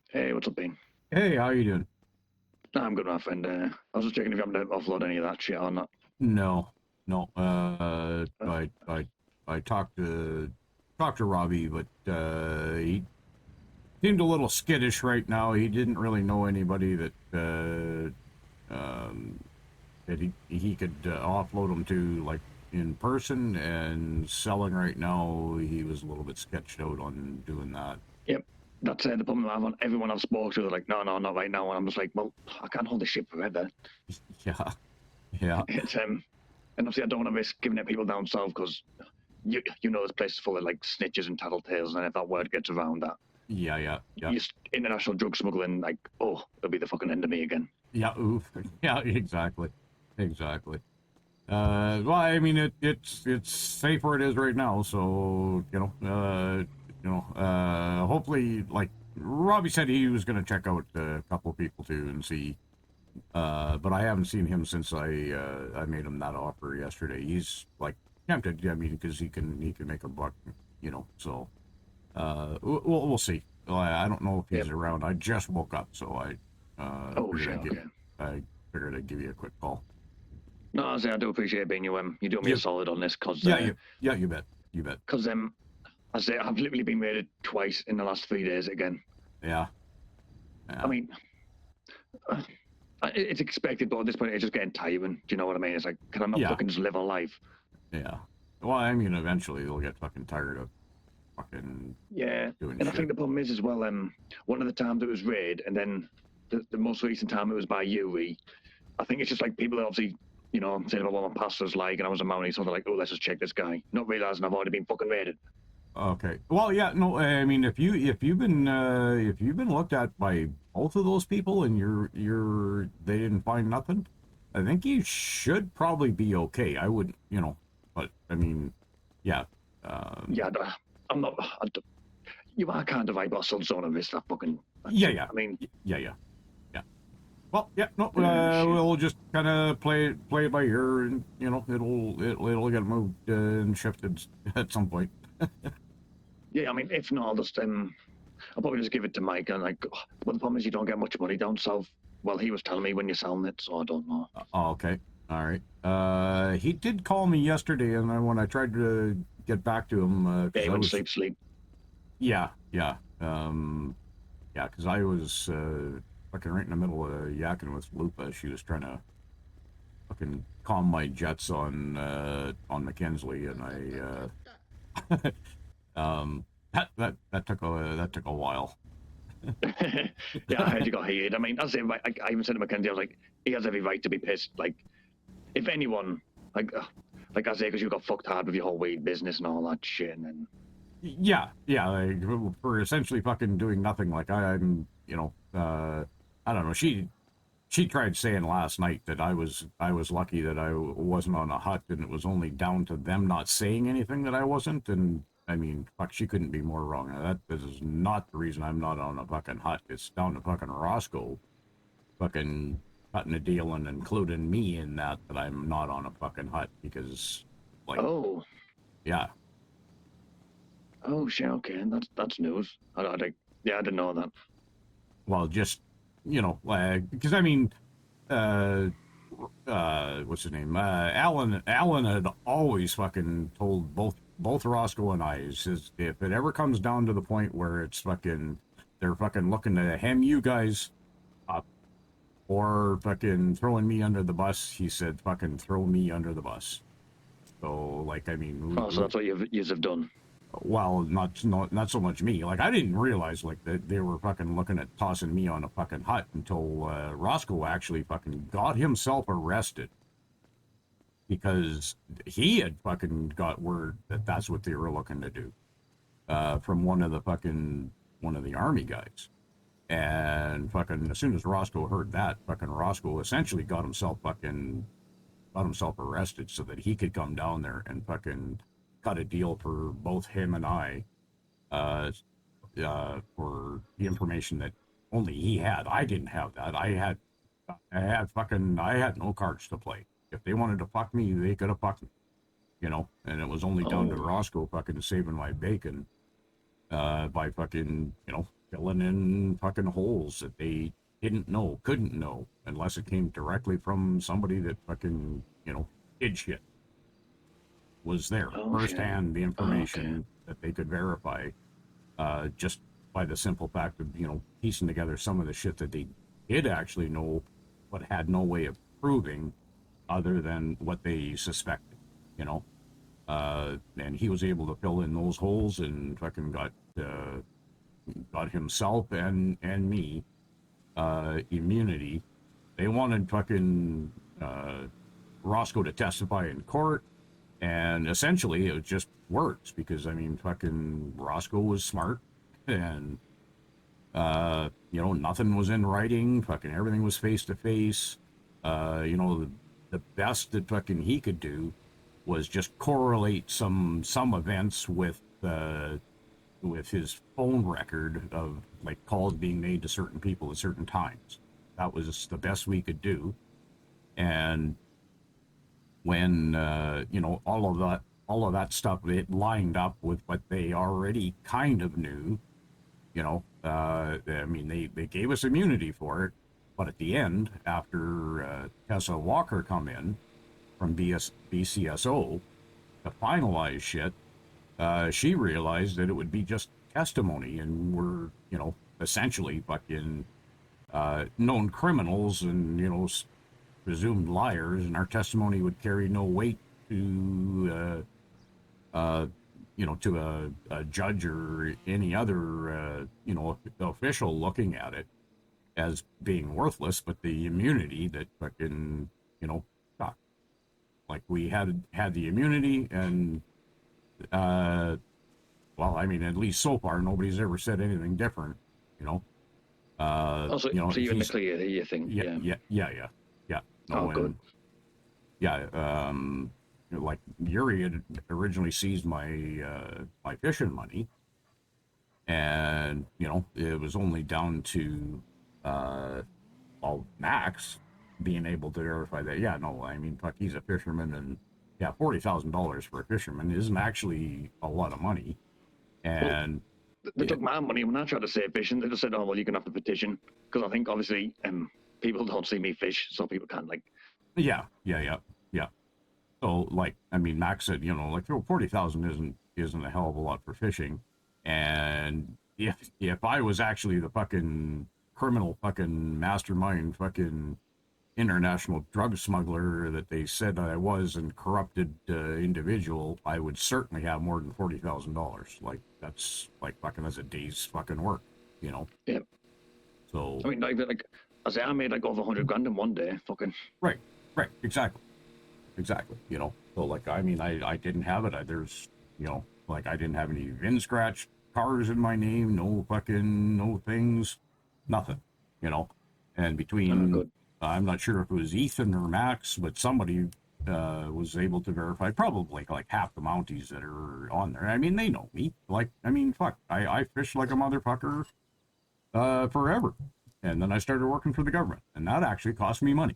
Hey, what's up, Bean? Hey, how you doing? Nah, I'm good, my friend. I was just checking if you happen to offload any of that shit or not. No, no. Uh, I talked to Robbie, but he seemed a little skittish right now. He didn't really know anybody that he could offload them to, like, in person, and selling right now. He was a little bit sketched out on doing that. yep, that's the problem I have on everyone I've spoken to. They're like, no, no, not right now. And I'm just like, well, I can't hold this shit forever. Yeah, yeah, It's and obviously I don't want to risk giving it people down south because you know this place is full of like snitches and tattletales, and if that word gets around that, yeah, yeah, yeah, international drug smuggling, like, oh, it'll be the fucking end of me again. yeah. Oof. Yeah, exactly, exactly. Well, I mean, it's safe where it is right now. So hopefully, like Robbie said, he was going to check out a couple of people too and see. But I haven't seen him since I made him that offer yesterday. He's like tempted. I mean, because he can make a buck, So we'll see. Well, I don't know if he's Yep. around. I just woke up, so Oh shit. Okay. I figured I'd give you a quick call. No, honestly, I do appreciate being you do me a You, solid on this yeah, you bet, you bet. because I say I've literally been raided twice in the last 3 days again. Yeah, I yeah, mean, uh, it's expected, but at this point, it's just getting tiring. Do you know what I mean? It's like, can I not yeah, fucking just live a life? yeah. Well, I mean, eventually they'll get fucking tired of fucking Yeah, doing and I think shit. the problem is as well. One of the times it was raid, and then the most recent time it was by Yuri. I think it's just like people are obviously, saying about what my pastor's like, and I was a Mountie, so they're like, oh, let's just check this guy, not realizing I've already been fucking raided. Okay. Well, yeah, no, I mean, if you've been looked at by both of those people and they didn't find nothing, I think you should probably be okay. I would, but I mean, yeah, um, Yeah, I'm not. You are kind of right, but I still don't want to risk that yeah, shit. yeah, I mean, yeah, yeah, yeah. Well, yeah, no, shit. we'll just kind of play it by ear, and it'll get moved and shifted at some point. Yeah, I mean, if not, I'll probably just give it to Mike. And like, but the problem is you don't get much money down south. Well, he was telling me when you're selling it, so I don't know. Okay, all right. He did call me yesterday, and then when I tried to get back to him, Yeah, because he I went was, sleep. yeah, yeah, yeah, because I was fucking right in the middle of yakking with Lupa. She was trying to fucking calm my jets on McKinsley, and that took a while. Yeah, I heard you got heated. I mean, I even said to Mackenzie, I was like, he has every right to be pissed. Like, if anyone, like, like I say, because you got fucked hard with your whole weed business and all that shit, and then Yeah, yeah, like, for essentially fucking doing nothing. Like I don't know. She tried saying last night that I was lucky that I wasn't on a hut, and it was only down to them not saying anything that I wasn't. And I mean, fuck, she couldn't be more wrong. That this is not the reason I'm not on a fucking hut. It's down to fucking Roscoe fucking cutting a deal and including me in that I'm not on a fucking hut because, like, oh, yeah, oh shit, okay, that's news. Yeah, I didn't know that. well, just because I mean, uh, what's his name? Alan had always fucking told both Roscoe and I, he says, if it ever comes down to the point where it's fucking they're fucking looking to hem you guys up or fucking throwing me under the bus, he said, fucking throw me under the bus. So, like, I mean, Oh, so that's what you've have done. well, not so much me. Like, I didn't realize like that they were fucking looking at tossing me on a fucking hut until Roscoe actually fucking got himself arrested because he had fucking got word that that's what they were looking to do from one of the army guys. And fucking as soon as Roscoe heard that, fucking Roscoe essentially got himself arrested so that he could come down there and fucking cut a deal for both him and I uh, for the information that only he had. I didn't have that. I had no cards to play. If they wanted to fuck me, they could have fucked me, And it was only down to Oh, Roscoe fucking saving my bacon by fucking filling in fucking holes that they didn't know, couldn't know, unless it came directly from somebody that fucking, did shit. Was there Oh shit. firsthand the Okay. information that they could verify, just by the simple fact of, piecing together some of the shit that they did actually know, but had no way of proving other than what they suspected, you know. And he was able to fill in those holes and fucking got himself and me immunity. They wanted fucking Roscoe to testify in court, and essentially it just works because I mean fucking Roscoe was smart, and nothing was in writing. Fucking everything was face to face. The best that fucking he could do was just correlate some events with his phone record of like calls being made to certain people at certain times. That was the best we could do. And when all of that stuff, it lined up with what they already kind of knew. I mean, they gave us immunity for it, but at the end, after Tessa Walker come in from BCSO to finalize shit, she realized that it would be just testimony, and we're essentially fucking known criminals and presumed liars, and our testimony would carry no weight to a judge or any other official looking at it as being worthless. But the immunity that fucking fuck, like we had the immunity, and well, I mean, at least so far nobody's ever said anything different. Also, so you're in the clear here, you think? Yeah. No, Oh, good. Like Yuri had originally seized my my fishing money, and it was only down to Max being able to verify that. Yeah, no, I mean, fuck, he's a fisherman, and yeah, $40,000 for a fisherman isn't actually a lot of money. And they took my money when I tried to say fishing. They just said, "Oh well, you can have the petition," because I think obviously people don't see me fish, so people can't like. Yeah. So like, I mean, Max said, like 40,000 isn't a hell of a lot for fishing, and if I was actually the fucking criminal fucking mastermind fucking international drug smuggler that they said I was, and corrupted individual, I would certainly have more than $40,000. Like that's a day's fucking work, Yeah. So I mean, like I say, I made like over 100 grand in one day. Fucking. right, exactly. So like, I mean, I didn't have it. There's like I didn't have any VIN scratch cars in my name, no things, nothing, and between I'm not sure if it was Ethan or Max, but somebody was able to verify probably like half the Mounties that are on there. I mean, they know me. Like, I mean, fuck, I fish like a motherfucker forever, and then I started working for the government, and that actually cost me money.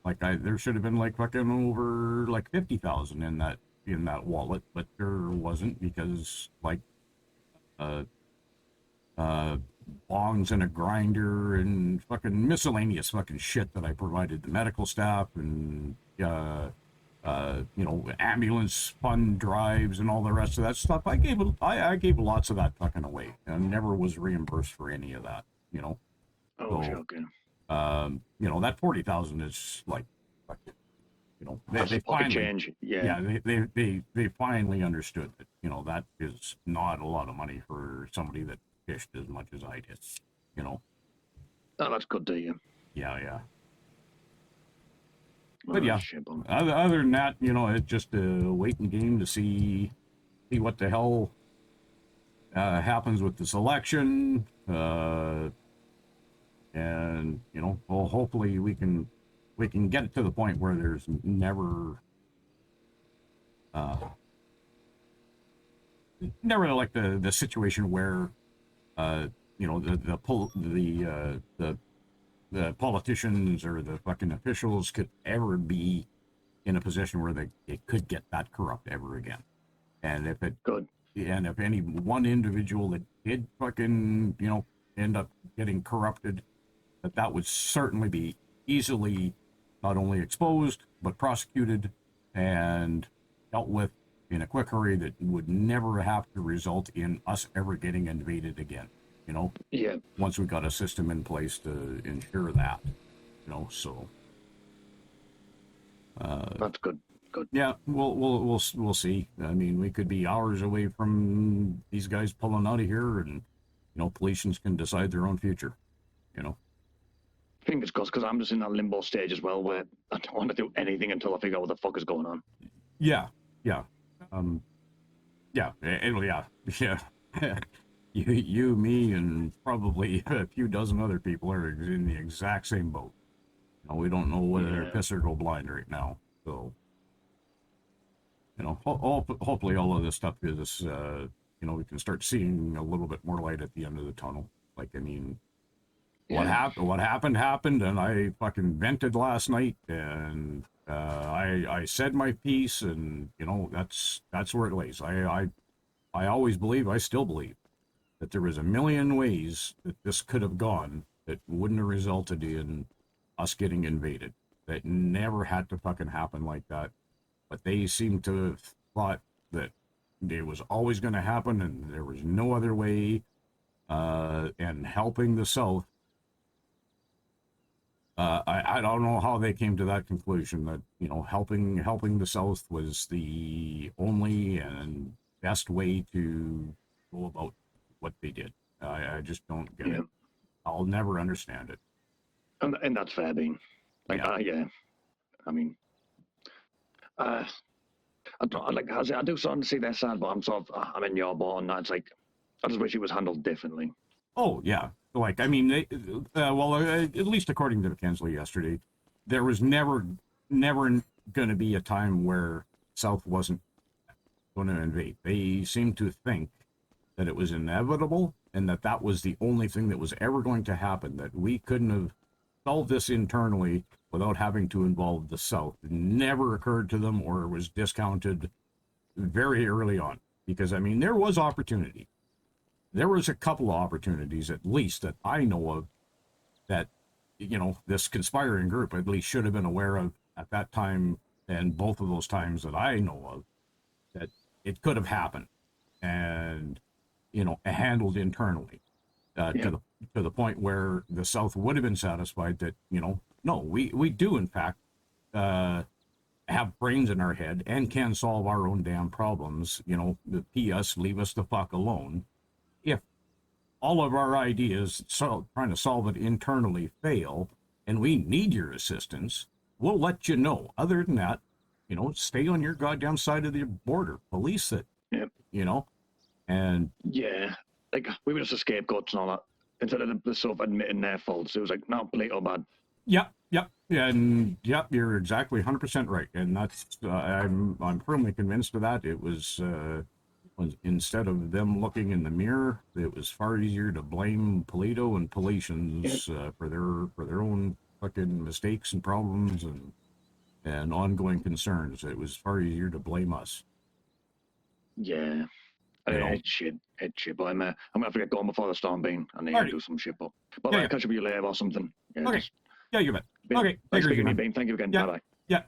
Like there should have been like fucking over like 50,000 in that wallet, but there wasn't, because like bongs and a grinder and fucking miscellaneous fucking shit that I provided the medical staff, and ambulance fund drives and all the rest of that stuff. I gave lots of that fucking away, and never was reimbursed for any of that. Oh, So, joking. That 40,000 is like, they finally change. Yeah. they finally understood that that is not a lot of money for somebody that fished as much as I did. Oh, that's good to hear. Yeah. Oh, But yeah, shit, other than that, it's just a waiting game to see what the hell happens with this election. And well, hopefully we can get it to the point where there's never like the situation where the politicians or the fucking officials could ever be in a position where it could get that corrupt ever again. And if good. And if any one individual that did fucking end up getting corrupted, that would certainly be easily not only exposed, but prosecuted and dealt with in a quick hurry that would never have to result in us ever getting invaded again. You know, Yeah, once we got a system in place to ensure that, you know, so that's good. Good. yeah, we'll see. I mean, we could be hours away from these guys pulling out of here, and you know, politicians can decide their own future. You know. Fingers crossed, because I'm just in that limbo stage as well, where I don't want to do anything until I figure out what the fuck is going on. Yeah, yeah, yeah, yeah, yeah. You, me, and probably a few dozen other people are in the exact same boat. You know, we don't know whether they're piss or go blind right now. So, you know, hopefully all of this stuff is, you know, we can start seeing a little bit more light at the end of the tunnel. Like, I mean, what happened, and I fucking vented last night, and I said my piece, and you know, that's where it lays. I always believe, I still believe, that there was a million ways that this could have gone that wouldn't have resulted in us getting invaded. That never had to fucking happen like that. But they seem to have thought that it was always going to happen and there was no other way. And helping the South, I don't know how they came to that conclusion that, you know, helping the South was the only and best way to go about what they did. I just don't get it. I'll never understand it. And that's fair, Bean. Like, Yeah. I mean, I don't like. I do sort of see their side, but I'm in your boat on that. It's like, I just wish it was handled differently. Oh yeah, like I mean, at least according to McKenzie yesterday, there was never going to be a time where South wasn't going to invade. They seemed to think that it was inevitable and that was the only thing that was ever going to happen. That we couldn't have solved this internally without having to involve the South. It never occurred to them, or was discounted very early on. Because I mean, there was opportunity. There was a couple of opportunities, at least, that I know of, that, you know, this conspiring group at least should have been aware of at that time, and both of those times that I know of, that it could have happened and, you know, handled internally, to the point where the South would have been satisfied that, you know, no, we do in fact have brains in our head and can solve our own damn problems. You know, the PS, leave us the fuck alone. If all of our ideas, trying to solve it internally, fail, and we need your assistance, we'll let you know. Other than that, you know, stay on your goddamn side of the border, police it. Yep. You know, and like we were just the scapegoats and all that. Instead of the South admitting their faults, it was like, no, Palito bad. Yeah, and you're exactly 100% right, and that's I'm firmly convinced of that. It was instead of them looking in the mirror, it was far easier to blame Palito and Palatians for their own fucking mistakes and problems and ongoing concerns. It was far easier to blame us. Yeah. It's shit. But I'm gonna have to get going before the storm, Bean. I need to do some shit. But I'll catch up with you later or something. Yeah, okay. Yeah, you bet. Bean, Okay. Nice speaking to you, Bean. Thank you again. Yeah. Bye bye. Yeah.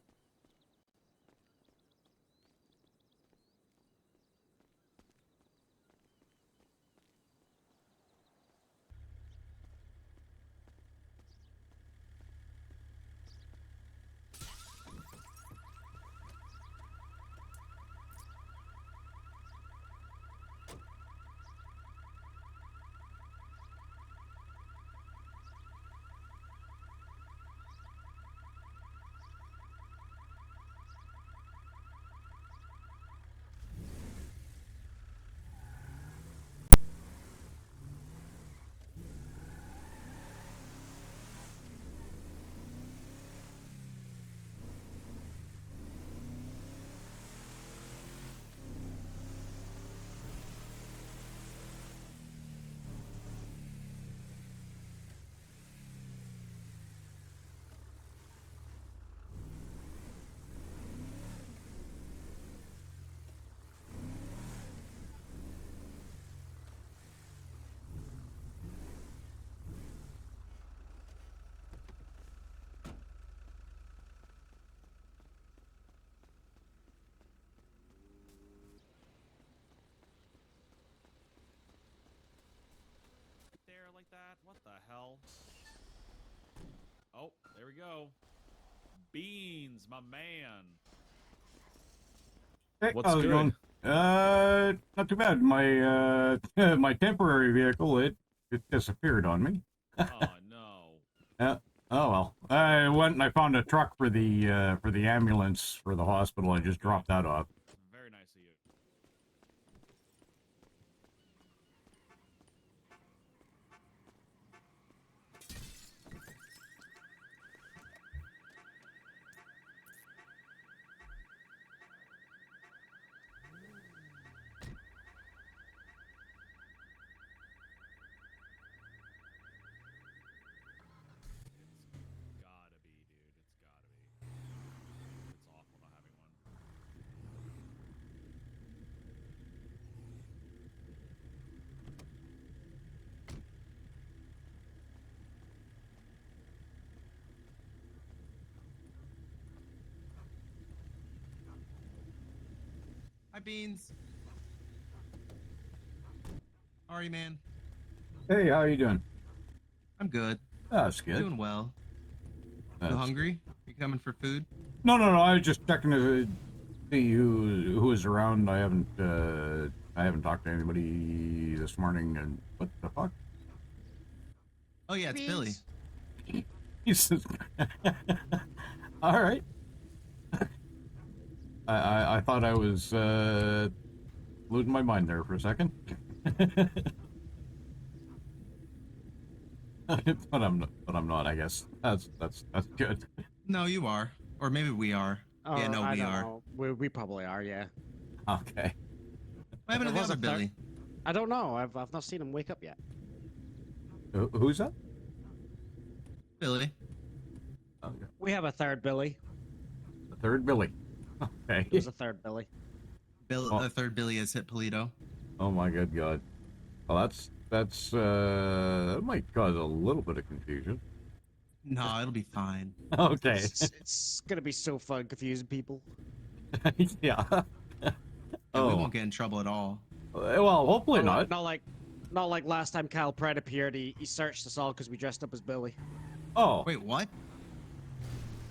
we go. Beans, my man. Hey, What's how's it good? going? Not too bad. My my temporary vehicle it disappeared on me. Oh no. Oh well. I went and I found a truck for the ambulance for the hospital. I just dropped that off. Very nice of you. It's gotta be, dude. It's gotta be. It's awful not having one. Hi, Beans. How are you, man? Hey, how you doing? I'm good. That's good. Doing well. You That's- hungry? You coming for food? No. I was just checking to see who is around. I haven't talked to anybody this morning. And what the fuck? Oh yeah, it's Billy. Jesus. All right. I thought I was losing my mind there for a second. but I'm not, I guess. That's good. No, you are. Or maybe we are. Yeah, no, I we don't are. know. We probably are, yeah. Okay. What happened to the There was other a third- Billy? I don't know. I've not seen him wake up yet. Who's that? Billy. Okay. We have a third Billy. The third Billy. Okay. There's a third Billy. Bill, Oh. the third Billy has hit Polito. Oh my good God. Well, that might cause a little bit of confusion. No, it'll be fine. Okay. It's gonna be so fun confusing people. Yeah. Yeah, we Oh. won't get in trouble at all. Well, hopefully not. Not like last time Kyle Pratt appeared. He searched us all because we dressed up as Billy. Oh. Wait, what?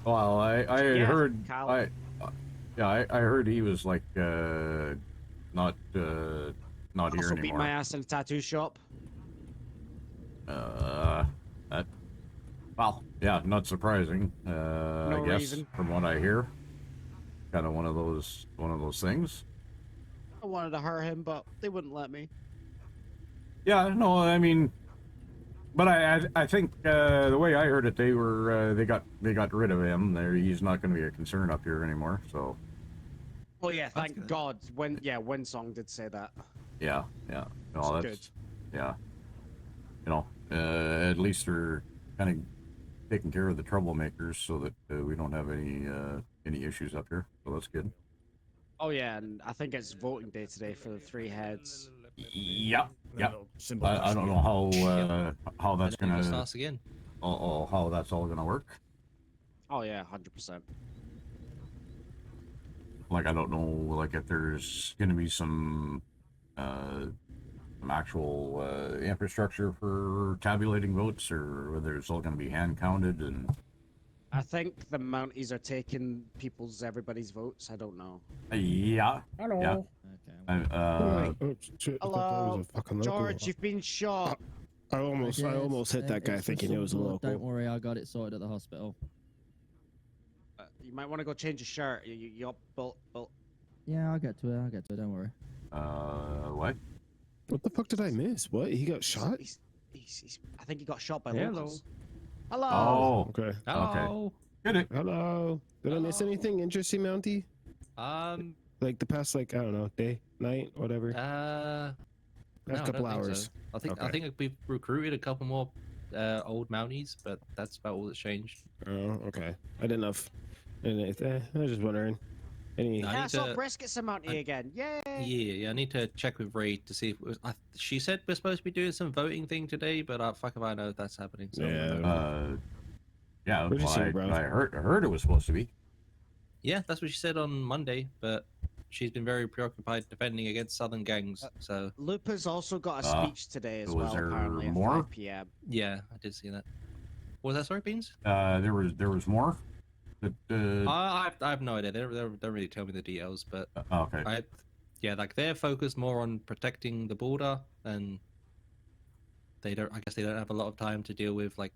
Well, I had Yeah, heard Kyle. I heard he was like not here Also beat anymore. my ass in a tattoo shop. That well, yeah, not surprising. I guess reason. from what I hear, kind of one of those things. I wanted to hurt him, but they wouldn't let me. Yeah, no, I mean, but I think the way I heard it, they got rid of him. He's not going to be a concern up here anymore. So Oh yeah, That's thank good. God. Winsong did say that. yeah. No, It's that's yeah. You know, at least they're kind of taking care of the troublemakers so that we don't have any issues up here. So that's good. Oh yeah, and I think it's voting day today for the three heads. Yeah. I don't know how that's And then it gonna starts again. how that's all gonna work. Oh yeah, 100%. Like I don't know like if there's gonna be some actual infrastructure for tabulating votes or whether it's all gonna be hand counted and I think the Mounties are taking everybody's votes. I don't know. yeah. Hello. Yeah. Okay. Oh, shit, I thought that Hello, was a fucking local. George, you've been shot. I almost hit that guy It's for thinking it some was a blood. local. Don't worry, I got it sorted at the hospital. You might want to go change your shirt. You're built. Yeah, I'll get to it. Don't worry. What? What the fuck did I miss? What? He got shot? I think he got shot by Hello. locals. Hello. Oh, Okay. Hello. good. Hello. Did I miss Hello. anything interesting, Mountie? Like the past, like, I don't know, day, night, whatever? No, Past I couple don't think so. hours. I Okay. think we've recruited a couple more old Mounties, but that's about all that's changed. Oh, okay. I didn't know if. I was just wondering. Any. No. Yeah, I need saw to- Brisket's a Mountie again. Yay. Yeah, I need to check with Ray to see if it was, she said we're supposed to be doing some voting thing today, but fuck if I know if that's happening. So Yeah. Yeah. What'd you Well, say, bro? I heard it was supposed to be. yeah, that's what she said on Monday, but she's been very preoccupied defending against southern gangs. So Lupa's also got a speech today as was well, there apparently at more? 5 p.m. yeah, I did see that. Was that sorry, Beans? There was more. That, I have no idea. They don't really tell me the details, but okay. yeah, like they're focused more on protecting the border, and they don't. I guess they don't have a lot of time to deal with like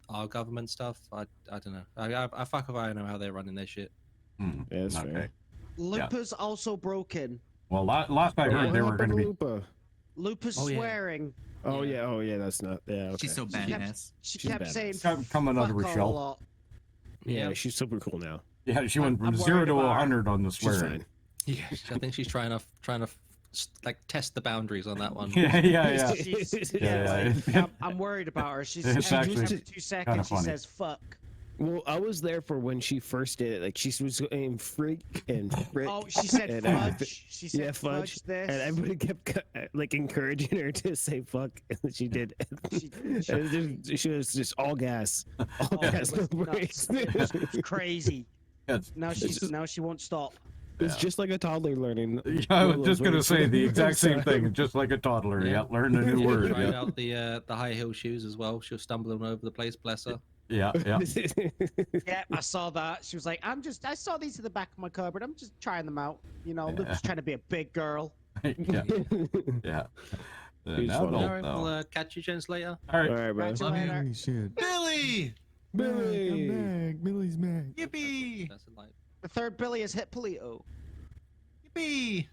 our government stuff. I don't know. I fuck if I know how they're running their shit. Hmm, Yeah, that's okay. fair. Lupa's also broken. Well, last I heard, they were going to be. Lupa? Lupa's Oh, yeah. swearing. Oh yeah, that's not. Yeah, okay. She's so badass. She She's kept badass. saying Coming out of fuck her all a shell. lot. Yeah, Yeah. she's super cool now. Yeah, she went from I'm 0 worried to about her. 100 on the She's swearing. fine. Yeah, I think she's trying to like test the boundaries on that one. Yeah. She's, Yeah. I'm worried about her. She's It's every actually 2 seconds she funny. says fuck. Well, I was there for when she first did it. Like she was saying freak and frick. Oh, she said and fudge. everything. She said Yeah, fudge. this. And everybody kept like encouraging her to say fuck, and she did. She- She was just all gas, all Oh, it gas, was no nuts. brakes. It was crazy. It's, Now she won't stop. It's just like a toddler learning. yeah, I one of was those just going to words. say the exact same thing, just like a toddler. Yeah, learn a new Yeah, word. tried Yeah, out the high heel shoes as well. She was stumbling over the place, bless her. yeah. Yeah, I saw that. She was like, I saw these in the back of my cupboard. I'm just trying them out. You know, Luke's trying to be a big girl. yeah. He's Now funny. don't All right, know. we'll catch you gents later. All All right. right, bro. Catch you Love you. later. Holy shit. Billy! Billy. I'm back. Billy's back. Yippee! That's a light. The third Billy has hit Polito. Yippee!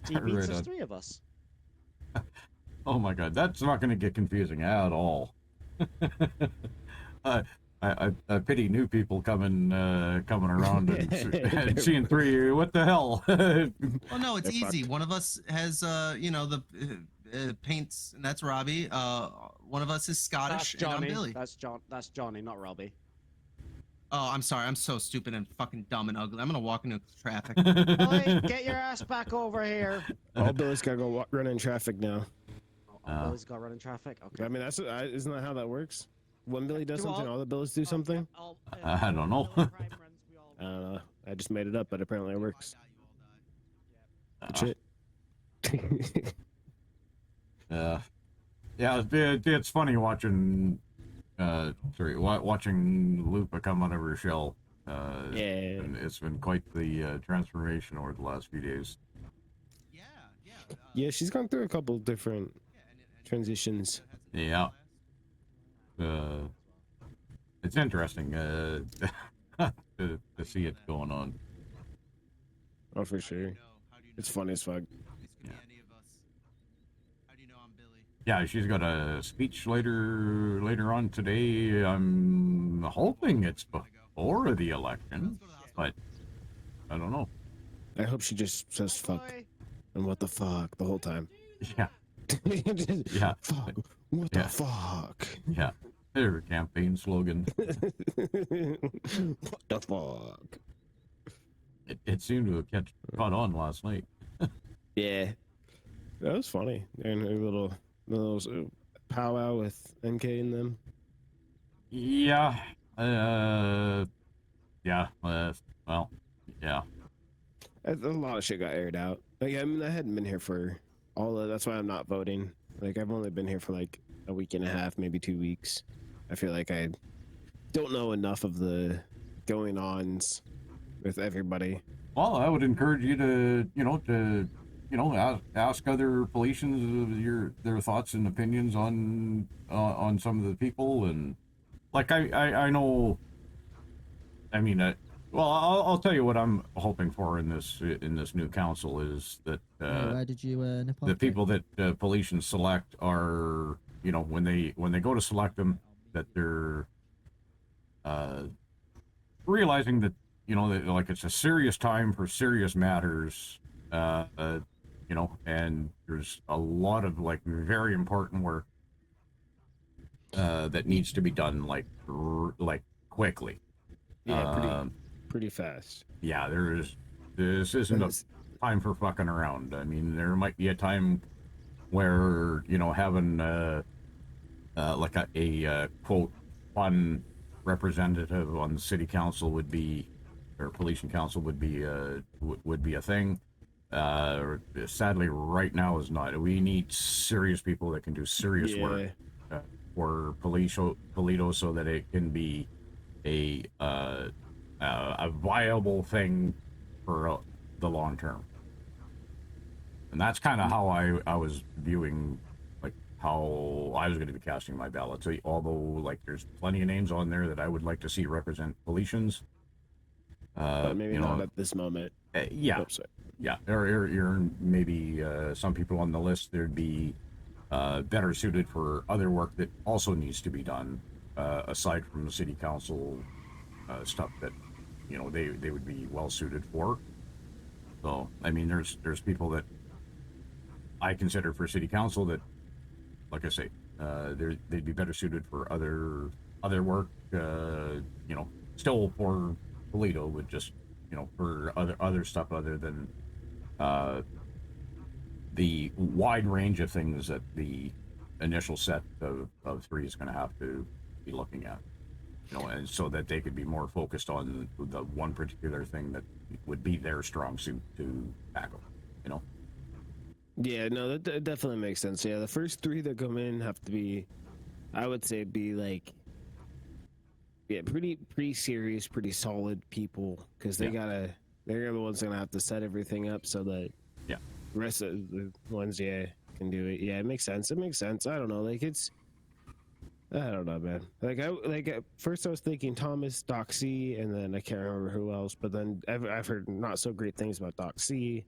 He beats Right us on. 3 of us. Oh my God, that's not going to get confusing at all. I pity new people coming around and seeing 3. What the hell? Well, no, it's They're easy. fucked. One of us has, the paints, and that's Robbie. One of us is Scottish, That's and I'm Johnny. Billy. That's Johnny, not Robbie. Oh, I'm sorry. I'm so stupid and fucking dumb and ugly. I'm gonna walk into traffic. Billy, get your ass back over here. All Billy's gotta go run in traffic now. Oh, Billy's got running traffic. Okay. I mean, isn't that how that works? When Billy does Do something, all- all the Billies do something. I don't know. all crime runs, we all- I don't know. I just made it up, but apparently it works. Good shit. Yeah, it's funny watching watching Lupa come out of her shell. Yeah. And it's been quite the transformation over the last few days. Yeah, she's gone through a couple different transitions. Yeah. It's interesting to see it going on. Oh, for sure. It's funny as fuck. Yeah, she's got a speech later on today. I'm hoping it's before the election, but I don't know. I hope she just says fuck Boy, and what the fuck the whole time. Yeah, Just, yeah, Fuck. What Yeah. the fuck? yeah. Their campaign slogan. What the fuck? It seemed to have caught on last night. Yeah. That was funny. And a little powwow with MK and them. Yeah. Yeah. Well, yeah. A lot of shit got aired out. Like, I mean, I hadn't been here for all of that's why I'm not voting. Like, I've only been here for like a week and a half, maybe 2 weeks. I feel like I don't know enough of the going ons with everybody. Well, I would encourage you to ask other Politians their thoughts and opinions on some of the people, and like I know. I mean, well, I'll tell you what I'm hoping for in this new council is that Where did you nip off the to? people that Politians select are, when they go to select them, that they're realizing that that, like, it's a serious time for serious matters, and there's a lot of like very important work that needs to be done like quickly. Yeah, pretty fast. Yeah, this isn't a time for fucking around. I mean, there might be a time where having like a quote fun representative on the city council would be, or Pollution council would be a thing. Sadly, right now is not. We need serious people that can do serious work. for Polito so that it can be a viable thing for the long term. And that's kind of how I was viewing, like, how I was going to be casting my ballot. So, although, like, there's plenty of names on there that I would like to see represent Politians. But maybe you not know, at this moment. yeah. Oops, sorry. Yeah, or maybe some people on the list there'd be better suited for other work that also needs to be done, aside from the city council stuff that, you know, they would be well suited for. So, I mean, there's people that I consider for city council that, like I say, they'd be better suited for other work, you know, still for Polito, but just, you know, for other stuff other than the wide range of things that the initial set of 3 is going to have to be looking at, you know, and so that they could be more focused on the one particular thing that would be their strong suit to tackle, you know. Yeah, no, that definitely makes sense. Yeah, the first 3 that come in have to be, I would say, be like, yeah, pretty serious, pretty solid people, because they're the ones gonna have to set everything up so that Yeah. the rest of the ones, can do it. Yeah, it makes sense. It makes sense. I don't know, like I don't know, man. Like at first I was thinking Thomas, Doc C, and then I can't remember who else. But then I've heard not so great things about Doc C.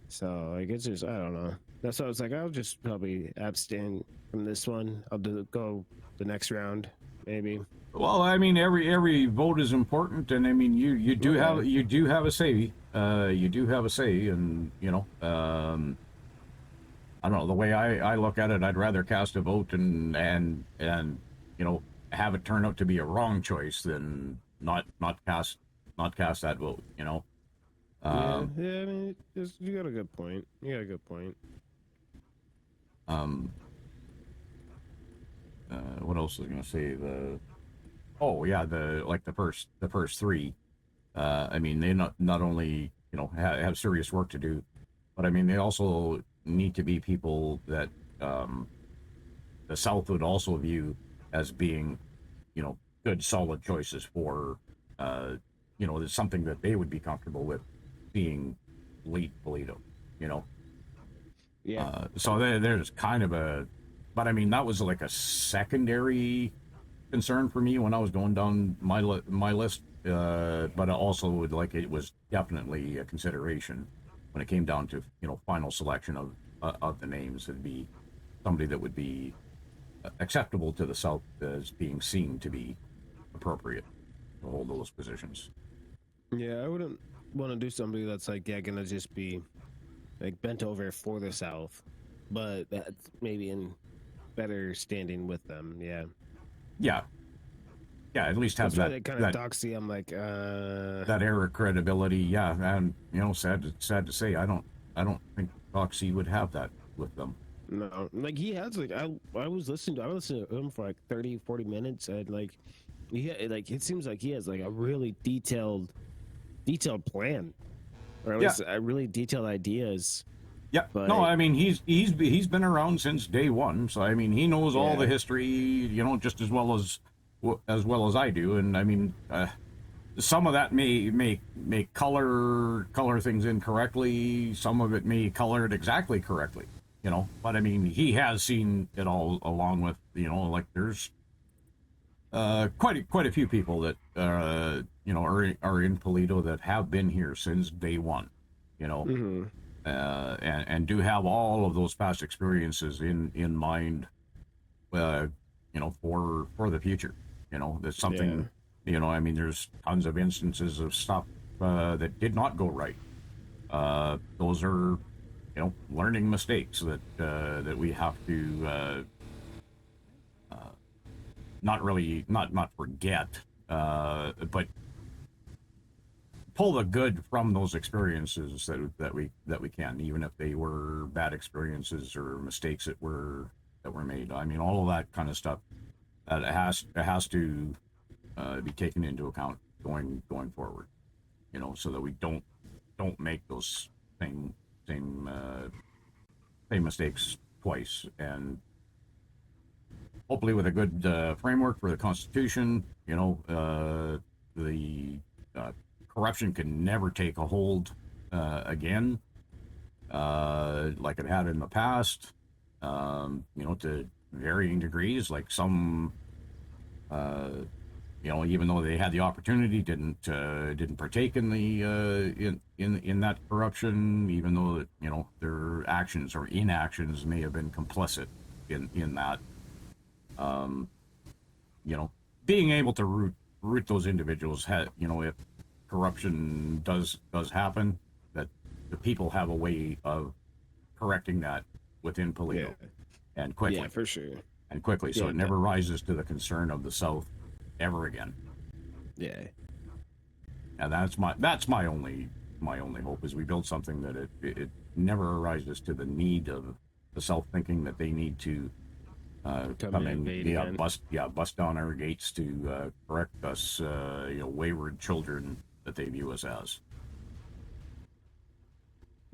So like it's just, I don't know. That's why I was like, I'll just probably abstain from this one. I'll go the next round maybe. Well, I mean, every vote is important, and I mean, you do have a say. You do have a say, and you know, I don't know, the way I look at it, I'd rather cast a vote and you know, have it turn out to be a wrong choice than not cast that vote, you know. Yeah, I mean, you got a good point. What else was I gonna say? The first 3. I mean, they not only, you know, have serious work to do, but I mean, they also need to be people that the South would also view as being, you know, good, solid choices for, you know, there's something that they would be comfortable with being lead Polito, you know. Yeah. So there's kind of but I mean, that was like a secondary concern for me when I was going down my list, but also it was definitely a consideration when it came down to, you know, final selection of the names. It'd be somebody that would be acceptable to the South as being seen to be appropriate to hold those positions. Yeah, I wouldn't want to do somebody that's like, gonna just be like bent over for the South, but that's maybe in better standing with them. Yeah. At least have that kind of doxy. I'm like, that air of credibility. Yeah, and you know, sad to say, I don't think Doxy would have that with them. No, like he has, like I was listening to him for like 30-40 minutes, and like it seems like he has like a really detailed plan, or at least really detailed ideas. Yeah, but, no, I mean he's been around since day one, so I mean he knows all the history, you know, just as well as I do, and I mean some of that may color things incorrectly, some of it may color it exactly correctly, you know, but I mean he has seen it all along with, you know, like there's quite a few people that you know are in Polito that have been here since day one, you know. Mm-hmm. And do have all of those past experiences in mind, you know, for the future. You know, there's something, you know, I mean, there's tons of instances of stuff that did not go right. Those are, you know, learning mistakes that we have to not forget, but pull the good from those experiences that we can, even if they were bad experiences or mistakes that were made. I mean, all of that kind of stuff that it has to be taken into account going forward. You know, so that we don't make those same mistakes twice, and hopefully with a good framework for the Constitution, you know, the corruption can never take a hold again, like it had in the past. You know, to varying degrees. Like some, you know, even though they had the opportunity, didn't partake in the in that corruption, even though, you know, their actions or inactions may have been complicit in that. You know, being able to root those individuals, you know, if corruption does happen, that the people have a way of correcting that within Paleto, and quickly. Yeah, for sure. And quickly, so Yeah, it never rises to the concern of the South ever again. Yeah. And that's my only hope, is we build something that it never arises to the need of the South thinking that they need to come in, bust down our gates to correct us, you know, wayward children that they view us as.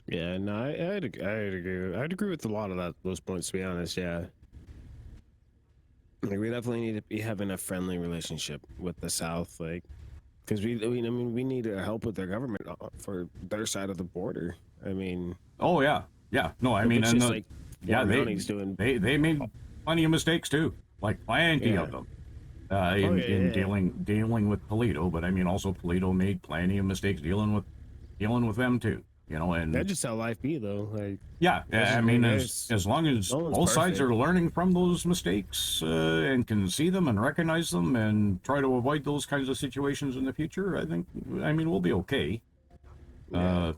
Yeah, no, I'd agree. I'd agree with a lot of those points, to be honest. Yeah, like we definitely need to be having a friendly relationship with the South, like, because I mean, we need help with their government for their side of the border. I mean, oh yeah, no, I mean, and like, yeah, they made plenty of mistakes too, like plenty of them, in dealing with Paleto. But I mean, also Paleto made plenty of mistakes dealing with them too. You know, and that's just how life be, though. Like, yeah, I mean, as long as both sides are learning from those mistakes and can see them and recognize them and try to avoid those kinds of situations in the future, I mean, we'll be okay. I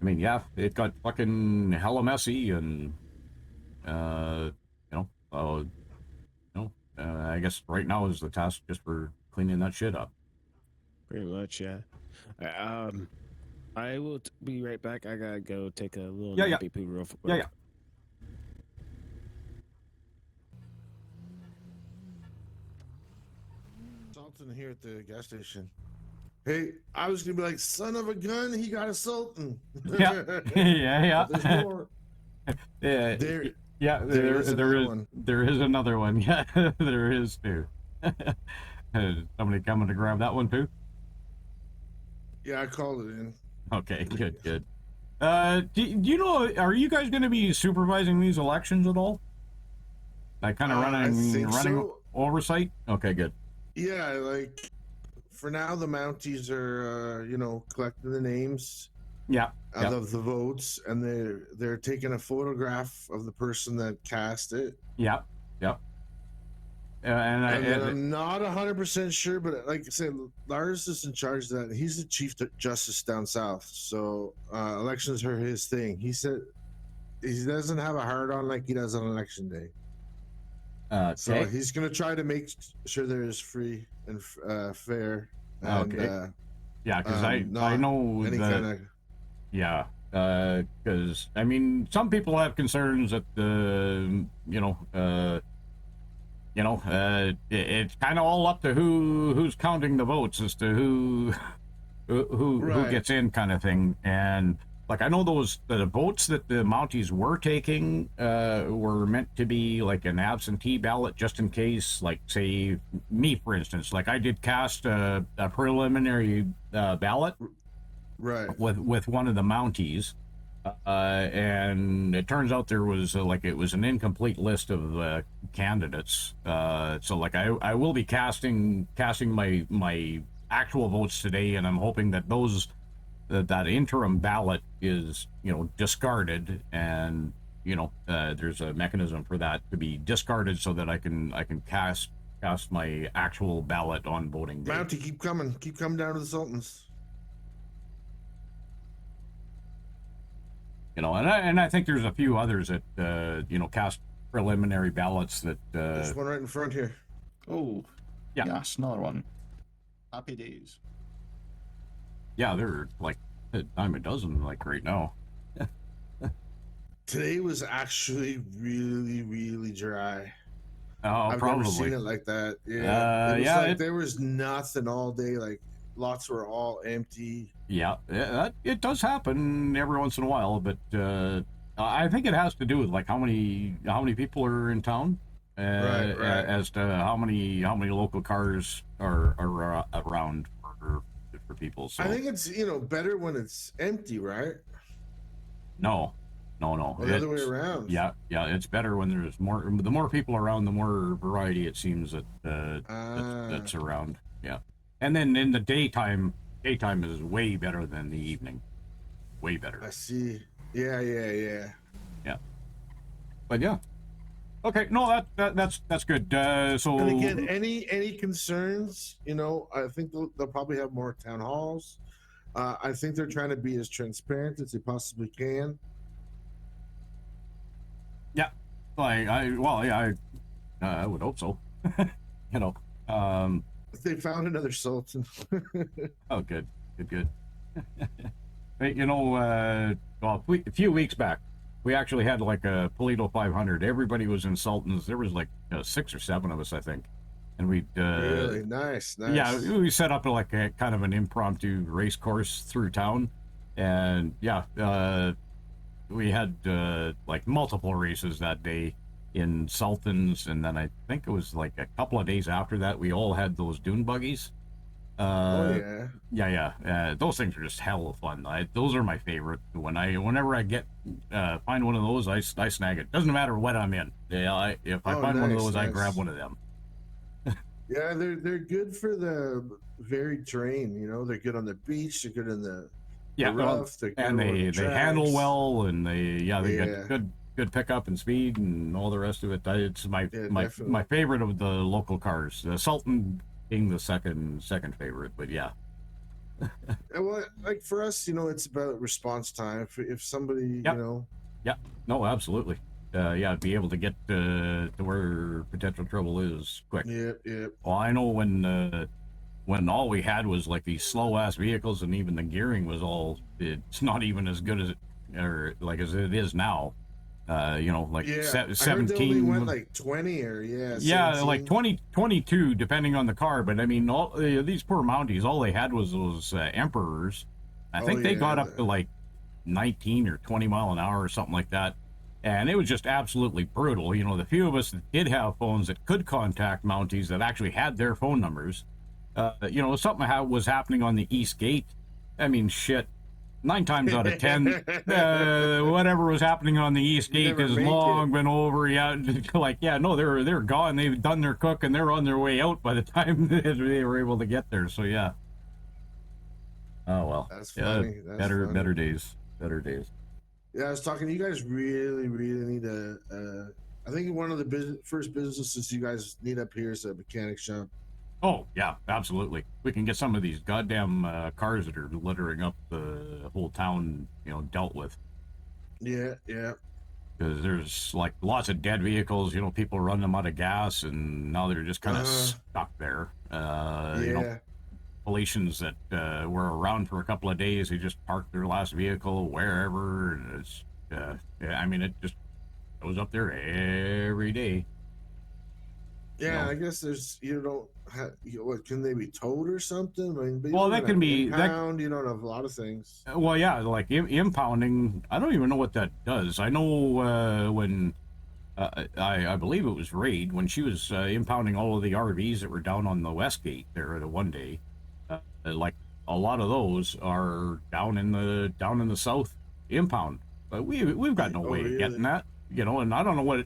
mean, yeah, it got fucking hella messy, and I guess right now is the task just for cleaning that shit up. Pretty much, yeah. I will be right back. I gotta go take a little nappy poo real quick. Yeah. Sultan here at the gas station. Hey, I was gonna be like, son of a gun, he got a Sultan. Yeah. Yeah. There's more. Yeah. There is another one. Yeah, there is too. Somebody coming to grab that one too? Yeah, I called it in. Okay, good. Do you know, are you guys going to be supervising these elections at all? Like kind of running so. Oversight? Okay, good. Yeah, like for now the Mounties are collecting the names of the votes, and they're taking a photograph of the person that cast it. Yep. And I'm not 100% sure, but like I said, Lars is in charge of that. He's the chief justice down south, so elections are his thing. He said he doesn't have a hard on like he does on election day. So he's gonna try to make sure there is free and fair. And, okay. Yeah, because I know that. Yeah, because I mean, some people have concerns that it's kind of all up to who's counting the votes as to who gets in, kind of thing. And like, I know the votes that the Mounties were taking were meant to be like an absentee ballot, just in case, like, say me, for instance, like I did cast a preliminary ballot with one of the Mounties. And it turns out there was it was an incomplete list of candidates. So like I will be casting my actual votes today, and I'm hoping that that interim ballot is discarded, and there's a mechanism for that to be discarded so that I can cast my actual ballot on voting day. Mountie, keep coming down to the Sultans. And I think there's a few others that cast preliminary ballots that there's one right in front here. Oh, yeah, yes, another one. Happy days. Yeah, they're like a dime a dozen, like right now. Today was actually really, really dry. Oh, I've probably never seen it like that. Yeah, there was nothing all day. Like lots were all empty. Yeah, it does happen every once in a while, but I think it has to do with like how many people are in town. Right. as to how many local cars are around for people. So I think it's better when it's empty, right? no. Or the other way around. Yeah, it's better when there's more. The more people around, the more variety it seems that's around. Yeah, and then in the daytime is way better than the evening. Way better. I see. Yeah. Yeah. But yeah. Okay, no, that's good. So And again, any concerns? I think they'll probably have more town halls. I think they're trying to be as transparent as they possibly can. yeah, I would hope so. you know, They found another Sultan. oh, good. Hey, well, a few weeks back, we actually had like a Paleto 500. Everybody was in Sultans. There was like 6 or 7 of us, I think, and we Really nice. yeah, we set up like a kind of an impromptu race course through town, and yeah, we had like multiple races that day in Sultans, and then I think it was like a couple of days after that we all had those dune buggies. Oh yeah. Yeah. Those things are just hell of fun. Those are my favorite. Whenever I get find one of those, I snag it. Doesn't matter what I'm in. Yeah, if I find one of those, I grab one of them. Yeah, they're good for the varied terrain. They're good on the beach. They're good in the rough. And they handle well, and they got Yeah. good pickup and speed and all the rest of it. It's my definitely. favorite of the local cars. The Sultan being the second favorite, but yeah. And well, like for us, it's about response time. If somebody, Yep. Yeah, no, absolutely. Yeah, be able to get to where potential trouble is quick. Yep. Well, I know when all we had was like these slow ass vehicles, and even the gearing was it's not even as good as it is now. Like Yeah. 17. I heard they only went like 20 or Yeah, 17. like 20, 22, depending on the car. But I mean, all these poor Mounties, all they had was those Emperors. I think they got up to like 19 or 20 mile an hour or something like that. And it was just absolutely brutal. The few of us that did have phones that could contact Mounties that actually had their phone numbers, something was happening on the East Gate. I mean, shit. 9 times out of 10, whatever was happening on the East Gate has long been over. Yeah, no, they're gone. They've done their cook and they're on their way out by the time they were able to get there. So yeah. Oh well. That's funny. Yeah, That's better funny. days. Yeah, I was talking. You guys really need a. I think one of the first businesses you guys need up here is a mechanic shop. Oh yeah, absolutely. We can get some of these goddamn cars that are littering up the whole town, dealt with. Yeah. Because there's like lots of dead vehicles. People run them out of gas, and now they're just kind of stuck there. Yeah. Galatians that were around for a couple of days, they just parked their last vehicle wherever, and it's I mean, it just goes up there every day. Yeah, I guess there's what can they be towed or something? I mean, well, that can be impound. You don't have a lot of things. Well, yeah, like impounding. I don't even know what that does. I know when I believe it was Raid when she was impounding all of the RVs that were down on the West Gate there the one day. Like a lot of those are down in the South impound, but we've got no way of getting that. And I don't know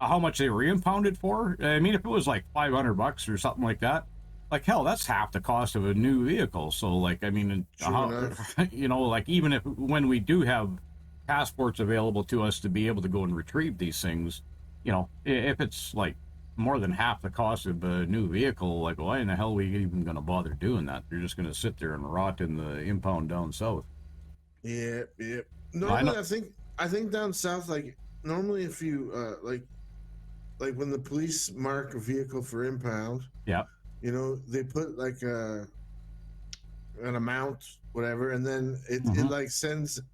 how much they were impounded for. I mean, if it was like $500 or something like that, like hell, that's half the cost of a new vehicle. So like, I mean, like even when we do have passports available to us to be able to go and retrieve these things, if it's like more than half the cost of a new vehicle, like why in the hell are we even going to bother doing that? They're just going to sit there and rot in the impound down south. Yeah. Normally, I think down south, like normally if you like when the police mark a vehicle for impound, yeah, they put like an amount, whatever, and then it like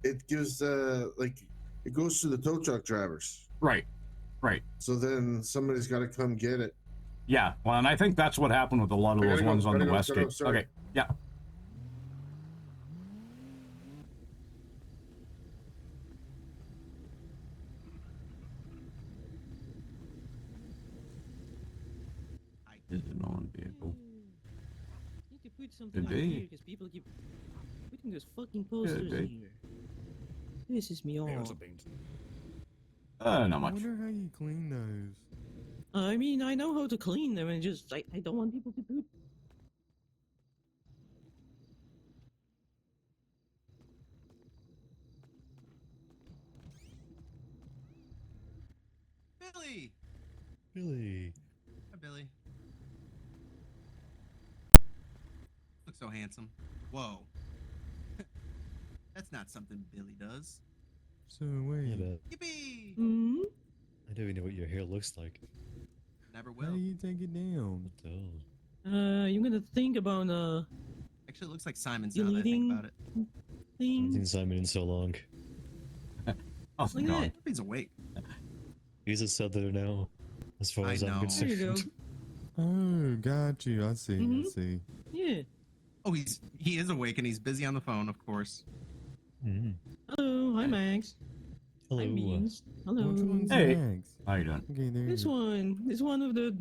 it gives it goes to the tow truck drivers. Right. So then somebody's got to come get it. Yeah, well, and I think that's what happened with a lot of those ones on the West Gate. Okay, yeah. Is an on vehicle. Need to put something Could out be. here because people keep putting those fucking posters be. here. Pisses me Hey, off. what's up, Beans? Not I much. wonder how you clean those. I mean, I know how to clean them, and just I don't want people to put. Billy. Billy. Hi, Billy. Look so handsome. Whoa. That's not something Billy does. So wait, Yeah, but Yippee! Hmm. I don't even know what your hair looks like. Never how do will. you take it down? What the hell? You're gonna think about Actually, it looks like Simon's now that I think deleting about it. I haven't things. seen Simon in so long. How's it Look at going? that. He's awake. He's a southerner now, as far I as I'm know. There you concerned. go. Oh, got you. I see. I Mhm. see. Yeah. Oh, he is awake and he's busy on the phone, of course. Mm. Hello. Hi, Max. Hello. Hi, Beans. Hello. Which one's Hey. Max? How you doing? Okay, there. This one. This one of the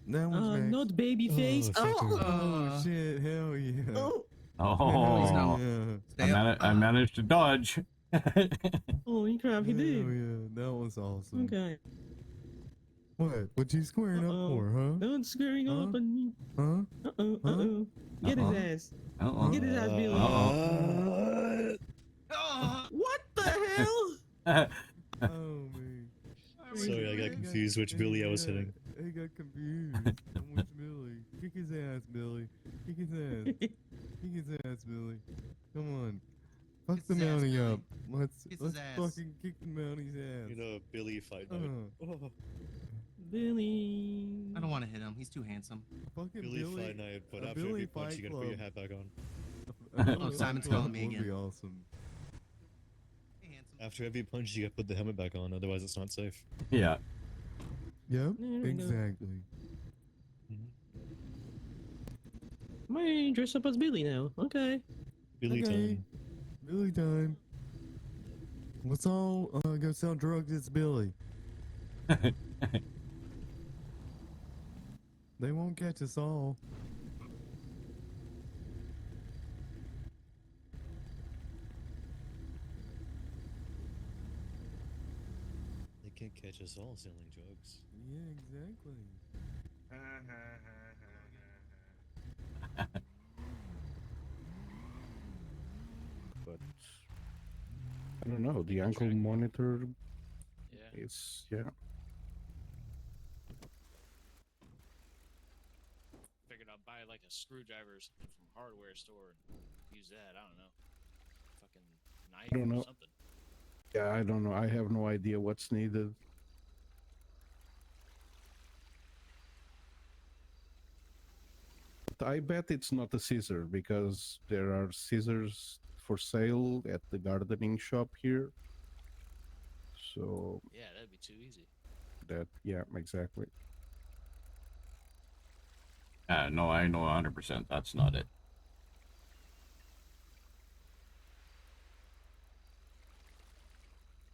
That one's Max. not baby face. Oh, Oh shit! Hell yeah! Oh. Oh, no. Yeah. Stay up. I managed to dodge. Holy crap, he Hell did. yeah! That was awesome. Okay. What you squaring up Uh-oh. for, huh? Don't squaring Huh? up on me. Huh? Uh-oh. Huh? Uh-oh. Get his Uh-oh. ass. Uh-oh. Get his ass, Billy. What the hell? Oh man. Sorry, I got confused which Billy I was hitting. I got confused. On which Billy? Kick his ass, Billy. Kick his ass. Kick his ass, Billy. Come on. Fuck Kick the his ass, mountie Billy. up. Let's Kick his let's ass. fucking kick the mountie's ass. You know, Billy fight night. Oh, Billy. I don't want to hit him. He's too handsome. Fucking Billy fight night, but a after Billy every punch, you fight gotta put your club. hat back on. Oh, Simon's calling me Would be again. awesome. Hey, handsome. After every punch, you gotta put the helmet back on, otherwise it's not safe. Yeah. Yep, There we go. exactly. Am I dressed up as Billy now? Okay. Billy Okay. time. Billy time. Let's all go sell drugs. It's Billy. They won't catch us all. They can't catch us all selling drugs. Yeah, exactly. But I don't know. The ankle monitor Yeah. is yeah. Figured I'll buy like a screwdriver or something from a hardware store and use that. I don't know. Fucking knife don't know. or something. Yeah, I don't know. I have no idea what's needed. But I bet it's not a scissor because there are scissors for sale at the gardening shop here. So Yeah, that'd be too easy. that yeah, exactly. No, I know 100% that's not it.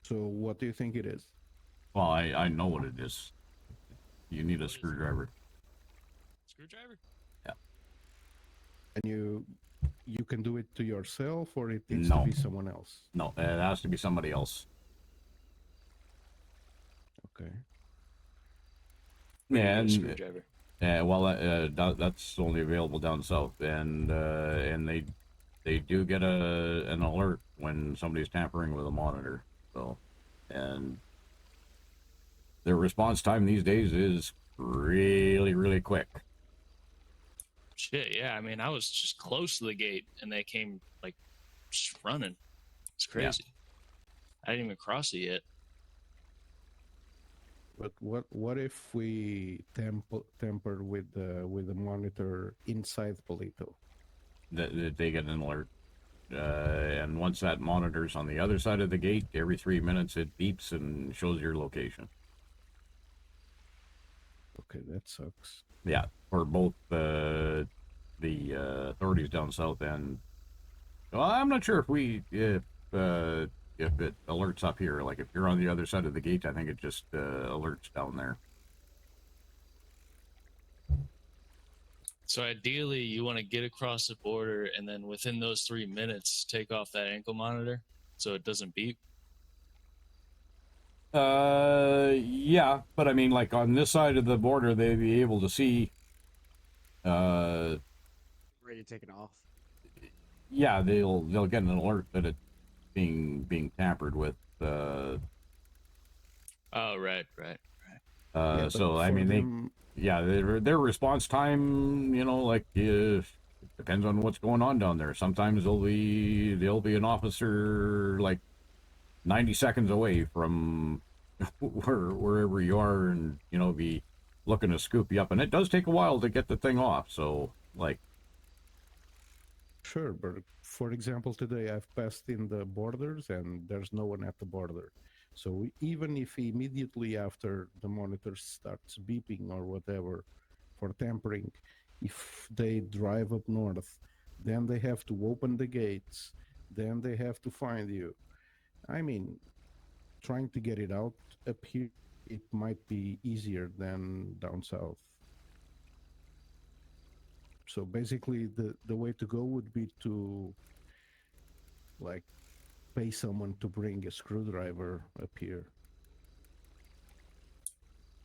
So what do you think it is? Well, I know what it is. You need a What is it? screwdriver. Screwdriver? And you can do it to yourself, or it needs No. to be someone else. No, it has to be somebody else. Okay. Yeah, and Screwdriver. well, that's only available down south, and they do get an alert when somebody's tampering with a monitor. So, and their response time these days is really quick. Shit, yeah. I mean, I was just close to the gate and they came like just running. It's crazy. I didn't even cross it yet. But what if we temper with the monitor inside Palito? That they get an alert, and once that monitor's on the other side of the gate, every 3 minutes it beeps and shows your location. Okay, that sucks. Yeah, for both the authorities down south and well, I'm not sure if it alerts up here. Like if you're on the other side of the gate, I think it just alerts down there. So ideally, you want to get across the border and then within those 3 minutes, take off that ankle monitor so it doesn't beep. Yeah, but I mean, like on this side of the border, they'd be able to see. Ready to take it off. Yeah, they'll get an alert that it's being tampered with. Oh, right. Yeah, So but I for mean, them- their response time, you know, like it depends on what's going on down there. Sometimes there'll be an officer like 90 seconds away from wherever you are, and you know, be looking to scoop you up, and it does take a while to get the thing off. So like, Sure, but for example, today I've passed in the borders and there's no one at the border. So even if immediately after the monitor starts beeping or whatever for tampering, if they drive up north, then they have to open the gates, then they have to find you. I mean, trying to get it out up here, it might be easier than down south. So basically, the way to go would be to, like, pay someone to bring a screwdriver up here.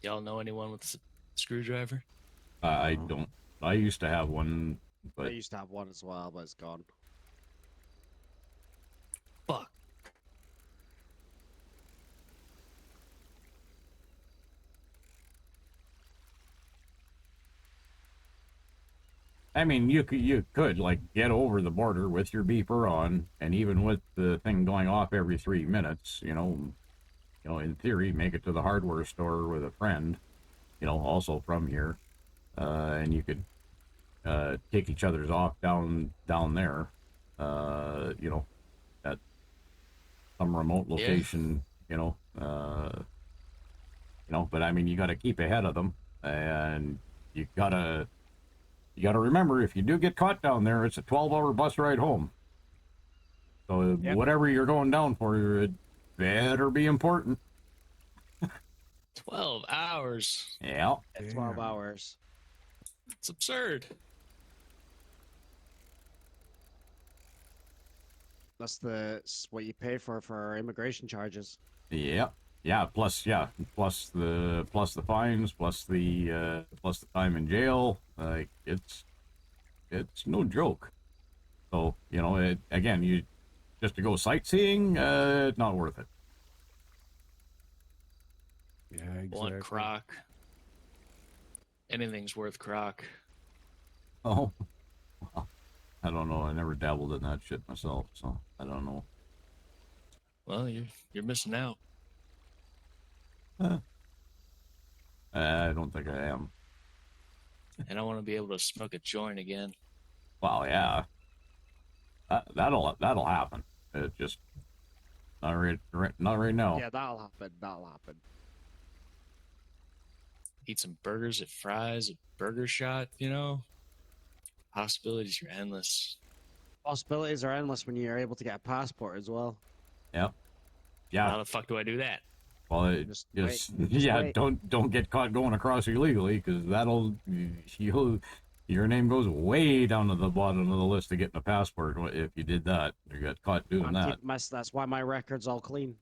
Y'all know anyone with a screwdriver? I don't. I used to have one, I but used to have one as well, but it's gone. Fuck. I mean, you could like get over the border with your beeper on, and even with the thing going off every 3 minutes, you know, in theory, make it to the hardware store with a friend, you know, also from here, and you could take each other's off down there, you know, at some remote location, you know. But I mean, you got to keep ahead of them, and you gotta remember, if you do get caught down there, it's a 12-hour bus ride home. So whatever you're going down for, it better be important. 12 hours. Yeah. 12 hours. It's absurd. That's what you pay for immigration charges. Yeah. Plus the fines, plus the time in jail. Like it's no joke. So you know, again, you just to go sightseeing, not worth it. Yeah, exactly. One crock. Anything's worth crock. Oh, well, I don't know. I never dabbled in that shit myself, so I don't know. Well, you're missing out. I don't think I am. And I want to be able to smoke a joint again. Well, yeah. That'll happen. It just not right now. Yeah, that'll happen. Eat some burgers at Fry's, at Burger Shot, you know? Possibilities are endless. Possibilities are endless when you're able to get a passport as well. Yep. Yeah. How the fuck do I do that? Well, Just yeah. wait. Don't get caught going across illegally, because your name goes way down to the bottom of the list of getting a passport if you did that. You got caught doing that. That's why my record's all clean.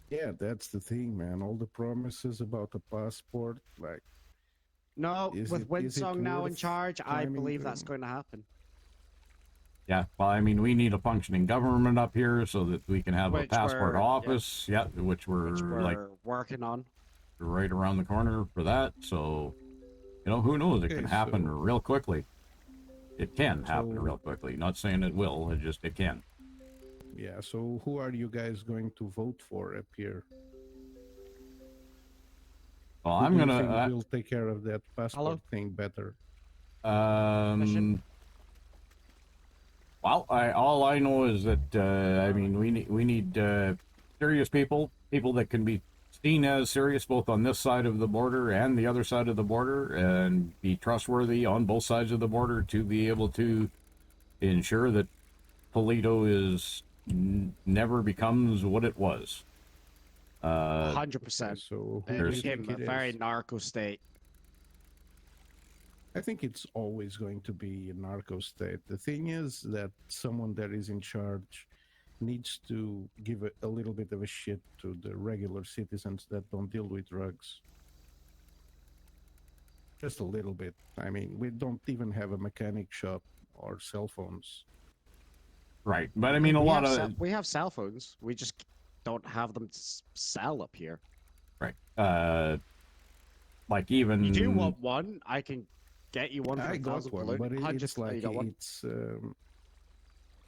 Yeah, that's the thing, man. All the promises about the passport, like. No, Is with it Winsong now in worth charge, I climbing believe the- that's going to happen. Yeah, well, I mean, we need a functioning government up here so that we can have a Which passport we're- office. Yeah, which we're like working on. right around the corner for that. So, you know, who knows? It can Okay, happen so- real quickly. It can happen So- real quickly. Not saying it will. It can. Yeah, so who are you guys going to vote for up here? Well, Who I'm do you gonna. think will take care of that passport thing better. Well, all I know is that I mean, we need serious people that can be seen as serious both on this side of the border and the other side of the border, and be trustworthy on both sides of the border to be able to ensure that Paleto is never becomes what it was. 100%. So It who do you became think a it very is? narco state. I think it's always going to be a narco state. The thing is that someone that is in charge needs to give a little bit of a shit to the regular citizens that don't deal with drugs. Just a little bit. I mean, we don't even have a mechanic shop or cell phones. Right, but I mean, a lot of we have cell phones. We just don't have them to sell up here. right. Like even You do want one? I can get you one for I got 1,000 one, balloon. but it's 100 like you got one? it's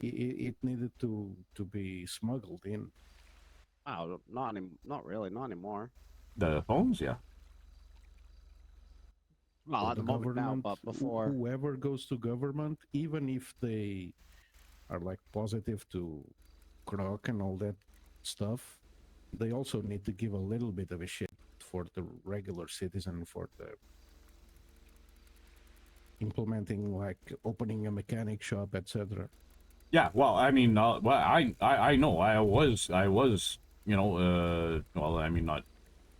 it needed to be smuggled in. Oh, not really, not anymore. the phones, yeah. Well, So at the moment now, but before. whoever goes to government, even if they are like positive to croc and all that stuff, they also need to give a little bit of a shit for the regular citizen, for the implementing, like opening a mechanic shop, etc. Yeah, well, I mean, well, I know I was, you know, well, I mean, not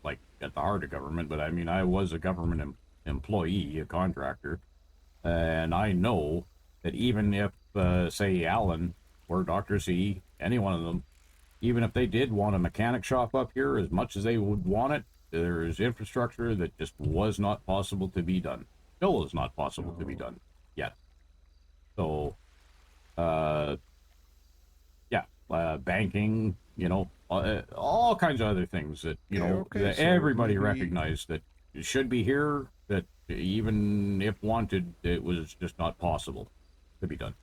like at the heart of government, but I mean, I was a government employee, a contractor, and I know that even if, say, Alan or Dr. Z, any one of them, even if they did want a mechanic shop up here, as much as they would want it, there is infrastructure that just was not possible to be done. Still is not possible to be done yet. So, yeah, banking, you know, all kinds of other things that, you know, okay, that so everybody maybe- recognized that it should be here, that even if wanted, it was just not possible to be done.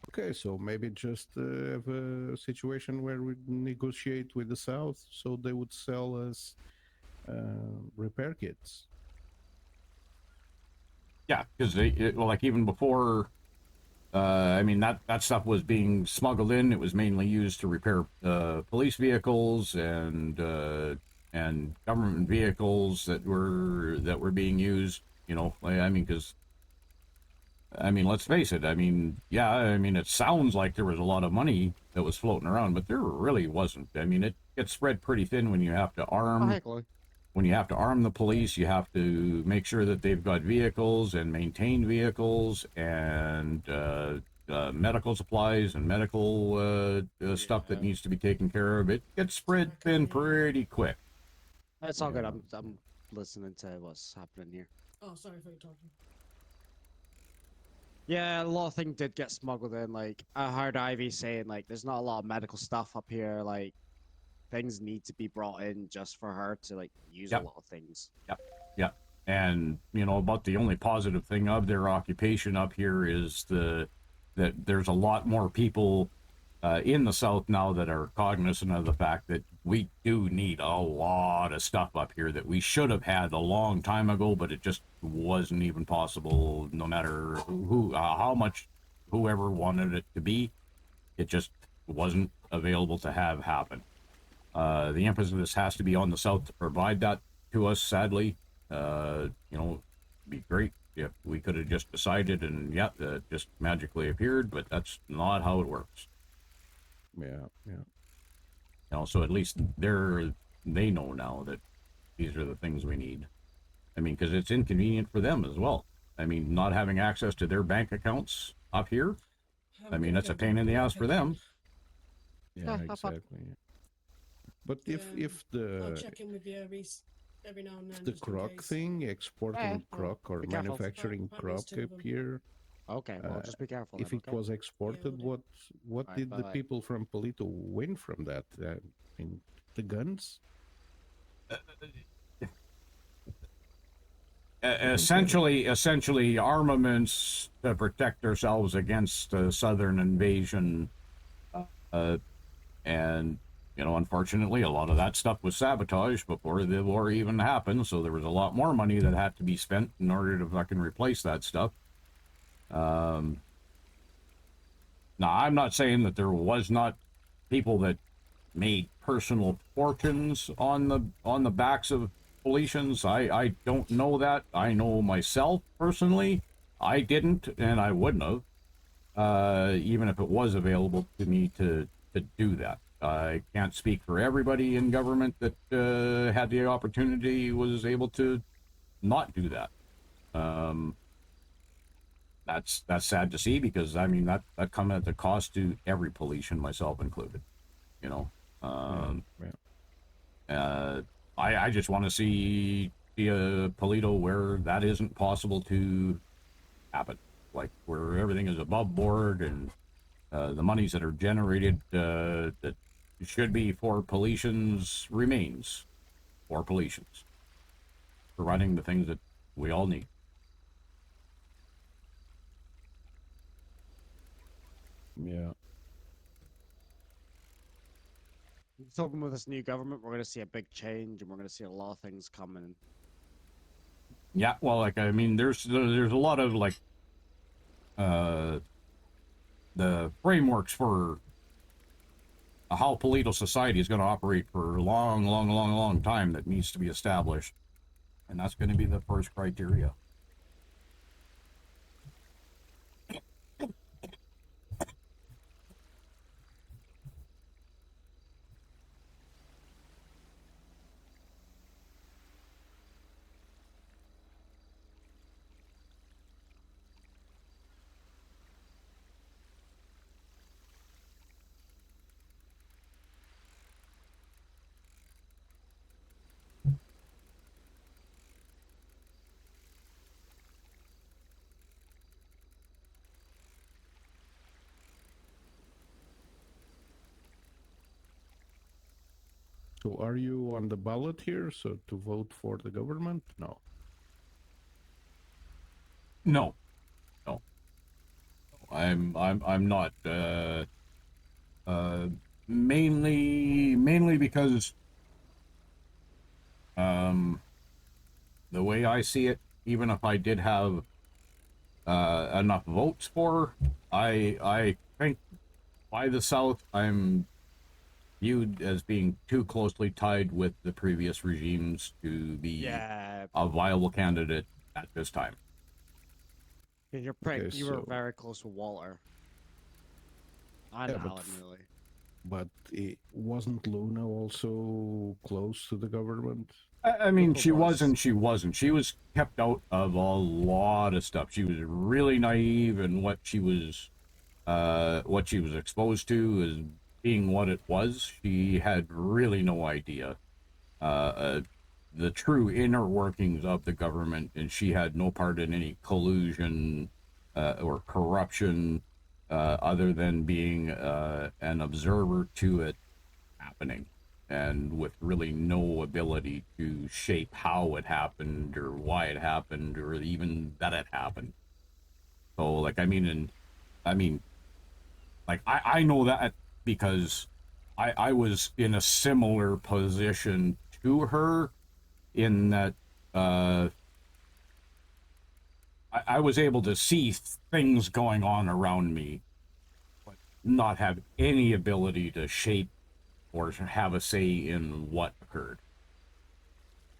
Okay, so maybe just have a situation where we negotiate with the South so they would sell us repair kits. Yeah, because well, like even before, I mean, that stuff was being smuggled in. It was mainly used to repair police vehicles and government vehicles that were being used. You know, I mean, because I mean, let's face it. I mean, yeah, I mean, it sounds like there was a lot of money that was floating around, but there really wasn't. I mean, it gets spread pretty thin when you have to arm. When you have to arm the police, you have to make sure that they've got vehicles and maintain vehicles and medical supplies and medical stuff that needs to be taken care of. It gets spread thin pretty quick. It's all good. I'm listening to what's happening here. Oh, sorry for you talking. Yeah, a lot of things did get smuggled in. Like, I heard Ivy saying, like, there's not a lot of medical stuff up here. Like, things need to be brought in just for her to, like, use a lot of things. Yep. And, you know, about the only positive thing of their occupation up here is that there's a lot more people in the South now that are cognizant of the fact that we do need a lot of stuff up here that we should have had a long time ago, but it just wasn't even possible, no matter how much whoever wanted it to be. It just wasn't available to have happen. The emphasis has to be on the South to provide that to us, sadly. You know, it'd be great if we could have just decided and just magically appeared, but that's not how it works. Yeah. You know, so at least they know now that these are the things we need. I mean, because it's inconvenient for them as well. I mean, not having access to their bank accounts up here, I mean, that's a pain in the ass for them. Yeah, exactly. But if I'll the check in with you every now and then. the just in croc case. thing, exporting croc or be careful. manufacturing That croc means two of up them. here. Okay, well, just be careful. If then, it okay? was exported, what Alright, did the bye-bye. people from Palito win from that? I mean, the guns? Essentially armaments to protect ourselves against southern invasion, and you know, unfortunately, a lot of that stuff was sabotaged before the war even happened. So there was a lot more money that had to be spent in order to fucking replace that stuff. Now, I'm not saying that there was not people that made personal fortunes on the backs of Felicians. I don't know that. I know myself personally, I didn't, and I wouldn't have, even if it was available to me to do that. I can't speak for everybody in government that had the opportunity was able to not do that. that's sad to see, because I mean that come at the cost to every Poletian, myself included. You know, I just want to see a Paleto where that isn't possible to happen, like where everything is above board and the monies that are generated that should be for Poletians remains for Poletians, providing the things that we all need. Yeah. Talking with this new government, we're going to see a big change, and we're going to see a lot of things coming. Yeah, well, like, I mean, there's a lot of, like, the frameworks for how Paleto society is going to operate for a long time that needs to be established. And that's going to be the first criteria. So are you on the ballot here? So to vote for the government? No. No. I'm not. Mainly because the way I see it, even if I did have enough votes for, I think by the South, I'm viewed as being too closely tied with the previous regimes to be a viable candidate at this time. You were very close with Walter. I know Alan, really. But it wasn't Luna also close to the government? I mean, she was and she wasn't. She was kept out of a lot of stuff. She was really naive in what she was exposed to as being what it was. She had really no idea the true inner workings of the government, and she had no part in any collusion or corruption other than being an observer to it happening, and with really no ability to shape how it happened or why it happened or even that it happened. So, like, I mean, like, I know that because I was in a similar position to her, in that I was able to see things going on around me, but not have any ability to shape or have a say in what occurred.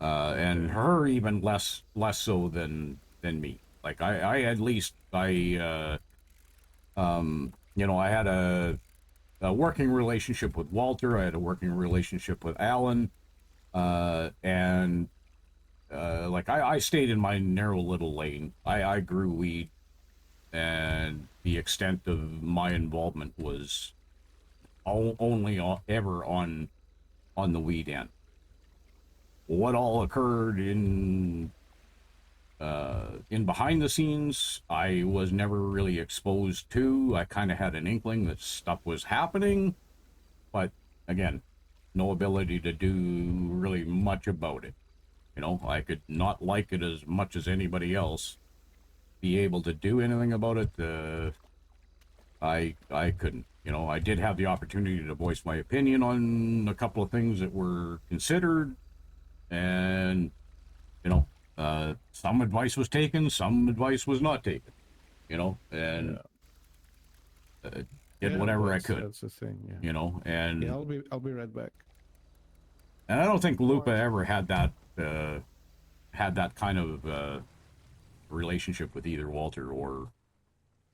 And her even less so than me. Like, I at least, you know, I had a working relationship with Walter. I had a working relationship with Alan. And like, I stayed in my narrow little lane. I grew weed, and the extent of my involvement was only ever on the weed end. What all occurred in behind the scenes, I was never really exposed to. I kind of had an inkling that stuff was happening, but again, no ability to do really much about it. You know, I could not like it as much as anybody else. Be able to do anything about it, I couldn't. You know, I did have the opportunity to voice my opinion on a couple of things that were considered, and, you know, some advice was taken, some advice was not taken, you know, and did whatever I could. That's the thing, yeah. You know, and yeah, I'll be right back. And I don't think Lupa ever had that kind of relationship with either Walter or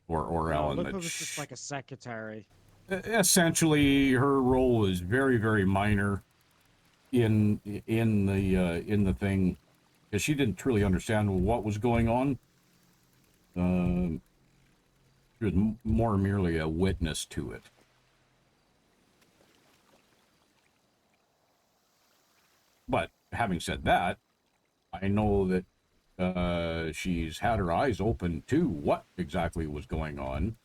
Alan. Lupa was just like a secretary. Essentially, her role was very, very minor in the thing, because she didn't truly understand what was going on. She was more merely a witness to it. But having said that, I know that she's had her eyes open to what exactly was going on.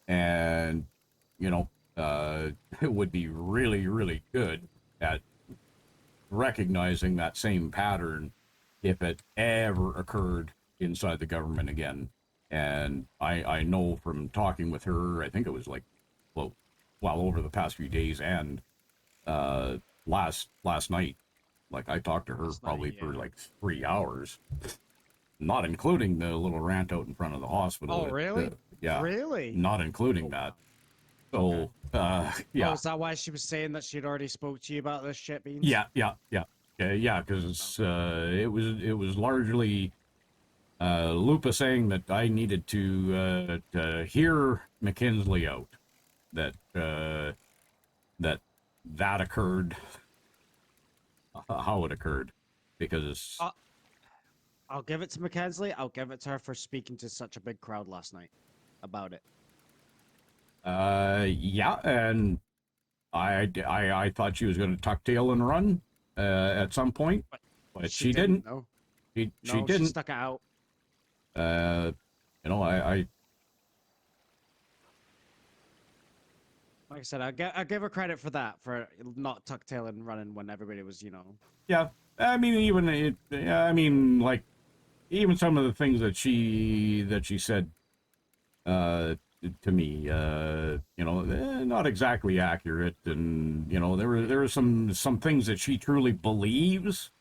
And, you know, it would be really, really good at recognizing that same pattern if it ever occurred inside the government again. And I know from talking with her, I think it was like, well over the past few days and last night, like I talked to her probably for like 3 hours, not including the little rant out in front of the hospital. Oh, really? Yeah. Really? Not including that. So, yeah. Oh, is that why she was saying that she'd already spoke to you about this shit, Beans? Yeah, because it was largely Lupa saying that I needed to hear McKinsley out, that occurred, how it occurred, because I'll give it to Mackenzie. I'll give it to her for speaking to such a big crowd last night about it. yeah, and I thought she was going to tuck tail and run at some point, but she didn't. No. She No, didn't. She stuck it out. You know, I like I said, I give her credit for that, for not tuck tail and running when everybody was, you know. Yeah, I mean, like, even some of the things that she said to me, you know, not exactly accurate, and you know, there were some things that she truly believes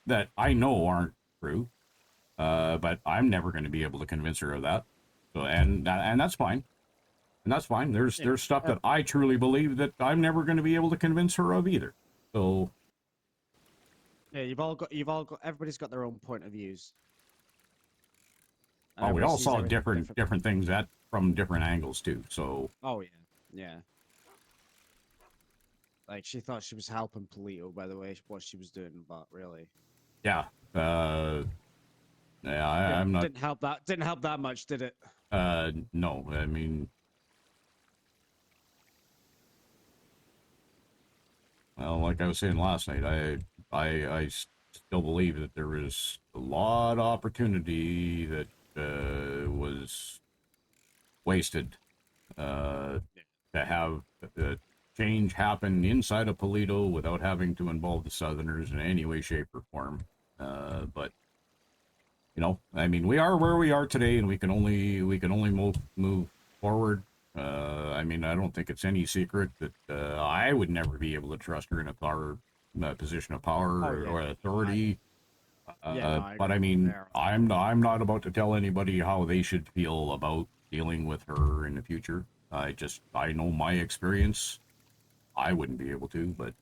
that I know aren't true, but I'm never going to be able to convince her of that. So, and that's fine. And that's fine. There's stuff that I truly believe that I'm never going to be able to convince her of either. So yeah, everybody's got their own point of views. well, we all saw different things from different angles too. So oh yeah. Like she thought she was helping Palito by the way what she was doing, but really. yeah, I'm not. Didn't help that much, did it? No, I mean. Well, like I was saying last night, I still believe that there is a lot of opportunity that was wasted to have the change happen inside of Palito without having to involve the Southerners in any way, shape, or form. But you know, I mean, we are where we are today, and we can only move forward. I mean, I don't think it's any secret that I would never be able to trust her in a position of power or authority. But I mean, I'm not about to tell anybody how they should feel about dealing with her in the future. I know my experience. I wouldn't be able to, but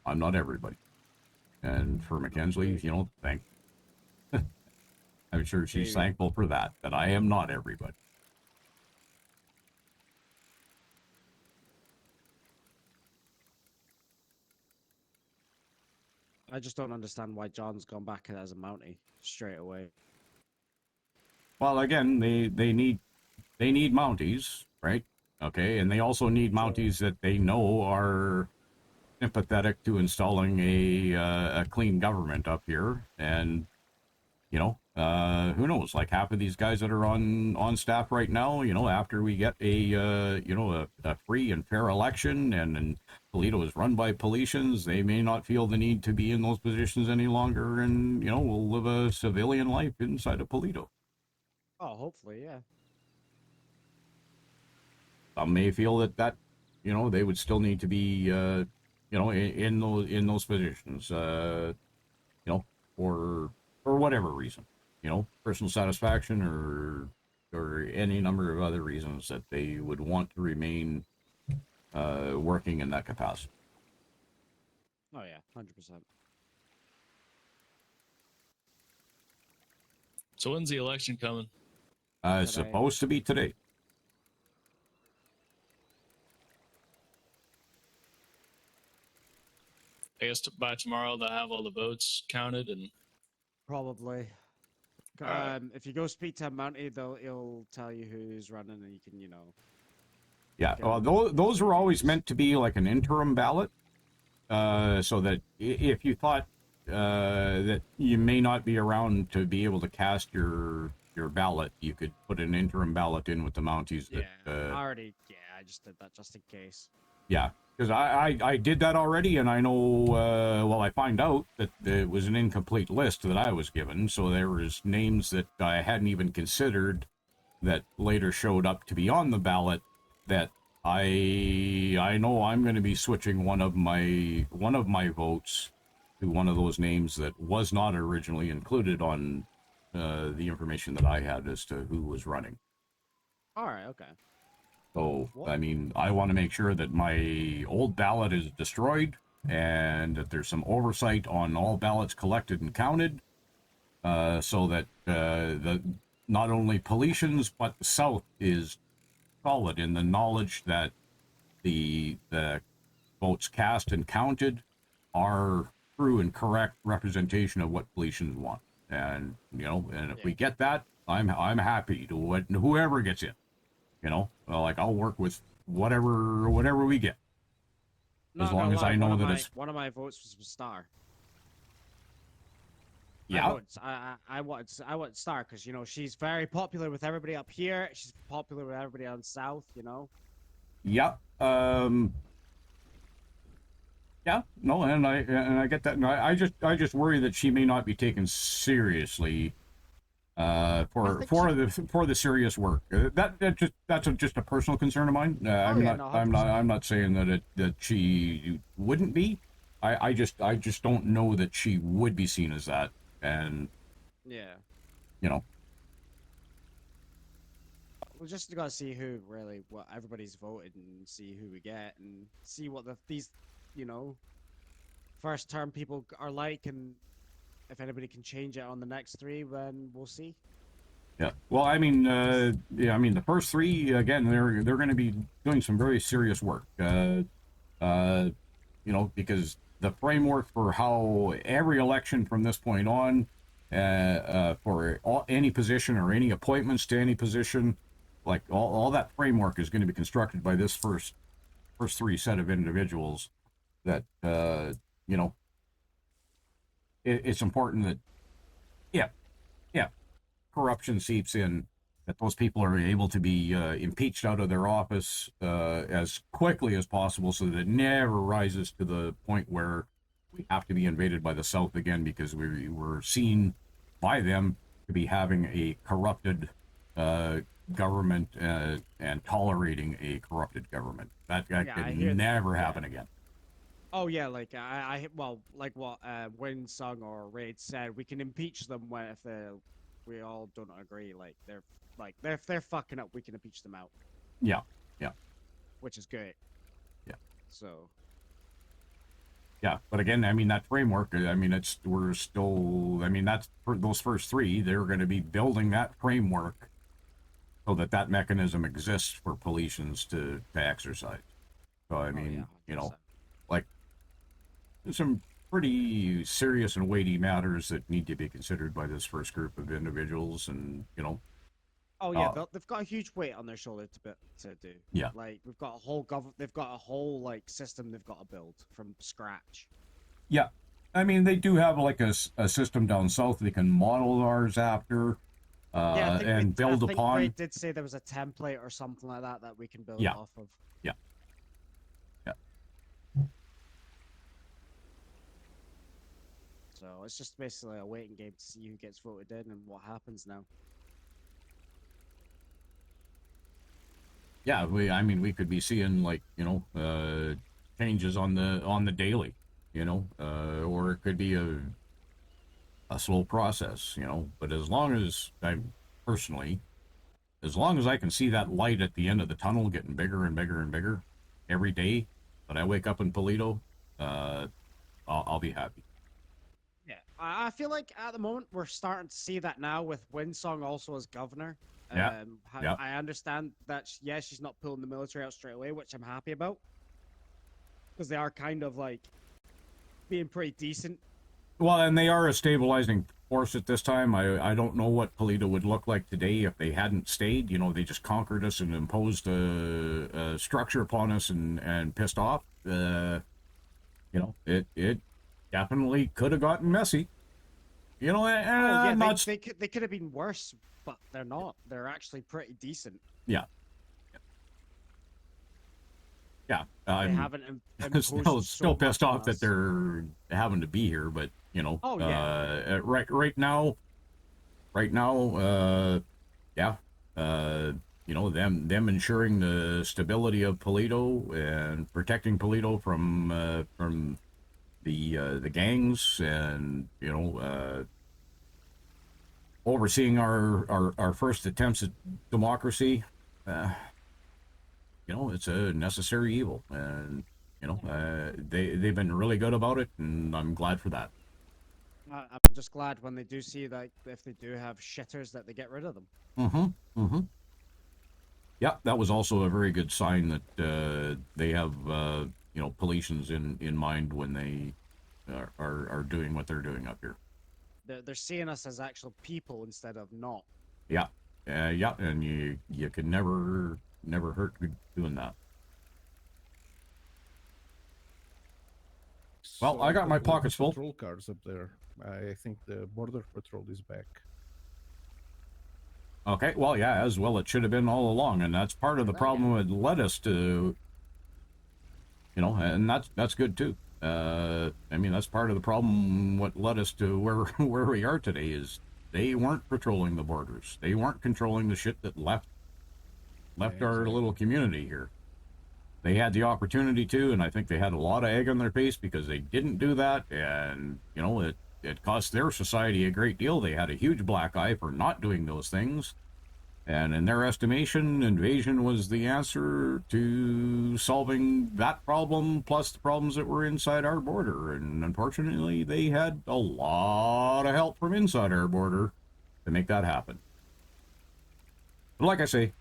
I'm not everybody. And for Mackenzie, you know, I'm sure she's thankful for that I am not everybody. I just don't understand why John's gone back as a Mountie straight away. Well, again, they need Mounties, right? Okay, and they also need Mounties that they know are sympathetic to installing a clean government up here. And you know, who knows? Like half of these guys that are on staff right now, you know, after we get a free and fair election and Palito is run by Paletians, they may not feel the need to be in those positions any longer, and you know, we'll live a civilian life inside of Palito. Oh, hopefully, yeah. Some may feel that you know, they would still need to be you know, in those positions, you know, for whatever reason, you know, personal satisfaction or any number of other reasons that they would want to remain working in that capacity. Oh yeah, 100%. So when's the election coming? It's supposed to be today. I guess by tomorrow they'll have all the votes counted and probably. If you go speak to a Mountie, he'll tell you who's running, and you can, you know. Yeah, well, those were always meant to be like an interim ballot, so that if you thought that you may not be around to be able to cast your ballot, you could put an interim ballot in with the Mounties. That, I just did that just in case. Yeah, because I did that already, and I know, well, I find out that it was an incomplete list that I was given, so there was names that I hadn't even considered that later showed up to be on the ballot that I know I'm going to be switching one of my votes to one of those names that was not originally included on the information that I had as to who was running. All right, okay. So, I mean, I want to make sure that my old ballot is destroyed and that there's some oversight on all ballots collected and counted, so that not only Paletans, but the South is solid in the knowledge that the votes cast and counted are true and correct representation of what Paletans want. And, you know, and if we get that, I'm happy to whoever gets in. You know, like I'll work with whatever we get, as long as I know that it's. One of my votes was Star. Yeah. I want Star because, you know, she's very popular with everybody up here. She's popular with everybody down south. You know. Yeah. Yeah. No, and I get that. And I just worry that she may not be taken seriously. For the serious work, that's just a personal concern of mine. I'm not saying that she wouldn't be. I just don't know that she would be seen as that, and yeah, you know, we're just gotta see what everybody's voted and see who we get and see what these, you know, first term people are like, and if anybody can change it on the next three, then we'll see. Yeah. Well, I mean, the first three, again, they're going to be doing some very serious work. You know, because the framework for how every election from this point on, for any position or any appointments to any position, like all that framework is going to be constructed by this first three set of individuals. That you know. It's important that, corruption seeps in, that those people are able to be impeached out of their office as quickly as possible, so that it never rises to the point where we have to be invaded by the South again because we were seen by them to be having a corrupted government and tolerating a corrupted government. That can never happen again. Oh yeah, like like what Winsung or Raid said, we can impeach them if we all don't agree. If they're fucking up, we can impeach them out. Yeah. Which is good. Yeah. So. Yeah, but again, I mean, that framework. I mean, that's for those first three. They're going to be building that framework so that mechanism exists for Paletans to exercise. So I mean, you know, like. Some pretty serious and weighty matters that need to be considered by this first group of individuals, and you know. Oh yeah, they've got a huge weight on their shoulder to do. Yeah. Like we've got a whole they've got a whole like system they've got to build from scratch. Yeah, I mean they do have like a system down south they can model ours after, and build upon. Ray did say there was a template or something like that we can build off of. Yeah. So it's just basically a waiting game to see who gets voted in and what happens now. Yeah, we could be seeing like, you know, changes on the daily, you know, or it could be a slow process, you know. But as long as I can see that light at the end of the tunnel getting bigger and bigger and bigger every day that I wake up in Paleto, I'll be happy. Yeah, I feel like at the moment we're starting to see that now with Winsong also as governor. Yeah. I understand that, she's not pulling the military out straight away, which I'm happy about. Because they are kind of like being pretty decent Well, and they are a stabilizing force at this time. I don't know what Paleto would look like today if they hadn't stayed. You know, they just conquered us and imposed a structure upon us and pissed off. You know, it definitely could have gotten messy. You know, they could have been worse, but they're not. They're actually pretty decent. Yeah. Yeah, They I'm haven't imposed still so pissed much on off that us. they're having to be here, but you know, Oh, yeah. right now, yeah, you know, them ensuring the stability of Paleto and protecting Paleto from the gangs, and you know, overseeing our first attempts at democracy. You know, it's a necessary evil, and you know, they've been really good about it, and I'm glad for that. I'm just glad when they do see that if they do have shitters that they get rid of them. Yeah, that was also a very good sign that they have you know, Paletans in mind when they are doing what they're doing up here. They're seeing us as actual people instead of not. Yeah, yeah, and you can never hurt doing that. Well, So I got the my border pockets full. Patrol cars up there. I think the border patrol is back. Okay, well, yeah, as well it should have been all along, and that's part of the problem that led us to, you know, and that's good too. I mean, that's part of the problem. What led us to where we are today is they weren't patrolling the borders. They weren't controlling the shit that left our little community here. They had the opportunity to, and I think they had a lot of egg on their face because they didn't do that, and you know, it cost their society a great deal. They had a huge black eye for not doing those things, and in their estimation, invasion was the answer to solving that problem plus the problems that were inside our border. And unfortunately, they had a lot of help from inside our border to make that happen. But like I say,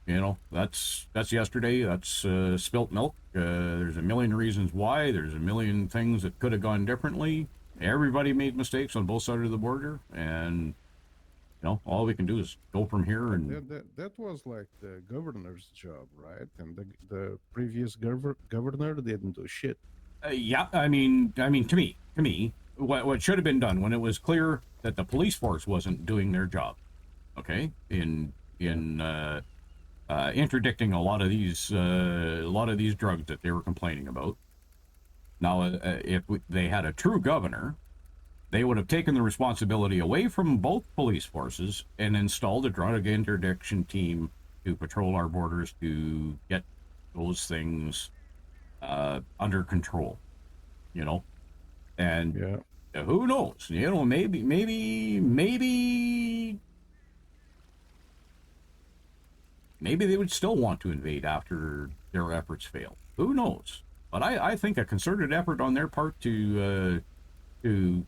you know, that's yesterday. That's spilt milk. There's a million reasons why. There's a million things that could have gone differently. Everybody made mistakes on both sides of the border, and you know, all we can do is go from here. And that was like the governor's job, right? And the previous governor didn't do shit. Yeah, I mean, to me, what should have been done when it was clear that the police force wasn't doing their job, okay, in interdicting a lot of these drugs that they were complaining about. Now, if they had a true governor, they would have taken the responsibility away from both police forces and installed a drug interdiction team to patrol our borders to get those things under control, you know. And who knows, you know, maybe they would still want to invade after their efforts fail. Who knows? But I think a concerted effort on their part to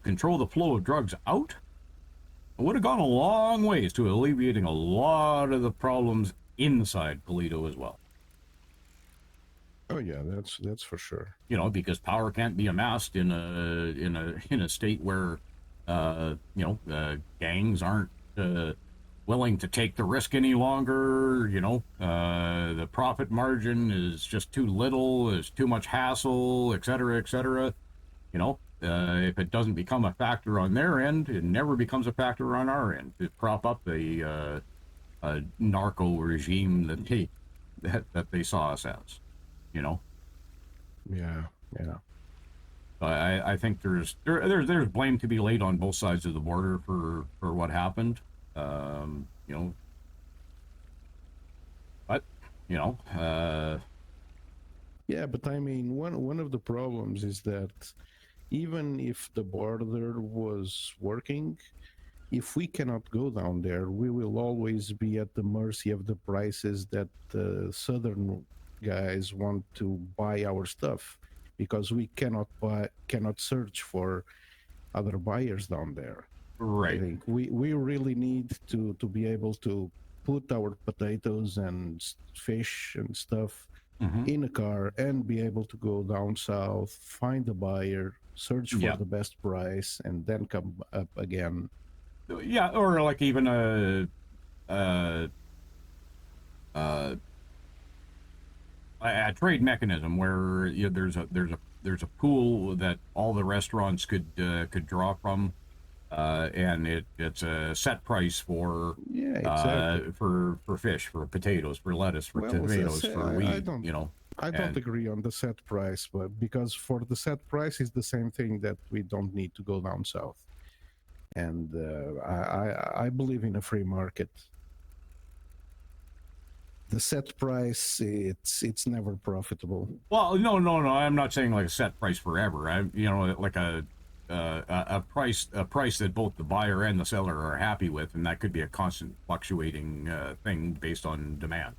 control the flow of drugs out would have gone a long ways to alleviating a lot of the problems inside Paleto as well. Oh yeah, that's for sure. You know, because power can't be amassed in a state where you know, gangs aren't willing to take the risk any longer. You know, the profit margin is just too little. There's too much hassle, etc., etc. You know, if it doesn't become a factor on their end, it never becomes a factor on our end to prop up a narco regime that they saw us as. You know. Yeah. I think there's blame to be laid on both sides of the border for what happened. You know, but you know, yeah, but I mean, one of the problems is that even if the border was working, if we cannot go down there, we will always be at the mercy of the prices that the southern guys want to buy our stuff, because we cannot search for other buyers down there. Right. I think we really need to be able to put our potatoes and fish and stuff in a car and be able to go down south, find a buyer, search for Yeah. the best price, and then come up again. Yeah, or like even a trade mechanism where there's a pool that all the restaurants could draw from, and it's a set price for for fish, for potatoes, for lettuce, for tomatoes, for wheat. I don't agree on the set price, but because for the set price is the same thing that we don't need to go down south, and I believe in a free market. The set price, it's never profitable. Well, no. I'm not saying like a set price forever. Like a price that both the buyer and the seller are happy with, and that could be a constant fluctuating thing based on demand.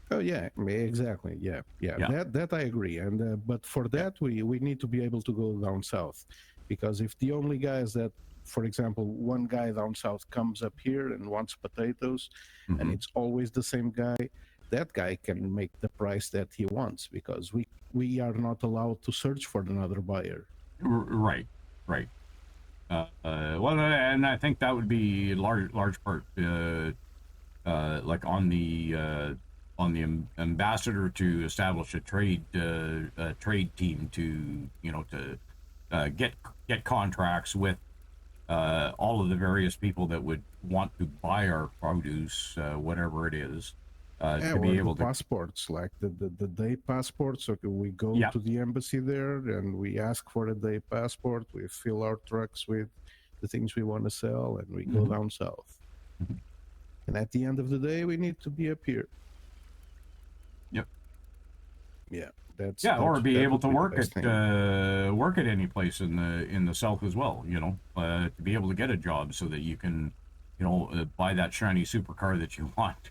Oh yeah, exactly. Yeah. That I agree. And but for that we need to be able to go down south, because if the only guys that, for example, one guy down south comes up here and wants potatoes, and it's always the same guy, that guy can make the price that he wants, because we are not allowed to search for another buyer. Right. Well, and I think that would be large part like on the ambassador to establish a trade team to get contracts with all of the various people that would want to buy our produce, whatever it is, to be able to passports, like the day passports. So we go to the embassy there and we ask for a day passport. We fill our trucks with the things we want to sell, and we go down south. And at the end of the day, we need to be up here. Yep. Yeah. Or be able to work at any place in the south as well. To be able to get a job so that you can, buy that shiny supercar that you want.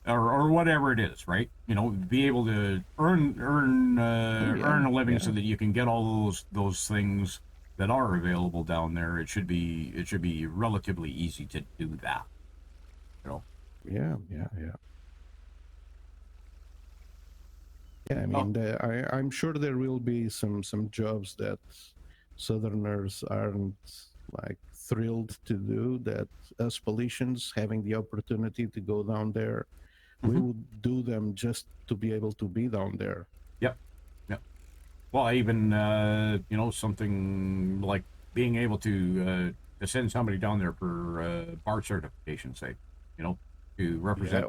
Or whatever it is, right? Be able to earn a living so that you can get all those things that are available down there. It should be relatively easy to do that. Yeah. Yeah, I mean, I'm sure there will be some jobs that Southerners aren't like thrilled to do, that us politicians having the opportunity to go down there, we would do them just to be able to be down there. Yep. Well, even something like being able to send somebody down there for bar certification's sake, to represent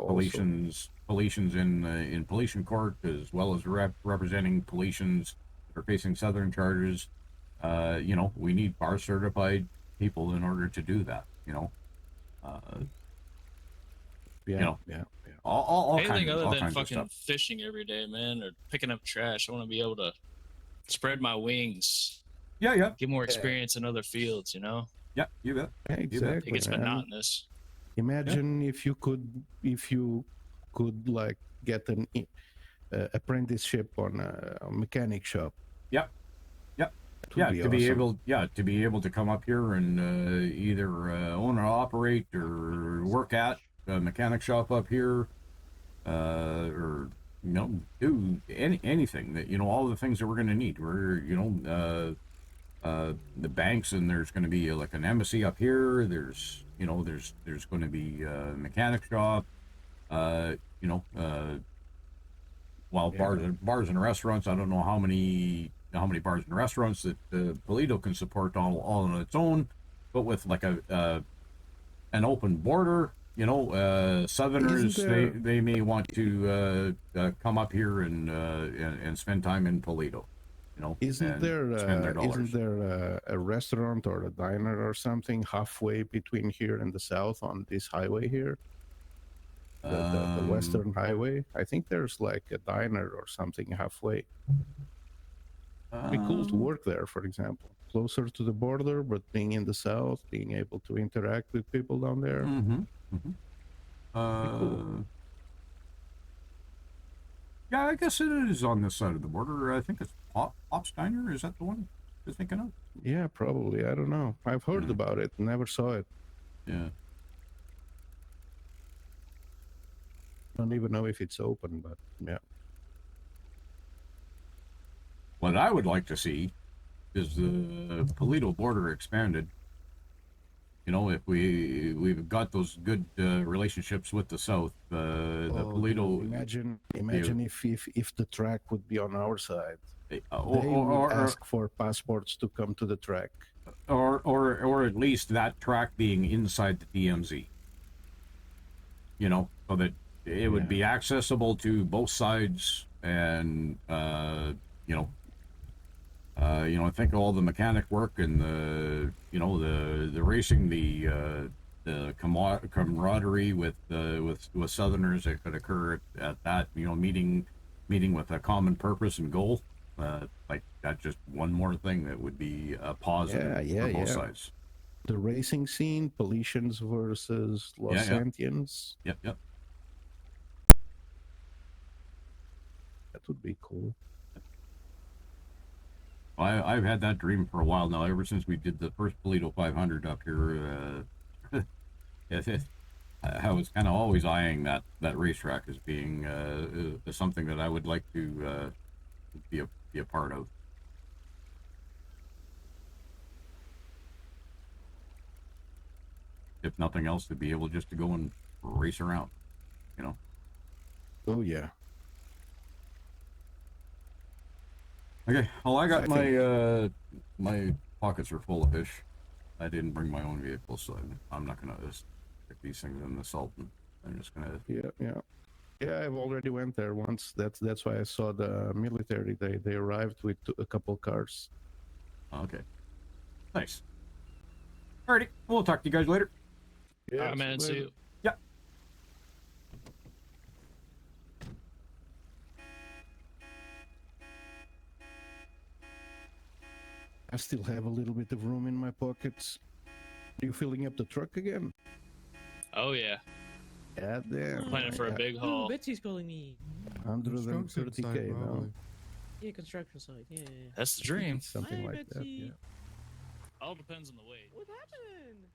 Politians in Politian court, as well as representing Politians that are facing Southern charges. We need bar certified people in order to do that. All Anything kinds, other all than kinds of fucking stuff. fishing every day, man, or picking up trash. I want to be able to spread my wings. Yeah. Get more experience in other fields. Yeah, you bet. Exactly. It gets monotonous. Imagine if you could like get an apprenticeship on a mechanic shop. Yep. Yeah, to be able to come up here and either own or operate or work at a mechanic shop up here, or do anything that all the things that we're going to need. We're the banks, and there's going to be like an embassy up here. There's there's going to be a mechanic shop. Bars and restaurants. I don't know how many bars and restaurants that Paleto can support all on its own, but with like an open border, Southerners they may want to come up here and spend time in Paleto. Isn't there a restaurant or a diner or something halfway between here and the south on this highway here? The Western Highway. I think there's like a diner or something halfway. It'd be cool to work there, for example, closer to the border, but being in the south, being able to interact with people down there. Cool. Yeah, I guess it is on this side of the border. I think it's Pop's Diner. Is that the one you're thinking of? Yeah, probably. I don't know. I've heard about it, never saw it. Yeah. Don't even know if it's open, but yeah. what I would like to see is the Paleto border expanded. You know, if we've got those good relationships with the South, the Paleto. Imagine if the track would be on our side. They Or would ask for passports to come to the track. Or at least that track being inside the DMZ. You know, so that it would be accessible to both sides, and you know, I think all the mechanic work and the racing, the camaraderie with Southerners that could occur at that, meeting with a common purpose and goal. Like that's just one more thing that would be a positive for both sides. The racing scene, Politians versus Los Antians. Yep. That would be cool. I've had that dream for a while now, ever since we did the first Paleto 500 up here. I was kind of always eyeing that racetrack as being something that I would like to be a part of. If nothing else, to be able just to go and race around, Oh yeah. Okay, well, I got my pockets are full of fish. I didn't bring my own vehicle, so I'm not gonna stick these things in the salt. I'm just gonna. Yeah, I've already went there once. That's why I saw the military. They arrived with a couple cars. Okay. Nice. Alrighty, we'll talk to you guys later. Yeah, man. See you. Yeah. I still have a little bit of room in my pockets. Are you filling up the truck again? Oh yeah. Yeah, damn. Planning for a big Ooh, haul. Betsy's calling me. 130K now. Yeah, construction site. Yeah. That's the dream. Something Hi, like that. Betsy. Yeah. All depends on the weight. What happened?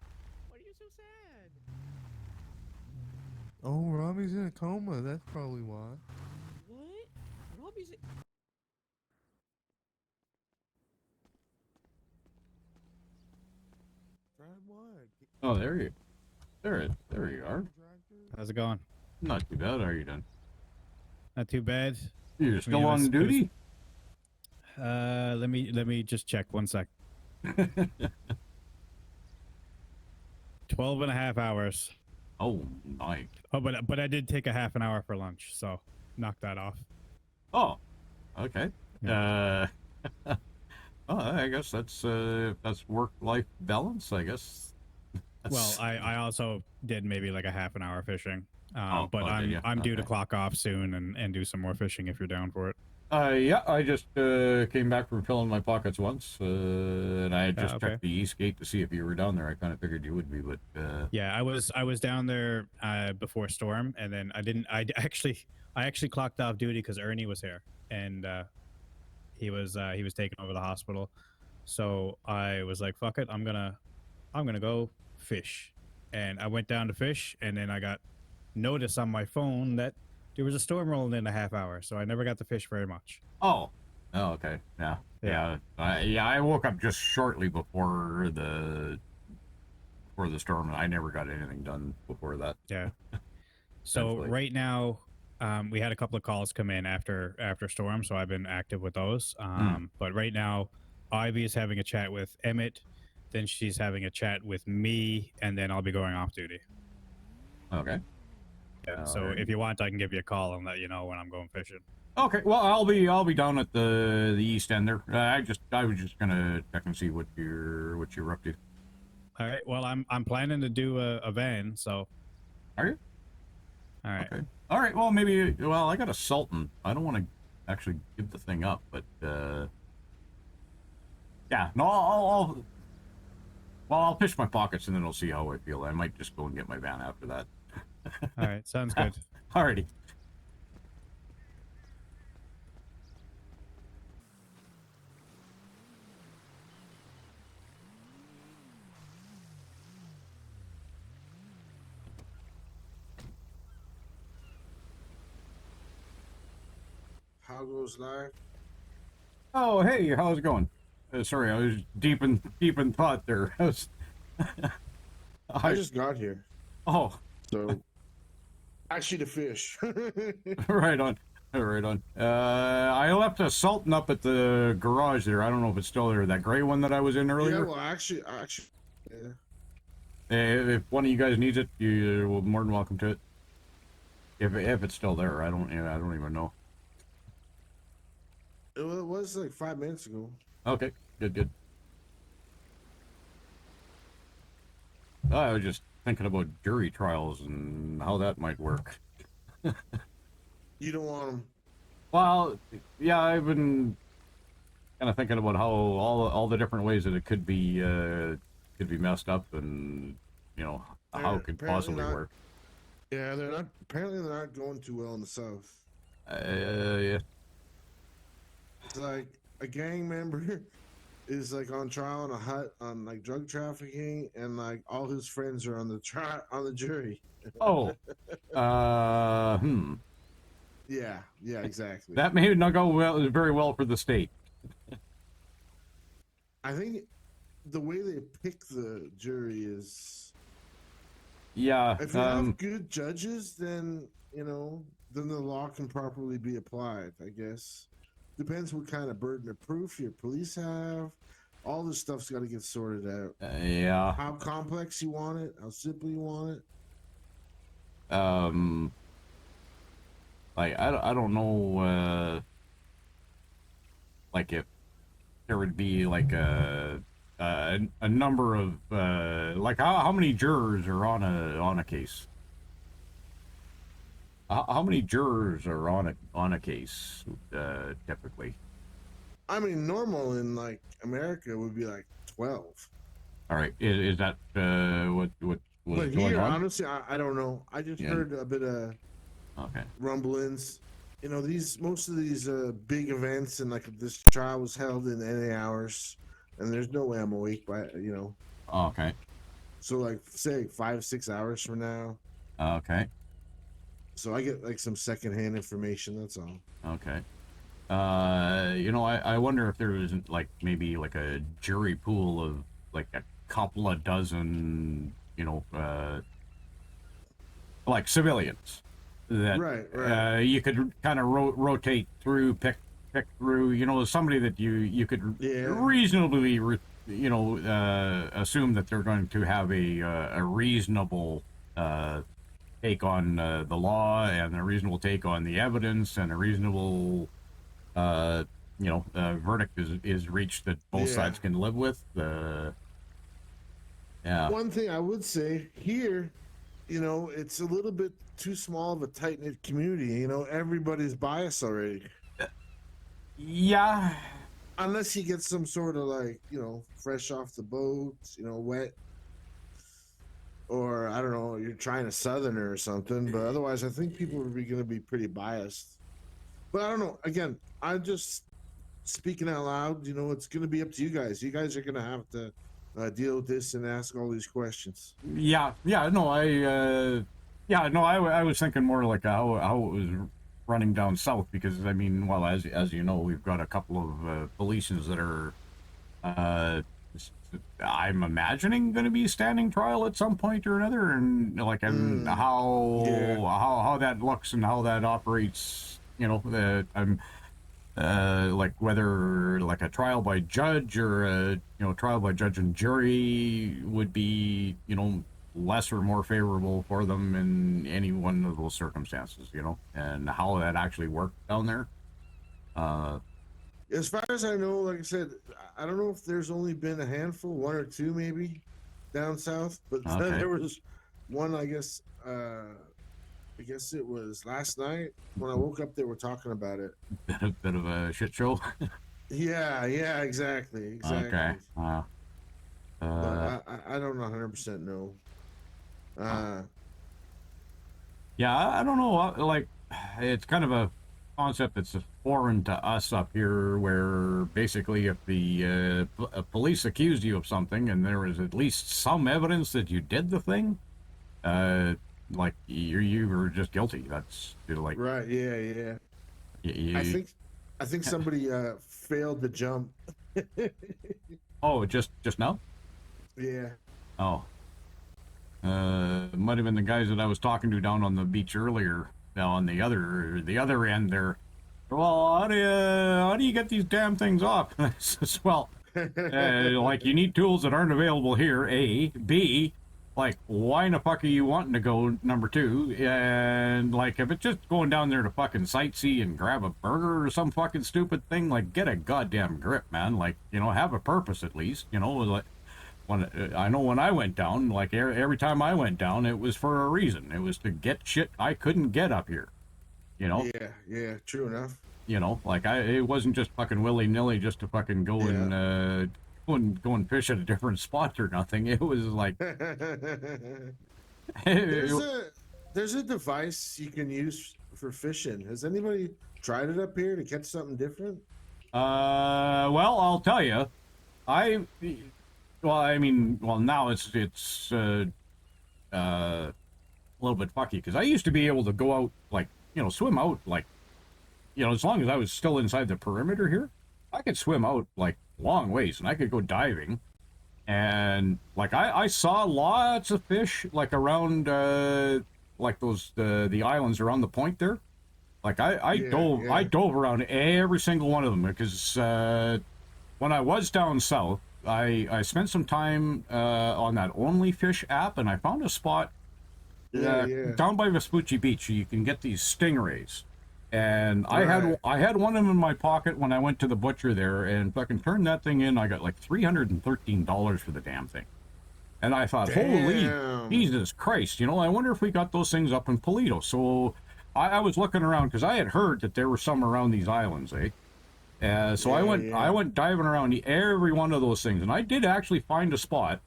Why are you so sad? Oh, Robbie's in a coma. That's probably why. What? Robbie's. Oh, there you are. How's it going? Not too bad. How are you doing? Not too bad. You're still on duty? Let me just check 1 sec. 12 and a half hours. Oh my. Oh, but I did take a half an hour for lunch, so knock that off. Oh, okay. Yeah. Oh, I guess that's work-life balance, I guess. Well, I also did maybe like a half an hour fishing. But did ya? I'm due to Okay. clock off soon and do some more fishing if you're down for it. Yeah, I just came back from filling my pockets once, and I had just okay. checked the East Gate to see if you were down there. I kind of figured you would be, but Yeah, I was down there before storm, and then I actually clocked off duty because Ernie was here, and he was taking over the hospital. So I was like, fuck it, I'm gonna go fish, and I went down to fish, and then I got notice on my phone that there was a storm rolling in a half hour, so I never got to fish very much. oh, okay, yeah. I woke up just shortly before the storm, and I never got anything done before that. Yeah. So right now, we had a couple of calls come in after storm, so I've been active with those. But right now, Ivy is having a chat with Emmett, then she's having a chat with me, and then I'll be going off duty. Okay. Yeah. So if you want, I can give you a call and let you know when I'm going fishing. Okay, well, I'll be down at the East End there. I was just gonna check and see what you're up to. All right. Well, I'm planning to do a van, so. Are you? All right. Okay. All right. Well, maybe. Well, I got a Sultan. I don't want to actually give the thing up, but yeah. No, I'll fish my pockets and then I'll see how I feel. I might just go and get my van after that. All right. Sounds good. Alrighty. How goes life? Oh, hey, how's it going? Sorry, I was deep in thought there. I just got here. Oh. So, actually, the fish. Right on. Right on. I left a Sultan up at the garage there. I don't know if it's still there. That gray one that I was in earlier. Yeah, well, actually, yeah. If one of you guys needs it, you're more than welcome to it. If it's still there, I don't even know. It was like 5 minutes ago. Okay, good. I was just thinking about jury trials and how that might work. You don't want them. Well, yeah, I've been kind of thinking about how all the different ways that it could be messed up, and how it could possibly work. Yeah, apparently they're not going too well in the South. Yeah. It's like a gang member is like on trial in a hut on like drug trafficking, and like all his friends are on the jury. Oh. Yeah, exactly. That may not go very well for the state. I think the way they pick the jury is, yeah. if you have good judges, then then the law can properly be applied. I guess depends what kind of burden of proof your police have. All this stuff's got to get sorted out. Yeah. How complex you want it? How simple you want it? Like I don't know. Like if there would be like a number of like how many jurors are on a case? How many jurors are on a case typically? I mean, normal in like America would be like 12. All right, is that what was But going here, on? honestly, I don't know. I just heard a bit of rumblings. Most of these big events, and like this trial was held in NA hours, and there's no way I'm awake by Okay. So like say 5-6 hours from now. Okay. So I get like some secondhand information. That's all. Okay. I wonder if there isn't like maybe like a jury pool of like a couple of dozen, like civilians that right. You could kind of rotate through, pick through, somebody that you could reasonably, assume that they're going to have a reasonable take on the law, and a reasonable take on the evidence, and a reasonable verdict is reached that both sides can live with. Yeah. One thing I would say here, it's a little bit too small of a tight-knit community. Everybody's biased already. Yeah. Unless you get some sort of like, fresh off the boat, wet. Or, I don't know, you're trying a southerner or something. But otherwise, I think people are going to be pretty biased. But I don't know. Again, I'm just speaking out loud. It's going to be up to you guys. You guys are going to have to deal with this and ask all these questions. Yeah. No, I was thinking more like how it was running down south, because I mean, well, as you know, we've got a couple of policemen that are, I'm imagining, going to be standing trial at some point or another, and like, and how that looks and how that operates. I'm like whether like a trial by judge or a trial by judge and jury would be less or more favorable for them in any one of those circumstances, and how that actually worked down there. As far as I know, like I said, I don't know if there's only been a handful, one or two maybe, down south, but there was one, I guess it was last night when I woke up, they were talking about it. Bit of a shit show. Yeah, exactly. Okay. But I don't 100% know. Yeah, I don't know. Like, it's kind of a concept that's foreign to us up here, where basically if the police accused you of something and there was at least some evidence that you did the thing, like you were just guilty. That's like right. Yeah. You, I I think somebody failed the jump. Oh, just now? Yeah. Oh. It might have been the guys that I was talking to down on the beach earlier. Now on the other end there. Well, how do you get these damn things off? I says, well, like you need tools that aren't available here. A, B, like why in the fuck are you wanting to go? Number two, and like if it's just going down there to fucking sightsee and grab a burger or some fucking stupid thing, like get a goddamn grip, man. Like have a purpose at least. Like I know when I went down, like every time I went down, it was for a reason. It was to get shit I couldn't get up here. Yeah, true enough. Like it wasn't just fucking willy-nilly just to fucking go and go and fish at a different spot or nothing. It was like there's a device you can use for fishing. Has anybody tried it up here to catch something different? Well, I'll tell you, now it's a little bit fucky because I used to be able to go out, like, swim out, like, as long as I was still inside the perimeter here, I could swim out, like, long ways, and I could go diving. And, like, I saw lots of fish, like, around, like, those, the islands around the point there. Like, I dove around every single one of them because, when I was down south, I spent some time on that Only Fish app, and I found a spot down by Vespucci Beach. You can get these stingrays, and I had one of them in my pocket when I went to the butcher there, and fucking turned that thing in. I got like $313 for the damn thing, and I thought, holy Jesus Christ! I wonder if we got those things up in Paleto. So I was looking around because I had heard that there were some around these islands, So I went diving around every one of those things, and I did actually find a spot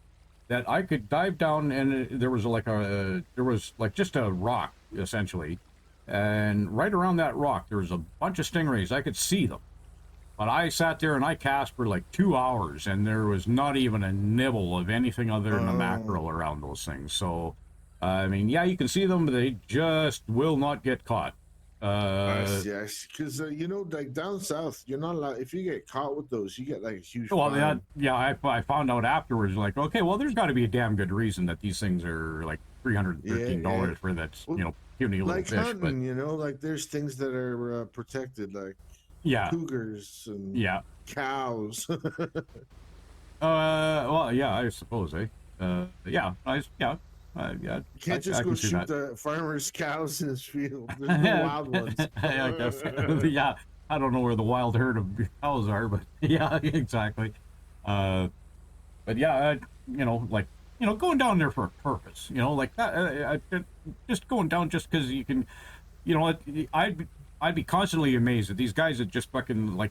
that I could dive down, and there was just a rock essentially, and right around that rock there was a bunch of stingrays. I could see them, but I sat there and I cast for like 2 hours, and there was not even a nibble of anything other than a mackerel around those things. So, I mean, yeah, you can see them, but they just will not get caught. Yes, because like down south, you're not allowed. If you get caught with those, you get like a huge. Well, fine. I found out afterwards. Like, okay, well, there's got to be a damn good reason that these things are like $313 for that. Puny little like fish. Hunting, like there's things that are protected, like cougars and cows. Well, yeah, I suppose, You can't just go shoot the farmer's cows in his field. There's no wild ones. I guess. Yeah, I don't know where the wild herd of cows are, but yeah, exactly. But yeah, going down there for a purpose. Like that. Just going down just because you can. I'd be constantly amazed at these guys that just fucking like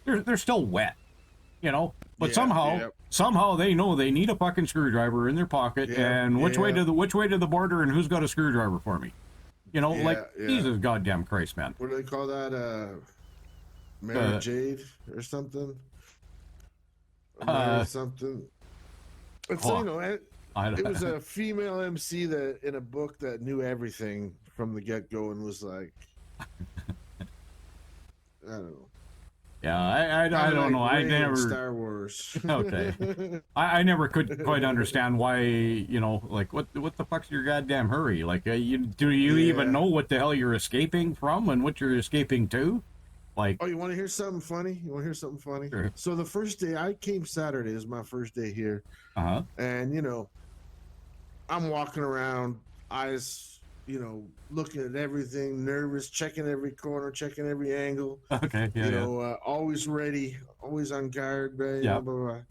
they're still wet. But somehow they know they need a fucking screwdriver in their pocket, and which way to the border, and who's got a screwdriver for me? Jesus goddamn Christ, man. What do they call that? Mary Jade or something? Something. It's it was a female MC that in a book that knew everything from the get-go and was like, I don't know. Yeah, I don't know. I never Star Wars. Okay, I never could quite understand why. Like what the fuck's your goddamn hurry? Like, do you even know what the hell you're escaping from and what you're escaping to? Like, oh, you want to hear something funny? Sure. So the first day I came Saturday is my first day here. And I'm walking around, eyes. Looking at everything, nervous, checking every corner, checking every angle. Okay, always ready, always on guard, right? Yeah. Blah, blah, blah.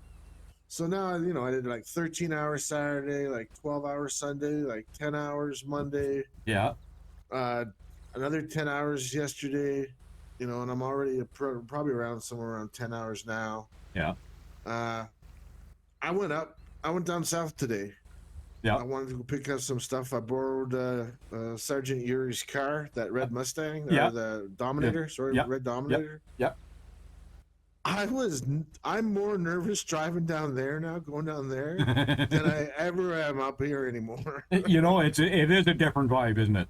So now, I did like 13 hours Saturday, like 12 hours Sunday, like 10 hours Monday. Yeah. Another 10 hours yesterday, and I'm already probably somewhere around 10 hours now. Yeah. I went down south today. Yeah. I wanted to go pick up some stuff. I borrowed Sergeant Yuri's car, that red Mustang, or the Dominator. Red Dominator. Yeah. I'm more nervous driving down there now, going down there, than I ever am up here anymore. It is a different vibe, isn't it?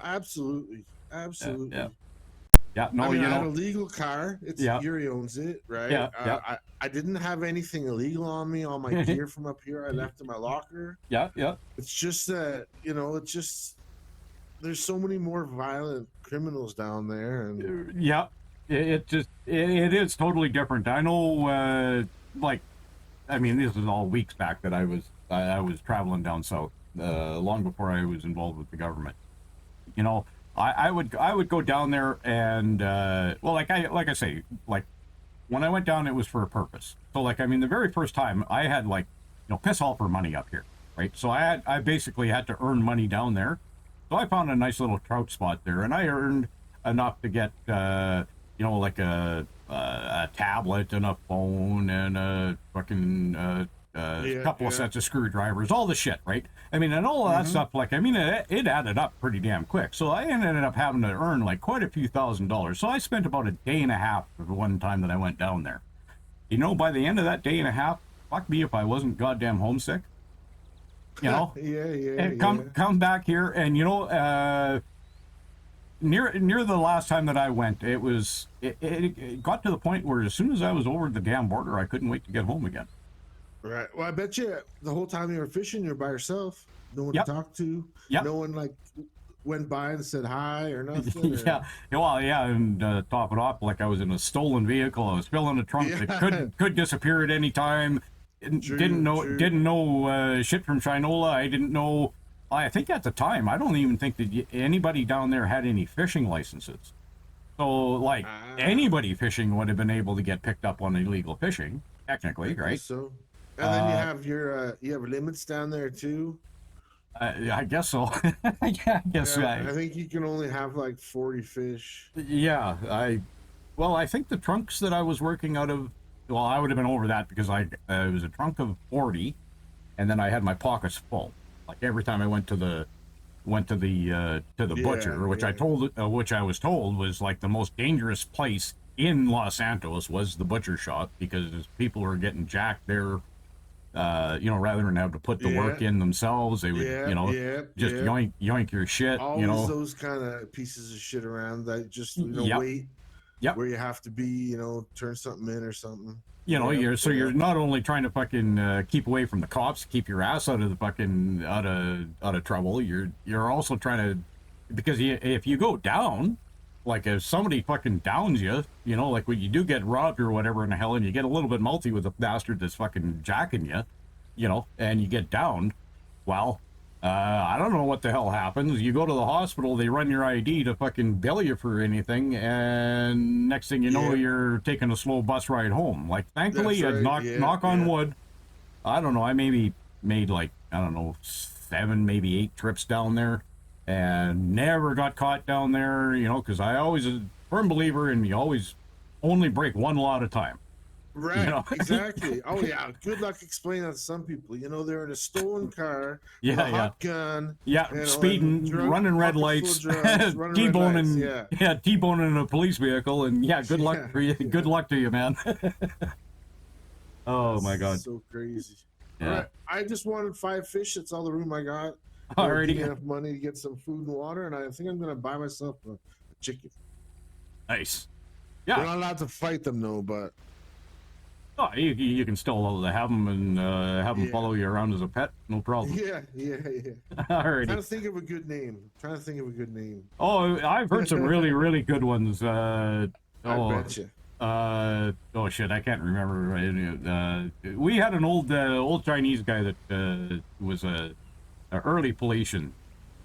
Absolutely. Yeah. Yeah, no, I mean, you I had a know. legal car. It's Yeah. Yuri owns it, right? Yeah, yeah. I didn't have anything illegal on me. All my gear from up here, I left in my locker. Yeah, yeah. It's just that, you know, it's just there's so many more violent criminals down there, and Yeah, it is totally different. I know, like, I mean, this is all weeks back that I was traveling down south, long before I was involved with the government. You know, I would go down there and well, like I say, like when I went down, it was for a purpose. So like, I mean, the very first time I had like, you know, piss all for money up here, right? So I basically had to earn money down there. So I found a nice little trout spot there, and I earned enough to get, you know, like a tablet and a phone and a fucking couple of sets of screwdrivers, all the shit, right? I mean, and all of that stuff, like, I mean, it added up pretty damn quick. So I ended up having to earn like quite a few $1,000s. So I spent about a day and a half the one time that I went down there. You know, by the end of that day and a half, fuck me if I wasn't goddamn homesick. You know, and come back here, and you know, near the last time that I went, it got to the point where as soon as I was over the damn border, I couldn't wait to get home again. right. Well, I bet you the whole time you were fishing, you're by yourself. No one to talk to. No one like went by and said hi or nothing. Yeah, well, yeah, and top it off, like I was in a stolen vehicle. I was filling a trunk that could disappear at any time. Didn't know shit from Shinola. I didn't know. I think at the time, I don't even think that anybody down there had any fishing licenses. So, like, anybody fishing would have been able to get picked up on illegal fishing, technically, right? So, and then you have your you have limits down there too. I guess so. I guess. Yeah, I think you can only have like 40 fish. Yeah, I think the trunks that I was working out of. Well, I would have been over that because it was a trunk of 40, and then I had my pockets full. Like every time I went to the butcher, which I was told was like the most dangerous place in Los Santos was the butcher shop, because people were getting jacked there. You know, rather than have to put the work in themselves, they would, yoink your shit. Always you know, those kind of pieces of shit around that just wait. Where you have to be, you know, turn something in or something. You know, you're not only trying to fucking keep away from the cops, keep your ass out of the fucking out of trouble. You're also trying to, because if you go down, like if somebody fucking downs you, you know, like when you do get robbed or whatever in the hell, and you get a little bit multi with a bastard that's fucking jacking you, you know, and you get downed, well, I don't know what the hell happens. You go to the hospital, they run your ID to fucking bill you for anything, and next thing you know, you're taking a slow bus ride home. Like, thankfully, knock on wood, I don't know, I maybe made like, I don't know, 7, maybe 8 trips down there, and never got caught down there, you know, because I always a firm believer in you always only break one law at a time. Right, you know? Exactly. Oh yeah, good luck explaining that to some people. You know, they're in a stolen car, with a hot gun, you know, speeding, running red lights, T-boning, T-boning a police vehicle, and good luck for you. Good luck to you, man. Oh my God, so crazy. Yeah. All right, I just wanted 5 fish. That's all the room I got. Alrighty. Give me enough money to get some food and water, and I think I'm gonna buy myself a chicken. Nice. Yeah, we're not allowed to fight them though, but. Oh, you can still have them and have them follow you around as a pet, no problem. Yeah. Alrighty. Trying to think of a good name. Oh, I've heard some really, really good ones. I betcha. Oh shit, I can't remember. We had an old Chinese guy that was a early Polynesian.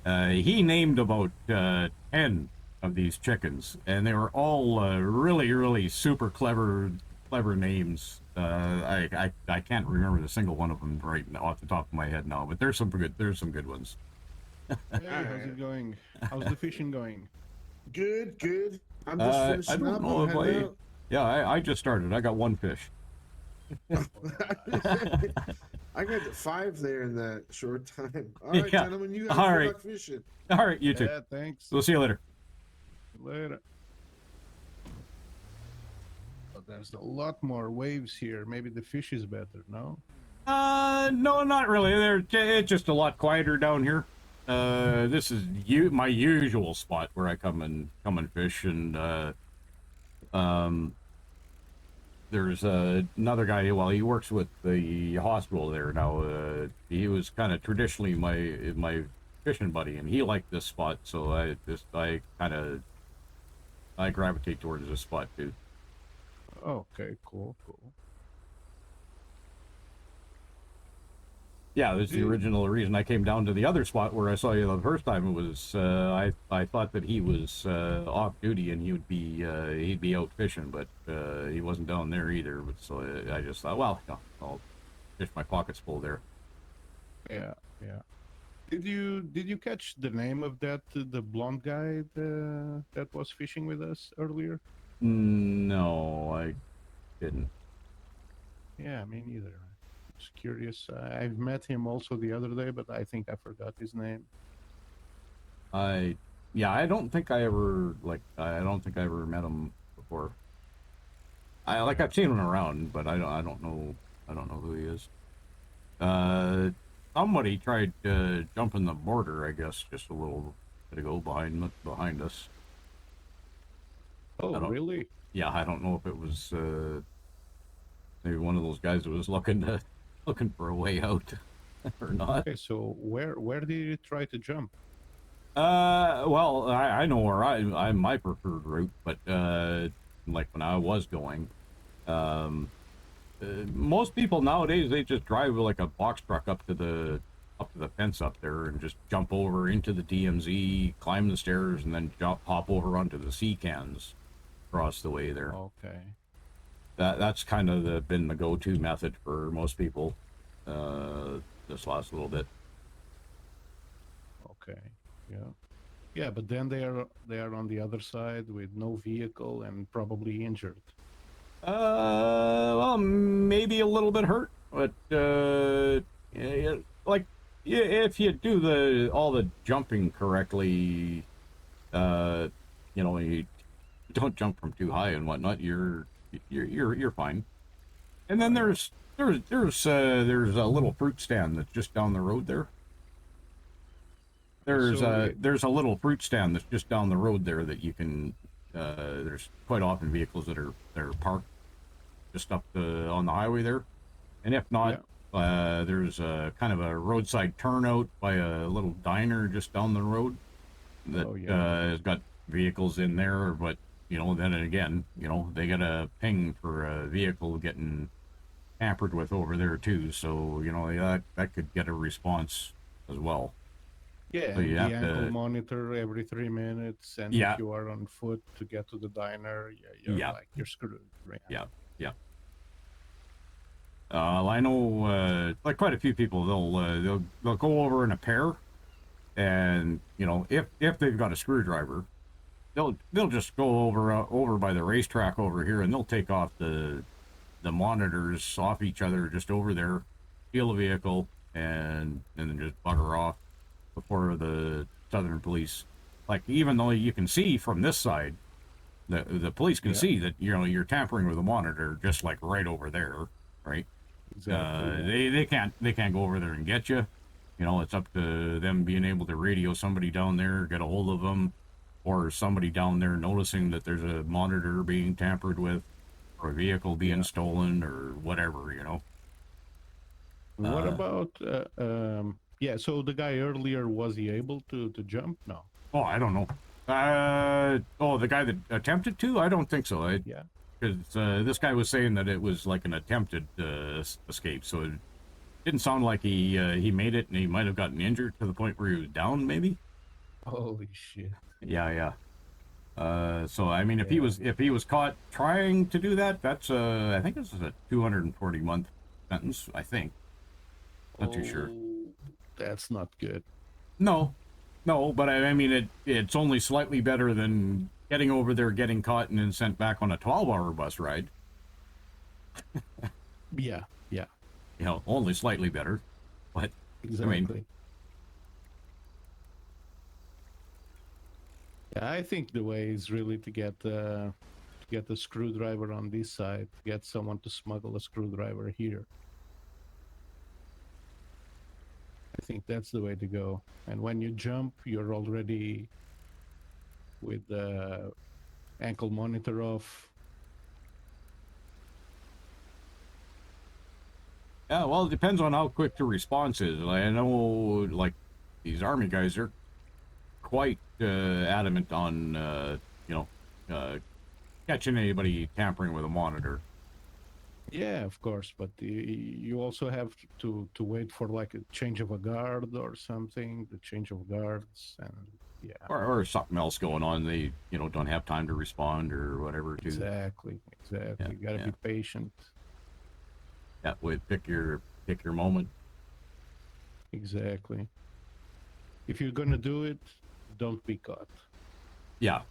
He named about 10 of these chickens, and they were all really, really super clever names. I can't remember the single one of them right now off the top of my head now, but there's some good ones. Hey, how's it going? How's the fishing going? Good. I'm just finishing up. I just started. I got 1 fish. I got 5 there in that short time. All right, gentlemen, you guys good luck fishing. All right, you too. Yeah, thanks. We'll see you later. Later. There's a lot more waves here. Maybe the fish is better, no? No, not really. It's just a lot quieter down here. This is my usual spot where I come and fish, and there's another guy. Well, he works with the hospital there now. He was kind of traditionally my fishing buddy, and he liked this spot, so I gravitate towards this spot too. Okay, cool. Yeah, that's the original reason I came down to the other spot where I saw you the first time. It was I thought that he was off duty and he'd be out fishing, but he wasn't down there either. So I just thought, well, no, I'll fish my pockets full there. Yeah. Did you catch the name of the blonde guy that was fishing with us earlier? No, I didn't. Yeah, me neither. Just curious. I've met him also the other day, but I think I forgot his name. I don't think I ever met him before. I've seen him around, but I don't know who he is. Somebody tried jumping the border, I guess, just a little bit ago behind us. Oh, really? Yeah, I don't know if it was maybe one of those guys that was looking for a way out or not. Okay, so where did you try to jump? Well, I know where I'm my preferred route, but like when I was going, most people nowadays, they just drive like a box truck up to the fence up there and just jump over into the DMZ, climb the stairs, and then hop over onto the sea cans across the way there. Okay. That's kind of been the go-to method for most people this last little bit. Okay. Yeah, but then they are on the other side with no vehicle and probably injured. Well, maybe a little bit hurt, but if you do all the jumping correctly, you don't jump from too high and whatnot, you're fine. And then there's a little fruit stand that's just down the road there. There's a little fruit stand that's just down the road there that you can. There's quite often vehicles that are parked just up on the highway there, and if not, there's a kind of a roadside turnout by a little diner just down the road that has got vehicles in there. But then again, they got a ping for a vehicle getting tampered with over there too. So that could get a response as well. Yeah, so you the have ankle to monitor every 3 minutes, and Yeah. if you are on foot to get to the diner, you're screwed. Right? Yeah. I know, like quite a few people, they'll go over in a pair, and if they've got a screwdriver, they'll just go over by the racetrack over here, and they'll take off the monitors off each other just over there, steal a vehicle, and then just bugger off before the Southern Police. Like, even though you can see from this side, the police can see that you're tampering with a monitor just like right over there, right? Exactly. They can't go over there and get you. It's up to them being able to radio somebody down there, get a hold of them, or somebody down there noticing that there's a monitor being tampered with, or a vehicle being stolen, or whatever. What about so the guy earlier, was he able to jump? No. Oh, I don't know. The guy that attempted to? I don't think so. Because this guy was saying that it was like an attempted escape, so it didn't sound like he made it, and he might have gotten injured to the point where he was down, maybe. Holy shit. Yeah. So I mean, if he was caught trying to do that, that's I think this is a 240-month sentence. I think. Not too sure. That's not good. No, but I mean, it's only slightly better than getting over there, getting caught, and then sent back on a 12-hour bus ride. Yeah. Only slightly better, but Exactly. I mean, I think the way is really to get the screwdriver on this side, get someone to smuggle a screwdriver here. I think that's the way to go. And when you jump, you're already with the ankle monitor off. Yeah, well, it depends on how quick the response is. Like, I know, like, these Army guys are quite adamant on, catching anybody tampering with a monitor. Yeah, of course, but you also have to wait for like a change of a guard or something, the change of guards, and yeah. Or something else going on. They, don't have time to respond or whatever. Exactly. Yeah, You gotta be patient. That way, pick your moment. Exactly. If you're gonna do it, don't be caught. Yeah.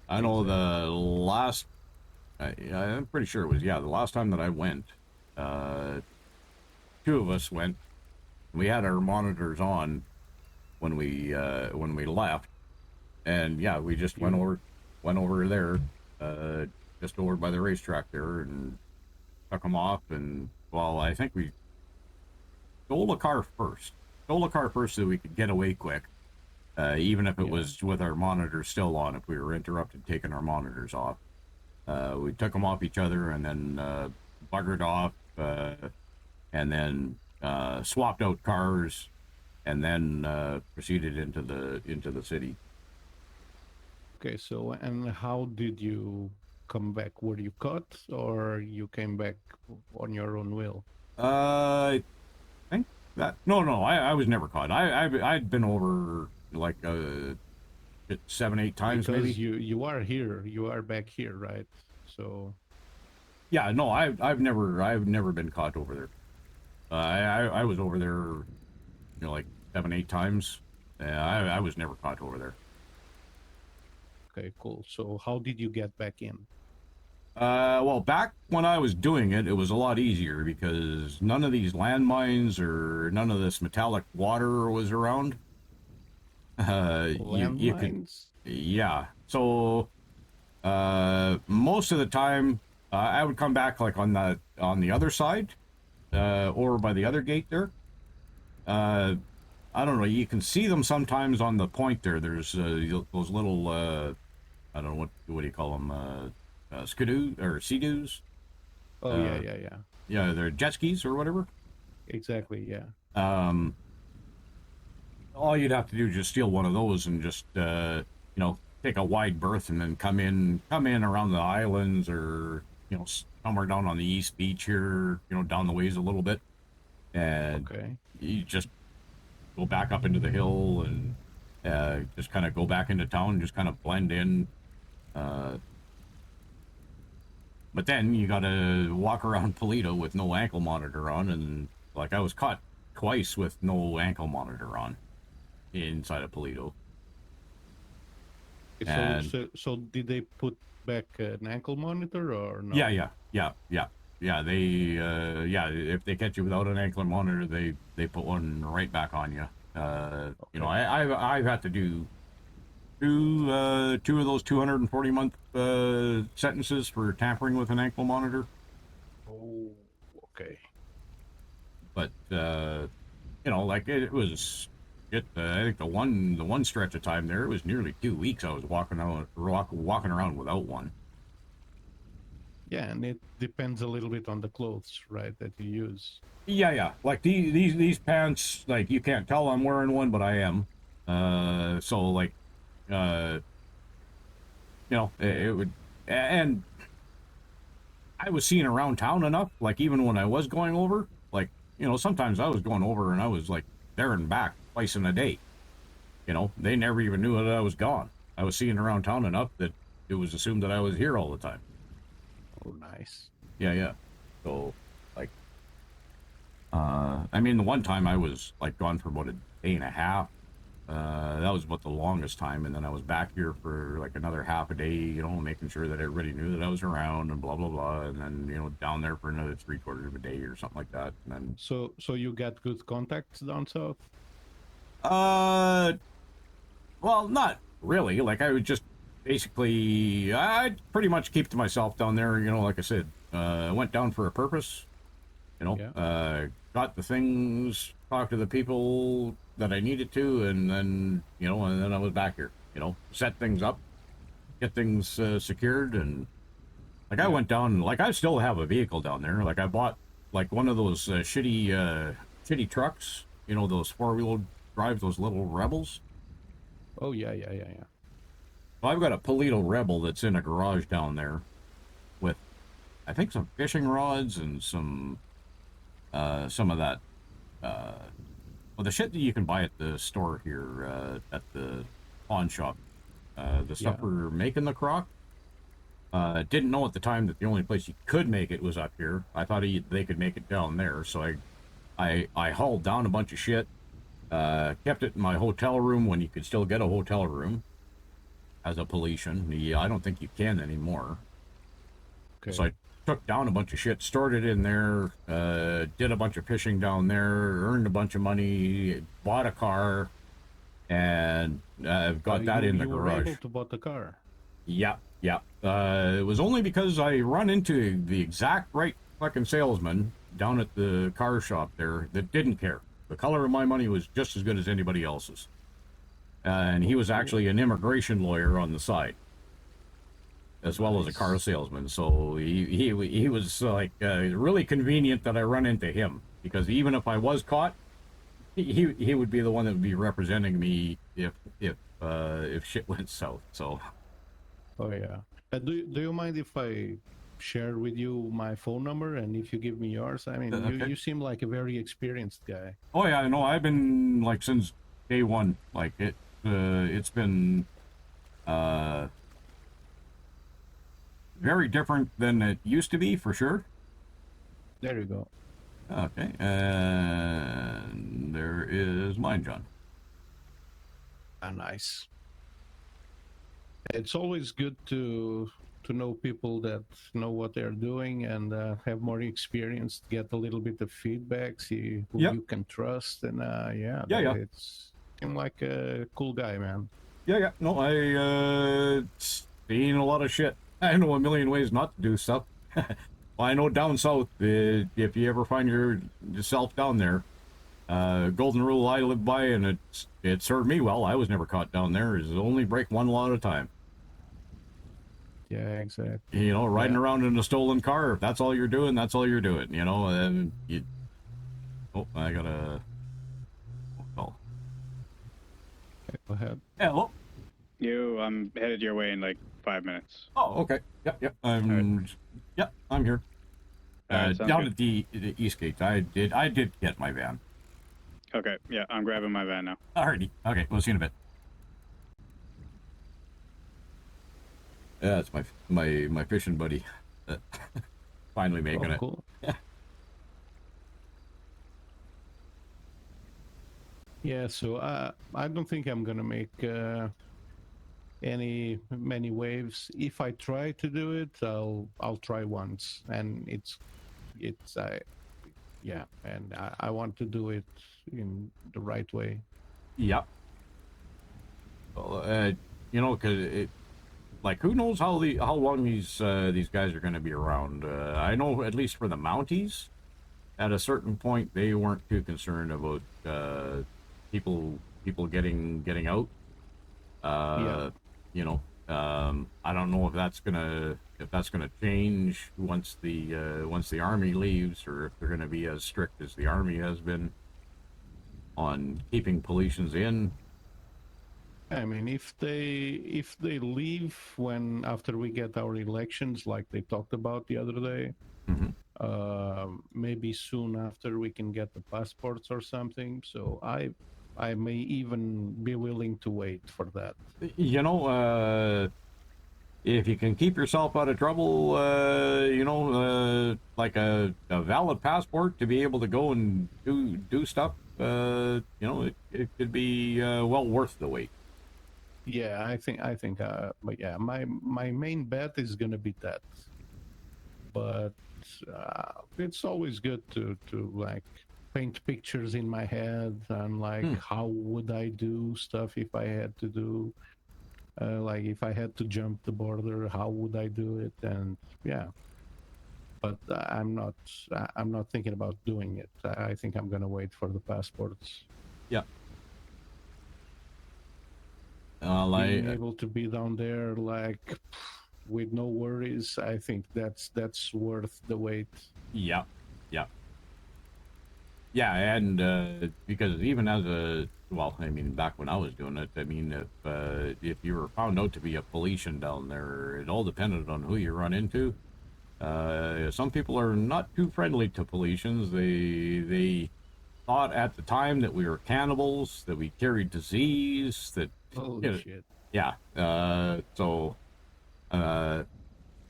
I know the last, I'm pretty sure it was, the last time that I went, two of us went. We had our monitors on when we left, and we just went over there, just over by the racetrack there, and took them off. And well, I think we stole a car first so we could get away quick, even if it was with our monitors still on. If we were interrupted taking our monitors off, we took them off each other, and then buggered off, and then swapped out cars, and then proceeded into the city. Okay, so and how did you come back? Were you caught, or you came back on your own will? I think that no, I was never caught. I'd been over like 7-8 times, because maybe. You are here, you are back here, right? So yeah, no, I've never been caught over there. I was over there, like 7-8 times. I was never caught over there. okay, cool. So how did you get back in? Well, back when I was doing it, it was a lot easier because none of these landmines or none of this metallic water was around. You could, yeah. So, most of the time, I would come back like on the other side, or by the other gate there. I don't know. You can see them sometimes on the point there. There's those little, I don't know what do you call them? Skidoo or Sea-Doos. Oh yeah. Yeah, they're jet skis or whatever. Exactly, yeah. All you'd have to do is just steal one of those and just take a wide berth and then come in around the islands, or somewhere down on the East Beach here, down the ways a little bit, and you just go back up into the hill and just kind of go back into town and just kind of blend in. But then you gotta walk around Paleto with no ankle monitor on, and like I was caught twice with no ankle monitor on inside of Paleto. So did they put back an ankle monitor or no? Yeah. They if they catch you without an ankle monitor, they put one right back on you. I've had to do two of those 240-month sentences for tampering with an ankle monitor. Oh, okay. But like it was, I think the one stretch of time there, it was nearly 2 weeks I was walking around without one. Yeah, and it depends a little bit on the clothes, right, that you use. Yeah. Like these pants, like you can't tell I'm wearing one, but I am. So like. It would, and I was seen around town enough, like even when I was going over, like, sometimes I was going over and I was like there and back twice in a day. They never even knew that I was gone. I was seen around town enough that it was assumed that I was here all the time. Oh, nice. Yeah. So, like, I mean, the one time I was like gone for about a day and a half. That was about the longest time, and then I was back here for like another half a day, making sure that everybody knew that I was around and blah blah blah, and then down there for another 3/4 of a day or something like that. And then so you got good contacts down south? Well, not really. Like I would just basically, I'd pretty much keep to myself down there. Like I said, I went down for a purpose. Got got the things, talked to the people that I needed to, and then, you know, and then I was back here, you know, set things up, get things secured, and like I went down, like I still have a vehicle down there. Like I bought like one of those shitty trucks, you know, those 4-wheel drive, those little Rebels. Oh yeah. Well, I've got a Palito Rebel that's in a garage down there with, I think, some fishing rods and some of that, well, the shit that you can buy at the store here, at the pawn shop, the stuff for making the croc. Didn't know at the time that the only place you could make it was up here. I thought they could make it down there, so I hauled down a bunch of shit, kept it in my hotel room when you could still get a hotel room as a Paletian. I don't think you can anymore. Okay. So I took down a bunch of shit, stored it in there, did a bunch of fishing down there, earned a bunch of money, bought a car, and I've got that in the you were garage. able to buy the car. Yeah. It was only because I run into the exact right fucking salesman down at the car shop there that didn't care. The color of my money was just as good as anybody else's. And he was actually an immigration lawyer on the side, as well as a car salesman. So he was like really convenient that I run into him, because even if I was caught, he would be the one that would be representing me if shit went south. So. Oh yeah. Do you mind if I share with you my phone number, and if you give me yours? I mean, Okay. you seem like a very experienced guy. Oh yeah, I know. I've been like since day one. Like it's been very different than it used to be, for sure. There you go. Okay, and there is mine, John. Nice. It's always good to know people that know what they're doing and have more experience, get a little bit of feedback, see who you can trust, and it's seem like a cool guy, man. Yeah. No, I seen a lot of shit. I know a million ways not to do stuff. Well, I know down south, if you ever find yourself down there, golden rule I live by, and it served me well. I was never caught down there, is only break one law at a time. Yeah, exactly. You know, riding around in a stolen car, if that's all you're doing, that's all you're doing, you know. And oh, I got a call. Okay, go ahead. Yeah, well. I'm headed your way in like 5 minutes. Oh, okay. Yep. I'm here. Alright, Down good. at the East Gate. I did get my van. Okay, yeah, I'm grabbing my van now. Alrighty. Okay, we'll see you in a bit. Yeah, it's my fishing buddy. Finally making it. Cool. Yeah, so I don't think I'm gonna make many waves. If I try to do it, I'll try once, and I want to do it in the right way. Yep. Well, you know, cause like, who knows how long these guys are going to be around? I know at least for the Mounties, at a certain point they weren't too concerned about people getting out. You know, I don't know if that's gonna change once the army leaves, or if they're gonna be as strict as the army has been on keeping Paletans in. I mean, if they leave after we get our elections, like they talked about the other day, maybe soon after we can get the passports or something. So I may even be willing to wait for that. You know, if you can keep yourself out of trouble, you know, like a valid passport to be able to go and do stuff, you know, it could be well worth the wait. Yeah, I think, but yeah, my main bet is gonna be that. But it's always good to like paint pictures in my head and like how would I do stuff if I had to do, like if I had to jump the border, how would I do it? And yeah, but I'm not thinking about doing it. I think I'm gonna wait for the passports. Yeah. Being able to be down there like with no worries, I think that's worth the wait. Yeah, yeah, yeah, and because even as a I mean, back when I was doing it, I mean, if you were found out to be a Felician down there, it all depended on who you run into. Some people are not too friendly to Felicians. They thought at the time that we were cannibals, that we carried disease, that holy shit. Yeah.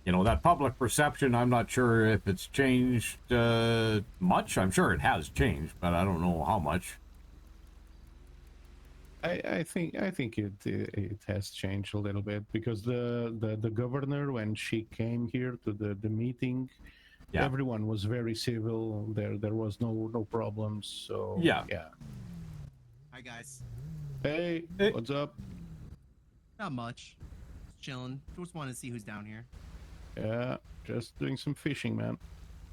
You know, that public perception, I'm not sure if it's changed much. I'm sure it has changed, but I don't know how much. I think it has changed a little bit because the governor, when she came here to the meeting, everyone was very civil. There was no problems. So yeah. Hi guys. Hey, what's up? Not much. Just chilling. Just want to see who's down here. Yeah, just doing some fishing, man.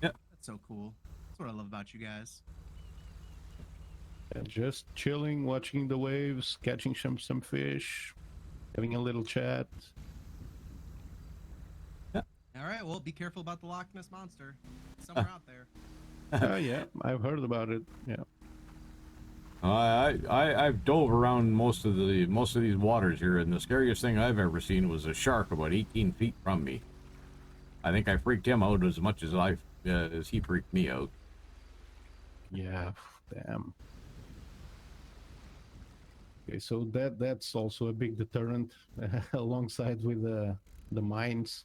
Yeah. That's so cool. That's what I love about you guys. And just chilling, watching the waves, catching some fish, having a little chat. Yeah. All right. Well, be careful about the Loch Ness monster. It's somewhere out there. Oh yeah, I've heard about it. Yeah. I've dove around most of these waters here, and the scariest thing I've ever seen was a shark about 18 feet from me. I think I freaked him out as much as as he freaked me out. Yeah, damn. Okay, so that's also a big deterrent alongside with the mines.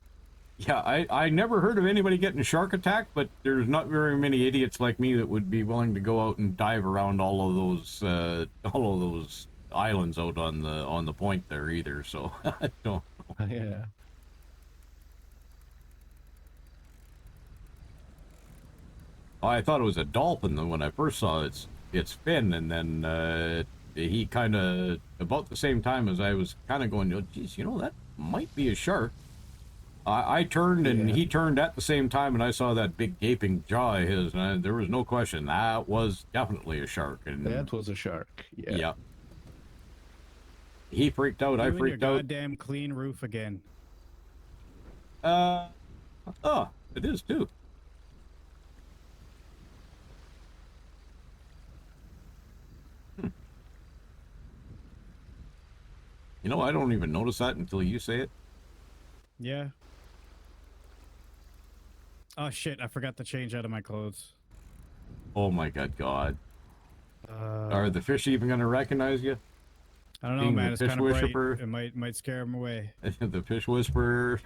Yeah, I never heard of anybody getting shark attacked, but there's not very many idiots like me that would be willing to go out and dive around all of those islands out on the point there either. So I don't know. Yeah. I thought it was a dolphin when I first saw its fin, and then he kind of about the same time as I was kind of going, oh, geez, you know, that might be a shark. I turned and he turned at the same time, and I saw that big gaping jaw of his, and there was no question that was definitely a shark. And that was a shark. Yeah. Yeah. He freaked out. I freaked out. Goddamn clean roof again. Oh, it is too. You know, I don't even notice that until you say it. Yeah. Oh shit, I forgot to change out of my clothes. Oh my God. Are the fish even going to recognize you? I don't know, man. It's kind of bright. It might scare them away. The fish whisperer.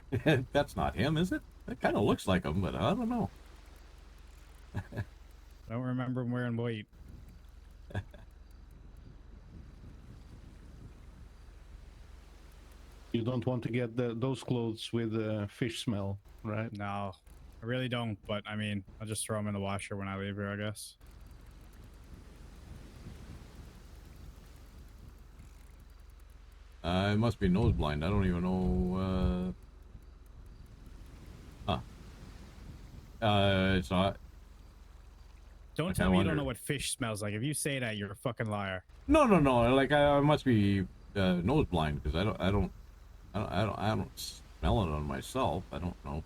That's not him, is it? It kind of looks like him, but I don't know. I don't remember him wearing white. You don't want to get those clothes with fish smell, right? No, I really don't. But I mean, I'll just throw them in the washer when I leave here, I guess. It must be nose blind. I don't even know. It's not. Don't tell me you don't know what fish smells like. If you say that, you're a fucking liar. No. Like I must be nose blind because I don't smell it on myself. I don't know.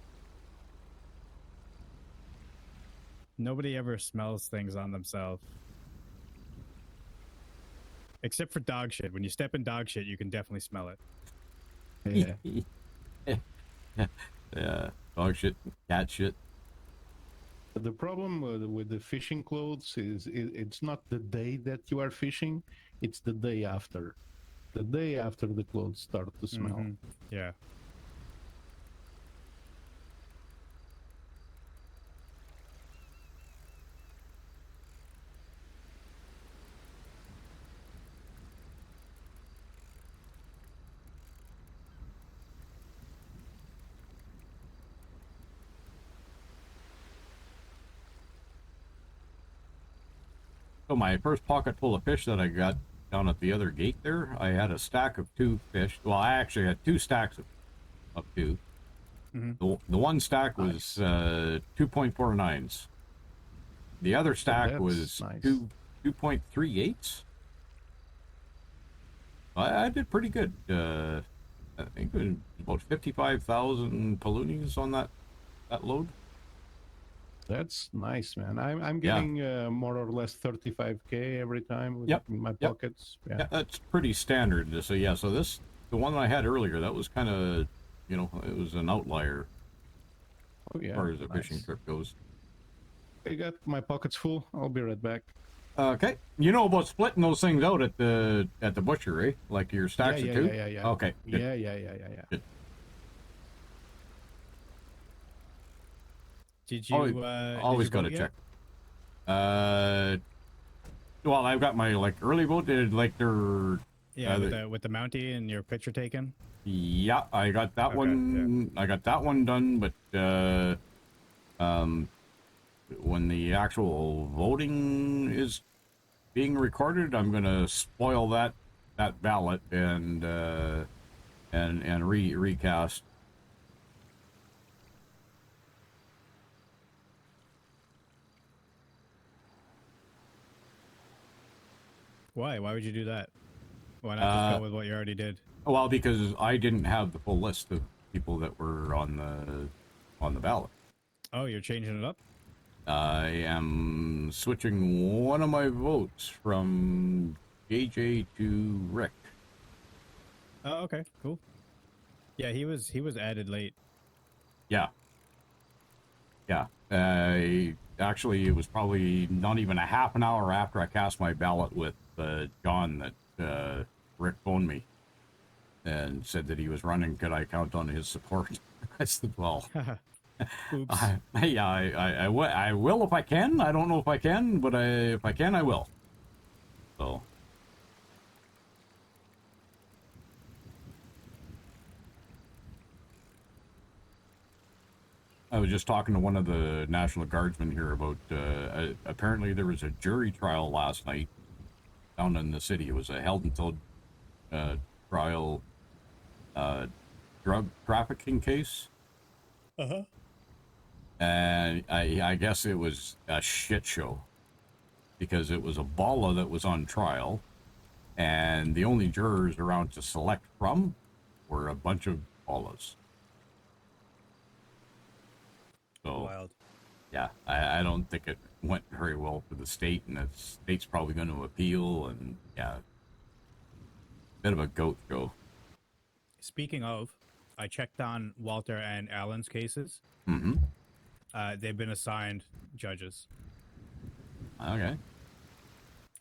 Nobody ever smells things on themselves. Except for dog shit. When you step in dog shit, you can definitely smell it. Yeah. Yeah. Dog shit, cat shit. The problem with the fishing clothes is it's not the day that you are fishing, it's the day after. The day after the clothes start to smell. Mm-hmm. Yeah. So my first pocket full of fish that I got down at the other gate there, I had a stack of 2 fish. Well, I actually had 2 stacks of 2. The one stack was 2.49s. The other stack that's was nice. 2.38s. I did pretty good. I think it was about 55,000 paloonies on that load. That's nice, man. I'm getting more or less 35K every time with my pockets. Yeah, that's pretty standard. So yeah, so the one I had earlier, that was kind of, you know, it was an outlier. Oh yeah, as far as the fishing trip goes. I got my pockets full. I'll be right back. Okay, you know about splitting those things out at the butcher, eh? Like your stacks of two. Yeah. Okay. Good. Yeah. Good. Did you? Always got to check. Well, I've got my like early vote. Like they're with the Mountie and your picture taken. Yeah, I got that one. Yeah. I got that one done, but when the actual voting is being recorded, I'm gonna spoil that ballot and recast. Why? Why would you do that? Why not just go with what you already did? Well, because I didn't have the full list of people that were on the ballot. Oh, you're changing it up? I am switching one of my votes from JJ to Rick. Oh, okay, cool. Yeah, he was added late. Yeah. Actually, it was probably not even a half an hour after I cast my ballot with John that Rick phoned me and said that he was running. Could I count on his support? I said, well, oops. I will if I can. I don't know if I can, but if I can, I will. So. I was just talking to one of the National Guardsmen here about, apparently there was a jury trial last night down in the city. It was a held until trial drug trafficking case. Uh-huh. And I guess it was a shit show because it was a Bala that was on trial and the only jurors around to select from were a bunch of Balas. So, wild. Yeah, I don't think it went very well for the state, and the state's probably going to appeal, and yeah, bit of a goat show. Speaking of, I checked on Walter and Alan's cases. Mm-hmm. They've been assigned judges. Okay.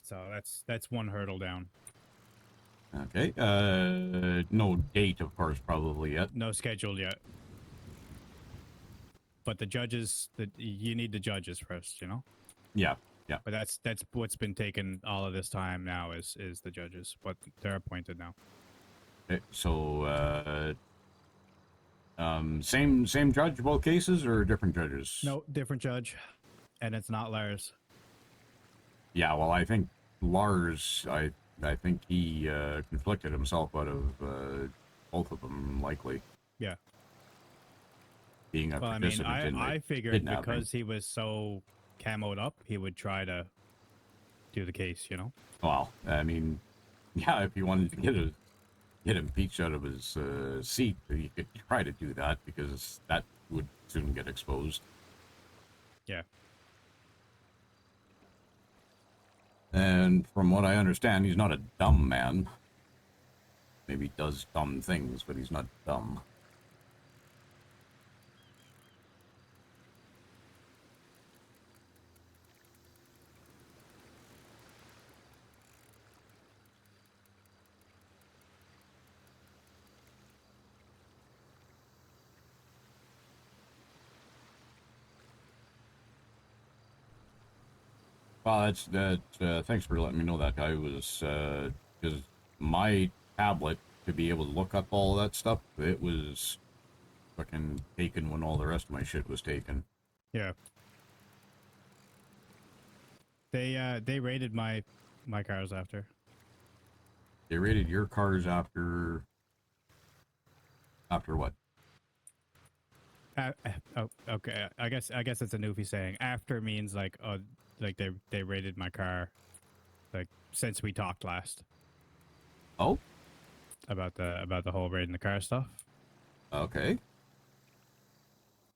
So that's one hurdle down. Okay. No date, of course, probably yet. No scheduled yet. But the judges, you need the judges first, you know? Yeah. But that's what's been taking all of this time now is the judges, but they're appointed now. Okay, so same judge both cases or different judges? No, different judge, and it's not Lars. Yeah, well, I think Lars, I think he conflicted himself out of both of them, likely. Yeah. Being a well, I mean, participant in I figured kidnapping. because he was so camoed up, he would try to do the case, you know? Well, I mean, yeah, if he wanted to get impeached out of his seat, he could try to do that because that would soon get exposed. Yeah. And from what I understand, he's not a dumb man. Maybe he does dumb things, but he's not dumb. Well, thanks for letting me know that. I was, because my tablet, to be able to look up all that stuff, it was fucking taken when all the rest of my shit was taken. Yeah. They raided my cars after. They raided your cars after what? Oh, okay. I guess it's a Newfie saying. After means like, oh, like they raided my car, like since we talked last. Oh. About the whole raiding the car stuff. Okay.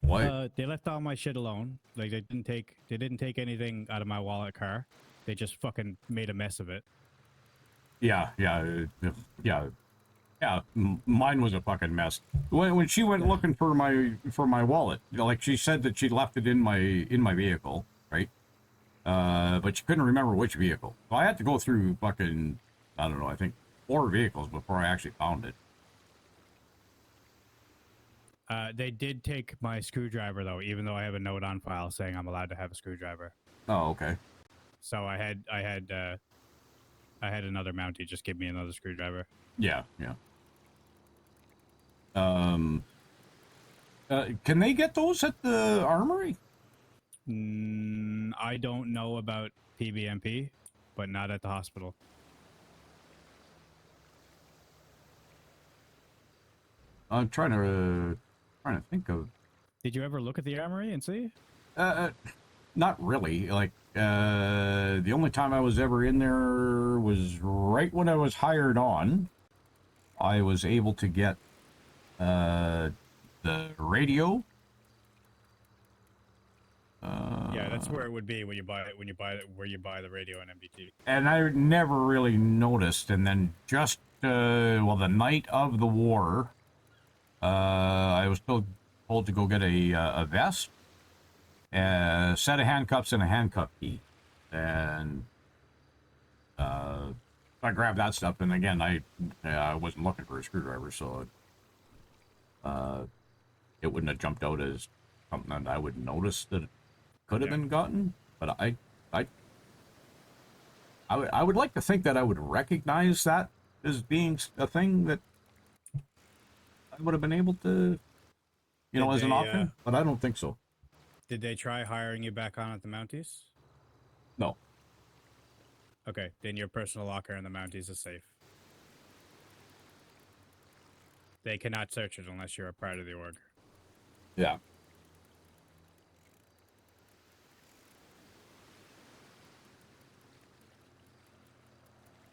What? They left all my shit alone. Like they didn't take anything out of my wallet car. They just fucking made a mess of it. Yeah. Mine was a fucking mess. When she went looking for my wallet, like she said that she left it in my vehicle, right? But she couldn't remember which vehicle. So I had to go through fucking, I don't know, I think 4 vehicles before I actually found it. They did take my screwdriver though, even though I have a note on file saying I'm allowed to have a screwdriver. Oh, okay. So I had another Mountie just give me another screwdriver. Yeah. Can they get those at the armory? I don't know about PBMP, but not at the hospital. I'm trying to think of. Did you ever look at the armory and see? Not really. Like, the only time I was ever in there was right when I was hired on. I was able to get the radio. Yeah, that's where it would be when you buy it. Where you buy the radio and MBT. And I never really noticed. And then just the night of the war, I was told to go get a vest, a set of handcuffs, and a handcuff key. And I grabbed that stuff. And again, I wasn't looking for a screwdriver, so it wouldn't have jumped out as something that I would notice that it could have been gotten. But I would like to think that I would recognize that as being a thing that I would have been able to, as an option, but I don't think so. Did they try hiring you back on at the Mounties? No. Okay, then your personal locker in the Mounties is safe. They cannot search it unless you're a part of the org. Yeah.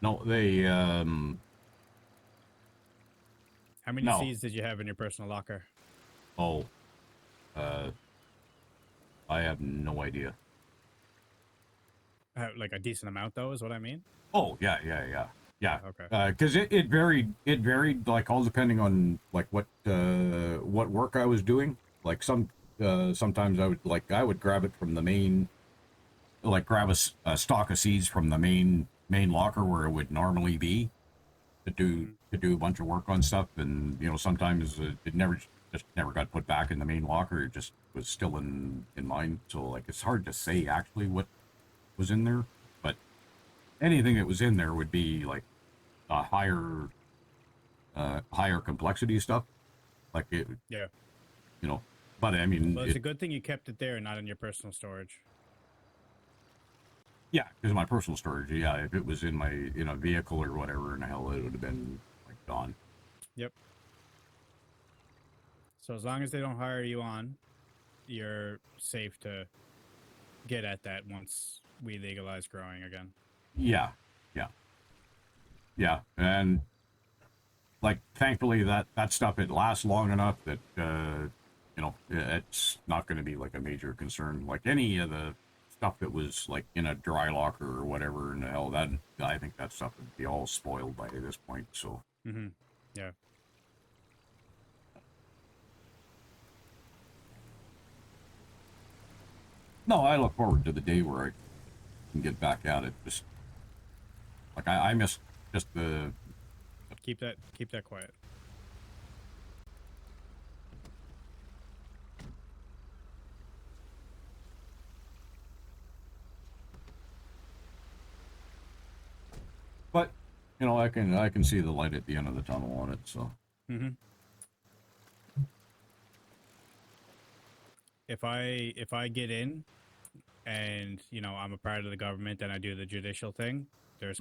No, they, How many no. C's did you have in your personal locker? Oh, I have no idea. Like a decent amount, though, is what I mean? Oh, yeah. Okay. Because it varied, like, all depending on, like, what work I was doing. Like, sometimes I would grab it from the main, like, grab a stock of seeds from the main locker where it would normally be to do a bunch of work on stuff. And, sometimes it never got put back in the main locker. It just was still in mine. So, like, it's hard to say actually what was in there, but anything that was in there would be like higher complexity stuff, like it. Yeah. But I mean, Well, it's a good thing you kept it there and not in your personal storage. Yeah, because my personal storage. Yeah, if it was in a vehicle or whatever, in the hell, it would have been like gone. Yep. So as long as they don't hire you on, you're safe to get at that once we legalize growing again. Yeah, and like thankfully that stuff, it lasts long enough that it's not going to be like a major concern. Like any of the stuff that was like in a dry locker or whatever, and hell, that I think that stuff would be all spoiled by this point. So. Mm-hmm. Yeah. No, I look forward to the day where I can get back at it. Just like I miss just the. Keep that quiet. But I can see the light at the end of the tunnel on it. So. Mm-hmm. If I get in, and I'm a part of the government and I do the judicial thing, there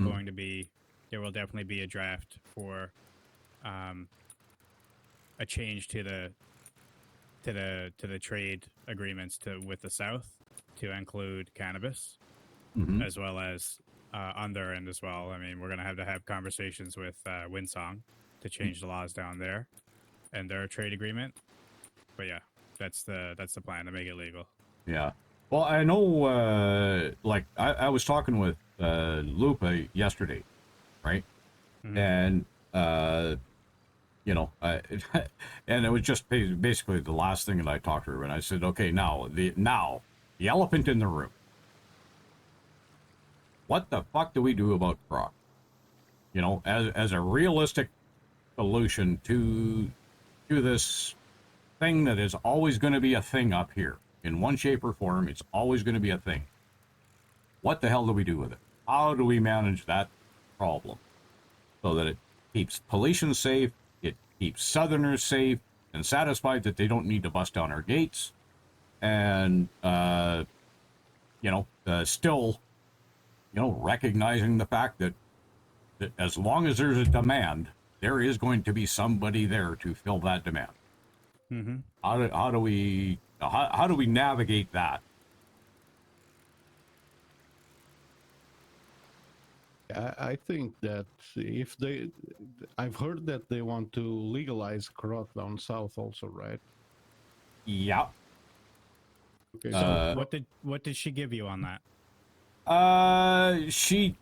will definitely be a draft for a change to to the trade agreements with the South to include cannabis, Mhm. as well as on their end as well. I mean, we're gonna have to have conversations with Winsong to change the laws down there and their trade agreement. But yeah, that's the plan to make it legal. Yeah. Well, I know, like, I was talking with Lupa yesterday, right? Mhm. And, you know, and it was just basically the last thing that I talked to her, and I said, okay, now the elephant in the room. What the fuck do we do about Croc? You know, as a realistic solution to this thing that is always going to be a thing up here. In one shape or form, it's always going to be a thing. What the hell do we do with it? How do we manage that problem so that it keeps Paulicians safe, it keeps Southerners safe, and satisfied that they don't need to bust down our gates, and, you know, still, you know, recognizing the fact that as long as there's a demand, there is going to be somebody there to fill that demand. Mm-hmm. How do we navigate that? I think that if I've heard that they want to legalize Croc down south also, right? Yeah. Okay. So what did she give you on that? She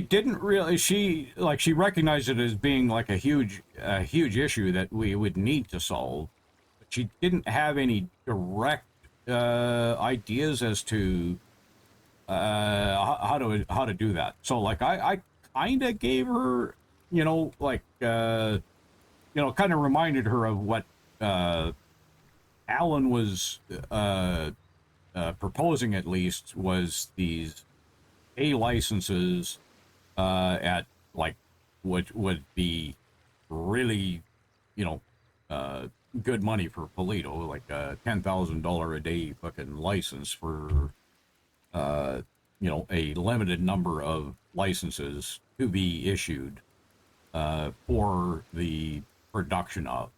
didn't really, she recognized it as being like a huge issue that we would need to solve. But she didn't have any direct ideas as to how to do that. So like I kind of gave her, you know, like you know, kind of reminded her of what Alan was proposing, at least, was these A licenses at like what would be really, you know, good money for Paleto, like a $10,000 a day fucking license for you know, a limited number of licenses to be issued for the production of.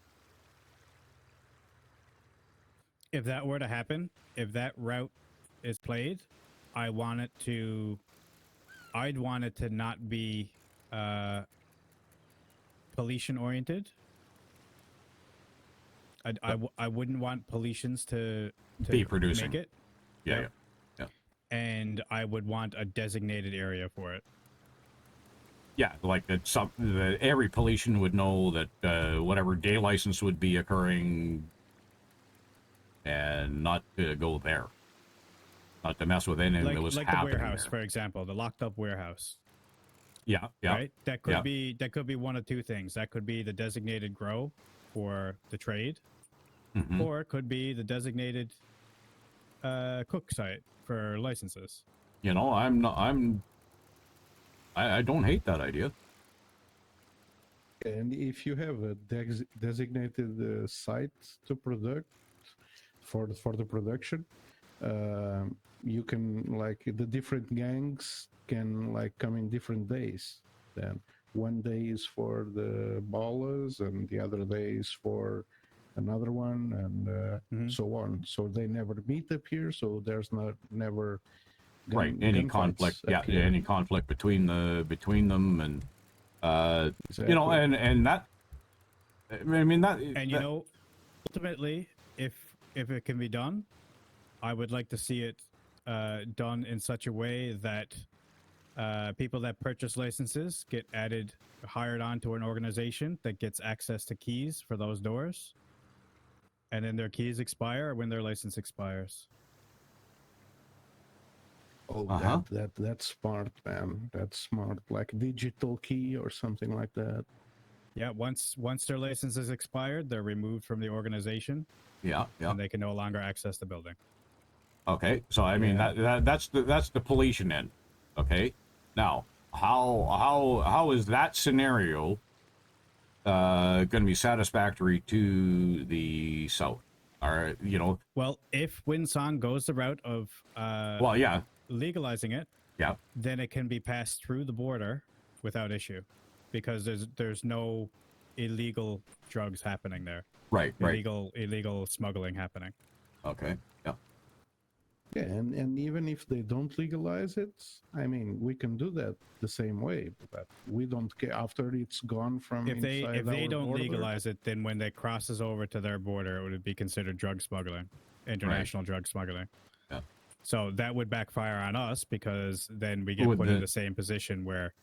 If that were to happen, if that route is played, I'd want it to not be Paulician oriented. I wouldn't want Paulicians to be producing. make it. Yeah, Yep. yeah. And I would want a designated area for it. Yeah, like that every Paulician would know that whatever day license would be occurring, and not to go there. Not to mess with anything that was like happening the warehouse, there. for example, the locked up warehouse. Yeah, yeah. Right? That could be one of two things. That could be the designated grow for the trade, Mhm. or it could be the designated cook site for licenses. You know, I don't hate that idea. And if you have a designated site to product for the production, you can, like, the different gangs can like come in different days. Then one day is for the ballers, and the other day is for another one, and so on. So they never meet up here. So there's never Right, any gunfights conflict, up yeah, here. any conflict between them, and you know, Exactly. and that, I mean that, And you know, ultimately, if it can be done, I would like to see it done in such a way that people that purchase licenses get hired onto an organization that gets access to keys for those doors, and then their keys expire when their license expires. Oh, that's smart, man. That's smart. Like digital key or something like that. Yeah, once their license is expired, they're removed from the organization. Yeah, yeah. And they can no longer access the building. Okay, so I mean that's the Paulician end. Okay, now how is that scenario going to be satisfactory to the South? Or, you know, well, if Winsong goes the route of well, yeah, legalizing it, yeah, then it can be passed through the border without issue, because there's no illegal drugs happening there. Right. Illegal smuggling happening. Okay. Yeah. Yeah, and even if they don't legalize it, I mean, we can do that the same way, but we don't care after it's gone from If they inside they our don't border. legalize it, then when they crosses over to their border, it would be considered drug smuggling, international drug smuggling. Yeah. So that would backfire on us because then we get Would put in the- the same position where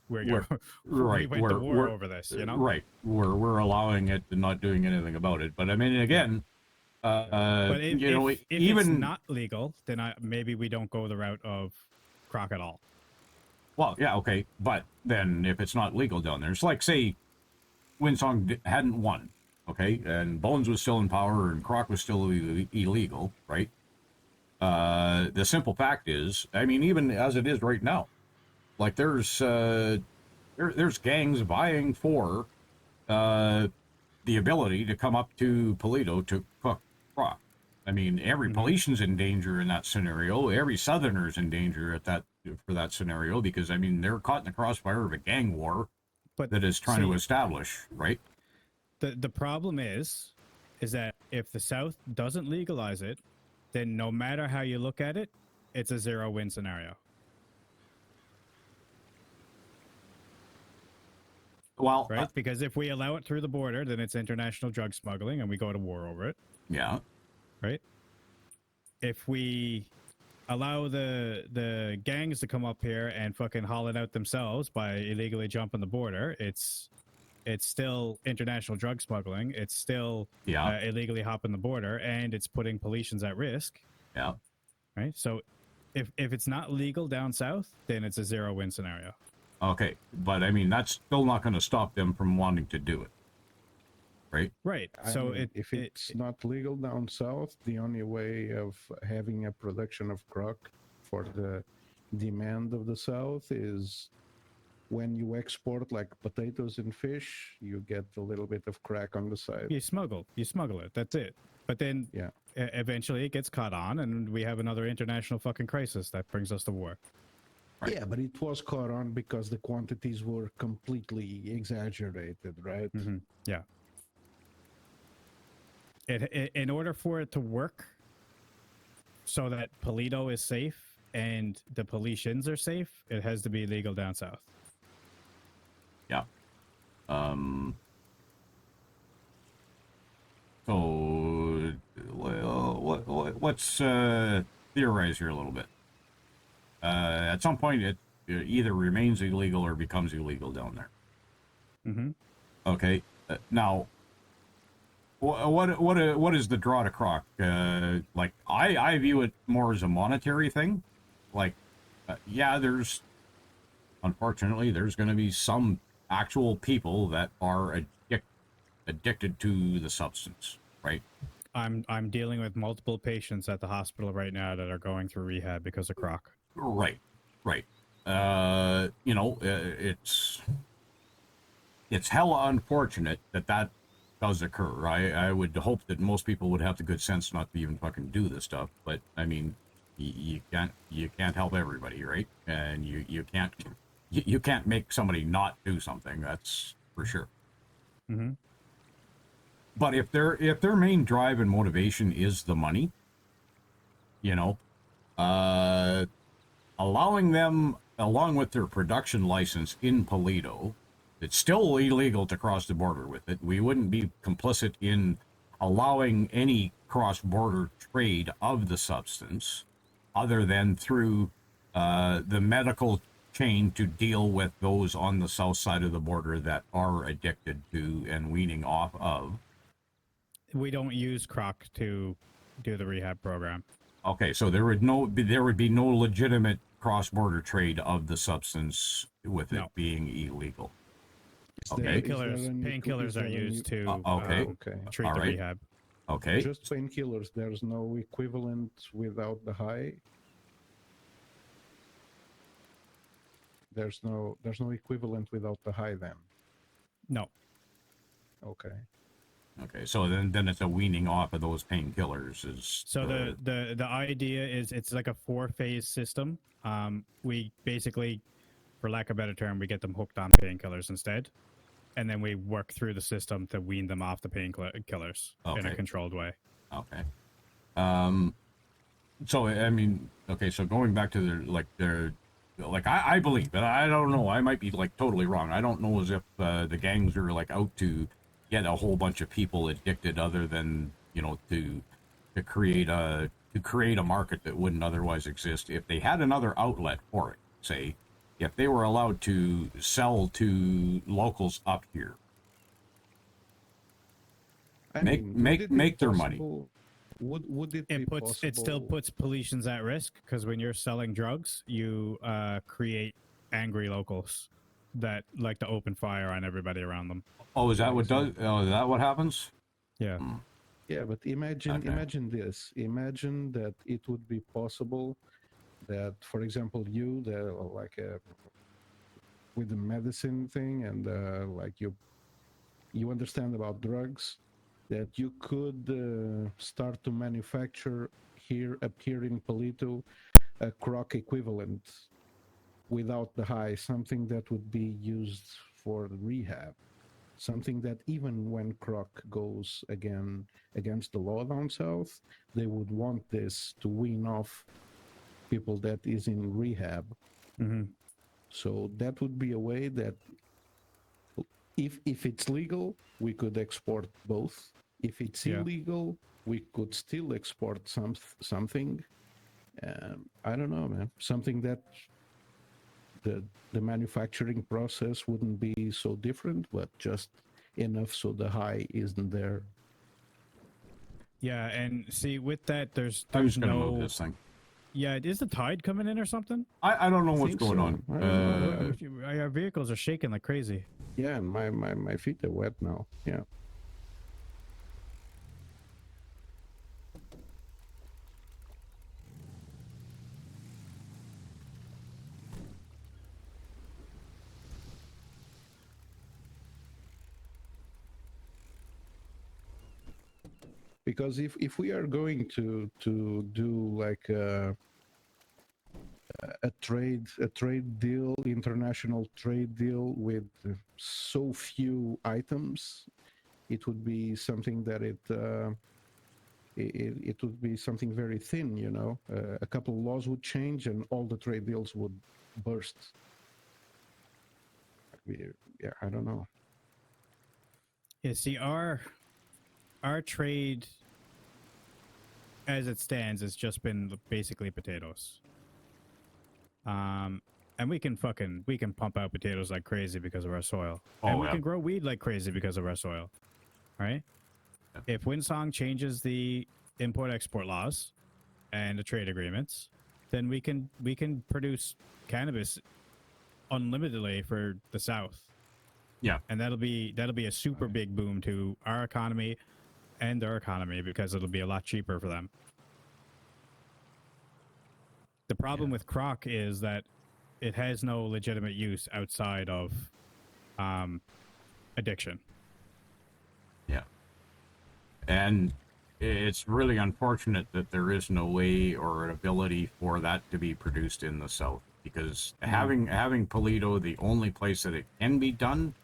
we Right. went to war over this, you know? Right. We're allowing it and not doing anything about it. But I mean, again, But if, you know, if even it's not legal, then maybe we don't go the route of Croc at all. well, yeah, okay. But then if it's not legal down there, it's like say Winsong hadn't won, okay, and Bones was still in power and Croc was still illegal, right? The simple fact is, I mean, even as it is right now, like there's gangs vying for the ability to come up to Paleto to cook Croc. I mean, every Paletian's in danger in that scenario. Every Southerner's in danger for that scenario because I mean they're caught in the crossfire of a gang war that is trying to establish, right? The problem is that if the South doesn't legalize it, then no matter how you look at it, it's a 0-win scenario. Well, right? Because if we allow it through the border, then it's international drug smuggling and we go to war over it. Yeah. Right? If we allow the gangs to come up here and fucking haul it out themselves by illegally jumping the border, it's still international drug smuggling. It's still illegally hopping the border, and it's putting Paletians at risk. Yeah. Right? So if it's not legal down south, then it's a 0-win scenario. Okay, but I mean that's still not going to stop them from wanting to do it, right? Right. I So mean, if it's not legal down south, the only way of having a production of Croc for the demand of the south is when you export like potatoes and fish, you get a little bit of crack on the side. You smuggle it. That's it. But then eventually it gets caught on, and we have another international fucking crisis that brings us to war. Right. Yeah, but it was caught on because the quantities were completely exaggerated, right? Yeah. In order for it to work so that Paleto is safe and the Paletians are safe, it has to be legal down south. Yeah. So let's theorize here a little bit. At some point, it either remains illegal or becomes illegal down there. Mm-hmm. Okay. Now, what is the draw to Croc? Like, I view it more as a monetary thing. Like, unfortunately, there's going to be some actual people that are addicted to the substance, right? I'm dealing with multiple patients at the hospital right now that are going through rehab because of Croc. Right. You know, it's hella unfortunate that does occur. I would hope that most people would have the good sense not to even fucking do this stuff. But I mean, you can't help everybody, right? And you can't make somebody not do something. That's for sure. Mm-hmm. But if their main drive and motivation is the money, you know, allowing them, along with their production license in Paleto, it's still illegal to cross the border with it. We wouldn't be complicit in allowing any cross-border trade of the substance other than through the medical chain to deal with those on the south side of the border that are addicted to and weaning off of. We don't use Croc to do the rehab program. Okay, so there would be no legitimate cross-border trade of the substance with it being illegal. Okay. Painkillers are used to treat All the right. rehab. Okay. Just painkillers. There's no equivalent without the high. There's no equivalent without the high then. No. Okay. Okay, so then it's a weaning off of those painkillers. So the idea is it's like a 4-phase system. We basically, for lack of a better term, we get them hooked on painkillers instead. and then we work through the system to wean them off the painkillers in a Okay. controlled way. Okay. So I mean, okay. So going back to I believe, but I don't know. I might be like totally wrong. I don't know as if the gangs are like out to get a whole bunch of people addicted, other than to create a market that wouldn't otherwise exist if they had another outlet for it. Say, if they were allowed to sell to locals up here, make their money. Would it be possible? It still puts pollutions at risk, because when you're selling drugs, you create angry locals that like to open fire on everybody around them. Oh, is that what does? Oh, is that what happens? Yeah. Yeah, but imagine this. Imagine that it would be possible that, for example, you, with the medicine thing, and like you understand about drugs, that you could start to manufacture up here in Palito a croc equivalent without the high, something that would be used for rehab, something that even when croc goes against the law down south, they would want this to wean off people that is in rehab. Mm-hmm. So that would be a way that if it's legal, we could export both. If it's illegal, we could still export something. I don't know, man. Something that the manufacturing process wouldn't be so different, but just enough so the high isn't there. Yeah, and see, with that, there's Who's gonna no. move this thing? Yeah, is the tide coming in or something? I don't know what's going on. Our vehicles are shaking like crazy. Yeah, and my feet are wet now. Yeah. Because if we are going to do like a trade deal, international trade deal with so few items, it would be something that it would be something very thin, you know. A couple of laws would change and all the trade deals would burst. Yeah, I don't know. Yeah, see, our trade as it stands has just been basically potatoes. And we can pump out potatoes like crazy because of our soil. And we can grow weed like crazy because of our soil. Right? If Winsong changes the import-export laws and the trade agreements, then we can produce cannabis unlimitedly for the South. Yeah. And that'll be a super big boom to our economy and their economy, because it'll be a lot cheaper for them. The problem with croc is that it has no legitimate use outside of addiction. Yeah. And it's really unfortunate that there is no way or an ability for that to be produced in the South, because having Palito the only place that it can be done,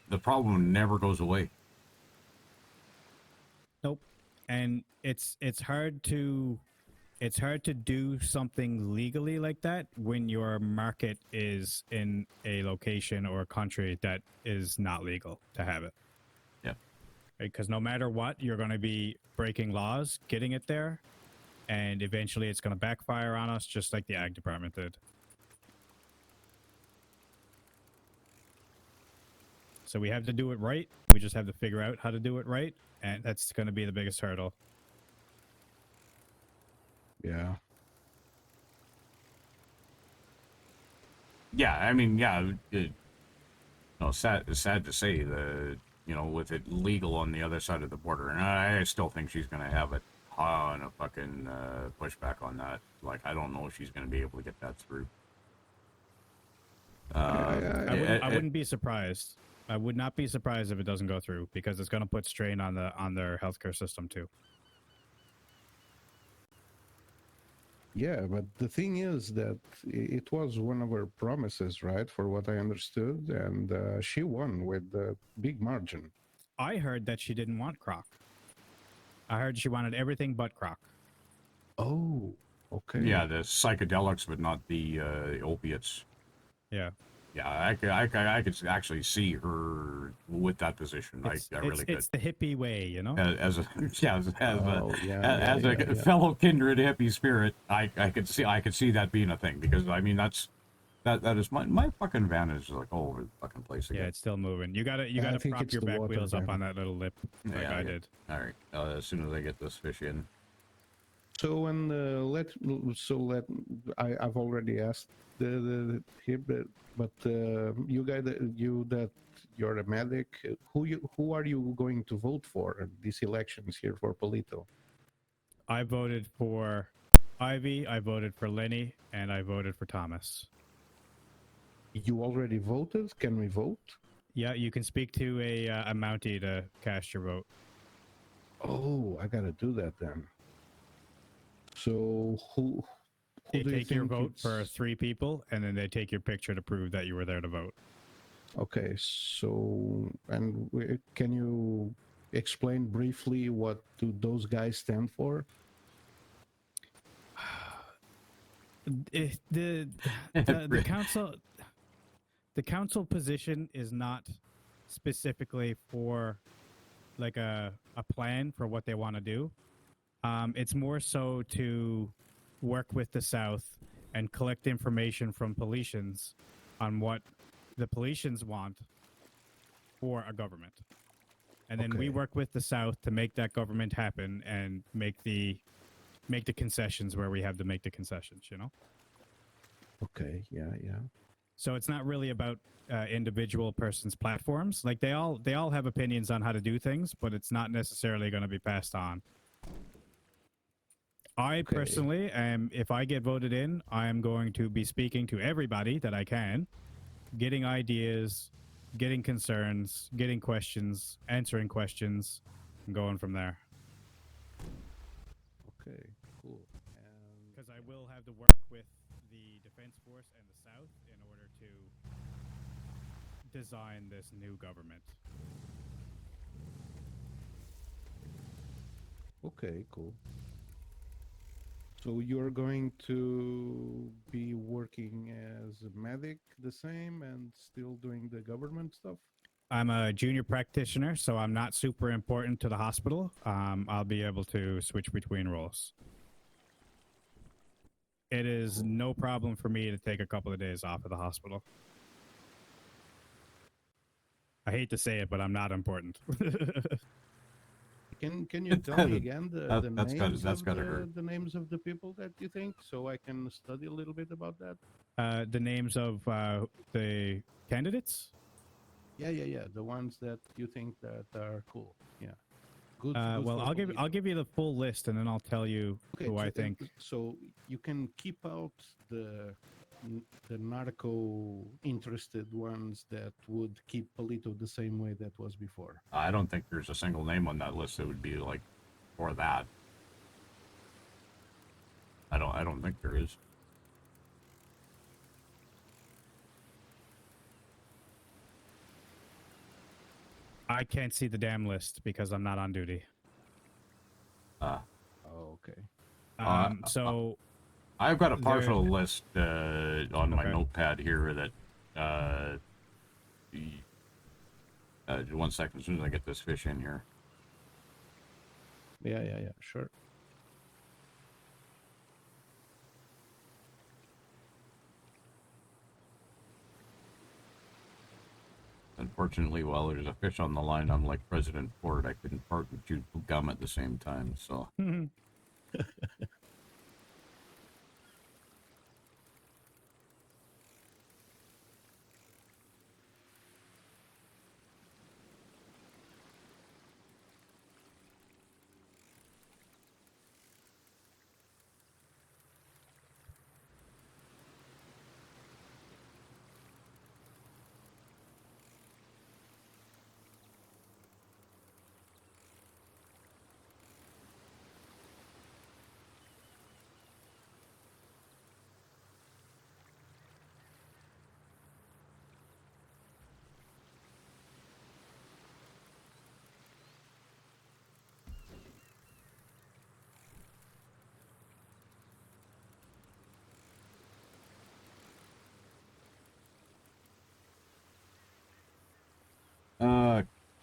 the problem never goes away. Nope. And it's hard to do something legally like that when your market is in a location or a country that is not legal to have it. Yeah. Because no matter what, you're going to be breaking laws, getting it there, and eventually it's going to backfire on us, just like the ag department did. So we have to do it right. We just have to figure out how to do it right, and that's going to be the biggest hurdle. Yeah. Yeah, I mean, yeah, sad to say, with it legal on the other side of the border, and I still think she's going to have a ton of fucking pushback on that. Like, I don't know if she's going to be able to get that through. I wouldn't be surprised. I would not be surprised if it doesn't go through, because it's going to put strain on their healthcare system too. Yeah, but the thing is that it was one of her promises, right? For what I understood, and she won with a big margin. I heard that she didn't want Croc. I heard she wanted everything but Croc. Oh, okay. Yeah, the psychedelics, but not the opiates. Yeah. Yeah, I could actually see her with that position. I really could. It's the hippie way, you know. As a yeah. fellow kindred hippie spirit, I could see that being a thing, because I mean that is my fucking van is like all over the fucking place again. Yeah, it's still moving. You gotta I think prop it's your the back water wheels up van. on that little lip, like I did. All right, as soon as I get this fish in. So and I've already asked the him, but you guys, you're a medic. Who are you going to vote for in these elections here for Palito? I voted for Ivy, I voted for Lenny, and I voted for Thomas. You already voted? Can we vote? Yeah, you can speak to a Mountie to cast your vote. Oh, I gotta do that then. So who They do you take your think vote it's- for 3 people, and then they take your picture to prove that you were there to vote. Okay, so can you explain briefly what do those guys stand for? The council position is not specifically for like a plan for what they want to do. It's more so to work with the South and collect information from Paletians on what the Paletians want for a government. And then we work with the South to make that government happen and make the concessions where we have to make the concessions, you know? Okay, yeah. So it's not really about individual persons' platforms. Like they all have opinions on how to do things, but it's not necessarily going to be passed on. I personally am, if I get voted in, I am going to be speaking to everybody that I can, getting ideas, getting concerns, getting questions, answering questions, and going from there. Okay, cool. Because I will have to work with the Defense Force and the South in order to design this new government. Okay, cool. So you're going to be working as a medic the same and still doing the government stuff? I'm a junior practitioner, so I'm not super important to the hospital. I'll be able to switch between roles. It is no problem for me to take a couple of days off of the hospital. I hate to say it, but I'm not important. Can you tell me again the names of the people that you think, so I can study a little bit about that? The names of the candidates? Yeah. The ones that you think that are cool. Yeah. Good. Well, I'll give you the full list, and then I'll tell you who I think. So you can keep out the narco-interested ones that would keep Palito the same way that was before. I don't think there's a single name on that list that would be like for that. I don't think there is. I can't see the damn list because I'm not on duty. Oh, okay. So I've got a partial list on my notepad here that 1 second, as soon as I get this fish in here. Yeah, sure. Unfortunately, while there's a fish on the line, I'm like President Ford. I couldn't fart and chew gum at the same time, so.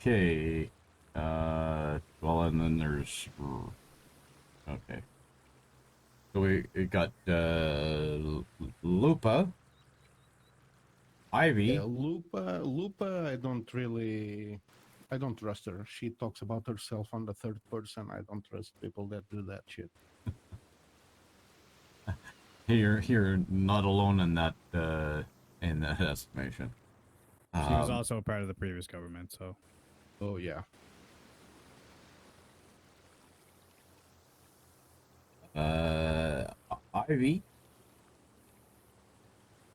Okay. Well, and then there's. Okay. So we got Lupa, Ivy. Yeah, Lupa, I don't trust her. She talks about herself on the third person. I don't trust people that do that shit. You're not alone in that estimation. She was also a part of the previous government, so. Oh yeah. Ivy.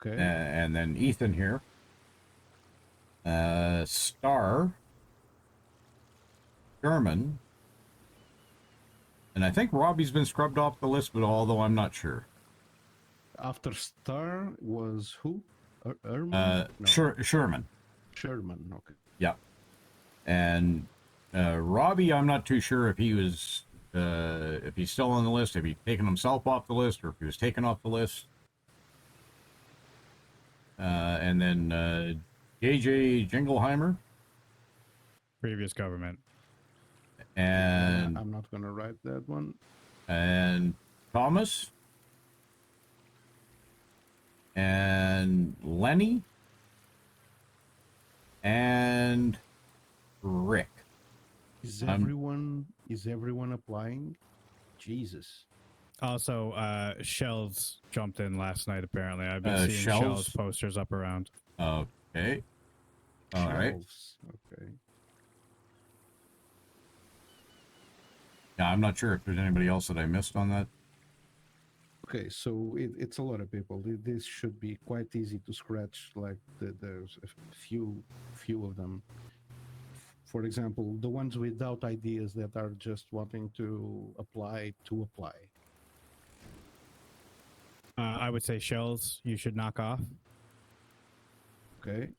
Okay. And then Ethan here. Star. Sherman. And I think Robbie's been scrubbed off the list, but although I'm not sure. After Star was who? Erman? No. Sherman. Sherman, okay. Yeah. And Robbie, I'm not too sure if he was, if he's still on the list, if he's taken himself off the list, or if he was taken off the list. And then JJ Jingleheimer. Previous government. And I'm not gonna write that one. And Thomas. And Lenny. And Rick. Is everyone applying? Jesus. Also, Shells jumped in last night, apparently. I've been seeing Shells? Shells posters up around. Okay. All right. Okay. Yeah, I'm not sure if there's anybody else that I missed on that. Okay, so it's a lot of people. This should be quite easy to scratch. Like there's a few of them. For example, the ones without ideas that are just wanting to apply. I would say Shells, you should knock off. Okay.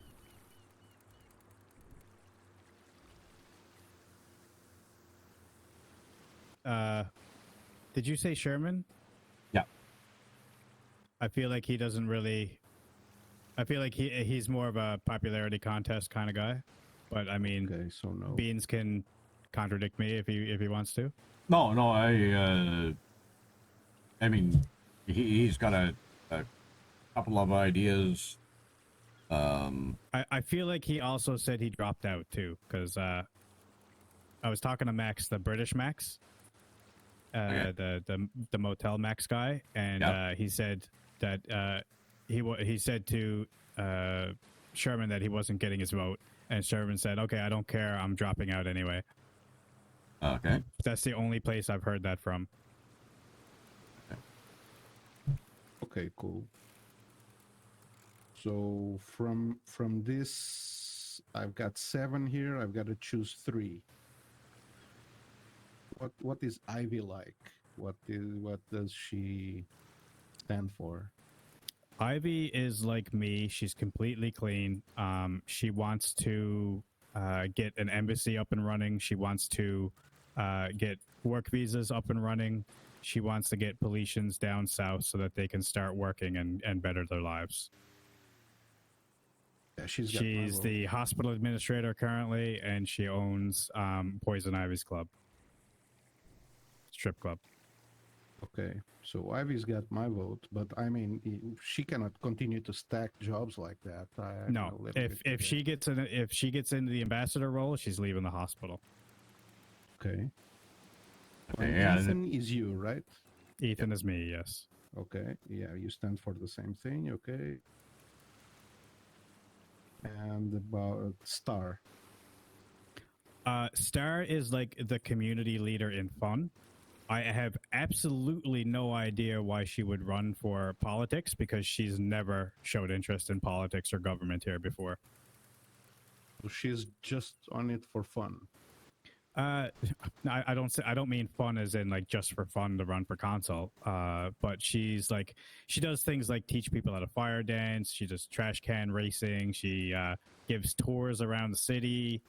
Did you say Sherman? Yeah. I feel like he doesn't really. I feel like he's more of a popularity contest kind of guy, but I mean, okay, so no. Beans can contradict me if he wants to. No, I mean, he's got a couple of ideas. I feel like he also said he dropped out too, because I was talking to Max, the British Max, the motel Max guy, and he said that he said to Sherman that he wasn't getting his vote, and Sherman said, "Okay, I don't care, I'm dropping out anyway." Okay. That's the only place I've heard that from. Okay, cool. So from this, I've got 7 here. I've got to choose 3. What is Ivy like? What does she stand for? Ivy is like me. She's completely clean. She wants to get an embassy up and running. She wants to get work visas up and running. She wants to get Politians down south so that they can start working and better their lives. Yeah, she's the hospital administrator currently, and she owns Poison Ivy's club. Strip club. Okay, so Ivy's got my vote, but I mean, she cannot continue to stack jobs like that. No, if she gets into the ambassador role, she's leaving the hospital. Okay. Okay, And yeah. Ethan is you, right? Ethan is me, yes. Okay, yeah, you stand for the same thing, okay. And about Star. Star is like the community leader in fun. I have absolutely no idea why she would run for politics, because she's never showed interest in politics or government here before. So she's just on it for fun. I don't mean fun as in like just for fun to run for consul. But she's like, she does things like teach people how to fire dance. She does trash can racing. She gives tours around the city.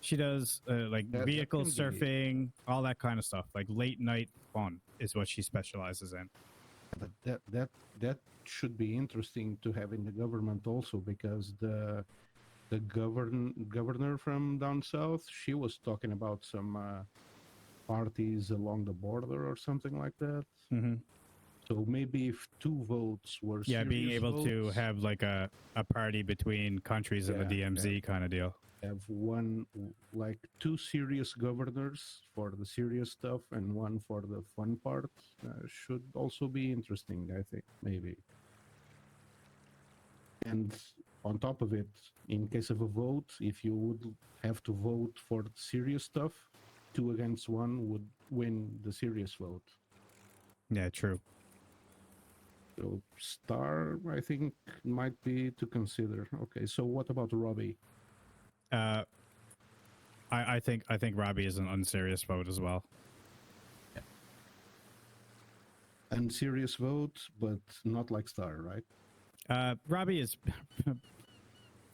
She does like vehicle surfing, all that kind of stuff. Like late night fun is what she specializes in. But that should be interesting to have in the government also, because the governor from down south, she was talking about some parties along the border or something like that. Mm-hmm. So maybe if 2 votes were Yeah, being serious able to votes, have like a party between countries in the DMZ kind of deal. have one, like 2 serious governors for the serious stuff and one for the fun part, should also be interesting, I think, maybe. And on top of it, in case of a vote, if you would have to vote for the serious stuff, 2 against 1 would win the serious vote. Yeah, true. So Star, I think, might be to consider. Okay, so what about Robbie? I think Robbie is an unserious vote as well. Unserious vote, but not like Star, right? Robbie is,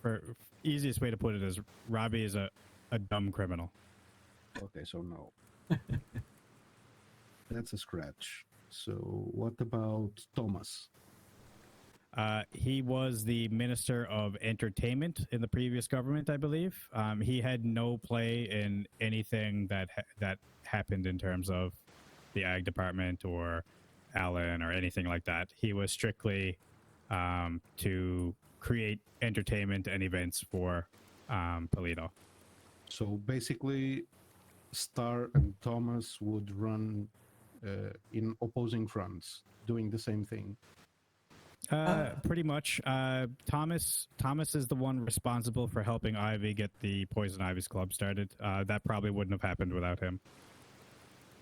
for easiest way to put it is, Robbie is a dumb criminal. Okay, so no. That's a scratch. So what about Thomas? He was the Minister of Entertainment in the previous government, I believe. He had no play in anything that happened in terms of the Ag Department or Allen or anything like that. He was strictly to create entertainment and events for Paleto. So basically, Star and Thomas would run in opposing fronts, doing the same thing. Pretty much. Thomas is the one responsible for helping Ivy get the Poison Ivy's club started. That probably wouldn't have happened without him.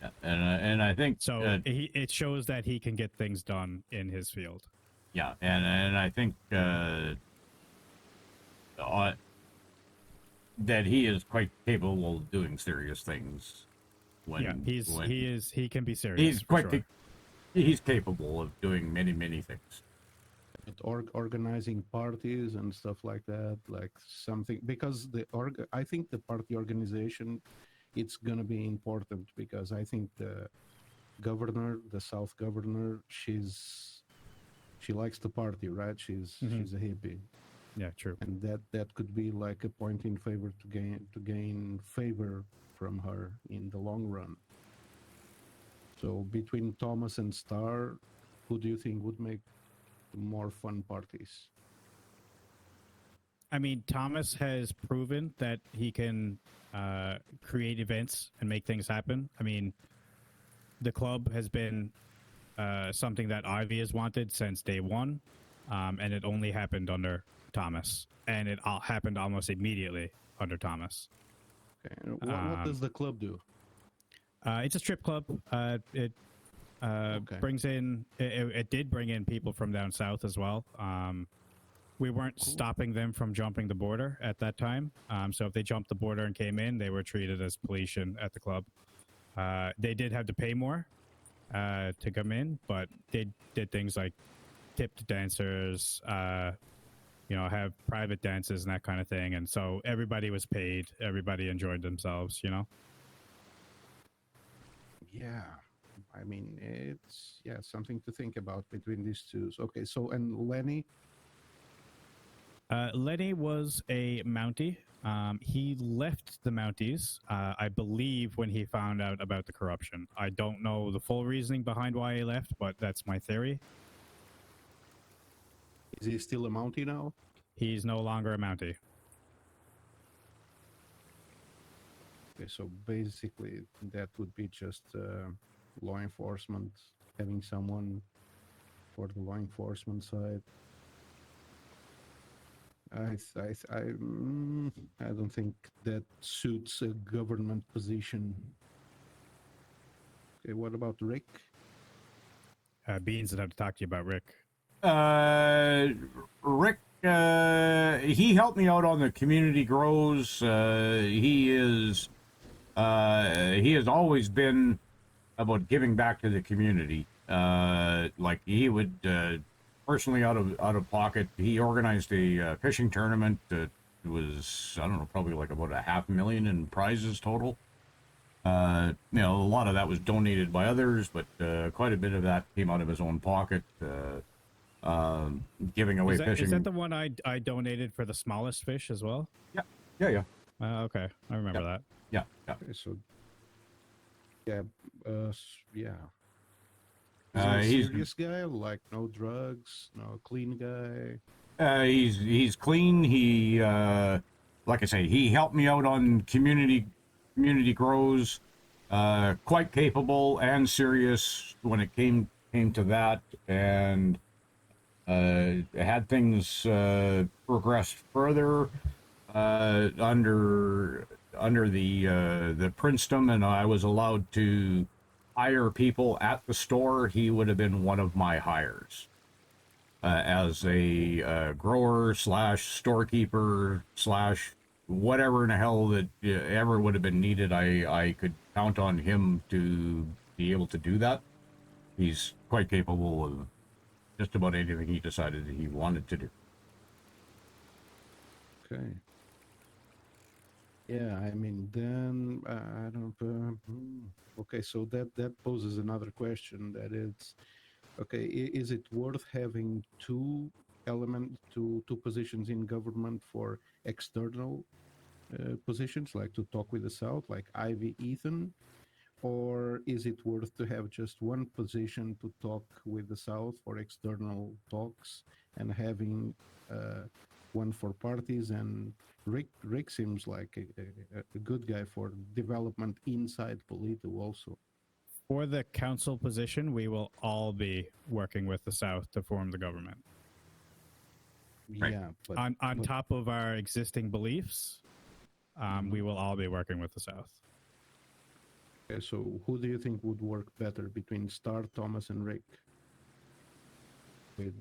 Yeah, and I think so. It shows that he can get things done in his field. Yeah, and I think that he is quite capable of doing serious things. He can be serious. He's quite he's capable of doing many things. Organizing parties and stuff like that, like something, because I think the party organization, it's gonna be important, because I think the governor, the South governor, she likes to party, right? She's a hippie. Yeah, true. And that could be like a point in favor to gain favor from her in the long run. So between Thomas and Star, who do you think would make more fun parties? I mean, Thomas has proven that he can create events and make things happen. I mean, the club has been something that Ivy has wanted since day one, and it only happened under Thomas, and it happened almost immediately under Thomas. Okay. What does the club do? It's a strip club. It brings in. It did bring in people from down south as well. We weren't stopping them from jumping the border at that time. So if they jumped the border and came in, they were treated as policemen at the club. They did have to pay more to come in, but they did things like tip to dancers, have private dances and that kind of thing. And so everybody was paid. Everybody enjoyed themselves, Yeah. I mean, it's something to think about between these two. Okay, so and Lenny? Lenny was a Mountie. He left the Mounties, I believe, when he found out about the corruption. I don't know the full reasoning behind why he left, but that's my theory. Is he still a Mountie now? He's no longer a Mountie. Okay, so basically that would be just law enforcement, having someone for the law enforcement side. I don't think that suits a government position. Okay, what about Rick? Beans would have to talk to you about Rick. Rick, he helped me out on the community grows. He has always been about giving back to the community. Like he would personally out of pocket. He organized a fishing tournament that was, I don't know, probably like about $500,000 in prizes total. A lot of that was donated by others, but quite a bit of that came out of his own pocket. giving away fishing. Is that the one I donated for the smallest fish as well? Yeah. Okay, I remember that. Yeah. Okay, so yeah, yeah. He's He's a serious guy, like no drugs, no clean guy. he's clean. He like I say, he helped me out on community grows. Quite capable and serious when it came to that, and had things progressed further under the princedom, and I was allowed to hire people at the store. He would have been one of my hires as a grower / storekeeper / whatever in the hell that ever would have been needed. I could count on him to be able to do that. He's quite capable of just about anything he decided that he wanted to do. Okay. Yeah, I mean, then I don't. Okay, so that poses another question. That is, okay, is it worth having two positions in government for external positions, like to talk with the South, like Ivy, Ethan, or is it worth to have just one position to talk with the South for external talks and having one for parties? And Rick seems like a good guy for development inside Paleto also. For the council position, we will all be working with the South to form the government. Right. Yeah, but on top of our existing beliefs, we will all be working with the South. Okay, so who do you think would work better between Star, Thomas, and Rick? With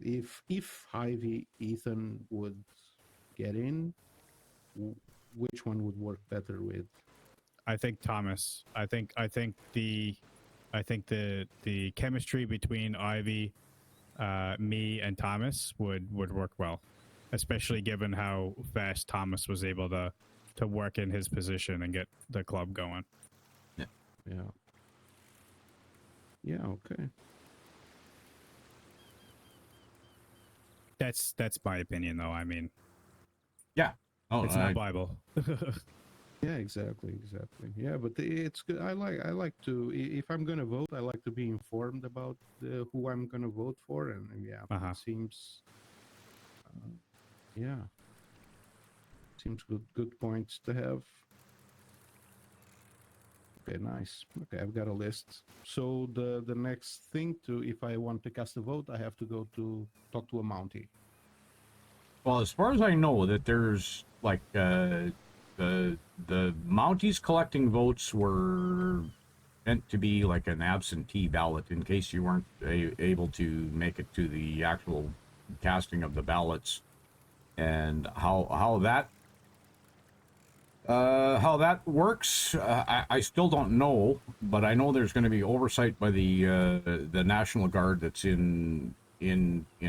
if Ivy, Ethan would get in, which one would work better with? I think Thomas. I think the chemistry between Ivy, me, and Thomas would work well, especially given how fast Thomas was able to work in his position and get the club going. Yeah. Okay. That's my opinion, though. I mean, yeah. Oh, it's not Bible. Yeah, exactly. Yeah, but it's good. I like to, if I'm gonna vote, I like to be informed about who I'm gonna vote for, and yeah, it seems, yeah, seems good points to have. Okay, nice. Okay, I've got a list. So the next thing if I want to cast a vote, I have to go to talk to a Mountie. Well, as far as I know, that there's like the Mounties collecting votes were meant to be like an absentee ballot in case you weren't able to make it to the actual casting of the ballots, and how that works, I still don't know, but I know there's going to be oversight by the National Guard that's in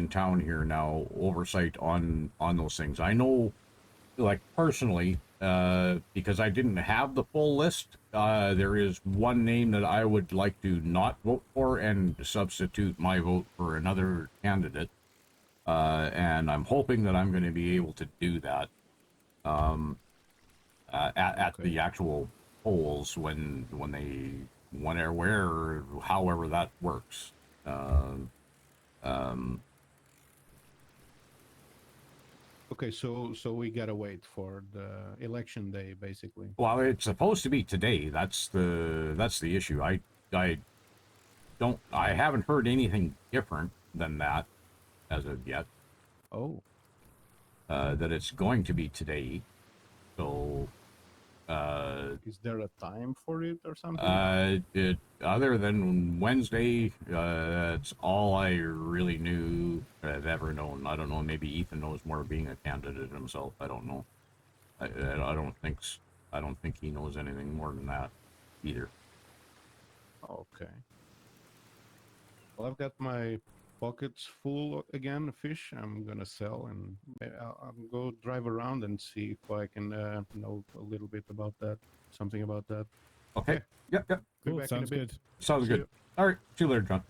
town here now, oversight on those things. I know, like personally, because I didn't have the full list, there is one name that I would like to not vote for and substitute my vote for another candidate, and I'm hoping that I'm going to be able to do that. At the actual polls wherever, however that works. Okay, so we gotta wait for the election day, basically. Well, it's supposed to be today. That's the issue. I haven't heard anything different than that as of yet. Oh. That it's going to be today. So, is there a time for it or something? Other than Wednesday, that's all I really knew, I've ever known. I don't know, maybe Ethan knows more, being a candidate himself. I don't know. I don't think he knows anything more than that either. Okay. Well, I've got my pockets full again of fish. I'm gonna sell, and I'll go drive around and see if I can know a little bit about that, something about that. Okay. Yep. Be Cool. back in a Sounds bit. good. Sounds See good. you. All right. See you later, John.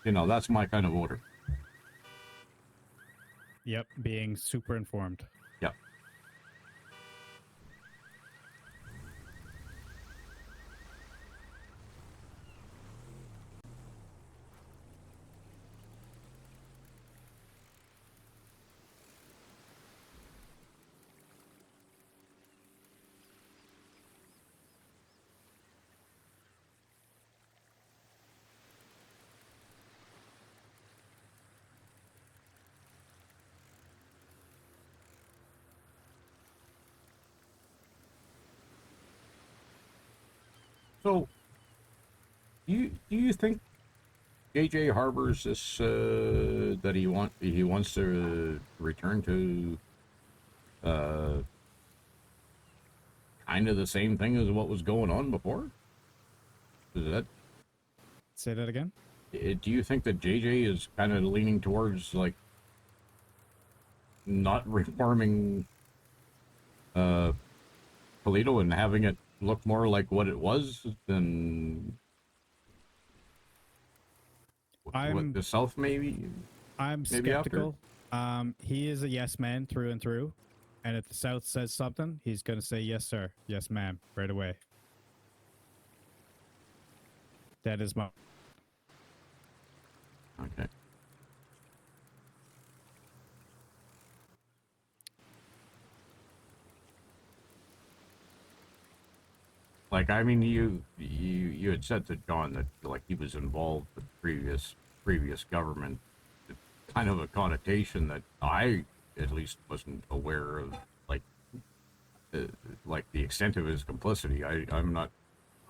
You know, that's my kind of voter. Yep, being super informed. Yep. So, do you think JJ harbors this that he wants to return to kind of the same thing as what was going on before? Is that? Say that again. Do you think that JJ is kind of leaning towards like not reforming Paleto and having it look more like what it was than what the South maybe? I'm maybe skeptical. He is a yes man through and through, and if the South says something, he's going to say yes sir, yes ma'am, right away. That is my. Okay. Like, I mean, you had said to John that like he was involved with previous government. It's kind of a connotation that I at least wasn't aware of, like the extent of his complicity. I'm not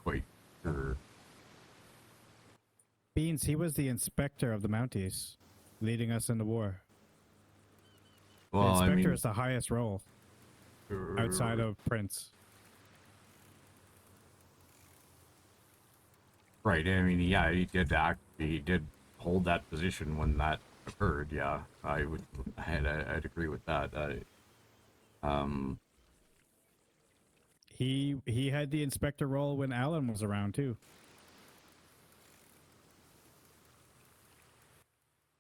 quite sure. Beans, he was the inspector of the Mounties, leading us in the war. Well, the inspector I mean, is the highest role outside of Prince. Right. I mean, yeah, he did act. He did hold that position when that occurred. Yeah, I'd agree with that. He had the inspector role when Alan was around too.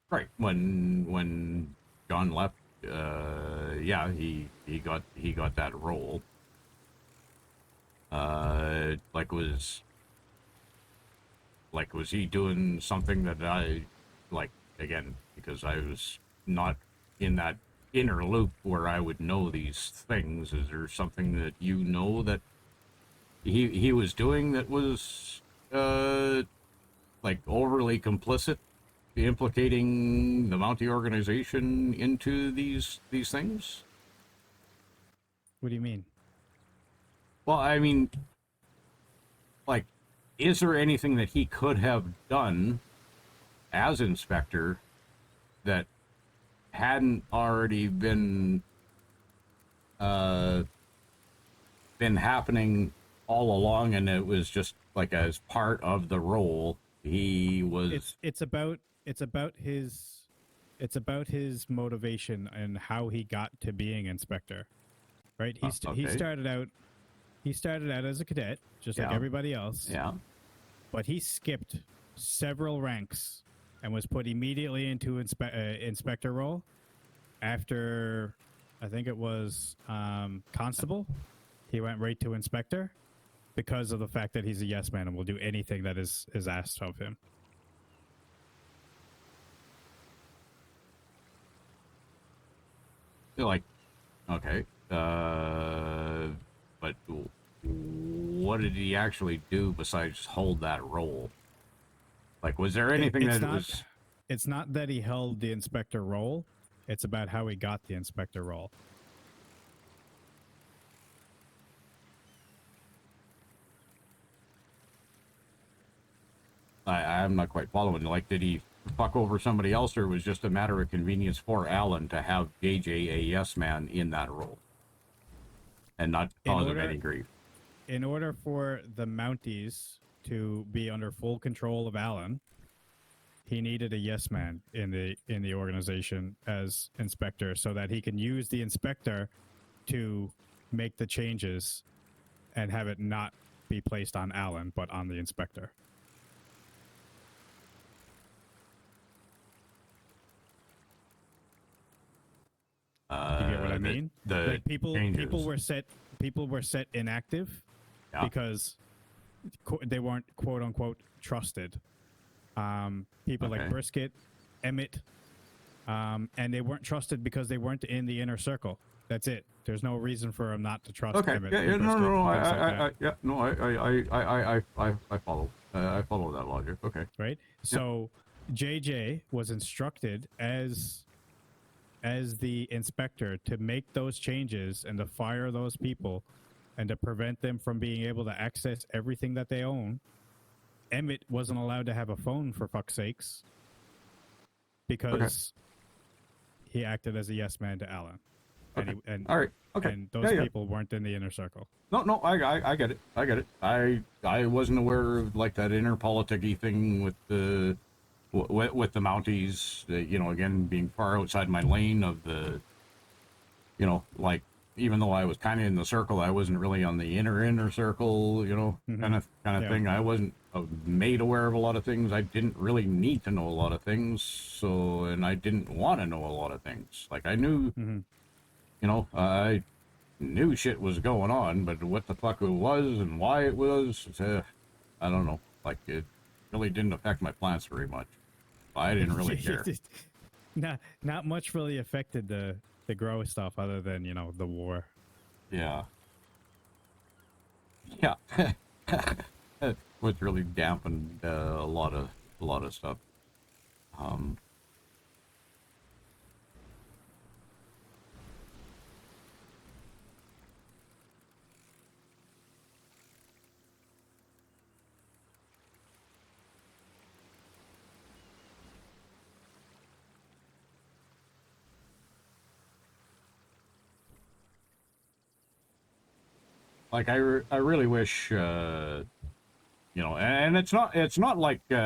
Right. When John left, yeah, he got that role. Was he doing something that I like, again, because I was not in that inner loop where I would know these things? Is there something that you know that he was doing that was like overly complicit, implicating the Mountie organization into these things? What do you mean? Well, I mean, like, is there anything that he could have done as inspector that hadn't already been happening all along, and it was just like as part of the role he was? It's about his motivation and how he got to being inspector, right? He started out as a cadet, just like everybody else. Yeah. But he skipped several ranks and was put immediately into inspector role after, I think it was constable. He went right to inspector because of the fact that he's a yes man and will do anything that is asked of him. Like, okay, but what did he actually do besides hold that role? Like, was there anything was? It's not that he held the inspector role. It's about how he got the inspector role. I'm not quite following. Like, did he fuck over somebody else, or was just a matter of convenience for Alan to have JJ a yes man in that role and not cause him any grief? In order for the Mounties to be under full control of Alan, he needed a yes man in the organization as inspector, so that he can use the inspector to make the changes and have it not be placed on Alan but on the inspector. I mean? the Like people changes. were set inactive because they weren't quote unquote trusted. People like Brisket, Emmett, and they weren't trusted because they weren't in the inner circle. That's it. There's no reason for them not to trust Emmett. Yeah, and Brisket and things like that. I follow. I follow that logic. Okay. Right. So JJ was instructed as the inspector to make those changes and to fire those people and to prevent them from being able to access everything that they own. Emmett wasn't allowed to have a phone, for fuck's sakes, because he acted as a yes man to Alan. And all right. Okay. And those people weren't in the inner circle. No, I get it. I get it. I wasn't aware of like that inner politic-y thing with the Mounties. You know, again, being far outside my lane of the, you know, like even though I was kind of in the circle, I wasn't really on the inner circle. You know, kind of thing. I wasn't made aware of a lot of things. I didn't really need to know a lot of things. So, and I didn't want to know a lot of things. Like I knew. You know, I knew shit was going on, but what the fuck it was and why it was, I don't know. Like, it really didn't affect my plants very much. I didn't really care. Not much really affected the grow stuff other than, you know, the war. Yeah. Yeah. Which really dampened a lot of stuff. Like I really wish, you know, and it's not like, you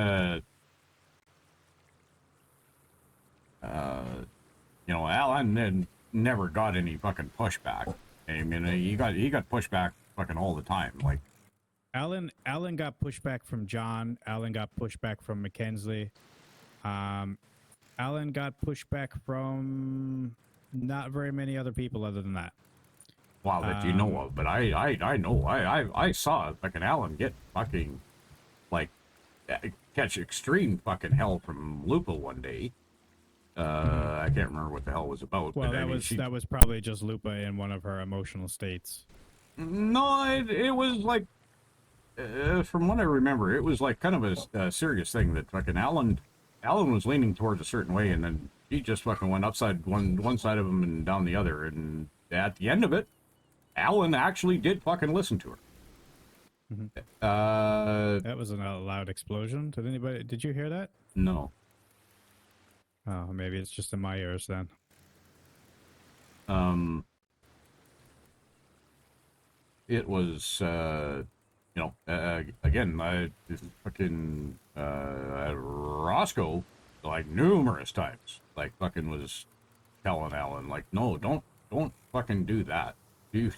know, Alan never got any fucking pushback. I mean, he got pushback fucking all the time. Like, Alan got pushback from John. Alan got pushback from Mackenzie. Alan got pushback from not very many other people other than that. Wow, that you know of, but I know I saw fucking Alan get fucking like catch extreme fucking hell from Lupa one day. I can't remember what the hell it was about. Well, but that was probably just Lupa in one of her emotional states. No, it was like from what I remember, it was like kind of a serious thing that fucking Alan was leaning towards a certain way, and then he just fucking went upside one side of him and down the other, and at the end of it, Alan actually did fucking listen to her. That was a loud explosion. Did you hear that? No. Oh, maybe it's just in my ears then. It was, you know, again, fucking, Roscoe, like, numerous times, like, fucking was telling Alan, like, no, don't fucking do that. This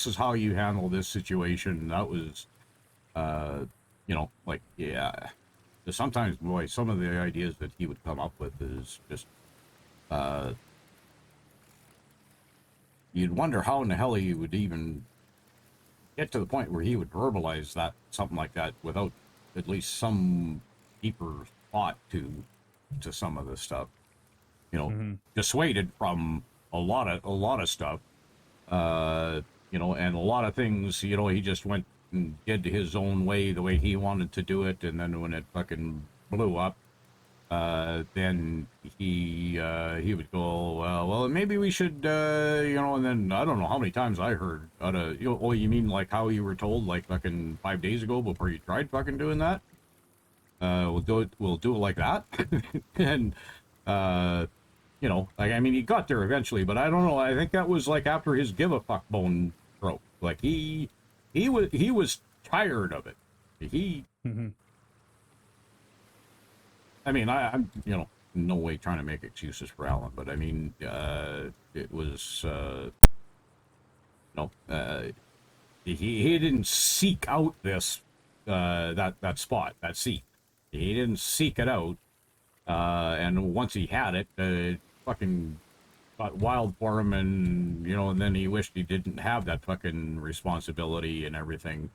is how you handle this situation. That was, you know, like, yeah. Sometimes, boy, some of the ideas that he would come up with is just, you'd wonder how in the hell he would even get to the point where he would verbalize that, something like that, without at least some deeper thought to some of this stuff. You know, dissuaded from a lot of stuff, you know, and a lot of things, you know, he just went and did his own way, the way he wanted to do it, and then when it fucking blew up, then he would go, well, maybe we should, you know, and then I don't know how many times I heard, you know, oh, you mean like how you were told like fucking 5 days ago before you tried fucking doing that? We'll do it like that, and you know, like, I mean, he got there eventually, but I don't know. I think that was like after his give a fuck bone broke. Like he was tired of it. I mean, I'm, you know, in no way trying to make excuses for Alan, but I mean, it was, no, he didn't seek out this, that spot, that seat. He didn't seek it out. And once he had it, fucking got wild for him, and and then he wished he didn't have that fucking responsibility and everything,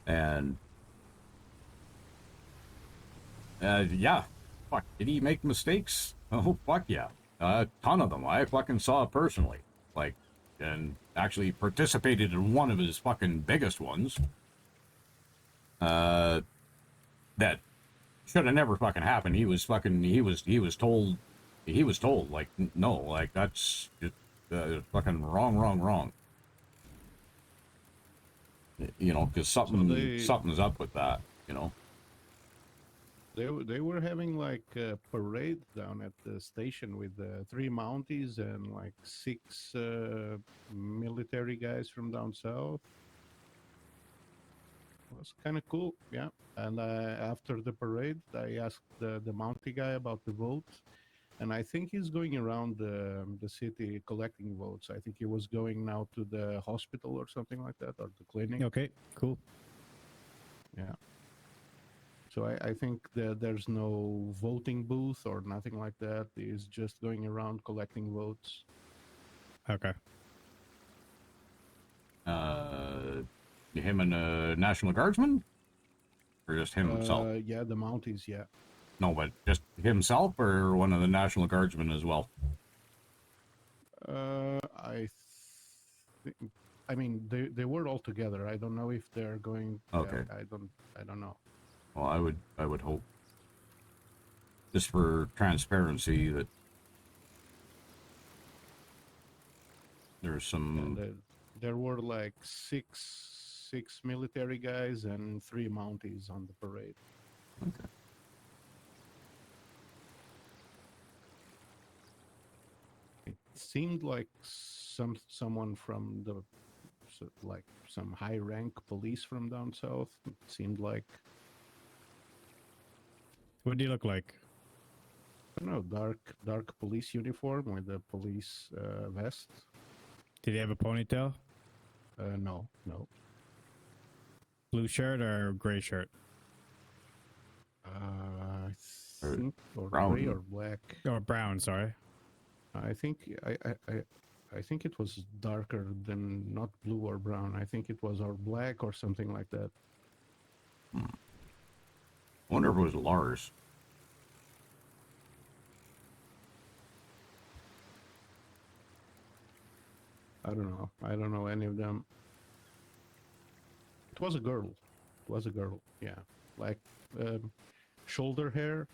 and yeah, fuck, did he make mistakes? Oh fuck yeah, a ton of them. I fucking saw personally, like, and actually participated in one of his fucking biggest ones. That should have never fucking happened. He was told like, no, like, that's just, fucking wrong. Because something's up with that. They were having like a parade down at the station with 3 Mounties and like 6 military guys from down south. It was kind of cool, yeah. And after the parade, I asked the Mountie guy about the vote, and I think he's going around the city collecting votes. I think he was going now to the hospital or something like that, or the clinic. Okay, cool. Yeah. So I think that there's no voting booth or nothing like that. He's just going around collecting votes. Okay. Him and a National Guardsman? Or just him himself? Yeah, the Mounties, yeah. No, but just himself or one of the National Guardsmen as well? I mean, they were all together. I don't know if they're going. Okay. Yeah, I don't know. Well, I would hope, just for transparency, that there's some. There were like six military guys and 3 Mounties on the parade. Okay. It seemed like someone from like some high rank police from down south. It seemed like. What do you look like? I don't know, dark police uniform with a police vest. Did he have a ponytail? No. Blue shirt or gray shirt? I think or brown. gray or black. Or brown, sorry. I think I think it was darker than not blue or brown. I think it was or black or something like that. I wonder if it was Lars. I don't know. I don't know any of them. It was a girl. Yeah, like shoulder hair.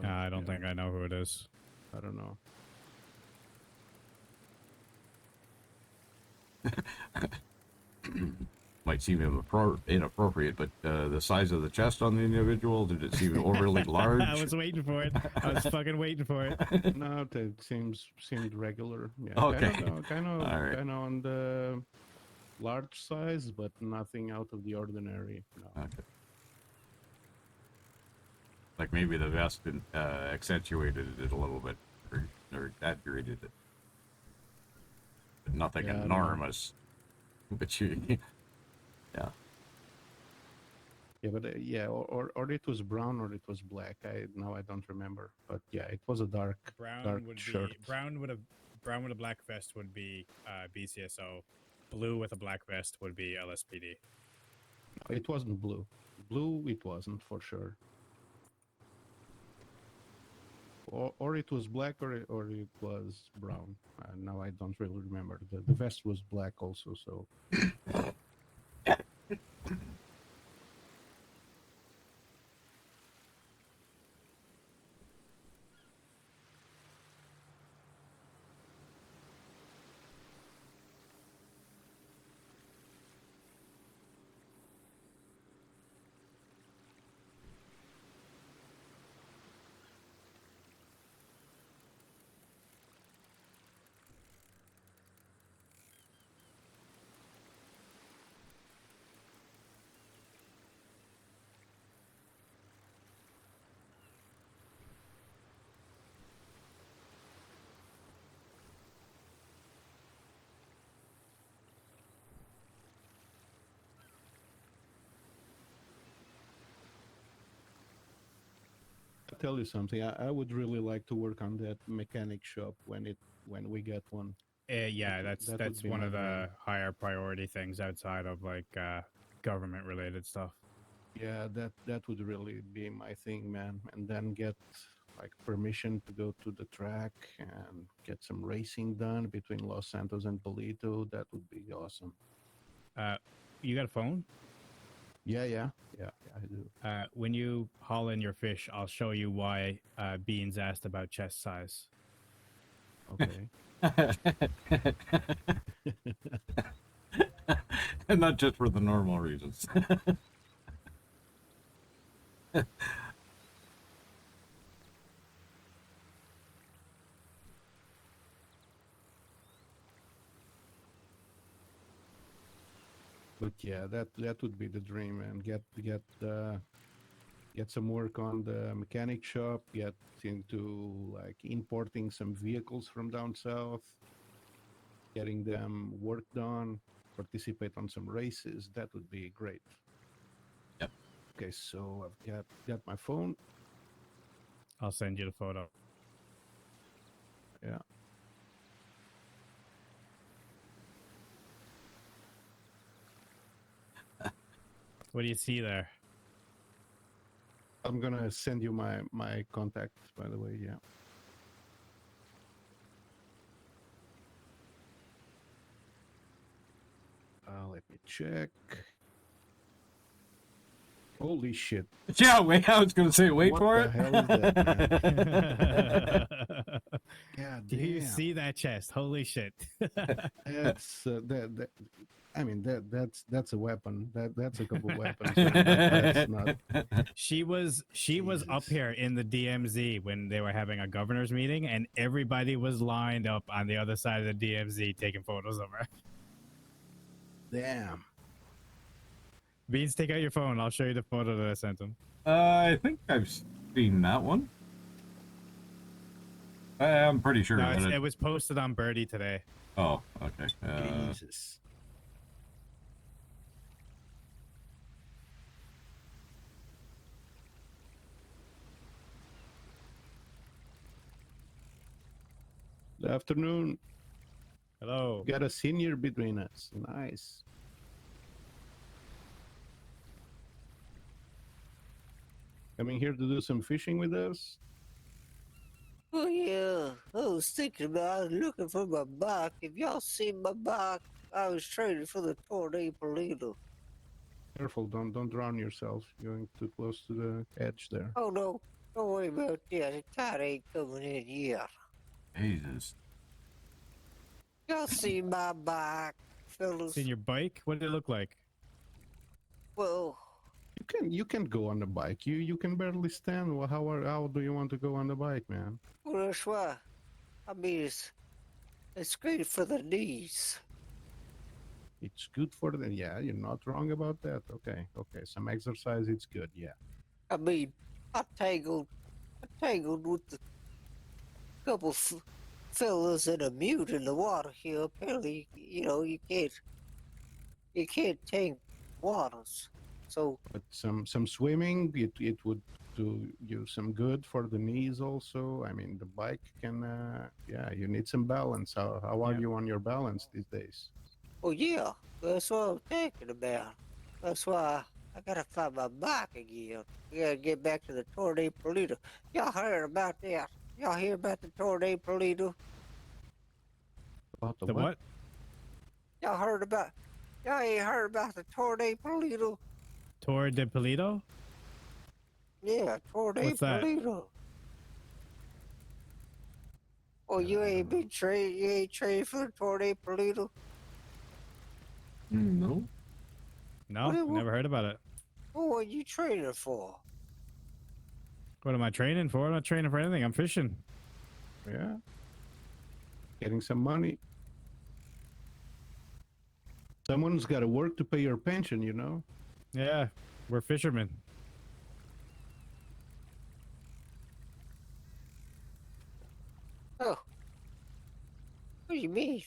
I don't think I know who it is. I don't know. Might seem inappropriate, but the size of the chest on the individual, did it seem overly large? I was waiting for it. I was fucking waiting for it. No, it seemed regular. Yeah. Okay. Kind of All right. on the large size, but nothing out of the ordinary. No. Okay. Like maybe the vest accentuated it a little bit, or exaggerated it, but nothing Yeah, I don't enormous. But you, yeah. Yeah, but or it was brown or it was black. I don't remember. But yeah, it was a dark shirt. Brown with a black vest would be BCSO. Blue with a black vest would be LSPD. No, it wasn't blue. Blue it wasn't for sure. Or it was black or it was brown. Now I don't really remember. The vest was black also, so. tell you something. I would really like to work on that mechanic shop when we get one. Yeah, That would that's be one my of the dream. higher priority things outside of like government related stuff. Yeah, that would really be my thing, man. And then get like permission to go to the track and get some racing done between Los Santos and Palito. That would be awesome. You got a phone? Yeah, I do. When you haul in your fish, I'll show you why Beans asked about chest size. Okay. And not just for the normal reasons. But yeah, that would be the dream, and get some work on the mechanic shop, get into like importing some vehicles from down south, getting them work done, participate on some races. That would be great. Yep. Okay, so I've got my phone. I'll send you the photo. Yeah. What do you see there? I'm gonna send you my contact, by the way. Yeah. Let me check. Holy shit! Yeah, wait. I was gonna say, wait What for the it. hell is that, man? God Do you damn. see that chest? Holy shit! That's that. I mean that's a weapon. That's a couple weapons. That's not. She was up here in the DMZ when they were having a governor's meeting, and everybody was lined up on the other side of the DMZ taking photos of her. Damn. Beans, take out your phone. I'll show you the photo that I sent him. I think I've seen that one. I'm pretty sure. No, that it was posted on Birdie today. Oh, okay. Jesus. Good afternoon. Hello. Got a senior between us. Nice. Coming here to do some fishing with us? Oh yeah, I was thinking about. I was looking for my bike. If y'all seen my bike, I was trading for the Tornado Palito. Careful, don't drown yourself. You're going too close to the edge there. Oh no, don't worry about that. The tide ain't coming in yet. Jesus. Y'all seen my bike, fellas? Seen your bike? What did it look like? Well, You can go on the bike. You can barely stand. Well, how do you want to go on the bike, man? well, that's why. I mean, it's great for the knees. It's good for the. Yeah, you're not wrong about that. Okay. Some exercise, it's good. Yeah. I mean, I tangled with a couple fellas in a mute in the water here. Apparently, you can't tank waters. So, But some swimming, it would do you some good for the knees also. I mean, the bike can. Yeah, you need some balance. How are you on your balance these days? oh yeah, that's what I'm thinking about. That's why I gotta find my bike again. I gotta get back to the Tornado Palito. Y'all heard about that? Y'all hear about the Tornado Palito? About The what? Y'all heard about? Y'all ain't heard about the Tornado Palito? Torre de Palito? Yeah, Tornado What's that? Palito. Oh, you ain't been trained. You ain't trained for the Tornado Palito. No. No, What- never heard about it. What are you training for? What am I training for? I'm not training for anything. I'm fishing. Yeah. Getting some money. Someone's got to work to pay your pension, you know? Yeah, we're fishermen. Oh. What do you mean?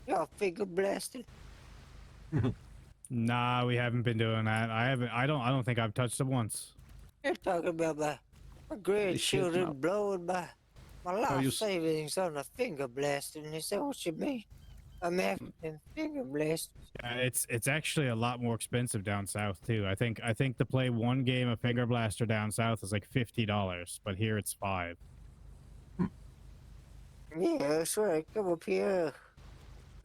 Y'all finger blasted? Nah, we haven't been doing that. I don't think I've touched it once. You're talking about my My Holy shit, grandchildren no. blowing my you life s- savings on a finger blasting. Is that what you mean? I'm after them finger blasters. It's actually a lot more expensive down south too. I think to play one game of Finger Blaster down south is like $50, but here it's $5. Yeah, that's right. Come up here.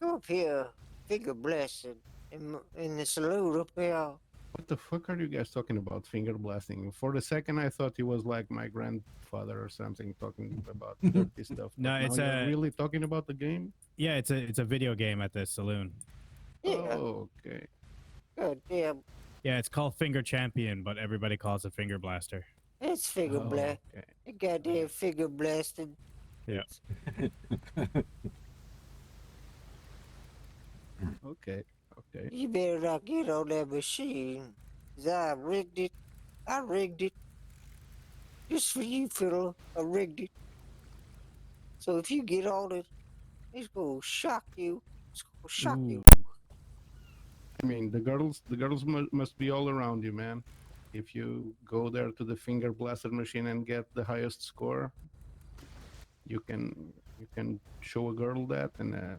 Come up here. Finger blasting in the saloon up here. What the fuck are you guys talking about? Finger blasting. For a second, I thought he was like my grandfather or something talking about dirty stuff. No, But it's now you're a really talking about the game. yeah, it's a video game at the saloon. Yeah. Oh, okay. God damn. Yeah, it's called Finger Champion, but everybody calls it Finger Blaster. It's finger Oh, blast. okay. Goddamn finger blasting. Yeah. Okay. Okay. You better not get on that machine. 'Cause I rigged it. I rigged it. Just for you, Fiddler. I rigged it. So if you get on it, it's gonna shock you. It's gonna shock you. I mean, the girls must be all around you, man. If you go there to the finger blaster machine and get the highest score, you can show a girl that, and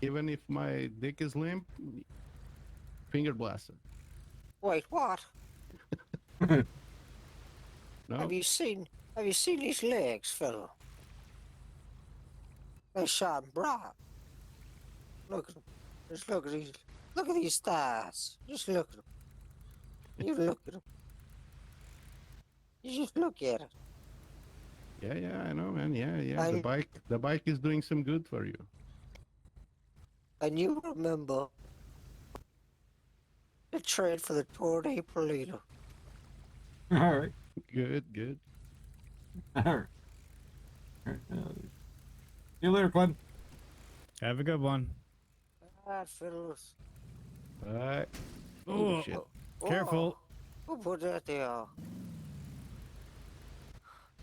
even if my dick is limp, finger blaster. Wait, what? No. Have you seen his legs, fella? They shine bright. Look at them. Just look at these. Look at these thighs. Just look at them. You look at them. You just look at it. Yeah, I know, man. Yeah. I- The bike is doing some good for you. And you remember the trade for the GTAV-RP. All right. Good. All right. See you later, Glenn. Have a good one. Alright, fellas. All right. Oh, shit. Careful. Who put that there?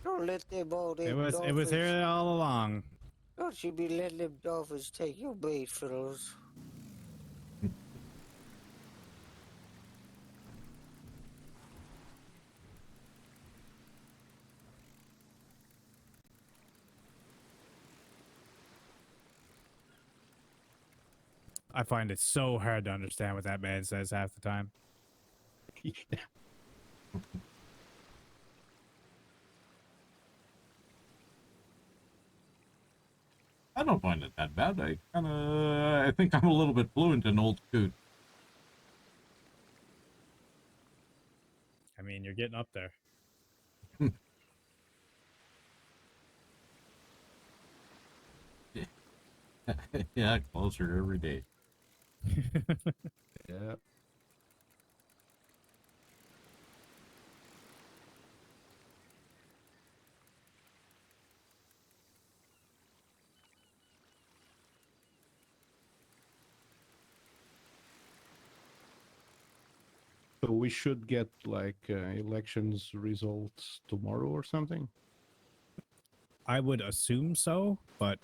Don't let them all them It was dolphins. here all along. Don't you be letting them dolphins take your bait, fellas. I find it so hard to understand what that man says half the time. I don't find it that bad. I think I'm a little bit fluent in Old Scoot. I mean, you're getting up there. Yeah, closer every day. Yeah. So we should get like elections results tomorrow or something. I would assume so, but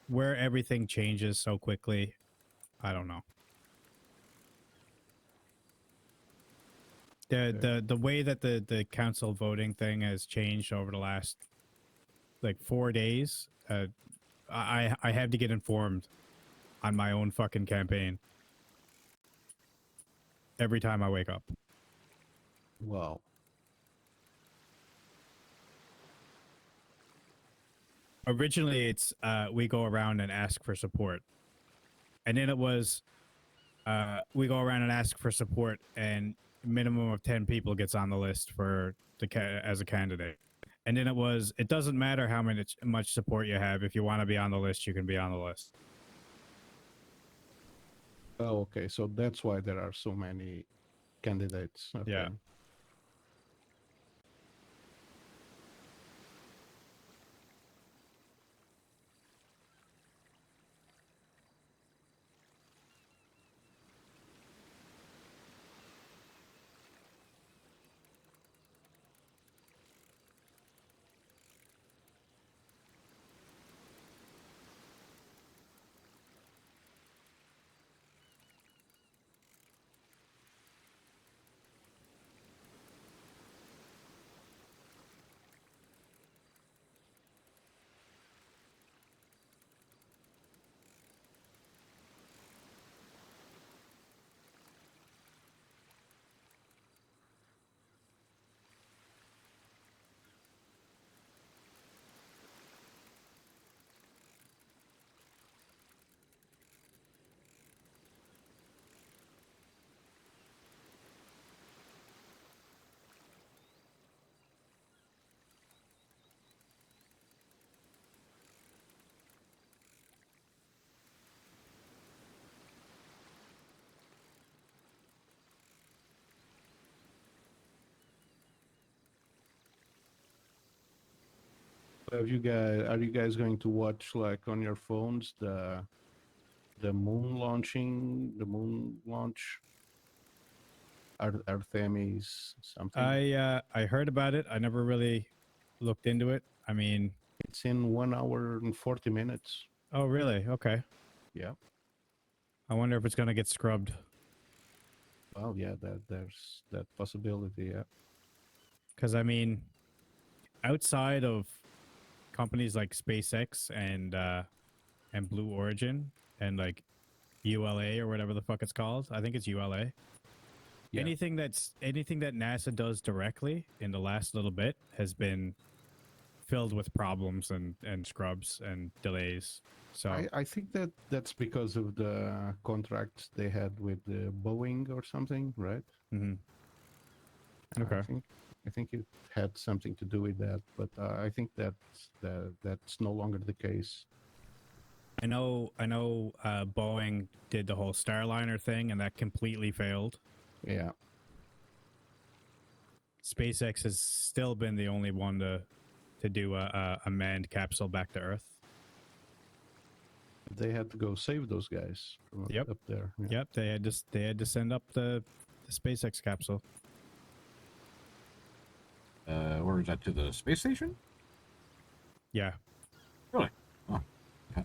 where everything changes so quickly, I don't know. The way that the council voting thing has changed over the last like 4 days, I have to get informed on my own fucking campaign every time I wake up. Wow. Originally, it's we go around and ask for support, and then it was we go around and ask for support, and minimum of 10 people gets on the list for as a candidate. And then it doesn't matter how much support you have. If you want to be on the list, you can be on the list. Oh, okay. So that's why there are so many candidates. Okay. Yeah. Are you guys going to watch like on your phones the moon launch? Artemis something. I heard about it. I never really looked into it. I mean, it's in 1 hour and 40 minutes. Oh, really? Okay. Yeah. I wonder if it's gonna get scrubbed. Well, yeah, there's that possibility. Yeah. Because I mean, outside of companies like SpaceX and Blue Origin and like ULA or whatever the fuck it's called, I think it's ULA. Yeah. Anything that NASA does directly in the last little bit has been filled with problems and scrubs and delays. So I think that's because of the contracts they had with Boeing or something, right? Mm-hmm. Okay. I think it had something to do with that, but I think that's no longer the case. I know. Boeing did the whole Starliner thing, and that completely failed. Yeah. SpaceX has still been the only one to do a manned capsule back to Earth. They had to go save those guys from up there. Yeah. Yep, they had to send up the SpaceX capsule. Where is that, to the space station? Yeah. Really? Oh. Okay.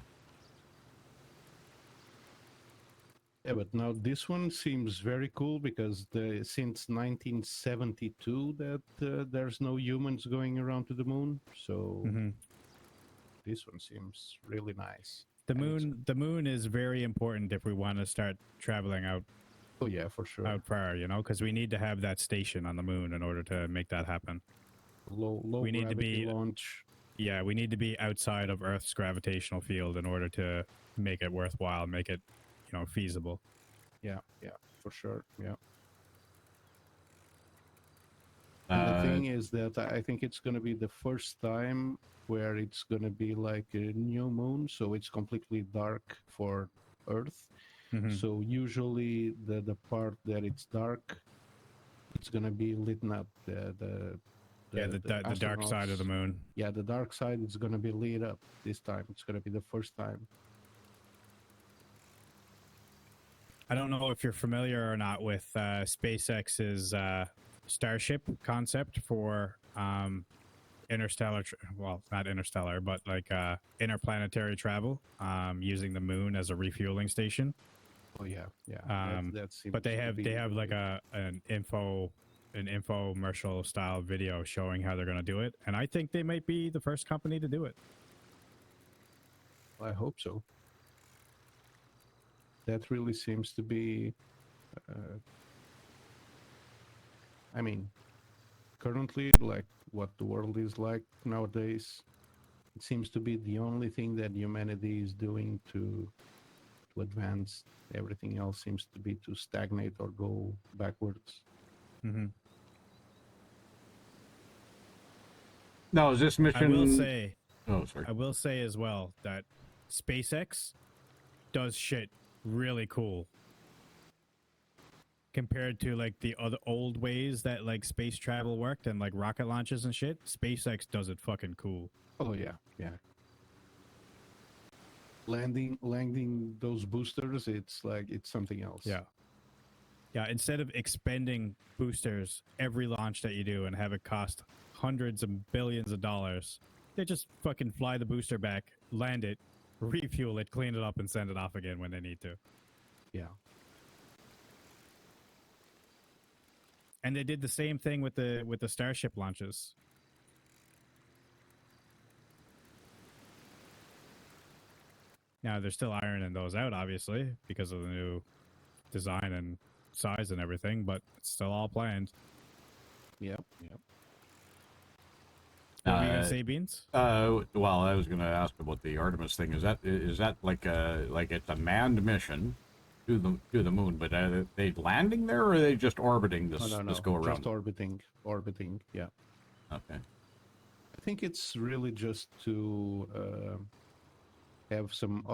Yeah, but now this one seems very cool because since 1972 that there's no humans going around to the moon, so this one seems really nice. The moon is very important if we want to start traveling out. Oh yeah, for sure. Out far, because we need to have that station on the moon in order to make that happen. Low we need to be launch. Yeah, we need to be outside of Earth's gravitational field in order to make it worthwhile, make it, feasible. Yeah, for sure. Yeah. And the thing is that I think it's going to be the first time where it's going to be like a new moon, so it's completely dark for Earth. So usually the part that it's dark, it's going to be lit up. The dark side of the moon. Yeah, the dark side is going to be lit up this time. It's going to be the first time. I don't know if you're familiar or not with SpaceX's Starship concept for interstellar, well, not interstellar, but like interplanetary travel, using the moon as a refueling station. Oh yeah. That seems but they to have be like an infomercial style video showing how they're going to do it, and I think they might be the first company to do it. I hope so. That really seems to be, I mean, currently, like what the world is like nowadays, it seems to be the only thing that humanity is doing to advance. Everything else seems to be to stagnate or go backwards. Now, is this mission? I will say. Oh, sorry. I will say as well that SpaceX does shit really cool compared to like the other old ways that like space travel worked and like rocket launches and shit. SpaceX does it fucking cool. Oh yeah. Landing those boosters, it's something else. Yeah, instead of expending boosters every launch that you do and have it cost hundreds of billions of dollars, they just fucking fly the booster back, land it, refuel it, clean it up, and send it off again when they need to. Yeah. And they did the same thing with the Starship launches. Now they're still ironing those out, obviously, because of the new design and size and everything, but it's still all planned. Yep. What were you gonna say, Beans? Well, I was gonna ask about the Artemis thing. Is that like it's a manned mission to the moon, but are they landing there, or are they just orbiting this go around? Just orbiting. Yeah. Okay. I think it's really just to have some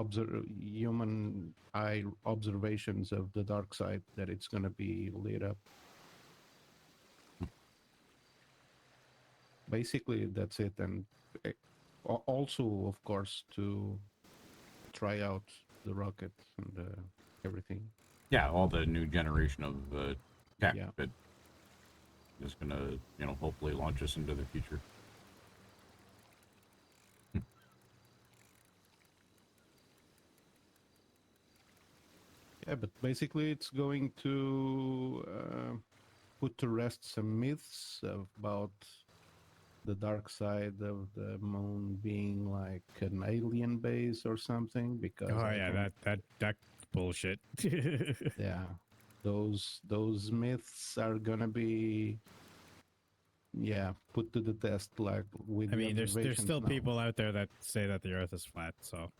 human eye observations of the dark side, that it's going to be lit up. Basically, that's it. And Also, of course, to try out the rocket and everything. Yeah, all the new generation of tech Yeah. that is gonna, hopefully launch us into the future. Yeah, but basically it's going to put to rest some myths about the dark side of the moon being like an alien base or something. Because Oh yeah, that bullshit. yeah, those myths are gonna be put to the test, like with I the mean, there's observations still now. people out there that say that the Earth is flat. So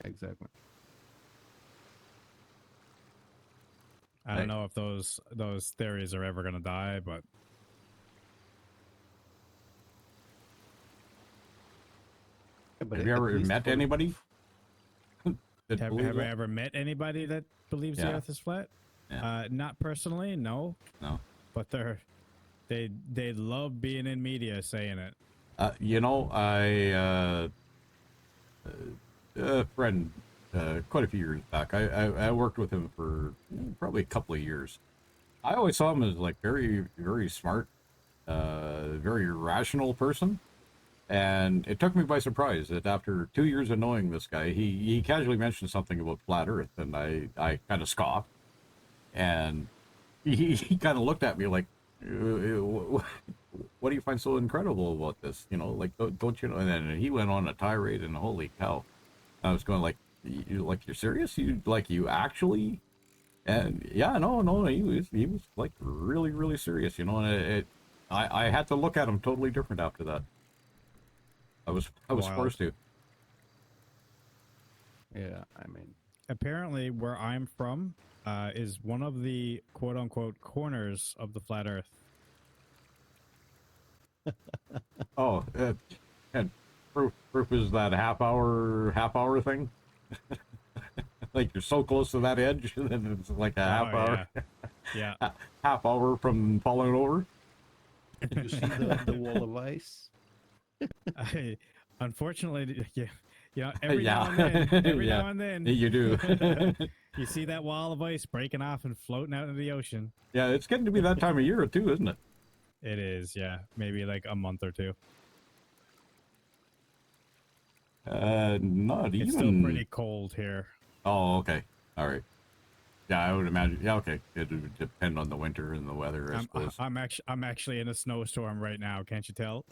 Exactly. I don't know if those theories are ever gonna die, but Have you ever met anybody? Have I ever met anybody that believes the Yeah. Earth is flat? Yeah. Not personally, no. No. But they love being in media saying it. A friend, quite a few years back, I worked with him for probably a couple of years. I always saw him as like very, very smart, very rational person. And it took me by surprise that after 2 years of knowing this guy, he casually mentioned something about flat Earth, and I kind of scoffed. And he kind of looked at me like, what do you find so incredible about this? Like, don't you know? And then he went on a tirade, and holy cow. I was going like, you're serious? You actually? And yeah, no, he was like really, really serious, and I had to look at him totally different after that. I was Wild. forced to. Yeah, I mean, apparently where I'm from is one of the quote unquote corners of the flat Earth. Oh, and proof is that half hour thing. Like you're so close to that edge that it's like a half hour. Yeah. Half hour from falling over. You see the wall of ice? Unfortunately, every now and then, you do. you see that wall of ice breaking off and floating out into the ocean. Yeah, it's getting to be that time of year too, isn't it? It is, yeah. Maybe like a month or two. Not even. It's still pretty cold here. Oh, okay. All right. Yeah, I would imagine. Yeah, okay. It would depend on the winter and the weather, I suppose. I'm actually in a snowstorm right now. Can't you tell?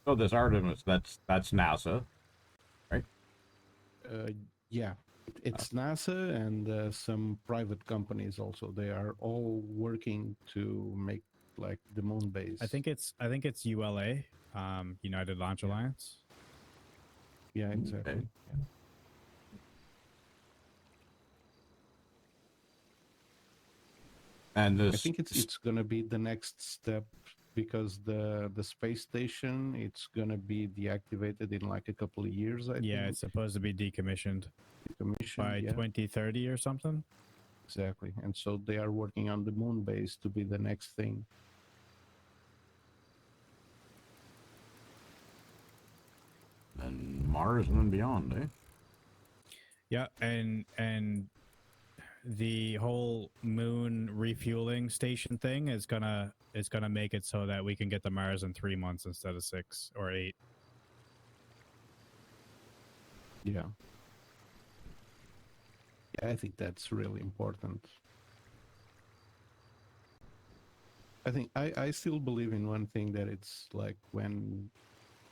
So this Artemis, that's NASA, right? Yeah, it's NASA and some private companies also. They are all working to make like the moon base. I think it's ULA, United Launch Alliance. Yeah, exactly. Okay. And I think it's gonna be the next step because the space station it's gonna be deactivated in like a couple of years. I think. It's supposed to be decommissioned by yeah. 2030 or something. Exactly, and so they are working on the moon base to be the next thing. And Mars and then beyond, eh? Yeah, and the whole moon refueling station thing is gonna make it so that we can get to Mars in 3 months instead of 6 or 8. Yeah. Yeah, I think that's really important. I think I still believe in one thing, that it's like when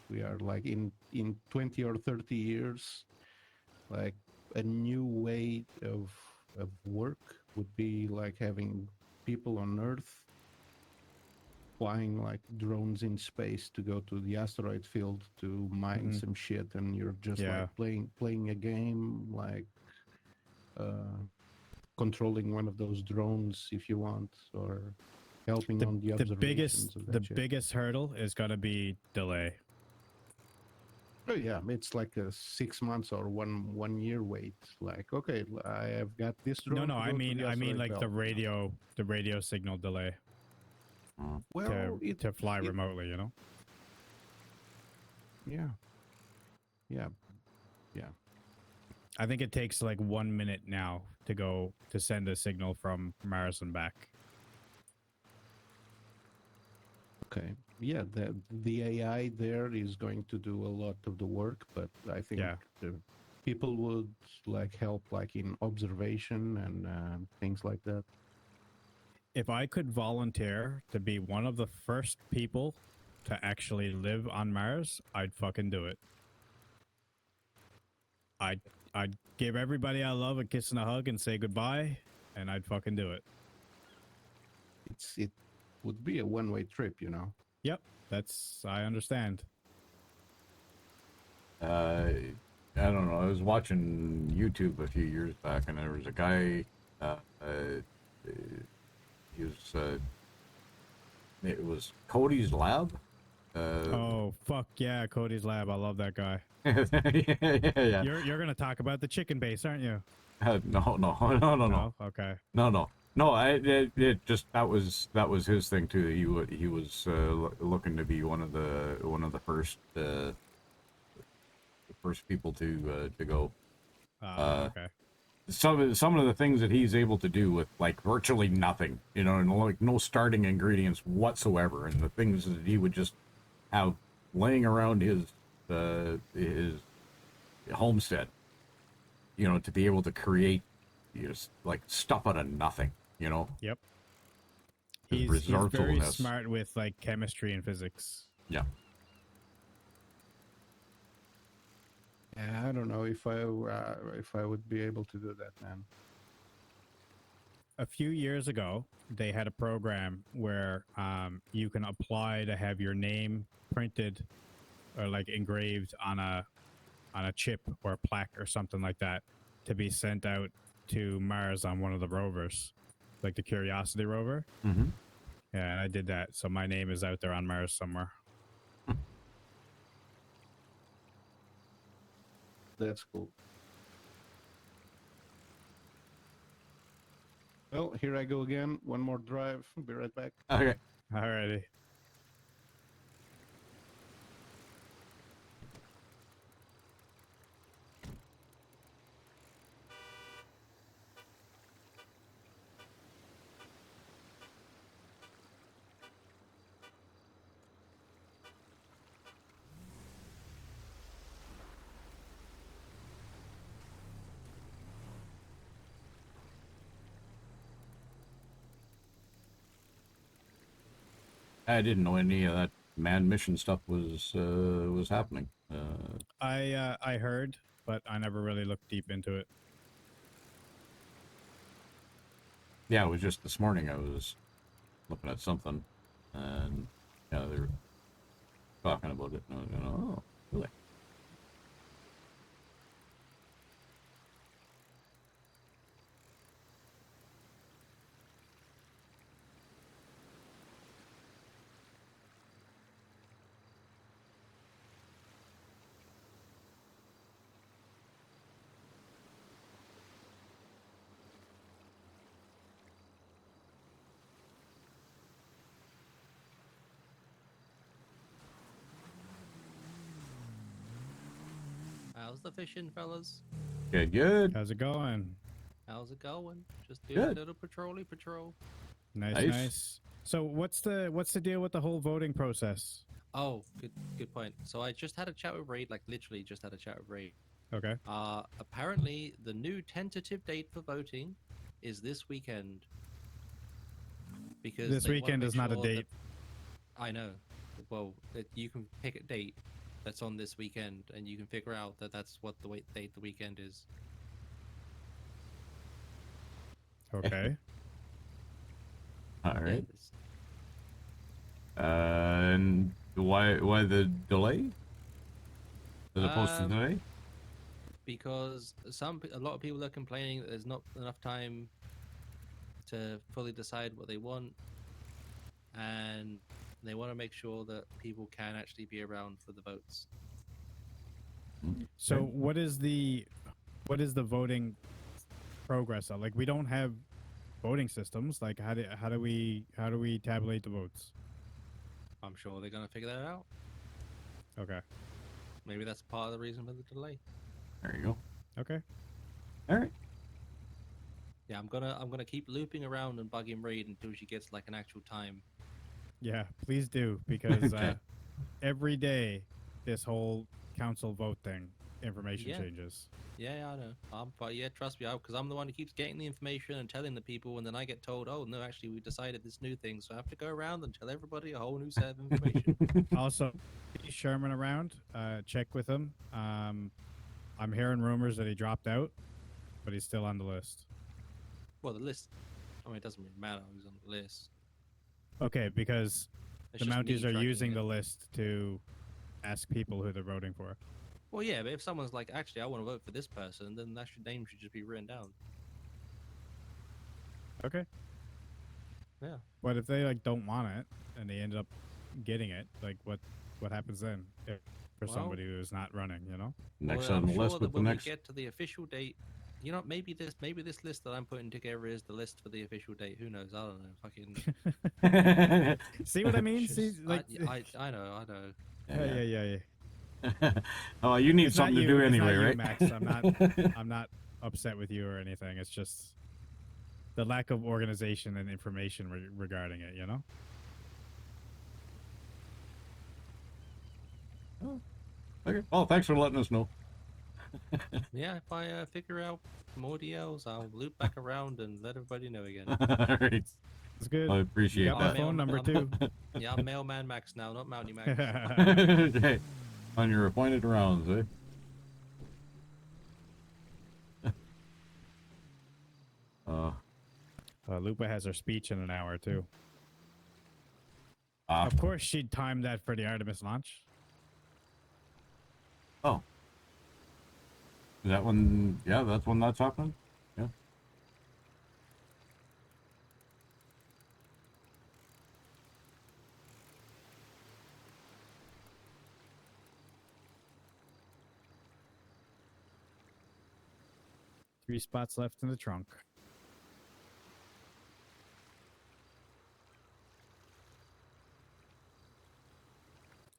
we are like in 20 or 30 years, like a new way of work would be like having people on Earth flying like drones in space to go to the asteroid field to mine Mhm. some shit, and you're just Yeah. like playing a game, like controlling one of those drones if you want, or helping on the observations of that shit. biggest hurdle is gonna be delay. Oh yeah, it's like a 6 months or one year wait. Like, okay, I have got this drone. No, to I go to mean the I mean asteroid like belt. the radio signal delay Well, to fly remotely. You know. Yeah. Yeah. Yeah. I think it takes like 1 minute now to send a signal from Mars and back. Okay. Yeah, the AI there is going to do a lot of the work, but I think the people would like help like in observation and things like that. If I could volunteer to be one of the first people to actually live on Mars, I'd fucking do it. I'd give everybody I love a kiss and a hug and say goodbye, and I'd fucking do it. It would be a one-way trip, you know. Yep, I understand. I don't know. I was watching YouTube a few years back, and there was a guy. He was. It was Cody's Lab. Oh fuck yeah, Cody's Lab. I love that guy. yeah. You're gonna talk about the chicken base, aren't you? No. Okay. No. It just that was his thing too. He was looking to be one of the first people to go. Okay. Some of the things that he's able to do with like virtually nothing, you know, and like no starting ingredients whatsoever, and the things that he would just have laying around his homestead, you know, to be able to create, you know, like stuff out of nothing, you know. Yep. His He's very resourcefulness. smart with like chemistry and physics. Yeah. Yeah, I don't know if I would be able to do that, man. A few years ago, they had a program where you can apply to have your name printed or like engraved on a chip or a plaque or something like that to be sent out to Mars on one of the rovers, like the Curiosity rover. Mm-hmm. Yeah, and I did that, so my name is out there on Mars somewhere. That's cool. Well, here I go again. One more drive. Be right back. Okay. Alrighty. I didn't know any of that manned mission stuff was happening. I heard, but I never really looked deep into it. Yeah, it was just this morning I was looking at something, and yeah, they were talking about it, and I was going, oh, really? How's the fishing, fellas? Good. How's it going? How's it going? Just doing a Good. little patrol-y patrol. Nice. So what's the deal with the whole voting process? Oh, good point. So I just had a chat with Raid, like literally just had a chat with Raid. Okay. Apparently the new tentative date for voting is this weekend. Because This they wanna weekend make is not a sure date. that- I know. Well, you can pick a date that's on this weekend, and you can figure out that that's what the date the weekend is. Okay. right. And why the delay? As opposed to today? Because a lot of people are complaining that there's not enough time to fully decide what they want, and they want to make sure that people can actually be around for the votes. So what is the voting progress of? Like, we don't have voting systems. Like, how do we tabulate the votes? I'm sure they're gonna figure that out. Okay. Maybe that's part of the reason for the delay. There you go. Okay. All right. Yeah, I'm gonna keep looping around and bugging Raid until she gets like an actual time. Yeah, please do, because Okay. every day this whole council vote thing information Yeah. changes. Yeah, I know. But yeah, trust me, because I'm the one who keeps getting the information and telling the people, and then I get told, "Oh no, actually, we decided this new thing," so I have to go around and tell everybody a whole new set of information. Also, is Sherman around? Check with him. I'm hearing rumors that he dropped out, but he's still on the list. Well, the list. I mean, it doesn't really matter who's on the list. Okay, because It's the just me Mounties are tracking using it. the list to ask people who they're voting for. Well, yeah, but if someone's like, "Actually, I want to vote for this person," then that name should just be written down. Okay. Yeah. But if they like don't want it and they end up getting it, like what happens then if, for Well- somebody who's not running? You know. Next Well, on the I'm list sure with that the when next. we get to the official date, you know, maybe this list that I'm putting together is the list for the official date. Who knows? I don't know. Fucking. See what I mean? Just- See, like, I know. yeah. Oh, you need It's not something to you, do it's anyway, not you, right? Max. I'm not upset with you or anything. It's just the lack of organization and information regarding it. You know. Okay. Well, thanks for letting us know. Yeah, if I figure out more DLs, I'll loop back around and let everybody know again. All right. That's good. I appreciate You got that. my phone number too. Yeah, I'm Mailman Max now, not Mountie Max. Okay. On your appointed rounds, eh? Lupa has her speech in an hour too. Ah. Of course, she'd time that for the Artemis launch. Oh. Is that when? Yeah, that's when that's happening. Yeah. Three spots left in the trunk.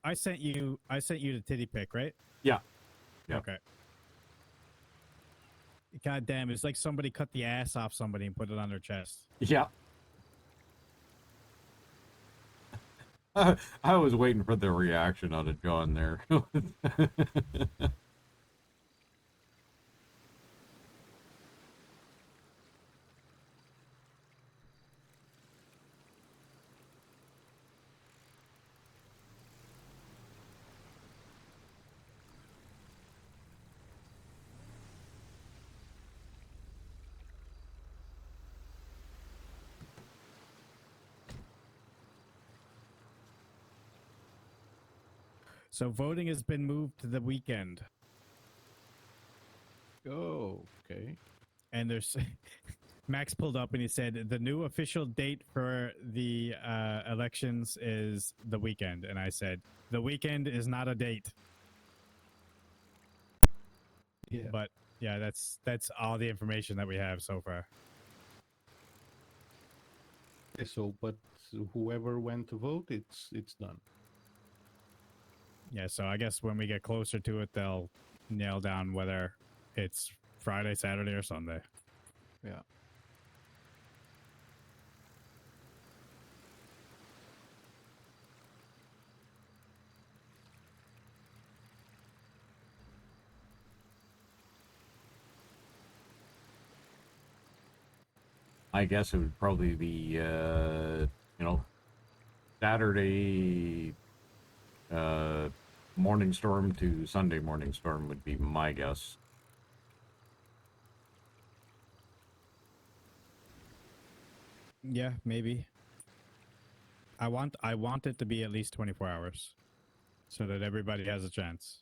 I sent you the titty pic, right? Yeah. Yeah. Okay. God damn, it's like somebody cut the ass off somebody and put it on their chest. Yeah. I was waiting for the reaction out of John there. So voting has been moved to the weekend. Oh, okay. And there's Max pulled up and he said the new official date for the elections is the weekend. And I said, the weekend is not a date. Yeah. But yeah, that's all the information that we have so far. Okay, so, but whoever went to vote, it's done. Yeah, so I guess when we get closer to it, they'll nail down whether it's Friday, Saturday, or Sunday. Yeah. I guess it would probably be, Saturday morning storm to Sunday morning storm would be my guess. Yeah, maybe. I want it to be at least 24 hours, so that everybody has a chance.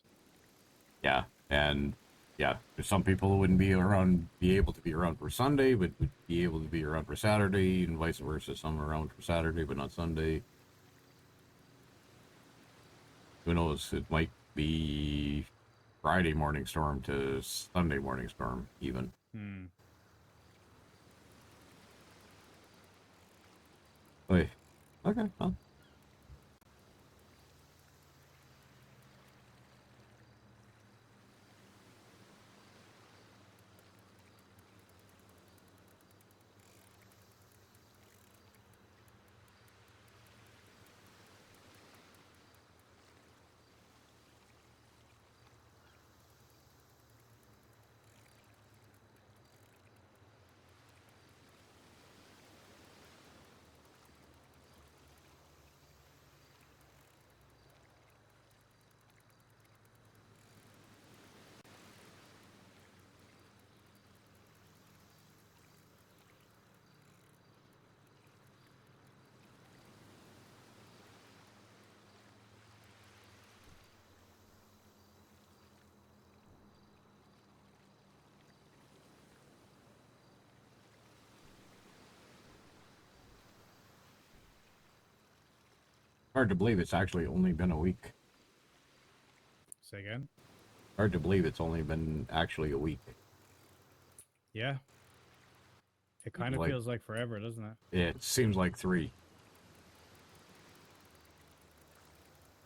Yeah, and yeah, there's some people who wouldn't be able to be around for Sunday, but would be able to be around for Saturday, and vice versa. Some are around for Saturday, but not Sunday. Who knows? It might be Friday morning storm to Sunday morning storm, even. Hmm. Wait. Okay, well. Hard to believe it's actually only been a week. Say again? Hard to believe it's only been actually a week. Yeah. It kind of Like- feels like forever, doesn't it? It seems like 3.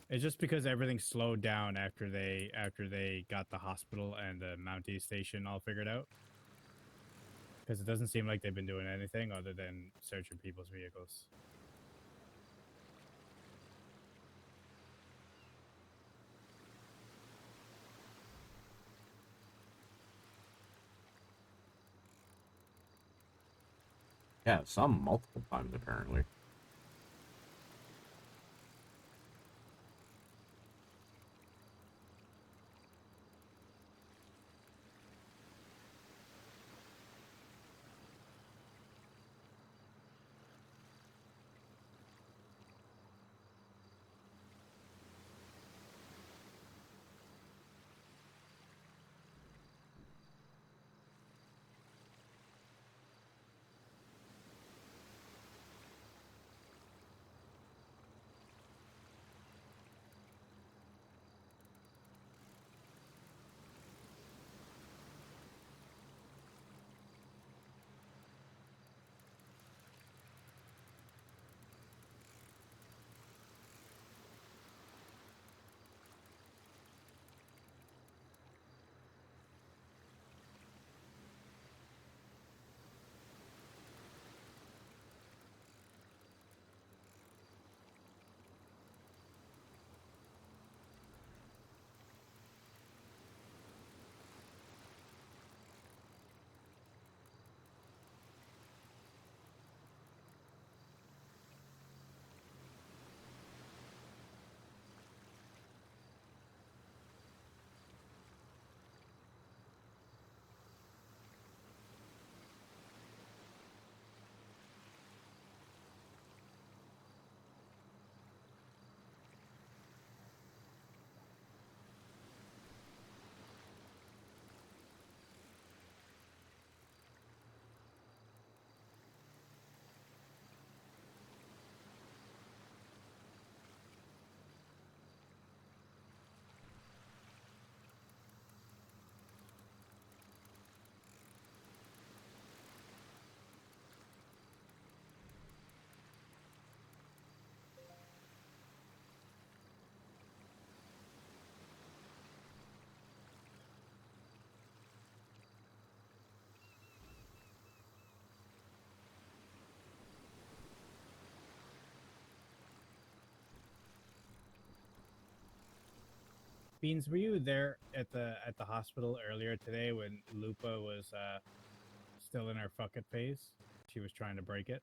It's just because everything slowed down after they got the hospital and the Mountie station all figured out. Because it doesn't seem like they've been doing anything other than searching people's vehicles. Yeah, some multiple times apparently. Beans, were you there at the hospital earlier today when Lupa was still in her fuck it phase? She was trying to break it.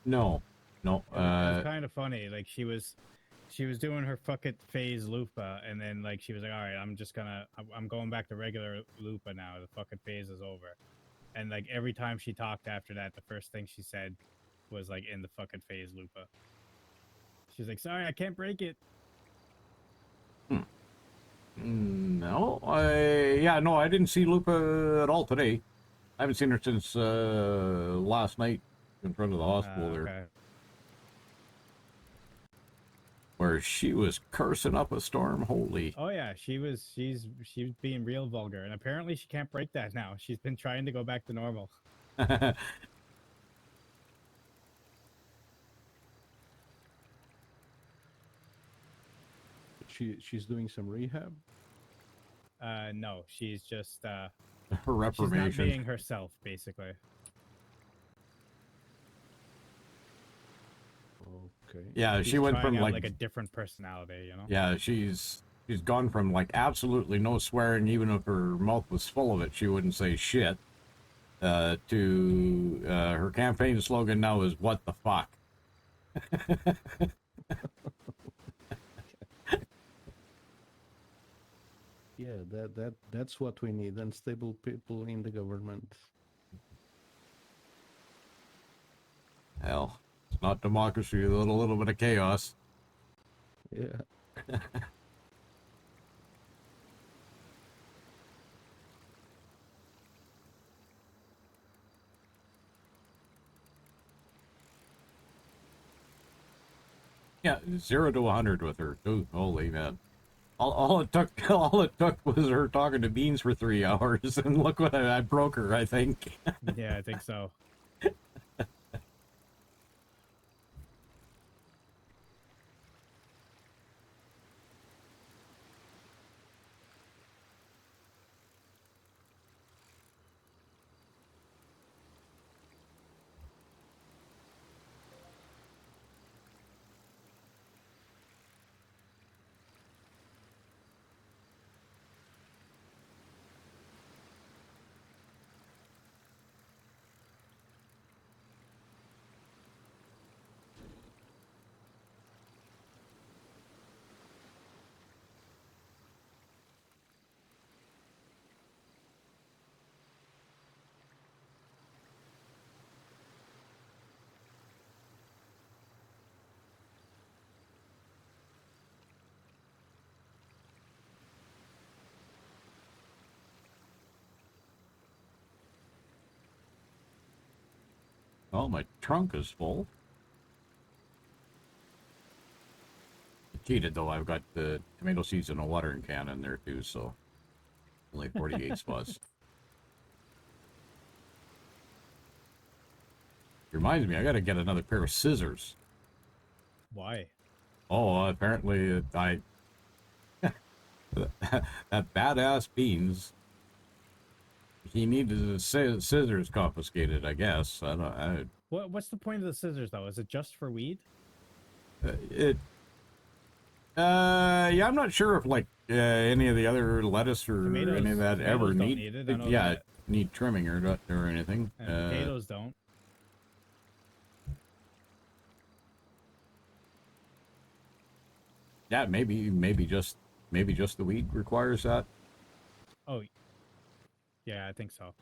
No. It was kind of funny. Like she was doing her fuck it phase Lupa, and then like she was like, all right, I'm going back to regular Lupa now. The fuck it phase is over. And like every time she talked after that, the first thing she said was like in the fucking phase, Lupa. She's like, sorry, I can't break it. No, no, I didn't see Lupa at all today. I haven't seen her since last night in front of the hospital there, Okay. where she was cursing up a storm. Holy! Oh yeah, she's being real vulgar, and apparently she can't break that now. She's been trying to go back to normal. She's doing some rehab. No, she's just Her she's not reformation. being herself, basically. Okay. Yeah, She's she went trying from out, like a different personality, you know. yeah, she's gone from like absolutely no swearing, even if her mouth was full of it, she wouldn't say shit. To her campaign slogan now is "What the fuck." Yeah, that's what we need. Unstable people in the government. Hell, it's not democracy without a little bit of chaos. Yeah. Yeah, 0 to 100 with her. Ooh, holy man! All it took was her talking to Beans for 3 hours, and look what I broke her. I think. Yeah, I think so. Oh, my trunk is full. I cheated though. I've got the tomato seeds in a watering can in there too, so only 48 spots. Reminds me, I gotta get another pair of scissors. Why? Oh, apparently I that badass Beans. He needed his scissors confiscated, I guess. I don't. What's the point of the scissors though? Is it just for weed? Yeah, I'm not sure if like any of the other lettuce or Tomatoes- any of that ever tomatoes don't need. need it, I know Yeah, that. need trimming or anything. And potatoes don't. Yeah, maybe just the weed requires that. Oh, yeah, I think so.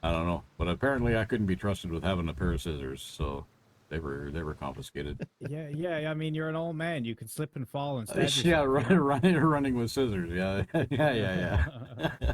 I don't know, but apparently I couldn't be trusted with having a pair of scissors, so they were confiscated. Yeah. I mean, you're an old man. You could slip and fall and stab yourself. Yeah, you know? running with scissors. Yeah, yeah.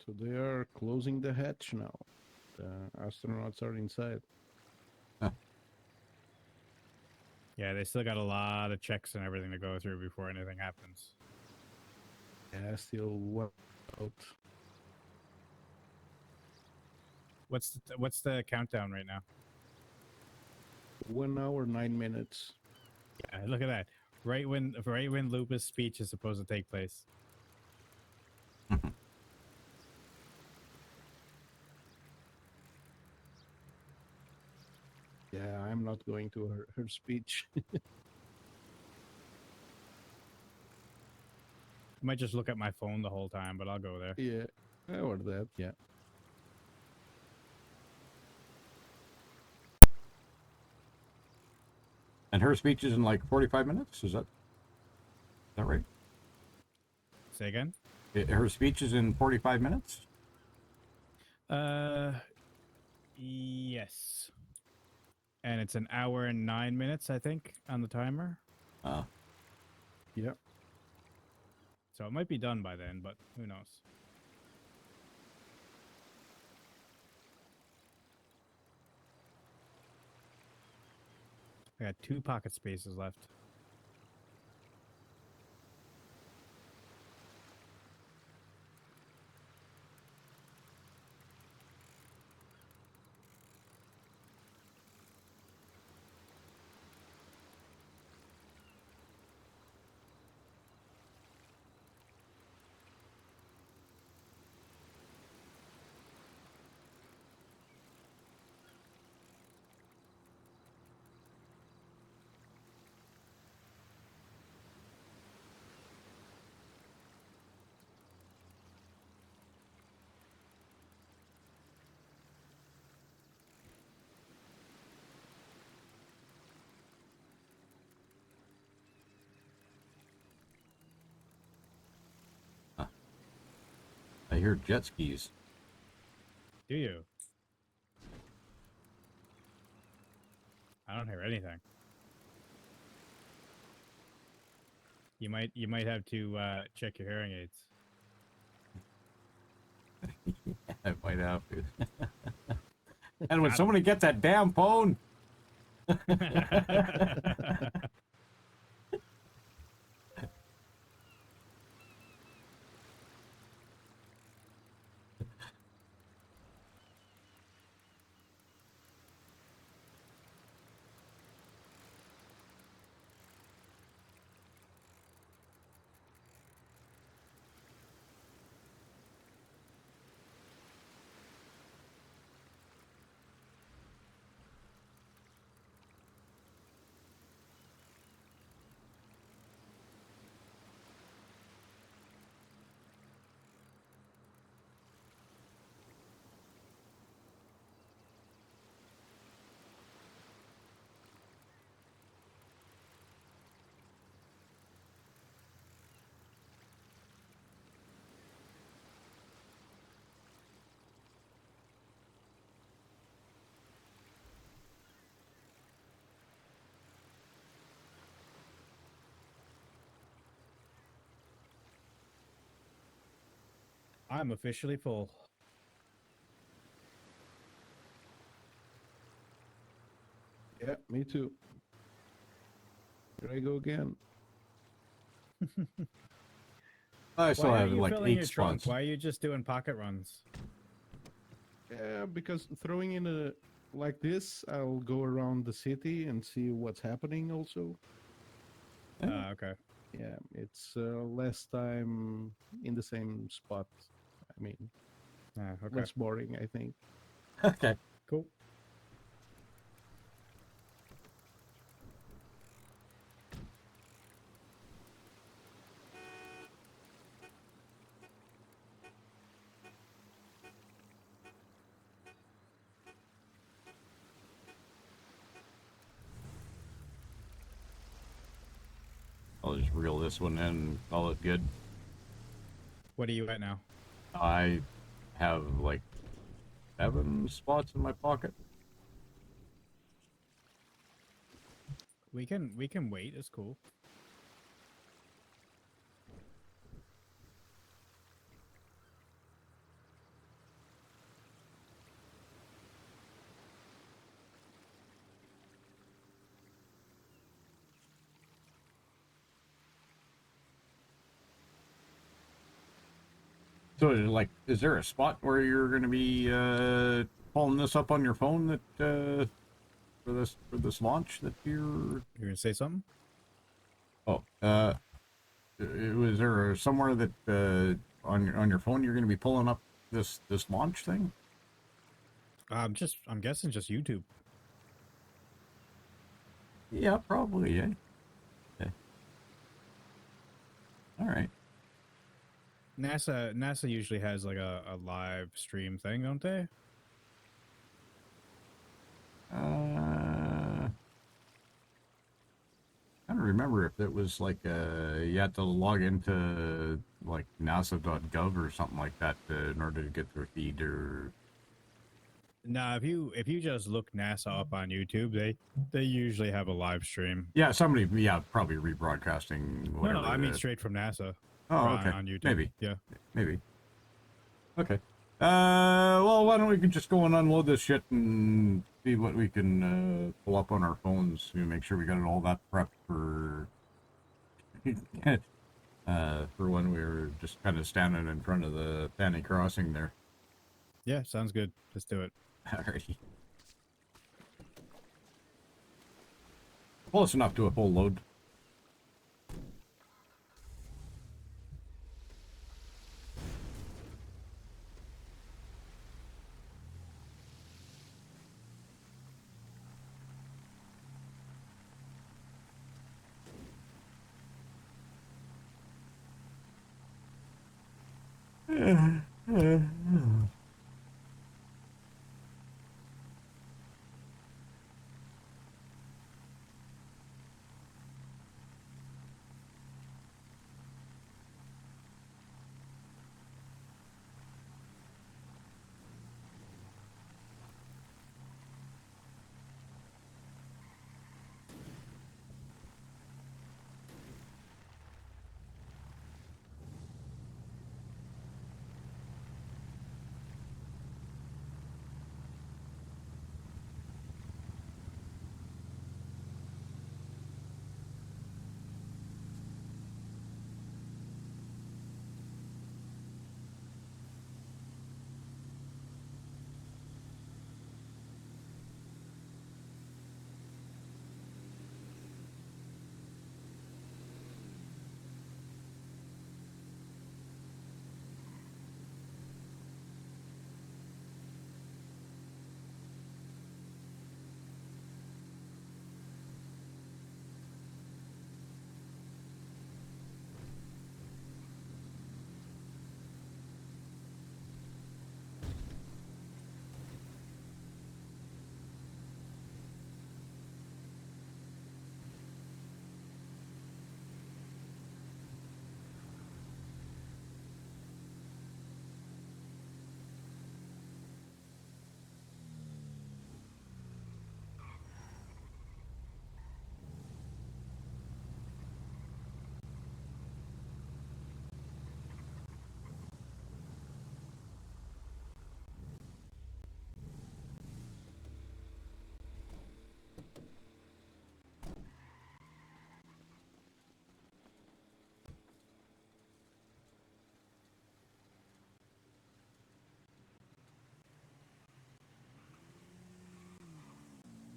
So they are closing the hatch now. The astronauts are inside. Yeah, they still got a lot of checks and everything to go through before anything happens. Yeah, still one out. What's the countdown right now? 1 hour, 9 minutes. Yeah, look at that. Right when Lupus' speech is supposed to take place. Yeah, I'm not going to her speech. I might just look at my phone the whole time, but I'll go there. Yeah, or that, yeah. And her speech is in like 45 minutes? Is that right? Say again? Her speech is in 45 minutes? Yes. And it's an hour and 9 minutes, I think, on the timer. Yep. So it might be done by then, but who knows? I got 2 pocket spaces left. I hear jet skis. Do you? I don't hear anything. You might have to check your hearing aids. I might have to. And when somebody get that damn phone. I'm officially full. Yeah, me too. Here I go again. I still Why have are you like filling 8 your trunk? spots. Why are you just doing pocket runs? Yeah, because throwing in a like this, I'll go around the city and see what's happening also. Okay. Yeah, it's less time in the same spot. I mean, okay. less boring, I think. Okay. Cool. I'll just reel this one in and call it good. What are you at now? I have like 7 spots in my pocket. We can wait. It's cool. So, like, is there a spot where you're going to be pulling this up on your phone that for this launch that you're gonna say something? Oh, was there somewhere that on your phone you're going to be pulling up this launch thing? I'm guessing just YouTube. Yeah, probably. Yeah. Okay. All right. NASA usually has like a live stream thing, don't they? I don't remember if it was like you had to log into like NASA.gov or something like that in order to get their feed or. No, if you just look NASA up on YouTube, they usually have a live stream. Yeah, somebody. Yeah, probably rebroadcasting. Whatever. No, I mean straight from NASA. Oh, okay. On YouTube. Maybe. Yeah. Maybe. Okay. Well, why don't we just go and unload this shit and see what we can pull up on our phones to make sure we got it all that prepped for for when we were just kind of standing in front of the Fanny Crossing there. Yeah, sounds good. Let's do it. Alrighty. Close enough to a full load.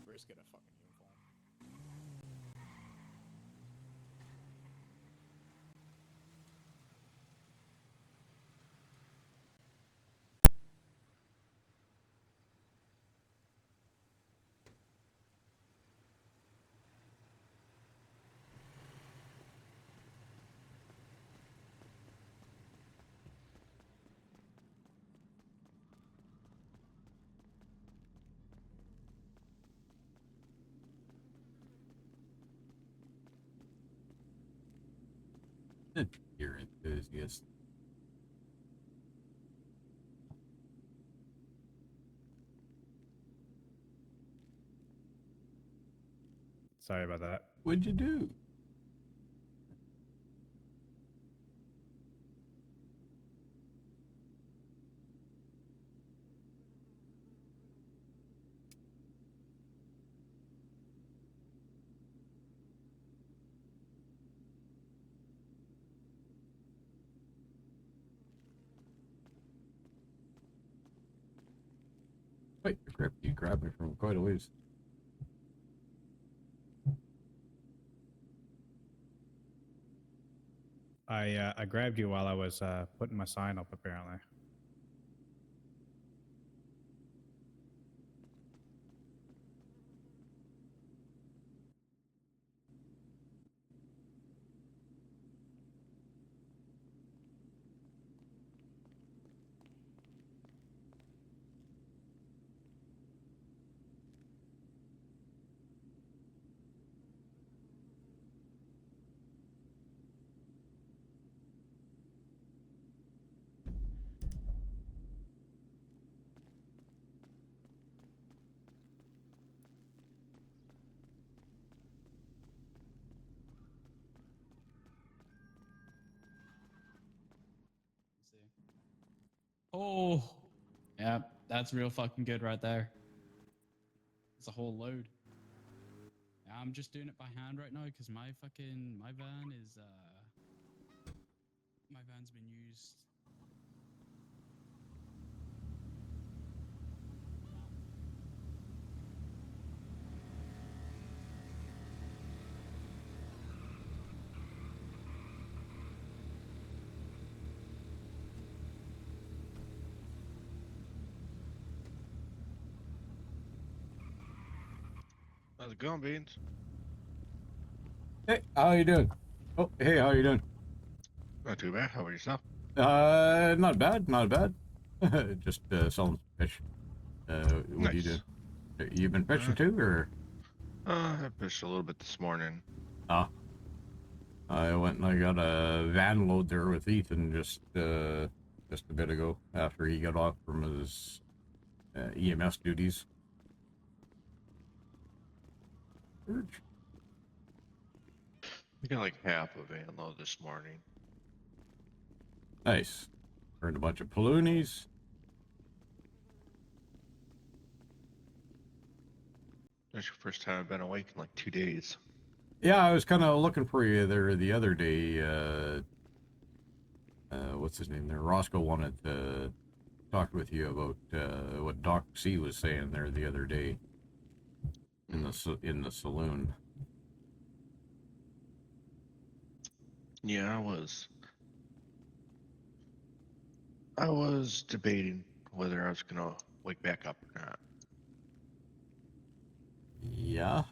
Where's get a fucking uniform? You're enthusiast. Sorry about that. What'd you do? grabbed me from quite a ways. I grabbed you while I was putting my sign up, apparently. Oh, yeah, that's real fucking good right there. It's a whole load. Yeah, I'm just doing it by hand right now because my van is my van's been used. How's it going, Beans? Hey, how you doing? Oh, hey, how you doing? Not too bad. How about yourself? Not bad, not bad. Just selling fish. What do you do? You been fishing too, or? I fished a little bit this morning. Ah. I went and I got a van load there with Ethan just a bit ago after he got off from his EMS duties. We got like half a van load this morning. Nice. Earned a bunch of paloonies. That's your first time I've been awake in like 2 days. Yeah, I was kind of looking for you there the other day. What's his name there? Roscoe wanted to talk with you about what Doc C was saying there the other day in the saloon. Yeah, I was debating whether I was gonna wake back up or not. Yeah.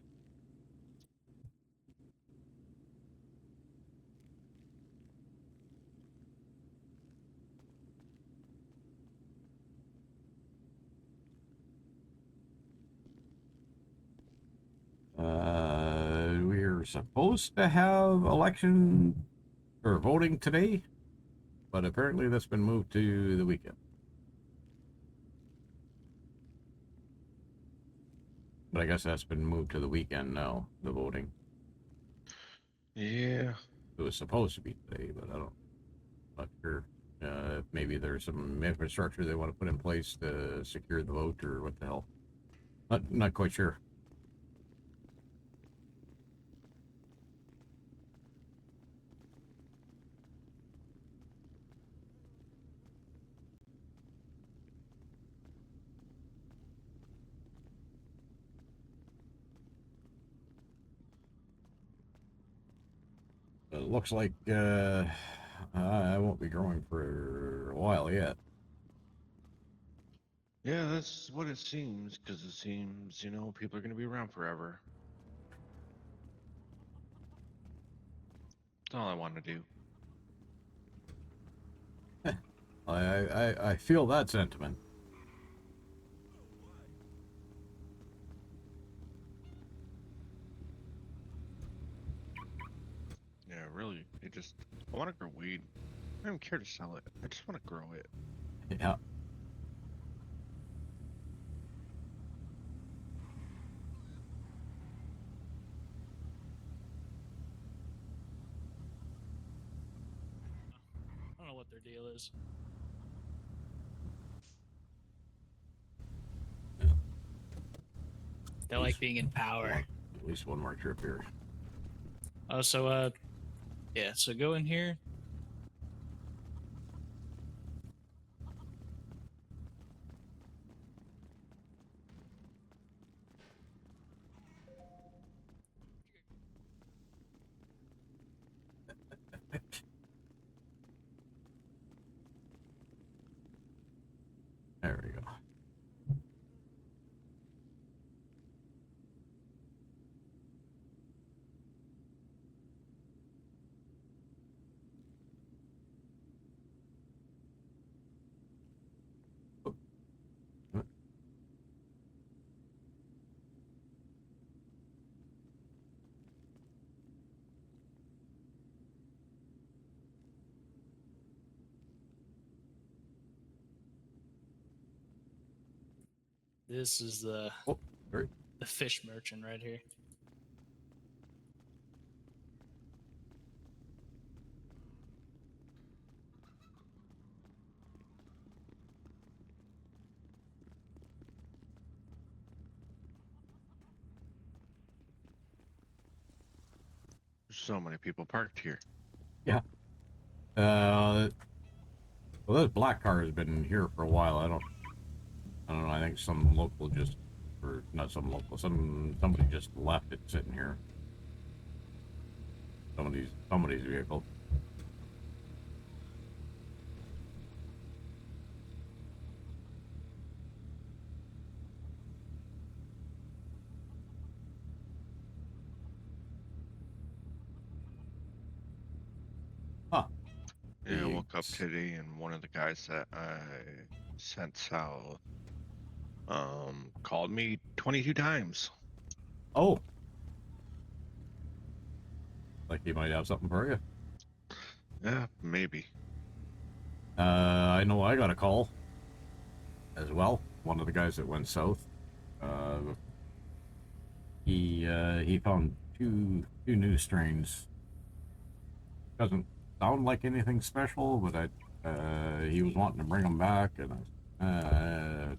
We're supposed to have election or voting today, but apparently that's been moved to the weekend. But I guess that's been moved to the weekend now, the voting. Yeah. It was supposed to be today, but not sure. Maybe there's some infrastructure they want to put in place to secure the vote, or what the hell. Not quite sure. It looks like I won't be growing for a while yet. Yeah, that's what it seems, because it seems, people are gonna be around forever. That's all I want to do. I feel that sentiment. Yeah, really. I want to grow weed. I don't care to sell it. I just want to grow it. Yeah. I don't know what their deal is. They like being in power. At least one more trip here. Oh, so yeah. So go in here. This is the sorry. the fish merchant right here. There's so many people parked here. Yeah. Well, this black car has been here for a while. I don't know. I think some local just, or not some local, somebody just left it sitting here. Somebody's vehicle. Huh. Yeah, I woke up today and one of the guys that I sent south called me 22 times. Oh. Like he might have something for you. Yeah, maybe. I know I got a call as well. One of the guys that went south. He found two new strains. Doesn't sound like anything special, but he was wanting to bring them back, and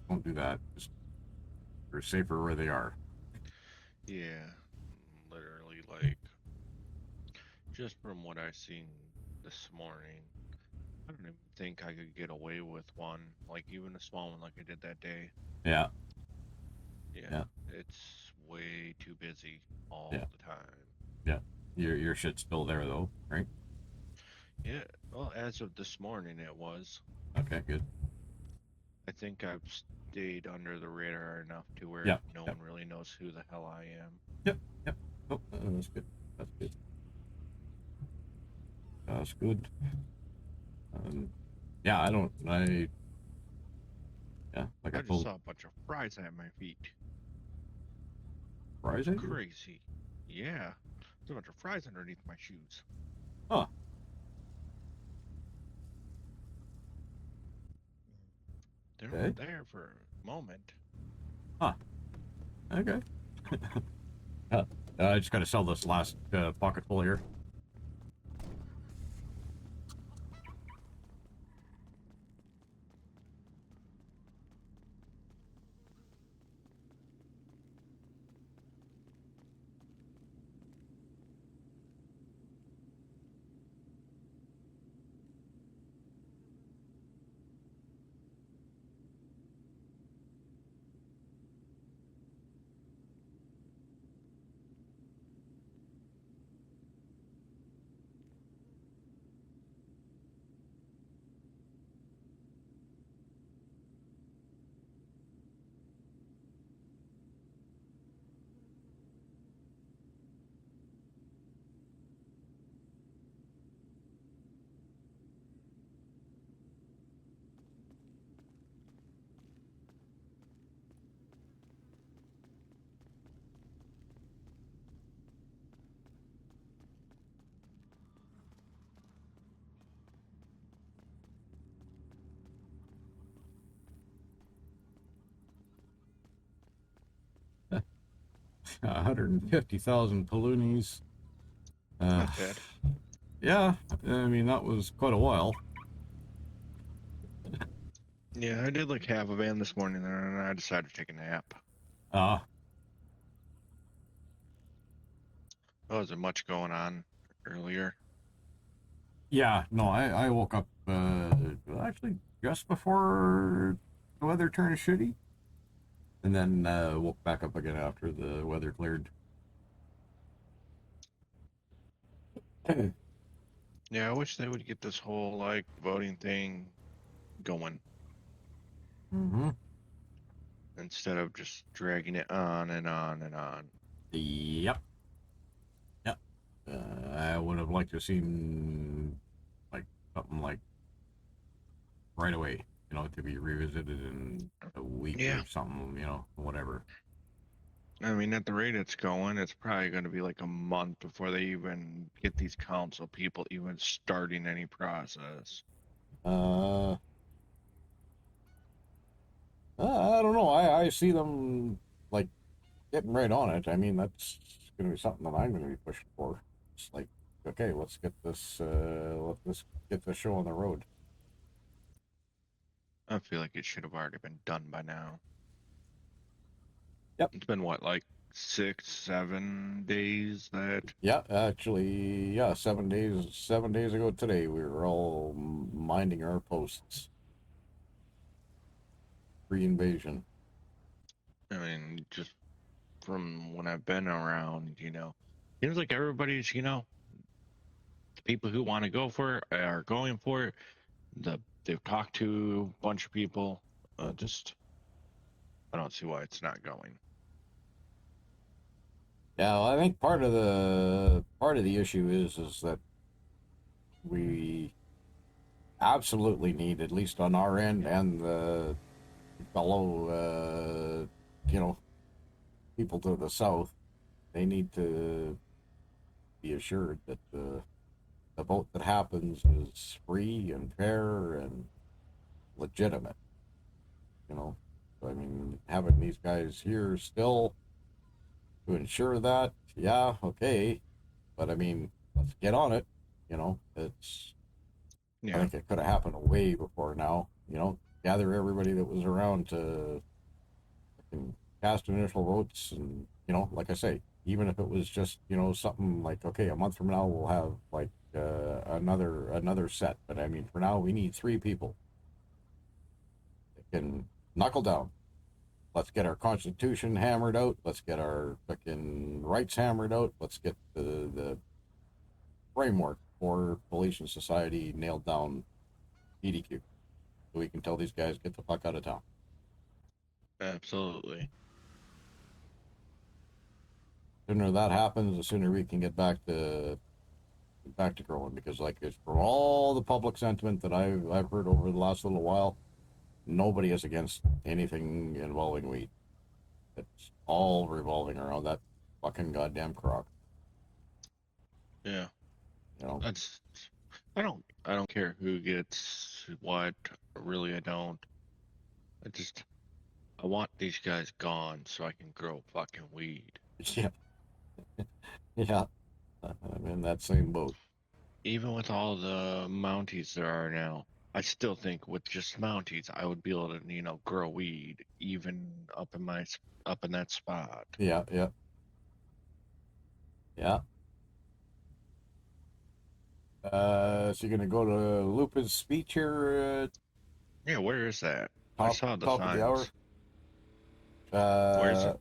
don't do that. Just they're safer where they are. Yeah, literally, like, just from what I seen this morning, I don't even think I could get away with one, like even a small one like I did that day. Yeah. Yeah. It's way too busy all the time. Yeah. Your shit's still there though, right? Yeah, well, as of this morning it was. Okay, good. I think I've stayed under the radar enough to where no one really knows who the hell I am. Yep. Oh, that's good. That's good. That's good. Yeah, like I I just told. saw a bunch of fries at my feet. Fries? Crazy. Yeah. There's a bunch of fries underneath my shoes. Huh. They were there for a moment. Huh. Okay. I just gotta sell this last pocket full here. $150,000 Paloonies. Not bad. Yeah, I mean that was quite a while. Yeah, I did like half a band this morning and I decided to take a nap. Ah. Wasn't much going on earlier. Yeah, no, I woke up actually just before the weather turned shitty, and then woke back up again after the weather cleared. Yeah, I wish they would get this whole like voting thing going. Mm-hmm. Instead of just dragging it on and on and on. Yep. Yep. I would have liked to have seen like something like right away, to be revisited in a week or something, whatever. I mean, at the rate it's going, it's probably going to be like a month before they even get these council people even starting any process. I don't know. I I see them like getting right on it, I mean, that's going to be something that I'm going to be pushing for. It's like, okay, let's get this show on the road. I feel like it should have already been done by now. Yep. It's been what, like 6, 7 days that. Yeah, actually, yeah, 7 days. 7 days ago today, we were all minding our posts. Pre-invasion. I mean, just from when I've been around, seems like everybody's, the people who want to go for it are going for it. They've talked to a bunch of people. I don't see why it's not going. Yeah, well, I think part of the issue is that we absolutely need, at least on our end and the fellow, people to the south, they need to be assured that the vote that happens is free and fair and legitimate. I mean, having these guys here still to ensure that, yeah, okay, but I mean, let's get on it. It's. Yeah. I think it could have happened way before now. Gather everybody that was around to cast initial votes, and like I say, even if it was just something like, okay, a month from now we'll have like another set, but I mean, for now we need 3 people that can knuckle down. Let's get our Constitution hammered out. Let's get our fucking rights hammered out. Let's get the framework for police and society nailed down, EDQ, so we can tell these guys, get the fuck out of town. Absolutely. The sooner that happens, the sooner we can get back to growing, because like, it's from all the public sentiment that I've heard over the last little while, nobody is against anything involving weed. It's all revolving around that fucking goddamn crock. Yeah. I don't care who gets what. Really, I don't. I want these guys gone so I can grow fucking weed. Yeah. Yeah. I'm in that same boat. Even with all the Mounties there are now, I still think with just Mounties, I would be able to, grow weed even up in that spot. Yeah. So you're gonna go to Lupa's speech here? Yeah, where is that? I saw the top signs. of the hour. Where is it?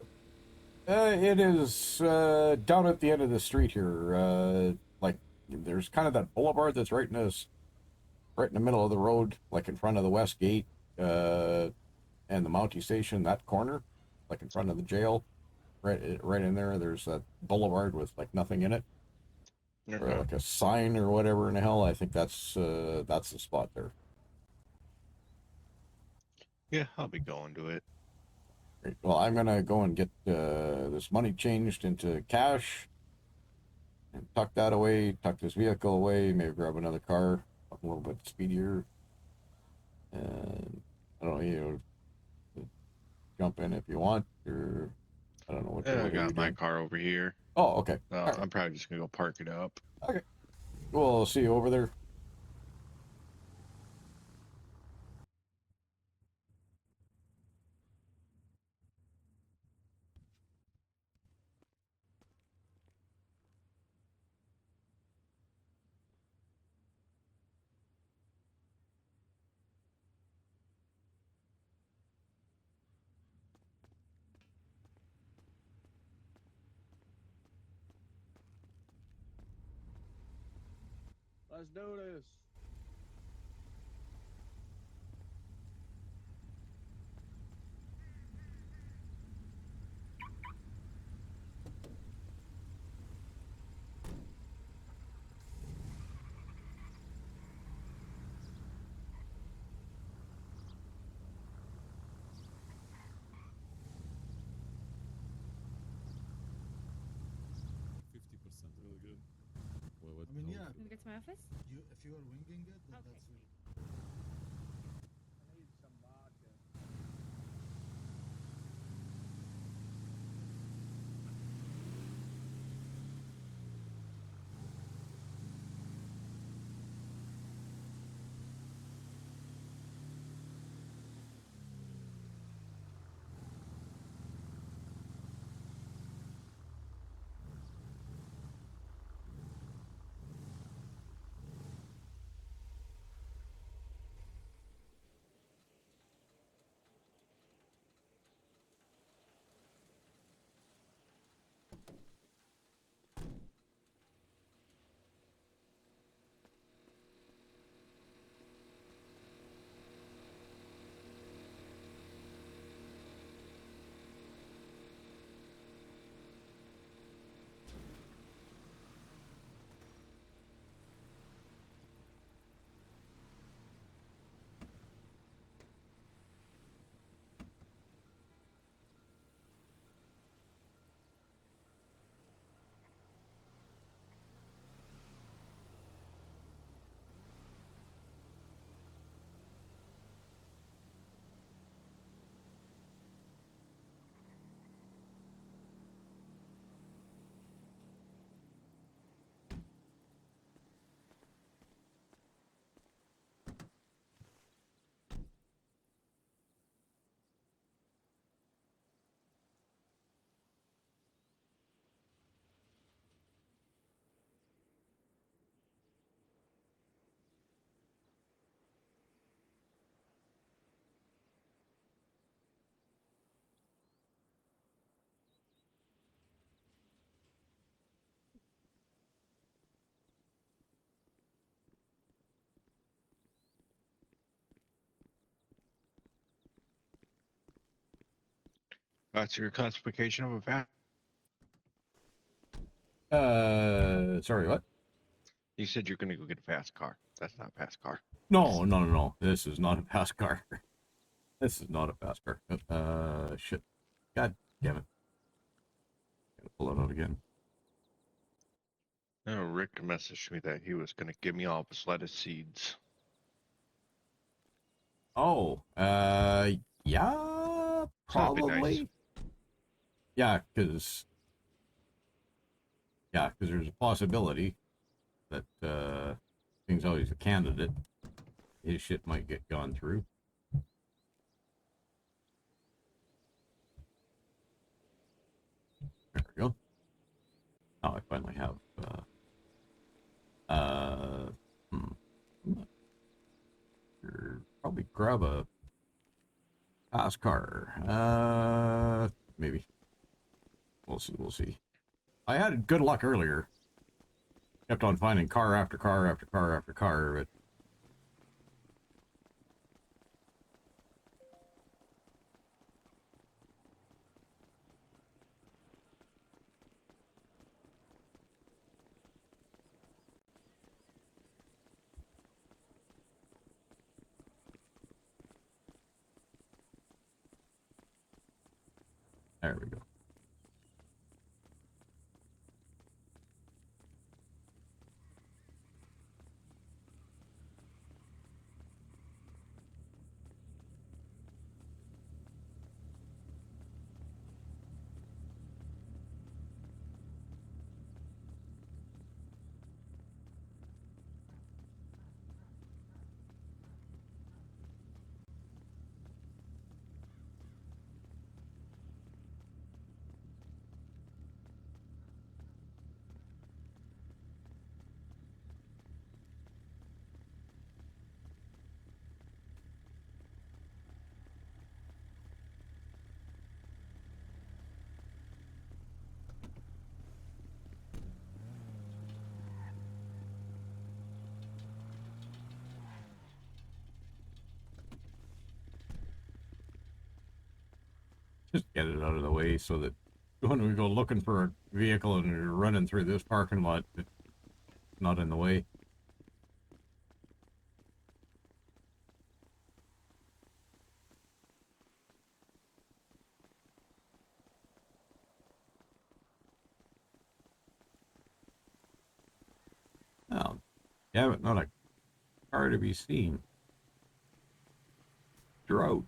It is down at the end of the street here. Like, there's kind of that boulevard that's right in the middle of the road, like in front of the West Gate, and the Mountie Station. That corner, like in front of the jail, right in there. There's that boulevard with like nothing in it, or like a sign or whatever in the hell. I think that's the spot there. Yeah, I'll be going to it. Great. Well, I'm gonna go and get this money changed into cash and tuck that away, tuck this vehicle away, maybe grab another car, a little bit speedier. And I don't know, jump in if you want, or I don't know what. I got my car over here. Oh, okay. Right. I'm probably just gonna go park it up. Okay. Well, I'll see you over there. Let's do this. Really good. I mean, yeah. Can we get to my office? If you are winging it, then that's really. That's your classification of a fast. Sorry, what? You said you're gonna go get a fast car. That's not a fast car. No. This is not a fast car. This is not a fast car. Shit. God damn it. Gotta pull it out again. No, Rick messaged me that he was gonna give me all of his lettuce seeds. Oh, yeah, That'd be nice. probably. Yeah, because there's a possibility that thing's always a candidate. His shit might get gone through. There we go. Now I finally have probably grab a fast car. Maybe. We'll see. I had good luck earlier. Kept on finding car after car after car after car, but there we go. Just get it out of the way so that when we go looking for a vehicle and we're running through this parking lot, it's not in the way. Oh, damn it, not a car to be seen. Drought.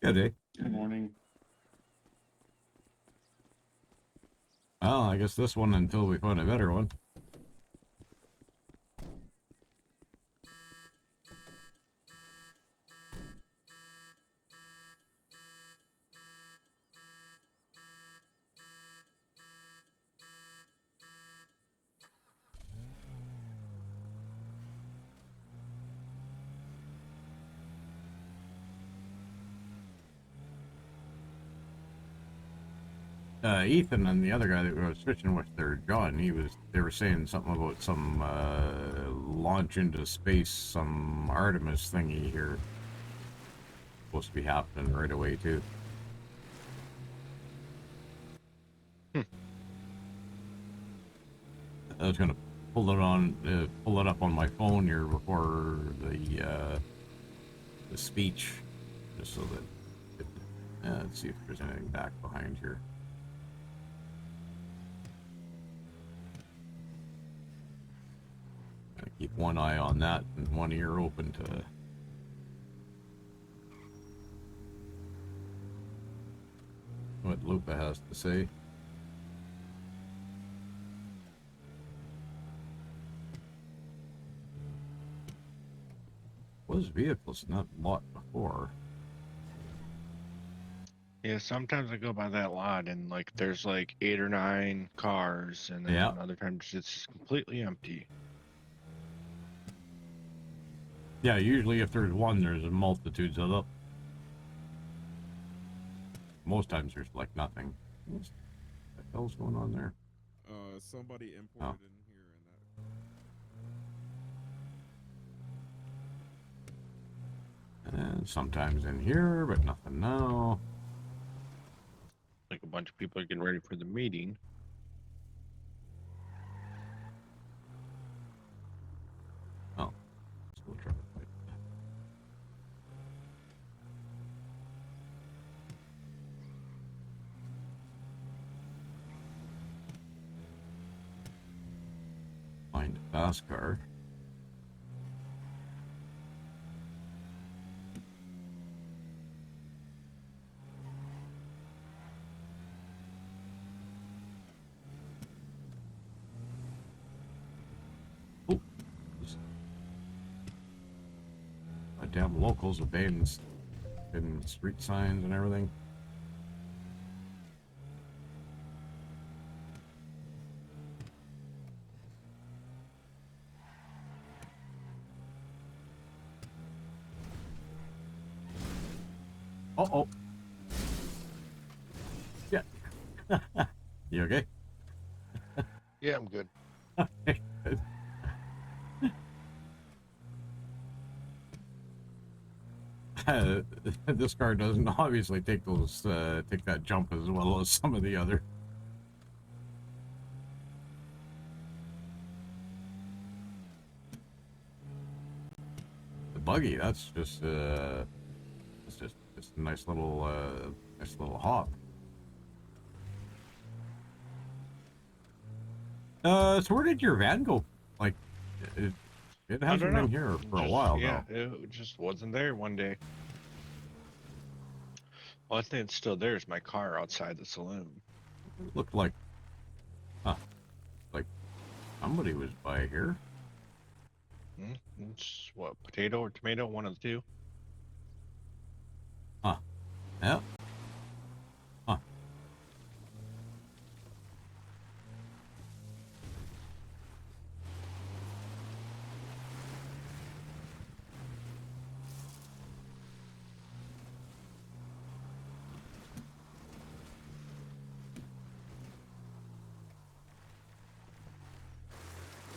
Good day. Good morning. Well, I guess this one until we find a better one. Ethan and the other guy that we were switching with, there, John, they were saying something about some launch into space, some Artemis thingy here. Supposed to be happening right away too. I was gonna pull it up on my phone here before the speech, just so that let's see if there's anything back behind here. Keep one eye on that and one ear open to what Lupa has to say. was vehicles in that lot before. Yeah, sometimes I go by that lot and like there's like 8 or 9 cars, and then Yeah. other times it's just completely empty. Yeah, usually if there's one, there's multitudes of them. Most times there's like nothing. What the hell's going on there? Somebody imported in here and And sometimes in here, but nothing now. Like a bunch of people are getting ready for the meeting. Oh, school traffic light. Find a fast car. Oh, damn locals obeying street signs and everything. Uh-oh. Yeah. You okay? Yeah, I'm good. Okay, good. This car doesn't obviously take that jump as well as some of the other. The buggy, that's just it's just a nice little hop. So where did your van go? Like, it I hasn't don't been know. here for a Just- while yeah, now. it just wasn't there one day. Well, I think it's still there. It's my car outside the saloon. It looked like, like somebody was by here. It's what, potato or tomato, one of the two. Huh. Yep. Huh.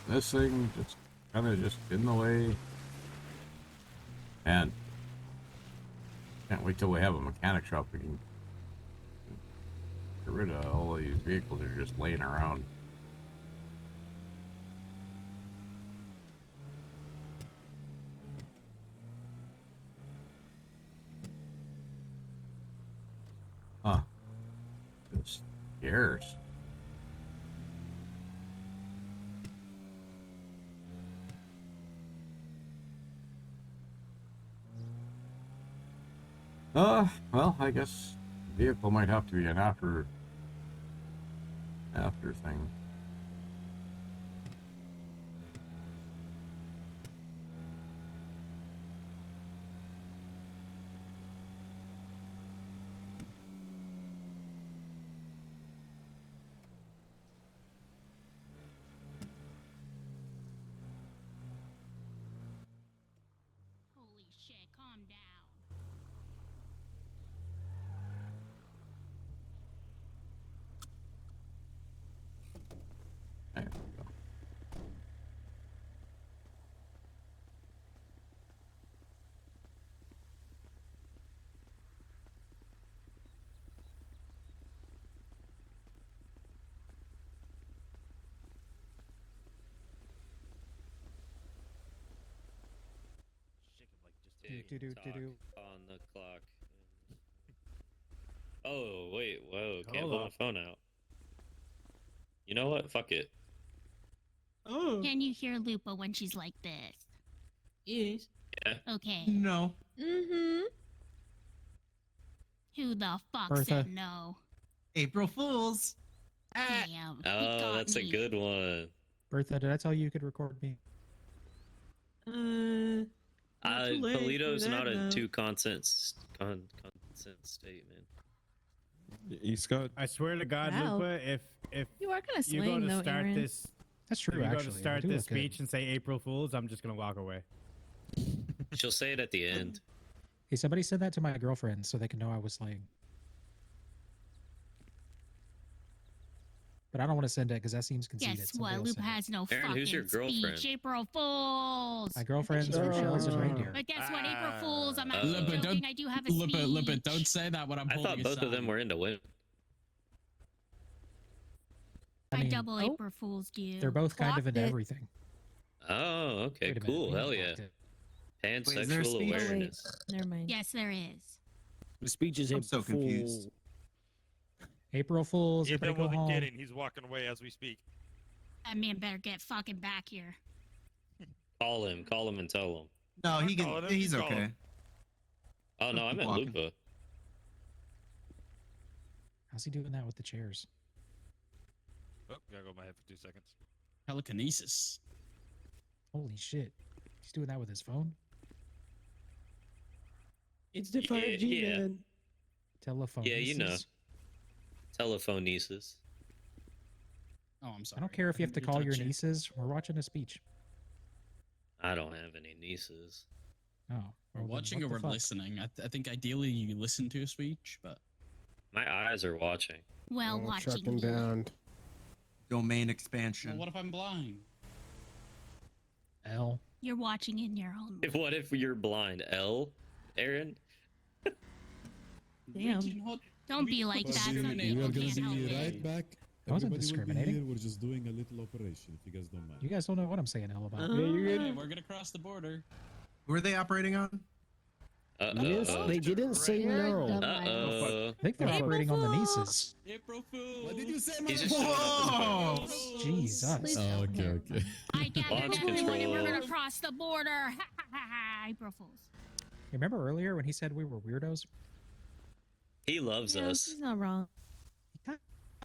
This thing just kind of just in the way. And can't wait till we have a mechanic shop we can get rid of all these vehicles that are just laying around. Huh. It's scarce. Well, I guess vehicle might have to be an after thing. Holy shit, calm down. There we go. On the clock. Oh, wait, whoa, can't Hold pull my up. phone out. You know what? Fuck it. Oh. Can you hear Lupa when she's like this? Yes. Yeah. Okay. No. Mm-hmm. Who the fuck Bertha. said no? April Fools. Damn. he Oh, got that's me. a good one. Bertha, did I tell you you could record me? too late for Paleto's that not a now. two consent statement. He's got. I swear to God, Wow. Lupa, if You are kind of you go swaying to though, start Aaron. this, That's if true, you go actually. to I start do this look good. speech and say April Fools, I'm just gonna walk away. She'll say it at the end. Hey, somebody said that to my girlfriend so they can know I was lying. But I don't want to send it because that seems conceited. Guess Somebody what? else Lupa send it. has no Aaron, who's your fucking girlfriend? speech. April Fools. My girlfriend's Rochelle's and reindeer. But guess what? April Fools. I'm actually Lupa, joking. don't- I do have a Lupa, speech. Lupa, don't say that when I'm I holding thought a both of them sign. were into women. I I mean, double April Fools you. they're both kind of Clocked into it. everything. Oh, okay, Wait a minute, cool. we Hell clocked yeah. it. Wait, is there a Pansexual speech? awareness. Never mind. Yes, there is. The speech is I'm so confused. April Fools, Ethan everybody go wasn't home. kidding. He's walking away as we speak. That man better get fucking back here. Call him and tell him. No, he calling can. him, He's call okay. him. Oh no, I Keep meant walking. Lupa. How's he doing that with the chairs? Oh, gotta go in my head for 2 seconds. Telekinesis. Holy shit. He's doing that with his phone? It's the 5G, yeah. man. Telephone. Yeah, you know. Telephone nieces. Oh, I'm sorry. I don't care if you have to You're call your touching. nieces. We're watching a speech. I don't have any nieces. Oh. We're well, then watching what or the we're fuck? listening. I think ideally you listen to a speech, but My eyes are watching. Well, watching Trucking you. down. Domain well, expansion. what if I'm blind? L. You're watching in your own. What if you're blind? L? Aaron? Damn. Don't be like that. Some We are people gonna can't help be it. right back. I wasn't Everybody will be discriminating. here. We're just doing a little operation, if you guys don't mind. You guys don't know what I'm saying L about. Hey, we're gonna cross the border. Who are they operating on? Yes, they didn't say no. Uh-oh. I think they're operating on the nieces. April Fool. What did you say, He just Whoa! Jesus. Please Oh, don't. okay, okay. I gather Launch everybody. We're control. gonna cross the border. April Fools. Remember earlier when he said we were weirdos? He loves Yeah, us. he's not wrong.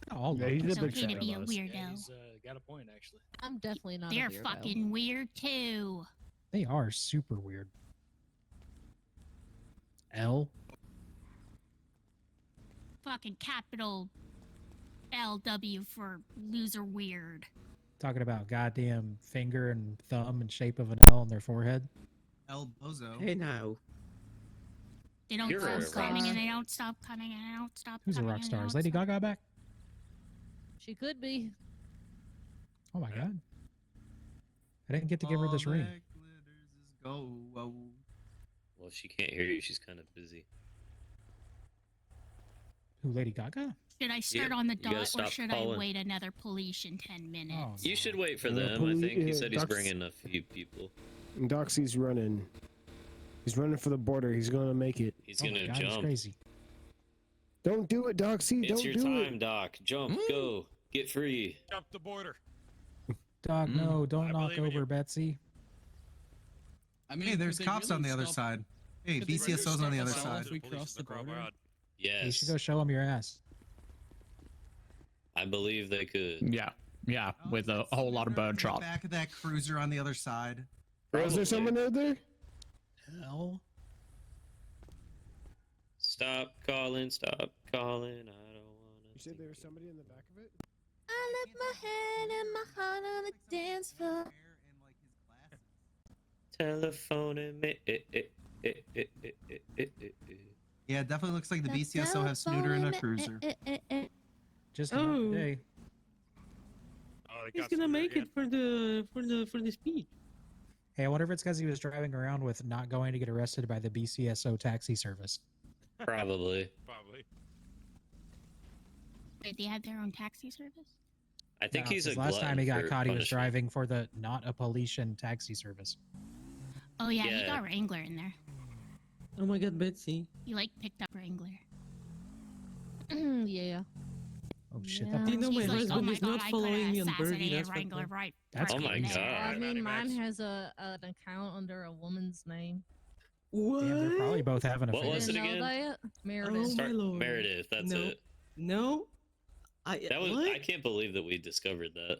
All Yeah, of he's us. a It's big okay fan to be a of us. weirdo. Yeah, he's got a point, actually. I'm definitely not They're a weirdo. fucking weird too. They are super weird. L. Fucking capital LW for loser weird. Talking about goddamn finger and thumb and shape of an L on their forehead. El Bozo. Hey now. They don't You're a stop coming rock and they don't stop coming and they don't stop Who's a coming rock and star? they Is don't Lady stop- Gaga back? She could be. Oh my god. I didn't get to give her this All ring. that glitters is gold. Well, if she can't hear you, she's kind of busy. Who, Lady Gaga? Should I start Yeah, on the you gotta dot or stop should I calling. wait another police in 10 minutes? You should wait for Yeah, them. I think he yeah, said he's Doc's- bringing a few people. Doxy's running. He's running for the border. He's gonna make it. He's Oh my gonna god, he's jump. crazy. Don't do it, Doxy. It's Don't your do time, it. Doc. Jump, go, get free. Jump the border. Dog, no, don't I knock believe in over you. Betsy. I mean, Hey, there's could they cops really on the other stop- side. Hey, could they really BCSO's on the stop other us all side. If we cross the border? Yes. You should go show them your ass. I believe they could. Yeah, with a whole lot of bird The shot. back of that cruiser on the other side. Bro, is there someone out there? Hell. Stop calling, stop calling. I don't wanna. You said there was somebody in the back of it? I left my head and my heart on the dance floor. Telephoning me. Yeah, it definitely looks like the BCSO has Snooter in a cruiser. Just Oh. another day. Oh, they He's got gonna some make again. it for the speech. Hey, I wonder if it's because he was driving around with not going to get arrested by the BCSO taxi service. Probably. Probably. Wait, they have their own taxi service? I think No, he's a 'cause last time he got glutton for caught, he was punishment. driving for the not a Politian taxi service. Oh yeah, he Yeah. got Wrangler in there. Oh my god, Betsy. He like picked up Wrangler. Yeah. Oh shit! Yeah. Do you know my He's like, husband oh my is God, not I following coulda me on Birdie? assassinated That's Wrangler fucked up. right. That's right Oh my in there. God. I mean, Max. mine has an account under a woman's name. What? Damn, they're probably both having a What fit. was it Didn't know again? that? Meredith. Oh Start my lord. Meredith. That's No. it. No. That was. What? I can't believe that we discovered that.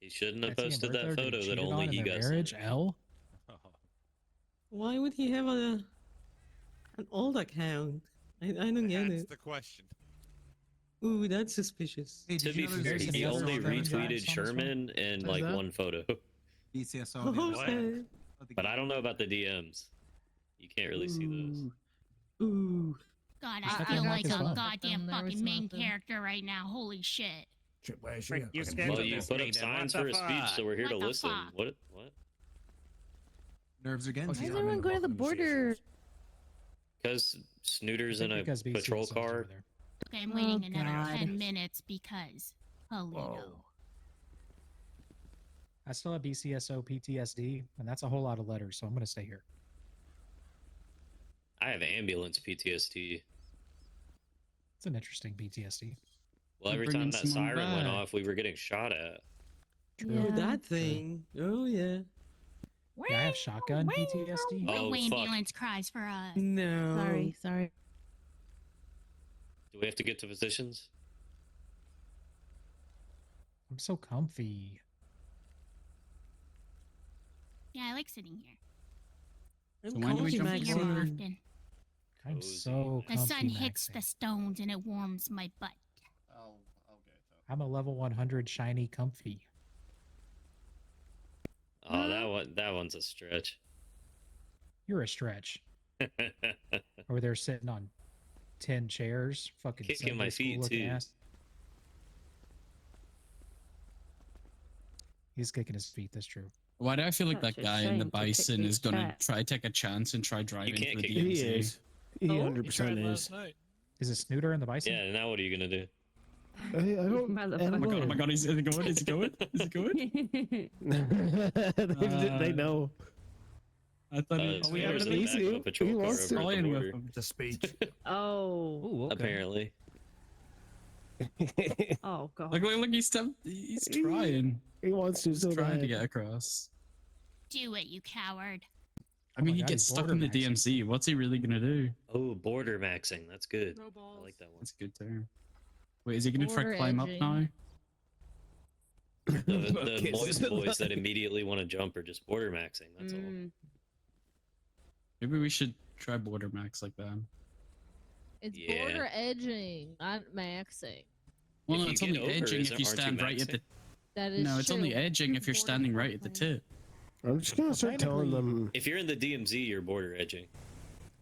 He shouldn't have That's posted birth that there, getting photo that cheated only on in he their got marriage. seen. L. Why would he have an old account? I don't get That's it. the question. Ooh, that's suspicious. Hey, To did be you know fair, there's he BCSO only on the other retweeted side? Sherman in What is like that? one photo. BCSO on the other side. But I don't know about the DMs. You can't really see those. Ooh. God, Just I let feel them like have a fun. goddamn There was fucking main nothing. character right now. Holy shit. Frick, you Well, you put up signs for a speech, so we're here What to the listen. fuck? What? Nerves again. Why does everyone go to the border? Because Snooter's in a because BCS patrol is over car. there. Okay, I'm waiting another God. 10 minutes because Polito. I still have BCSO PTSD, and that's a whole lot of letters, so I'm going to stay here. I have ambulance PTSD. It's an interesting PTSD. Well, every time that siren went off, we were getting shot at. Oh, that thing. Oh, yeah. Yeah, I have shotgun PTSD. The Oh, fuck. ambulance cries for us. No. Sorry. Do we have to get to positions? I'm so comfy. Yeah, I like sitting here. I'm So when do we jump Sit to here more border? often. I'm so The comfy. sun hits maxing. the stones and it warms my butt. I'm a level 100 shiny comfy. Oh, that one's a stretch. You're a stretch. Over there sitting on 10 chairs, fucking Kicking my Sunday school feet, looking too. ass. He's kicking his feet. That's true. Why do I feel like Such that a guy in the shame to kick bison is these gonna cats. try take a chance and try driving can't through kick the him. He DMZ? is. He 100% is. Is it Snooter in the bison? Yeah, now what are you gonna do? I don't. Oh my god, is he going? Is he going? Is he going? They know. I thought he we have was an easy. Patrol car over Flying the with border. him. It's a speech. Oh. Ooh, okay. Apparently. Oh god. Look, he's trying. He wants to. He's So trying to bad. get across. Do it, you coward. I mean, my he God, gets he's stuck border in the maxing. DMZ. What's he really gonna do? Oh, border maxing. That's good. I like that one. That's a good term. Wait, is he gonna try Border to climb edging. up now? The Okay, moist so boys that immediately want to jump are just border maxing. That's all. Maybe we should try border max like that. It's Yeah. border edging, not maxing. Well, If no, you it's get only over, edging if you aren't you stand right at the. maxing? That is No, it's only true. edging if you're standing right at the tip. I'm just gonna start telling them. If you're in the DMZ, you're border edging.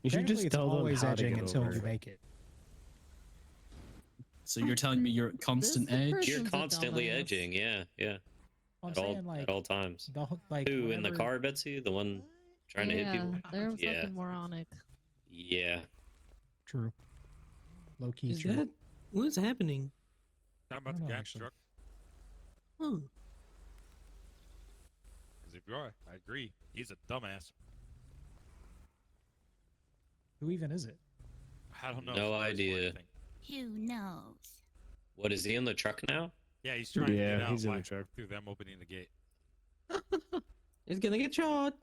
You should Technically, just it's tell them always how to edging get until over. you make it. So you're telling me you're at constant This edge? person's You're a constantly dumbass. edging. Yeah. I'm At all, saying, like, at all times. like Who in the whenever- car, Betsy? The one trying to hit people? They're Yeah. fucking moronic. Yeah. True. Low key Is true. that what's happening? Talking about I the don't know, gas actually. truck. Oh, Because if you are, I agree. He's a dumbass. Who even is it? I don't know. No It's the first one, I idea. think. Who knows? What, is he in the truck now? Yeah, he's trying to Yeah, get out he's in the by- truck. through them opening the gate. it's gonna get shot.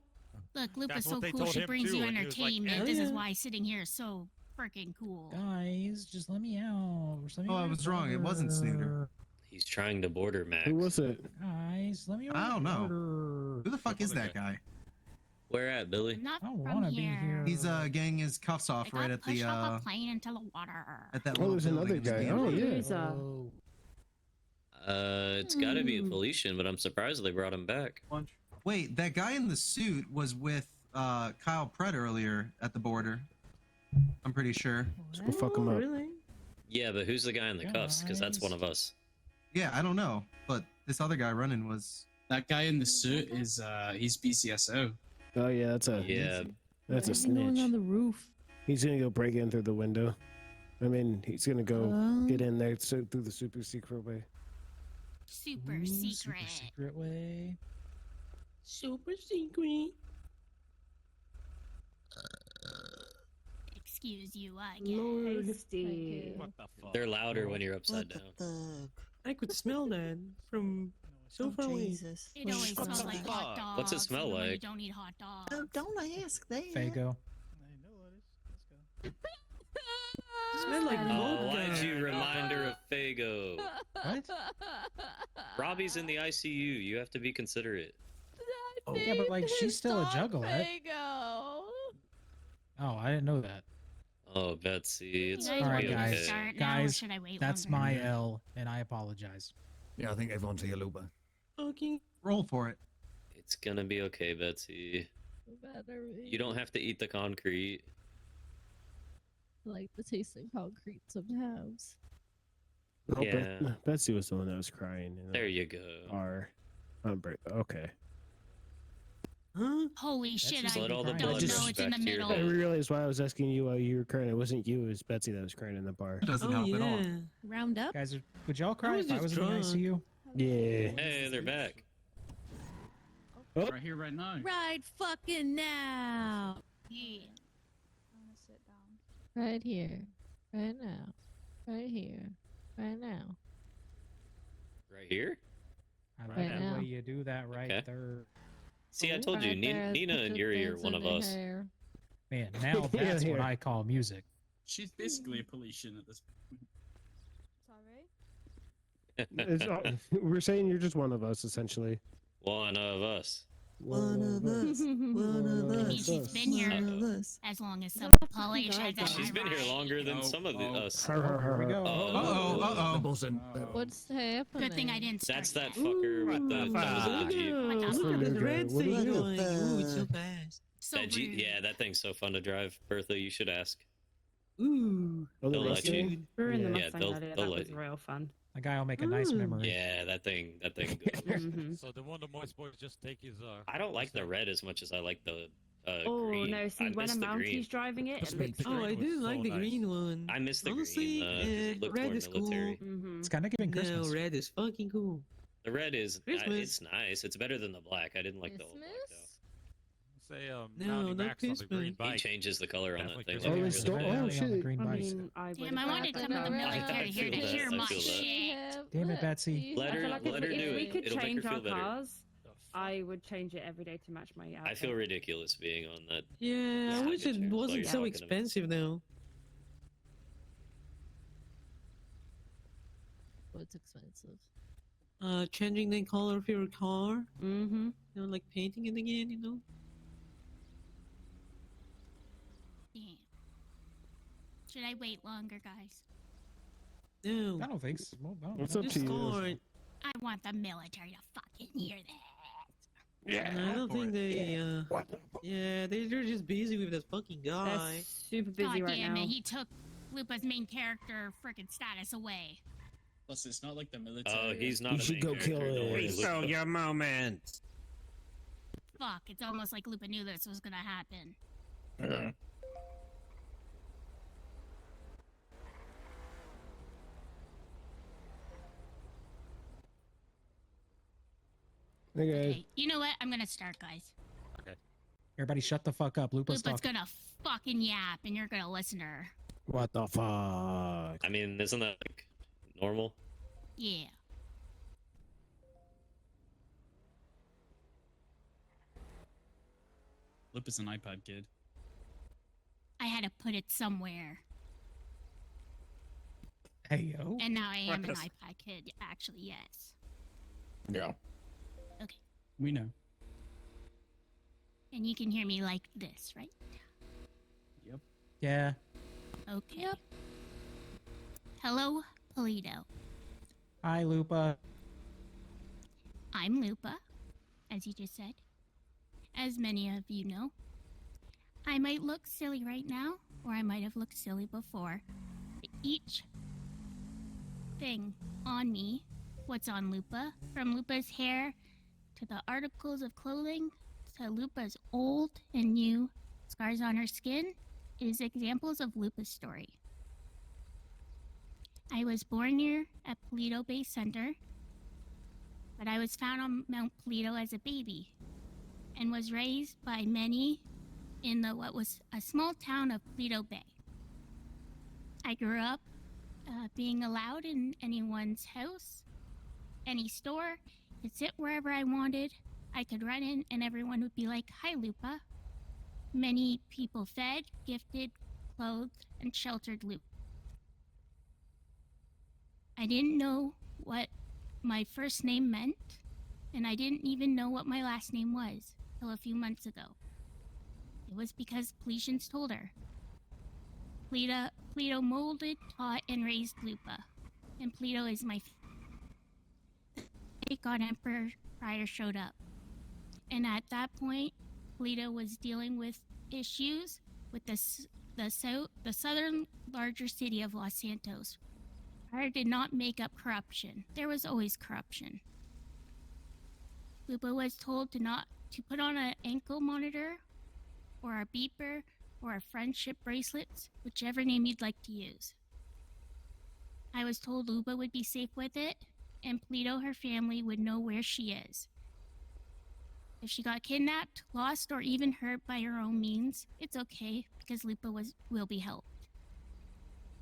Look, Lupa's That's so what they cool. told She him, brings too, you and he was like, entertainment. "Oh, This is yeah." why sitting here is so freaking cool. Guys, just let me out. Just let me Oh, I was wrong. It wasn't Snooter. He's trying to border max. Who was it? Guys, let me I don't know. order. Who the fuck is that guy? Where at, Billy? I'm not I don't from want to be here. here. He's getting his cuffs I off got right at pushed the off a plane into the water. at that Oh, little there's another building in guy. Oh, the yeah. Who's Oh, It's got to be a Felician, but I'm surprised they brought him back. Wait, that guy in the suit was with Kyle Pratt earlier at the border. I'm pretty sure. Let's go fuck him up. Really? Yeah, but who's the guy in the cuffs? Because that's one of us. Yeah, I don't know, but this other guy running was. That guy in the suit is he's BCSO. Oh yeah, that's a Why is he going snitch. on the roof? He's gonna go break in through the window. I mean, he's gonna go get in there through the super secret way. Super Ooh, secret. Super secret way. Super secret. Excuse you, I guess. Lord, What the fuck? They're louder when you're upside down. I could smell that from so far away. It always smells like hot dogs. What's it smell even when You like? don't eat hot dogs. Don't ask that. Fago. Smell like Oh, vodka. why'd you remind her of Fago? What? Bobby's in the ICU. You have to be considerate. Oh, yeah, but like she's still a juggalette. Fago. Oh, I didn't know that. Oh, Betsy, it's All All gonna right, be guys. okay. Start now, or Guys, should I wait that's longer? my L, and I apologize. Yeah, I think everyone's here, Luba. Okay. Roll for it. It's gonna be okay, Betsy. Better be. You don't have to eat the concrete. Like the taste of concrete sometimes. Oh, Yeah. Betsy was the one that was crying. In There you go. Our okay. Huh? Holy shit! just I let all the don't blood know. rush It's in back the to your middle. I head. realized why I was asking you why you were crying. It wasn't you. It was Betsy that was crying in the bar. Doesn't Oh help at all. yeah. Round up. Guys, would y'all cry was if I was just in the drunk. ICU? Yeah. Hey, they're back. Oh. Right here, right now. Right fucking now. Yeah. Right here. Right now. Right here. Right now. Right here? I like Right the now. way you do that right Okay. there. See, I told you, Right there, Nina put and the Yuri are things one in of the us. hair. Man, now Yeah, that's here. what I call music. She's basically a Polynesian at this point. Sorry. We're saying you're just one of us, essentially. One of us. One of us. One of I us. mean, she's been here One of us. as long as some Polish has a She's been here longer than some of us. Here we go. Uh-oh. What's happening? Good thing I didn't start That's that fucker with the that was a Jeep. What the Look at this red What do you thing do? going. Ooh, it's so fast. So That Jeep, rude. yeah, that thing's so fun to drive. Bertha, you should ask. Ooh. Oh, the They'll let Mustang? you. We were in the Yeah, Mustang they'll earlier. they'll That let was you. real fun. A guy will make a nice memory. Yeah, that thing goes. Mhm. So the one the Moist Boys just take is I don't like the red as much as I like the Oh green. no! See, I when miss a the green. Mountie's driving it, it looks Oh, I great. do like the green one. I miss the Honestly, green. It looked red more is cool. military. It's kind of giving Christmas. No, red is fucking cool. The red is Christmas. it's nice. It's better than the black. I didn't like the old black though. say No, Mountie not Max on the green Christmas. He bike. changes the color on that thing. Definitely like, Christmas. really Oh, good. shit. Green I bike. mean, I Damn, would've I wanted had some of the that. military here to feel hear that. I my feel that. shit. Damn it, Betsy. Let I her feel like let her if do we it. could It'll make her change our feel better. cars, I would change it every day to match my outfit. I feel ridiculous being on that. Yeah, I wish it Package, wasn't yeah. so Fucking expensive though. What's expensive? Changing the color of your car. Mm-hmm. You know, like painting it again. You know. Damn. Should I wait longer, guys? No. I don't think so. Well, no, What's no. up to you? Discord. I want the military to fucking hear that. I don't think they. Yeah, they're just busy with this fucking guy. They're super busy God right damn now. it, he took Lupa's main character freaking status away. Plus, it's not like the military. Oh, he's not You a should main go character, kill don't it. worry, Show Lupa. your moment. Fuck, it's almost like Lupa knew this was gonna happen. Okay. Okay, you know what? I'm gonna start, guys. Everybody shut the fuck up. Lupa's Lupa's talking. gonna fucking yap, and you're gonna listen to her. What the fuck? I mean, isn't that like normal? Yeah. Lip is an iPad kid. I had to put it somewhere. Hey yo. And now I am an Yes. iPad kid, actually, yes. Yeah. Okay. We know. And you can hear me like this, right? Yep. Yeah. Okay. Yep. Hello, Polito. Hi, Lupa. I'm Lupa, as you just said. As many of you know, I might look silly right now, or I might have looked silly before. But each thing on me, what's on Lupa, from Lupa's hair to the articles of clothing to Lupa's old and new scars on her skin, is examples of Lupa's story. I was born here at Polito Base Center, but I was found on Mount Polito as a baby and was raised by many in what was a small town of Polito Bay. I grew up being allowed in anyone's house, any store, could sit wherever I wanted. I could run in and everyone would be like, "Hi, Lupa." Many people fed, gifted, clothed, and sheltered Lupa. I didn't know what my first name meant, and I didn't even know what my last name was till a few months ago. It was because Poletians told her. Pleto molded, taught, and raised Lupa, and Pleto is my God Emperor Prior showed up. And at that point, Pleto was dealing with issues with the southern larger city of Los Santos. Prior did not make up corruption. There was always corruption. Lupa was told to put on an ankle monitor or a beeper or a friendship bracelets, whichever name you'd like to use. I was told Lupa would be safe with it, and Pleto, her family, would know where she is. If she got kidnapped, lost, or even hurt by her own means, it's okay, because Lupa will be helped.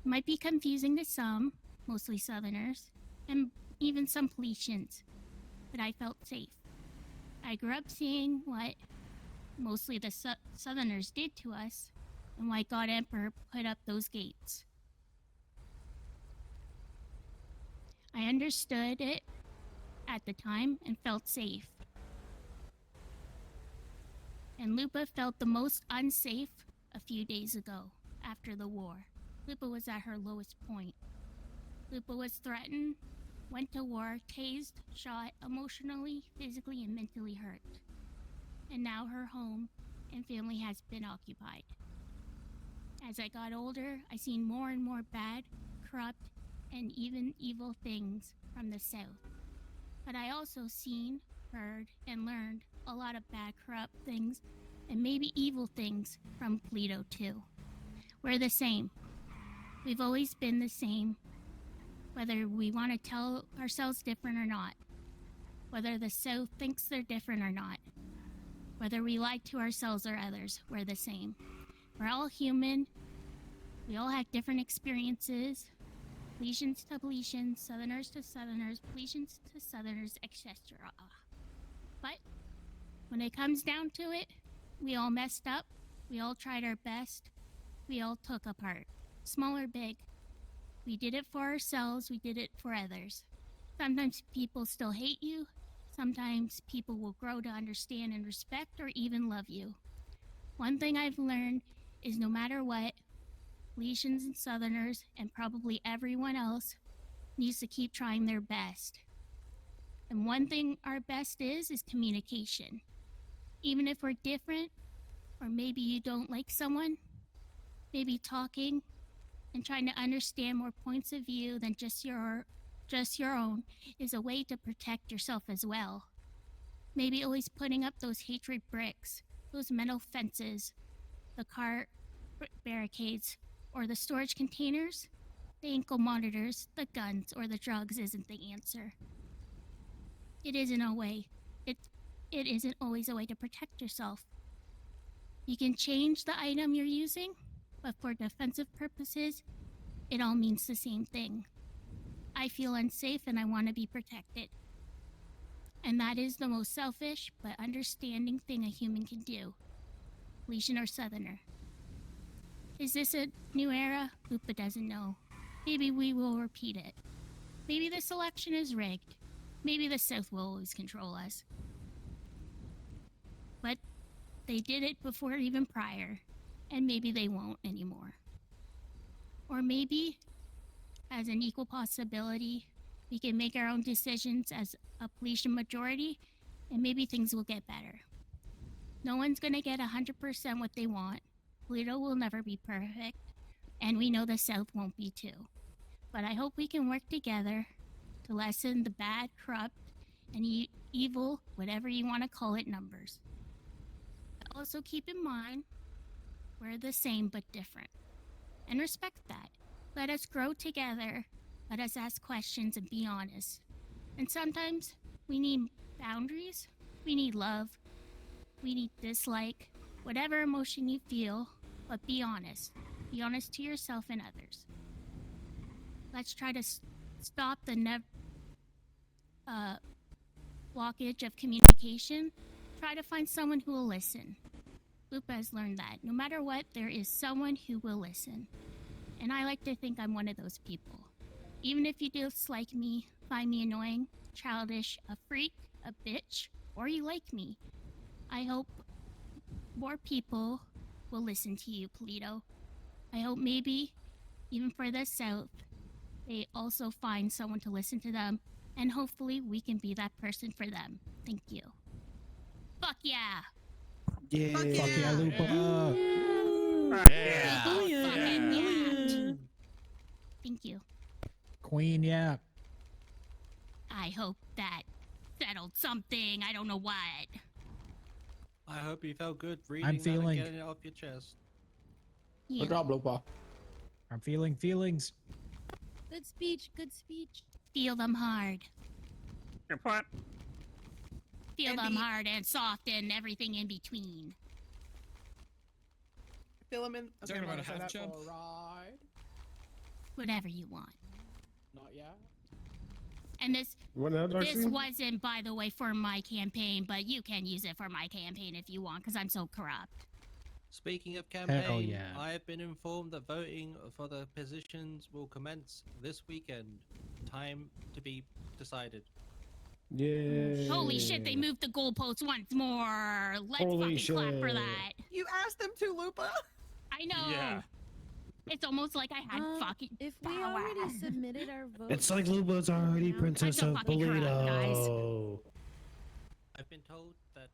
It might be confusing to some, mostly Southerners, and even some Poletians, but I felt safe. I grew up seeing what mostly the Southerners did to us, and why God Emperor put up those gates. I understood it at the time and felt safe. And Lupa felt the most unsafe a few days ago, after the war. Lupa was at her lowest point. Lupa was threatened, went to war, tased, shot, emotionally, physically, and mentally hurt. And now her home and family has been occupied. As I got older, I seen more and more bad, corrupt, and even evil things from the South. But I also seen, heard, and learned a lot of bad, corrupt things, and maybe evil things from Pleto too. We're the same. We've always been the same, whether we want to tell ourselves different or not, whether the South thinks they're different or not, whether we lie to ourselves or others, we're the same. We're all human. We all have different experiences. Poletians to Poletians, Southerners to Southerners, Poletians to Southerners, etc. But when it comes down to it, we all messed up. We all tried our best. We all took a part, small or big. We did it for ourselves. We did it for others. Sometimes people still hate you. Sometimes people will grow to understand and respect or even love you. One thing I've learned is no matter what, Poletians and Southerners, and probably everyone else, needs to keep trying their best. And one thing our best is communication. Even if we're different, or maybe you don't like someone, maybe talking and trying to understand more points of view than just your own is a way to protect yourself as well. Maybe always putting up those hatred bricks, those metal fences, the car barricades, or the storage containers, the ankle monitors, the guns, or the drugs isn't the answer. It isn't always a way to protect yourself. You can change the item you're using, but for defensive purposes, it all means the same thing. I feel unsafe and I want to be protected. And that is the most selfish but understanding thing a human can do. Poletian or Southerner. Is this a new era? Lupa doesn't know. Maybe we will repeat it. Maybe this election is rigged. Maybe the South will always control us. But they did it before even prior, and maybe they won't anymore. Or maybe, as an equal possibility, we can make our own decisions as a Poletian majority, and maybe things will get better. No one's gonna get 100% what they want. Pleto will never be perfect, and we know the South won't be too. But I hope we can work together to lessen the bad, corrupt, and evil, whatever you want to call it, numbers. Also keep in mind, we're the same but different. And respect that. Let us grow together. Let us ask questions and be honest. And sometimes we need boundaries. We need love. We need dislike. Whatever emotion you feel, but be honest. Be honest to yourself and others. Let's try to stop the blockage of communication. Try to find someone who will listen. Lupa has learned that no matter what, there is someone who will listen. And I like to think I'm one of those people. Even if you dislike me, find me annoying, childish, a freak, a bitch, or you like me, I hope more people will listen to you, Polito. I hope maybe, even further south, they also find someone to listen to them, and hopefully we can be that person for them. Thank you. Fuck yeah! Yeah. Fuck yeah, Lupa. Yeah. Fucking yeah. Thank you. Queen, yeah. I hope that settled something. I don't know what. I hope you felt good reading I'm that feeling- and getting it off your chest. Yeah. Good job, Lupa. I'm feeling feelings. Good speech. Good speech. Feel them hard. What? Feel them hard and soft and everything in between. Fill him in. Talking about a I'm gonna half say that chub? for a ride. Whatever you want. Not yet. And this What now, this Darcy? wasn't, by the way, for my campaign, but you can use it for my campaign if you want, because I'm so corrupt. Speaking of campaign, yeah. I have been informed that voting for the positions will commence this weekend. Time to be decided. Yeah. Holy shit, they moved the goalposts once more. Let's Holy fucking clap for shit. that. You asked them to, Lupa. I know. Yeah. It's almost like I had fucking If we power. already submitted our vote, It's like Lupa's already Princess I'm of so fucking corrupt, guys. Polito. I've been told that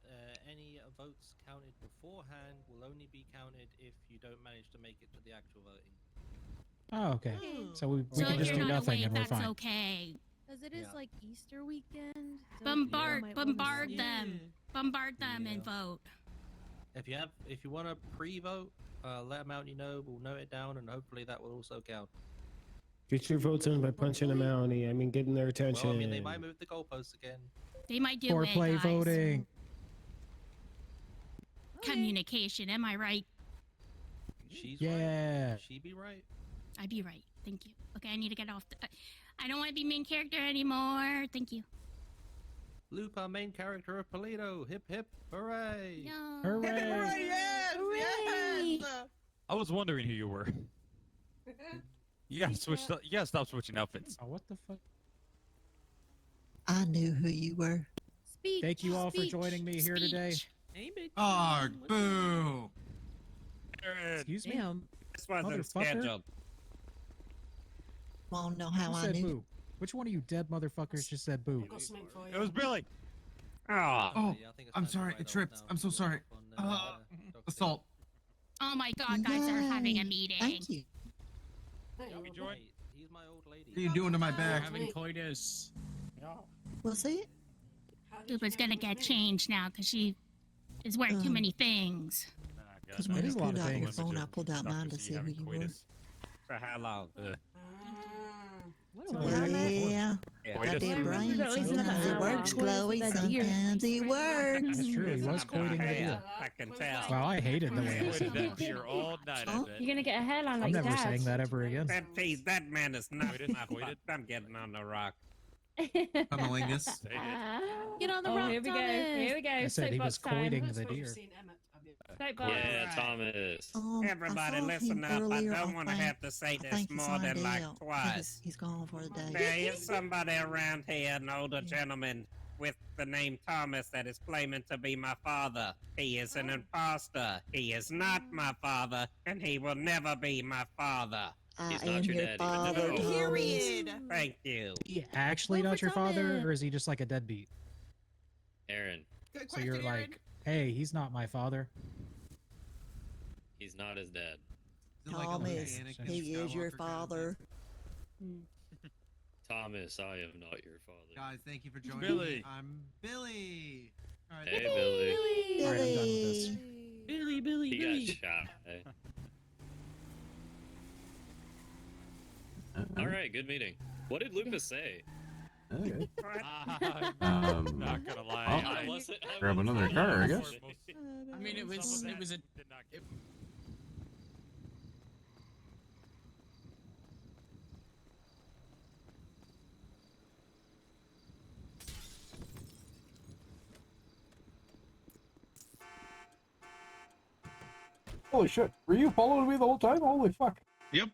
any votes counted beforehand will only be counted if you don't manage to make it to the actual voting. Oh, okay. So we So can if just you're do not nothing awake, and we're that's fine. okay. because it is Yeah. like Easter weekend. so Bombard, people might wanna bombard see- them. Bombard them and Yeah. vote. If you want to pre-vote, let Mountie know. We'll note it down, and hopefully that will also count. Get your votes in by punching them out. I mean, getting their attention. Well, I mean, they might move the goalposts again. They might do it, Foreplay guys. voting. Communication, am I right? She's Yeah. right. She be right. I'd be right. Thank you. Okay, I need to get off. I don't want to be main character anymore. Thank you. Lupa, main character of Polito. Hip hip, hooray! No. Hooray. Yes. Yes. I was wondering who you were. You gotta switch. You gotta stop switching outfits. Oh, what the fuck? I knew who you were. Speech. Thank you all for speech. joining me here today. Hey, bitch. Arg, boo. Excuse me? Damn. This wasn't Motherfucker. scheduled. Won't know how Who I said knew. boo? Which one of you dead motherfuckers just said boo? It was Billy. Oh. Oh, Yeah, I think it's I'm time to sorry. write It off tripped. now. I'm so sorry. On, Dr. Assault. Oh my god, guys are having a Yay. meeting. Thank you. You join. Hey, he's my old lady. What are you doing to my We're back? having coitus. We'll see it. Lupa's gonna get changed now because she is wearing too many things. Because when It you is a lot pulled of out your things. phone, I pulled out mine to see who you were. For how long? Yeah. Yeah. Got that brain. At least another Sometimes it hour. works, What is Chloe. that deer? Sometimes it works. That's true. He was quoting the deer. I can tell. Well, I hated the way I Waited said that that. deer all night. I bet. You're gonna get a hairline I'm like never Dad. saying that ever again. That man is not Waited, my waited. fuck. I'm getting on the rock. Cunnilingus. Say it. Get on the Oh, rock, here we go. Thomas. Here we go. I said he was Soapbox time. quoting the deer. Soapbox. Yeah, Thomas. Everybody I saw listen him up. I earlier, don't want to think. have to say I this think he more signed than like out. twice. He's gone for the day. There is somebody around here, an older gentleman with the name Thomas that is claiming to be my father. He is an imposter. He is not my father, and he will never be my father. I He's not am your your daddy. father, No. Thomas. Period. Thank you. He actually Vote not for your father, Thomas. or is he just like a deadbeat? Aaron. Good So you're question, Aaron. like, hey, he's not my father. He's not his dad. Is it like a Thomas, Anakin he is your Skywalker kind of father. Thomas, I am not your father. Guys, thank you for joining Billy. me. I'm Billy. All right. Hey, Billy. All right, I'm done with this. Billy, Billy, He Billy. got shot. All right, good meeting. What did Lucas say? Okay. I'm not gonna lie. Well, I wasn't grab another car, I guess. I mean, it was a. did not get. Holy shit. Were you following me the whole time? Holy fuck. Yep.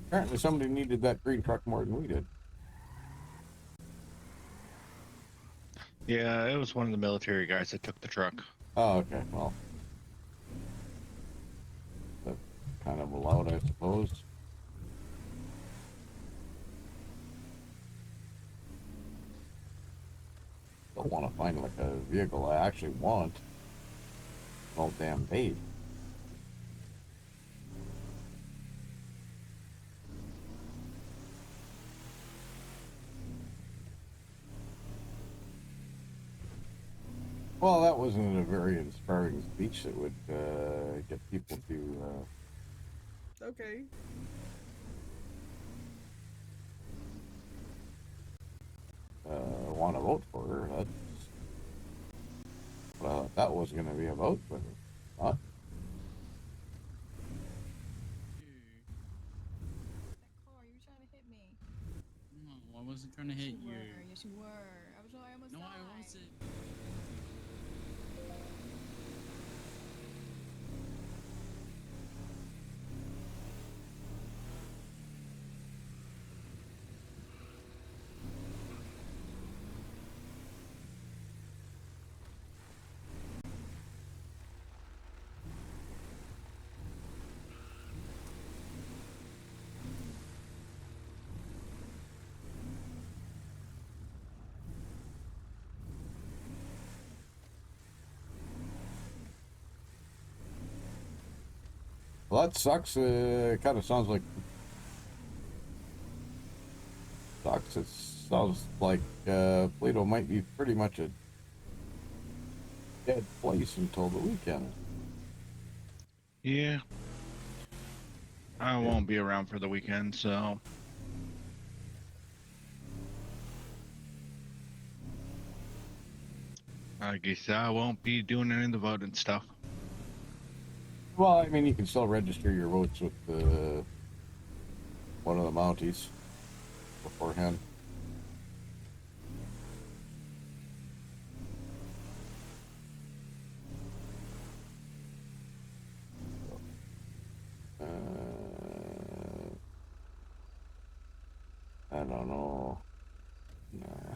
Apparently somebody needed that green truck more than we did. Yeah, it was one of the military guys that took the truck. Oh, okay. Well, that's kind of allowed, I suppose. Don't want to find like a vehicle I actually want. All damn day. Well, that wasn't a very inspiring speech that would get people to Okay. want to vote for her. That's, well, that was going to be a vote, but not. No, I wasn't trying to hit you. Yes, you were. I was right on my No, side. I wasn't. Well, that sucks. It kind of sounds like sucks. It sounds like Paleto might be pretty much a dead place until the weekend. Yeah. I won't be around for the weekend, so. I guess I won't be doing any of the voting stuff. Well, I mean, you can still register your votes with one of the Mounties beforehand. I don't know. Nah.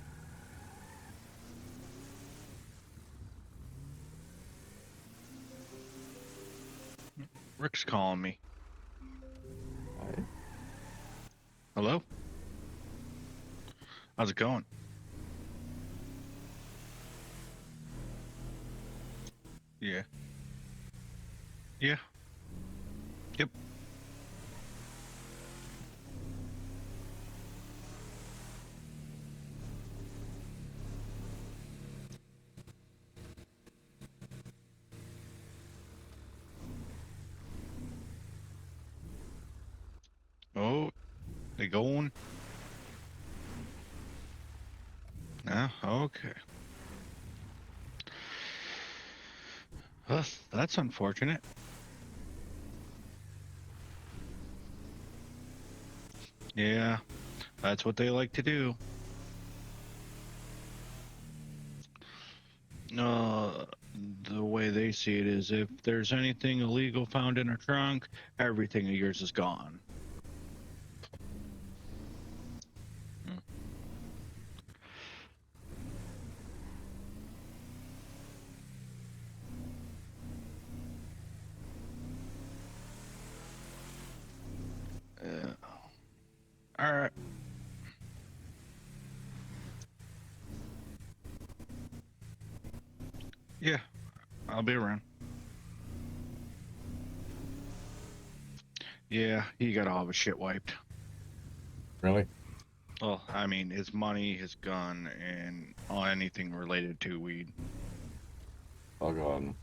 Rick's calling me. Right. Hello? How's it going? Yeah. Yeah. Yep. Oh, they going? Yeah, okay. Well, that's unfortunate. Yeah, that's what they like to do. The way they see it is if there's anything illegal found in a trunk, everything of yours is gone. All right. Yeah, I'll be around. Yeah, he got all of his shit wiped. Really? Well, I mean, his money, his gun, and anything related to weed. Oh, God.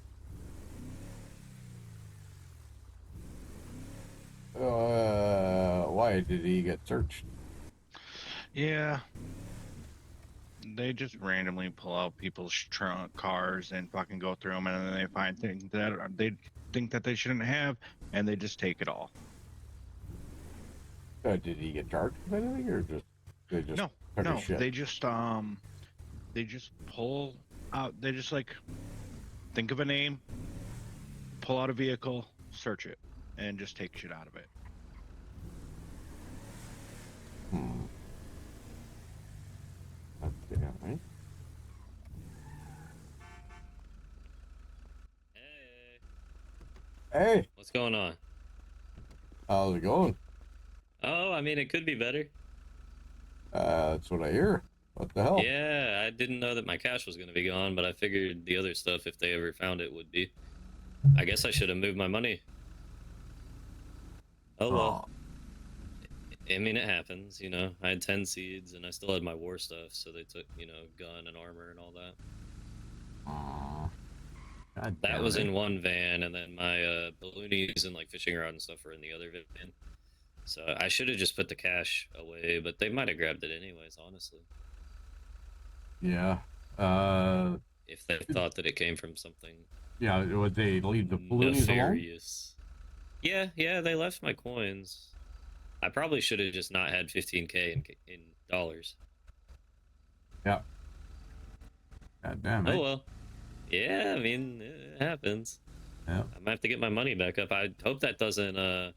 Why did he get searched? Yeah. They just randomly pull out people's trunk cars and fucking go through them, and then they find things that they think that they shouldn't have, and they just take it all. Did he get charged with anything, or just they just took No, his shit? they just pull out. They just like think of a name, pull out a vehicle, search it, and just take shit out of it. Right? Hey, What's going on? how's it going? Oh, I mean, it could be better. That's what I hear. What the hell? Yeah, I didn't know that my cash was going to be gone, but I figured the other stuff, if they ever found it, would be. I guess I should have moved my money. Oh, well. I mean, it happens, you know. I had 10 seeds, and I still had my war stuff, so they took, you know, gun and armor and all that. God That damn was it. in one van, and then my balloonies and, like, fishing rod and stuff were in the other van. So I should have just put the cash away, but they might have grabbed it anyways, honestly. Yeah. If they thought that it came from something Yeah, would they leave the balloonies alone? nefarious. Yeah, they left my coins. I probably should have just not had 15K in dollars. Yeah. God damn it. Oh well. Yeah, I mean, it happens. Yeah. I might have to get my money back up. I hope that doesn't, the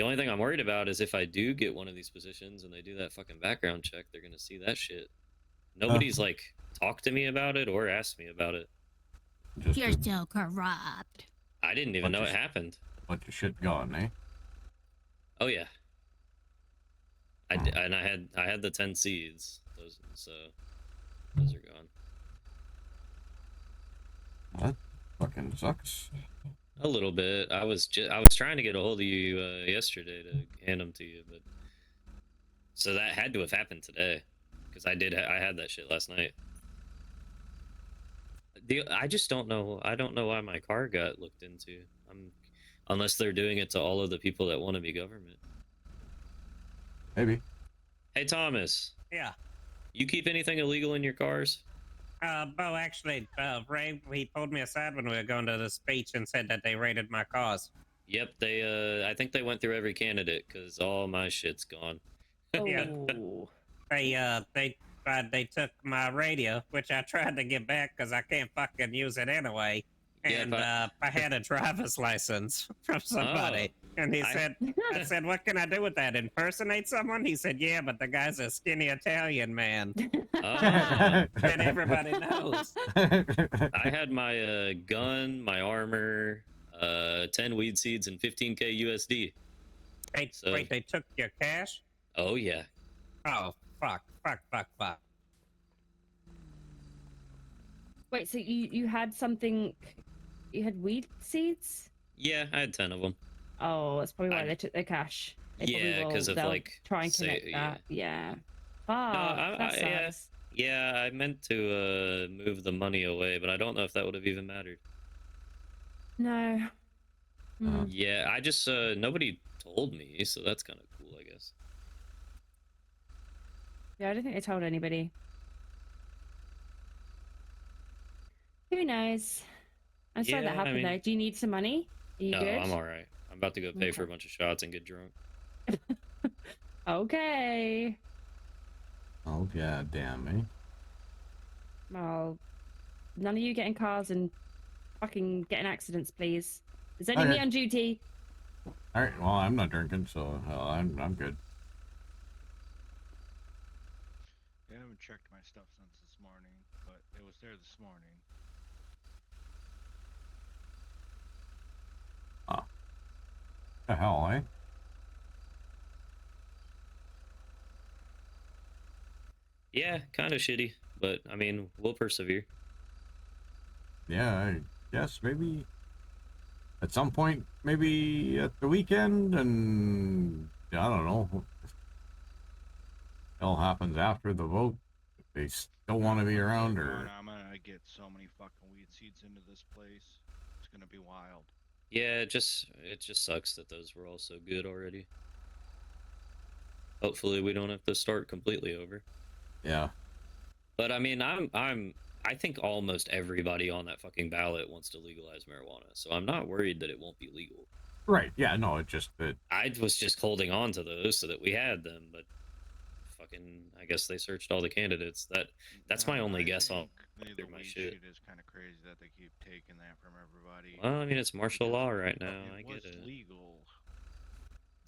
only thing I'm worried about is if I do get one of these positions and they do that fucking background check, they're gonna see that shit. Nobody's, like, talked to me about it or asked me about it. You're so corrupt. I didn't even know it happened. Bunch of shit gone, eh? Oh yeah. And I had the 10 seeds. Those are gone. That fucking sucks. A little bit. I was trying to get a hold of you yesterday to hand them to you, but so that had to have happened today, because I had that shit last night. I just don't know. I don't know why my car got looked into. Unless they're doing it to all of the people that want to be government. Maybe. Hey Thomas. Yeah. You keep anything illegal in your cars? Bo, actually, Ray, he pulled me aside when we were going to the speech and said that they raided my cars. Yep, I think they went through every candidate, because all my shit's gone. Yeah. They took my radio, which I tried to get back because I can't fucking use it anyway. And I had a driver's license from somebody. And he said, I said, what can I do with that? Impersonate someone? He said, yeah, but the guy's a skinny Italian man. And everybody knows. I had my gun, my armor, 10 weed seeds, and 15K USD. Wait, they took your cash? Oh, yeah. Oh, fuck. Wait, so you had something? You had weed seeds? Yeah, I had 10 of them. Oh, that's probably why they took their cash. They probably Yeah, because of, they'll like, try and connect that. Yeah. Fuck, that sucks. Yeah, I meant to move the money away, but I don't know if that would have even mattered. No. Yeah, I just nobody told me, so that's kind of cool, I guess. Yeah, I don't think they told anybody. Who knows? I'm sorry Yeah, that happened, I mean- though. Do you need some money? Are you No, good? I'm all right. I'm about to go pay for a bunch of shots and get drunk. Okay. Oh, god damn, eh? Well, none of you get in cars and fucking get in accidents, please. There's only me Okay. on duty. All right. Well, I'm not drinking, so I'm good. I haven't checked my stuff since this morning, but it was there this morning. The hell, eh? Yeah, kind of shitty, but I mean, we'll persevere. Yeah, I guess maybe at some point, maybe at the weekend, and I don't know. It all happens after the vote. If they still want to be around, or I'm gonna get so many fucking weed seeds into this place. It's gonna be wild. Yeah, it just sucks that those were all so good already. Hopefully, we don't have to start completely over. yeah, But I mean, I think almost everybody on that fucking ballot wants to legalize marijuana, so I'm not worried that it won't be legal. right. Yeah, no, it's just that. I was just holding on to those so that we had them, but fucking, I guess they searched all the candidates. That's my only guess on through my shit. Is kind of crazy that they keep taking that from everybody. Well, I mean, it's martial law right now. I It was get it. legal.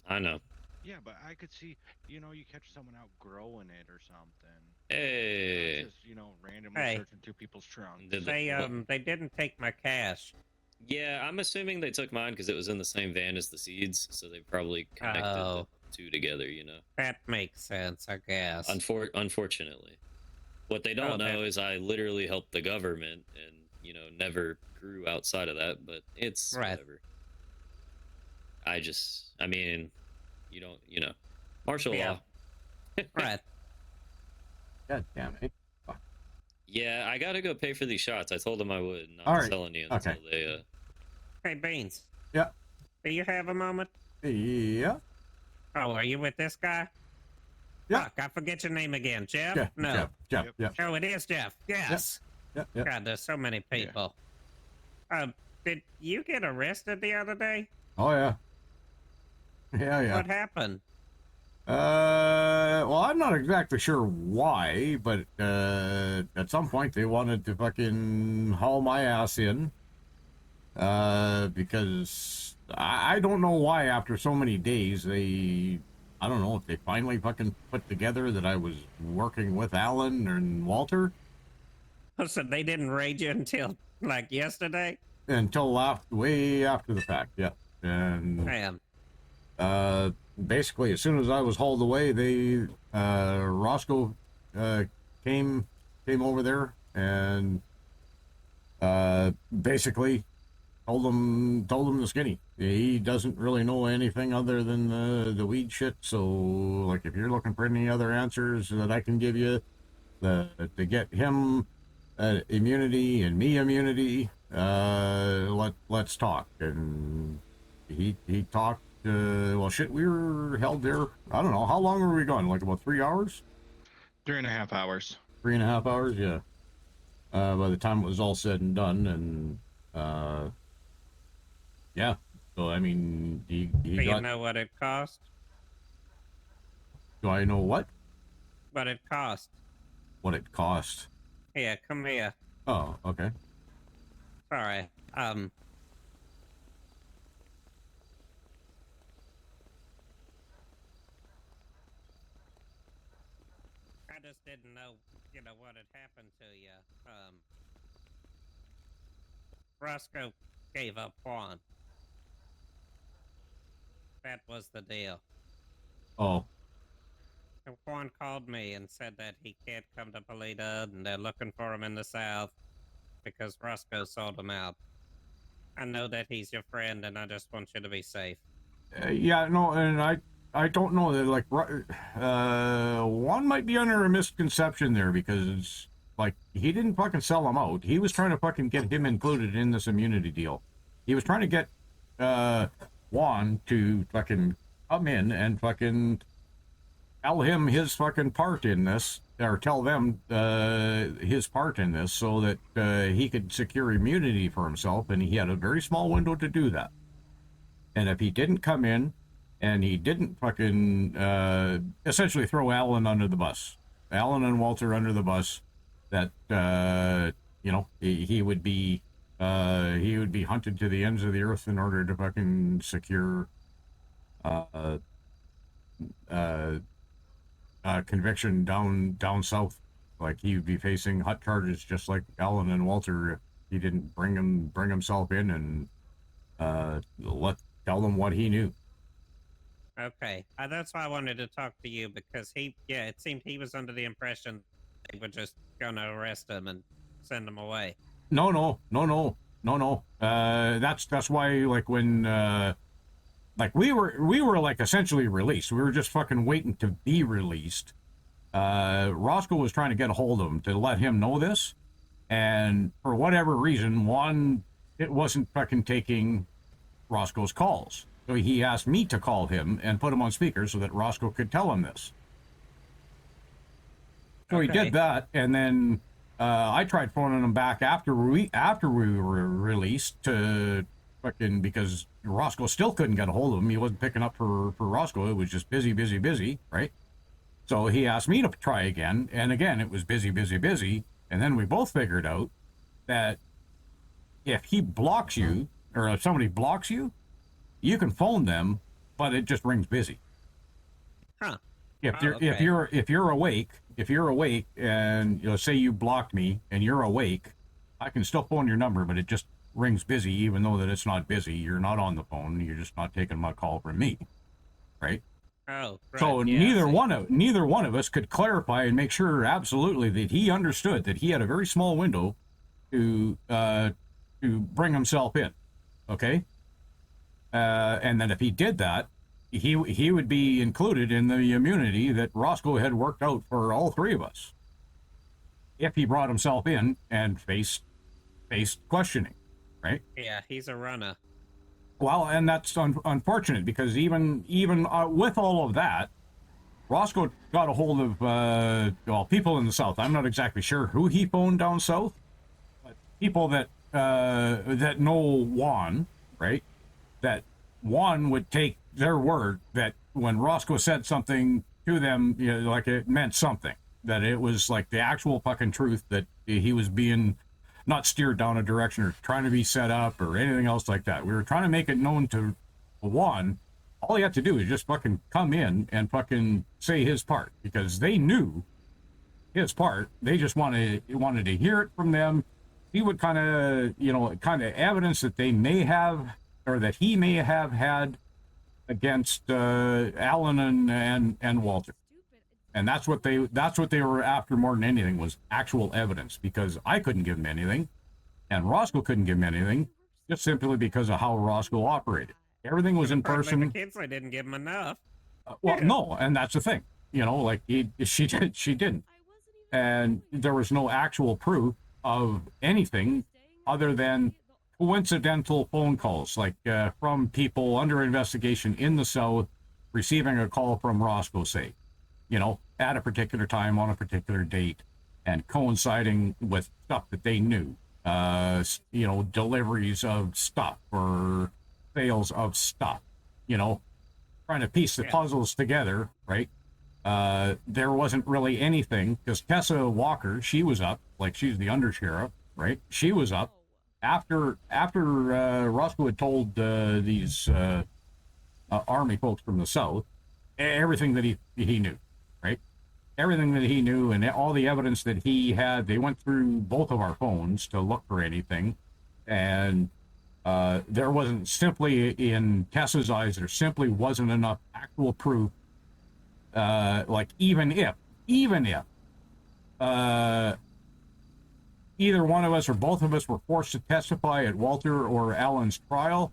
I know. Yeah, but I could see, you catch someone out growing it or something. Hey. Just, randomly Hey. searching through people's trunks. They didn't take my cash. Yeah, I'm assuming they took mine because it was in the same van as the seeds, so they probably connected the two together, you know. That makes sense, I guess. Unfortunately. What they don't know is I literally helped the government and, never grew outside of that, but it's whatever. I mean, you don't, martial law. Right. God damn it. Yeah, I gotta go pay for these shots. I told them I would, not All right. selling you until Okay. they, Hey, Beans. Yeah. Do you have a moment? Yeah. Oh, are you with this guy? Yeah. Fuck, I forget your name again. Jeff? Jeff, No. Jeff. Oh, it is Jeff. Yes. Yep. God, there's so many people. Did you get arrested the other day? Oh, yeah. Yeah. What happened? Well, I'm not exactly sure why, but at some point they wanted to fucking haul my ass in. Because I don't know why after so many days I don't know if they finally fucking put together that I was working with Alan and Walter. So they didn't raid you until, like, yesterday? Until way after the fact, yeah. And Man. basically, as soon as I was hauled away, Roscoe came over there and basically told him the skinny. He doesn't really know anything other than the weed shit. So, like, if you're looking for any other answers that I can give you, to get him immunity and me immunity, let's talk. And he talked. Well, shit, we were held there. I don't know. How long were we gone? Like about 3 hours? 3.5 hours. 3.5 hours, yeah. By the time it was all said and done, and yeah. So I mean, he Do you got. know what it cost? Do I know what? What it cost? What it cost? Yeah, come here. Oh, okay. Sorry. I just didn't know, what had happened to you. Roscoe gave up Juan. That was the deal. Oh. And Juan called me and said that he can't come to Paleto and they're looking for him in the south because Roscoe sold him out. I know that he's your friend and I just want you to be safe. Yeah, no, and I don't know that, like, one might be under a misconception there, because like, he didn't fucking sell him out. He was trying to fucking get him included in this immunity deal. He was trying to get Juan to fucking come in and fucking tell him his fucking part in this, or tell them his part in this, so that he could secure immunity for himself, and he had a very small window to do that. And if he didn't come in, and he didn't fucking essentially throw Alan under the bus, Alan and Walter under the bus, that he would be hunted to the ends of the earth in order to fucking secure conviction down south. Like, he would be facing hot charges just like Alan and Walter if he didn't bring himself in and tell them what he knew. Okay, that's why I wanted to talk to you, because it seemed he was under the impression they were just gonna arrest him and send him away. No. That's why, like, when like, we were like essentially released. We were just fucking waiting to be released. Roscoe was trying to get a hold of him to let him know this, and for whatever reason, it wasn't fucking taking Roscoe's calls. So he asked me to call him and put him on speaker so that Roscoe could tell him this. So he did that, and then I tried phoning him back after we were released to fucking, because Roscoe still couldn't get a hold of him. He wasn't picking up for Roscoe. It was just busy, right? So he asked me to try again, and again it was busy, and then we both figured out that if he blocks you, or if somebody blocks you, you can phone them, but it just rings busy. Huh. if you're awake and say you blocked me and you're awake, I can still phone your number, but it just rings busy, even though that it's not busy. You're not on the phone. You're just not taking my call from me, right? Oh, right. So yeah, neither one of us could clarify and make sure absolutely that he understood that he had a very small window to bring himself in, okay? And that if he did that, he would be included in the immunity that Roscoe had worked out for all three of us. If he brought himself in and faced questioning, right? Yeah, he's a runner. Well, and that's unfortunate because even with all of that, Roscoe got a hold of people in the South. I'm not exactly sure who he phoned down south, but people that know Juan, right? That Juan would take their word that when Roscoe said something to them, like it meant something, that it was like the actual fucking truth, that he was being not steered down a direction or trying to be set up or anything else like that. We were trying to make it known to Juan. All he had to do is just fucking come in and fucking say his part, because they knew his part. They just wanted to hear it from them. He would kind of evidence that they may have, or that he may have had against Alan and Walter. And that's what they were after more than anything, was actual evidence, because I couldn't give him anything and Roscoe couldn't give him anything, just simply because of how Roscoe operated. Everything was in person. Kinsley didn't give him enough. Well, no, and that's the thing. Like she didn't. And there was no actual proof of anything other than coincidental phone calls, like from people under investigation in the South receiving a call from Roscoe, say, at a particular time on a particular date, and coinciding with stuff that they knew, deliveries of stuff or sales of stuff, trying to piece the puzzles together, right? There wasn't really anything, because Tessa Walker, she was up, like she's the undersheriff, right? She was up after Roscoe had told these army folks from the South everything that he knew, right? Everything that he knew and all the evidence that he had. They went through both of our phones to look for anything, and there wasn't, simply in Tessa's eyes, there simply wasn't enough actual proof. Like even if either one of us or both of us were forced to testify at Walter or Alan's trial,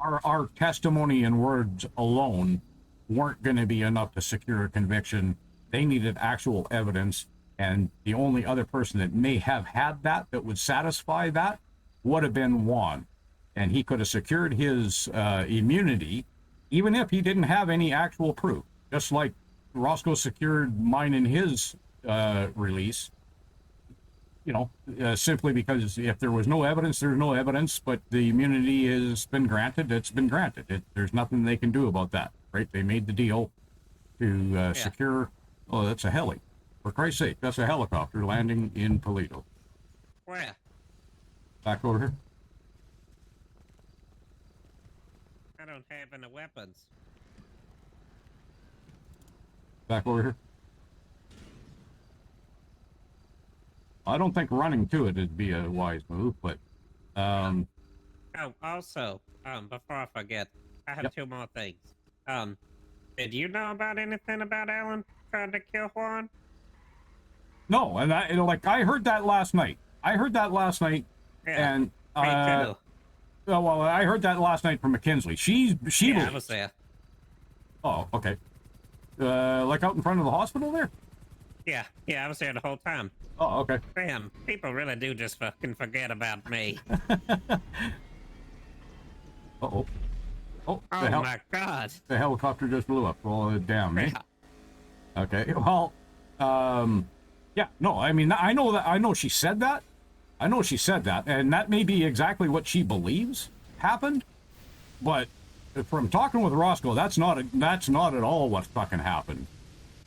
our testimony and words alone weren't going to be enough to secure a conviction. They needed actual evidence, and the only other person that may have had that would satisfy that would have been Juan, and he could have secured his immunity even if he didn't have any actual proof, just like Roscoe secured mine in his release, simply because if there was no evidence, there's no evidence, but the immunity has been granted, it's been granted. There's nothing they can do about that, right? They made the deal to secure. Oh, that's a heli. For Christ's sake, that's a helicopter landing in Paleto. Where? Back over here. I don't have any weapons. Back over here. I don't think running to it would be a wise move, but Oh, also, before I forget, I have two more things. Did you know about anything about Alan trying to kill Juan? no, and I heard that last night. Yeah, and me too. well, I heard that last night from McKinsley. She I believes. was there. Oh, okay. Like out in front of the hospital there? Yeah, I was there the whole time. Oh, okay. Damn, people really do just fucking forget about me. Uh-oh. Oh, Oh my God. The helicopter just blew up. Well, damn, eh? Okay, well, yeah, no, I mean, I know she said that. And that may be exactly what she believes happened, but from talking with Roscoe, that's not at all what fucking happened.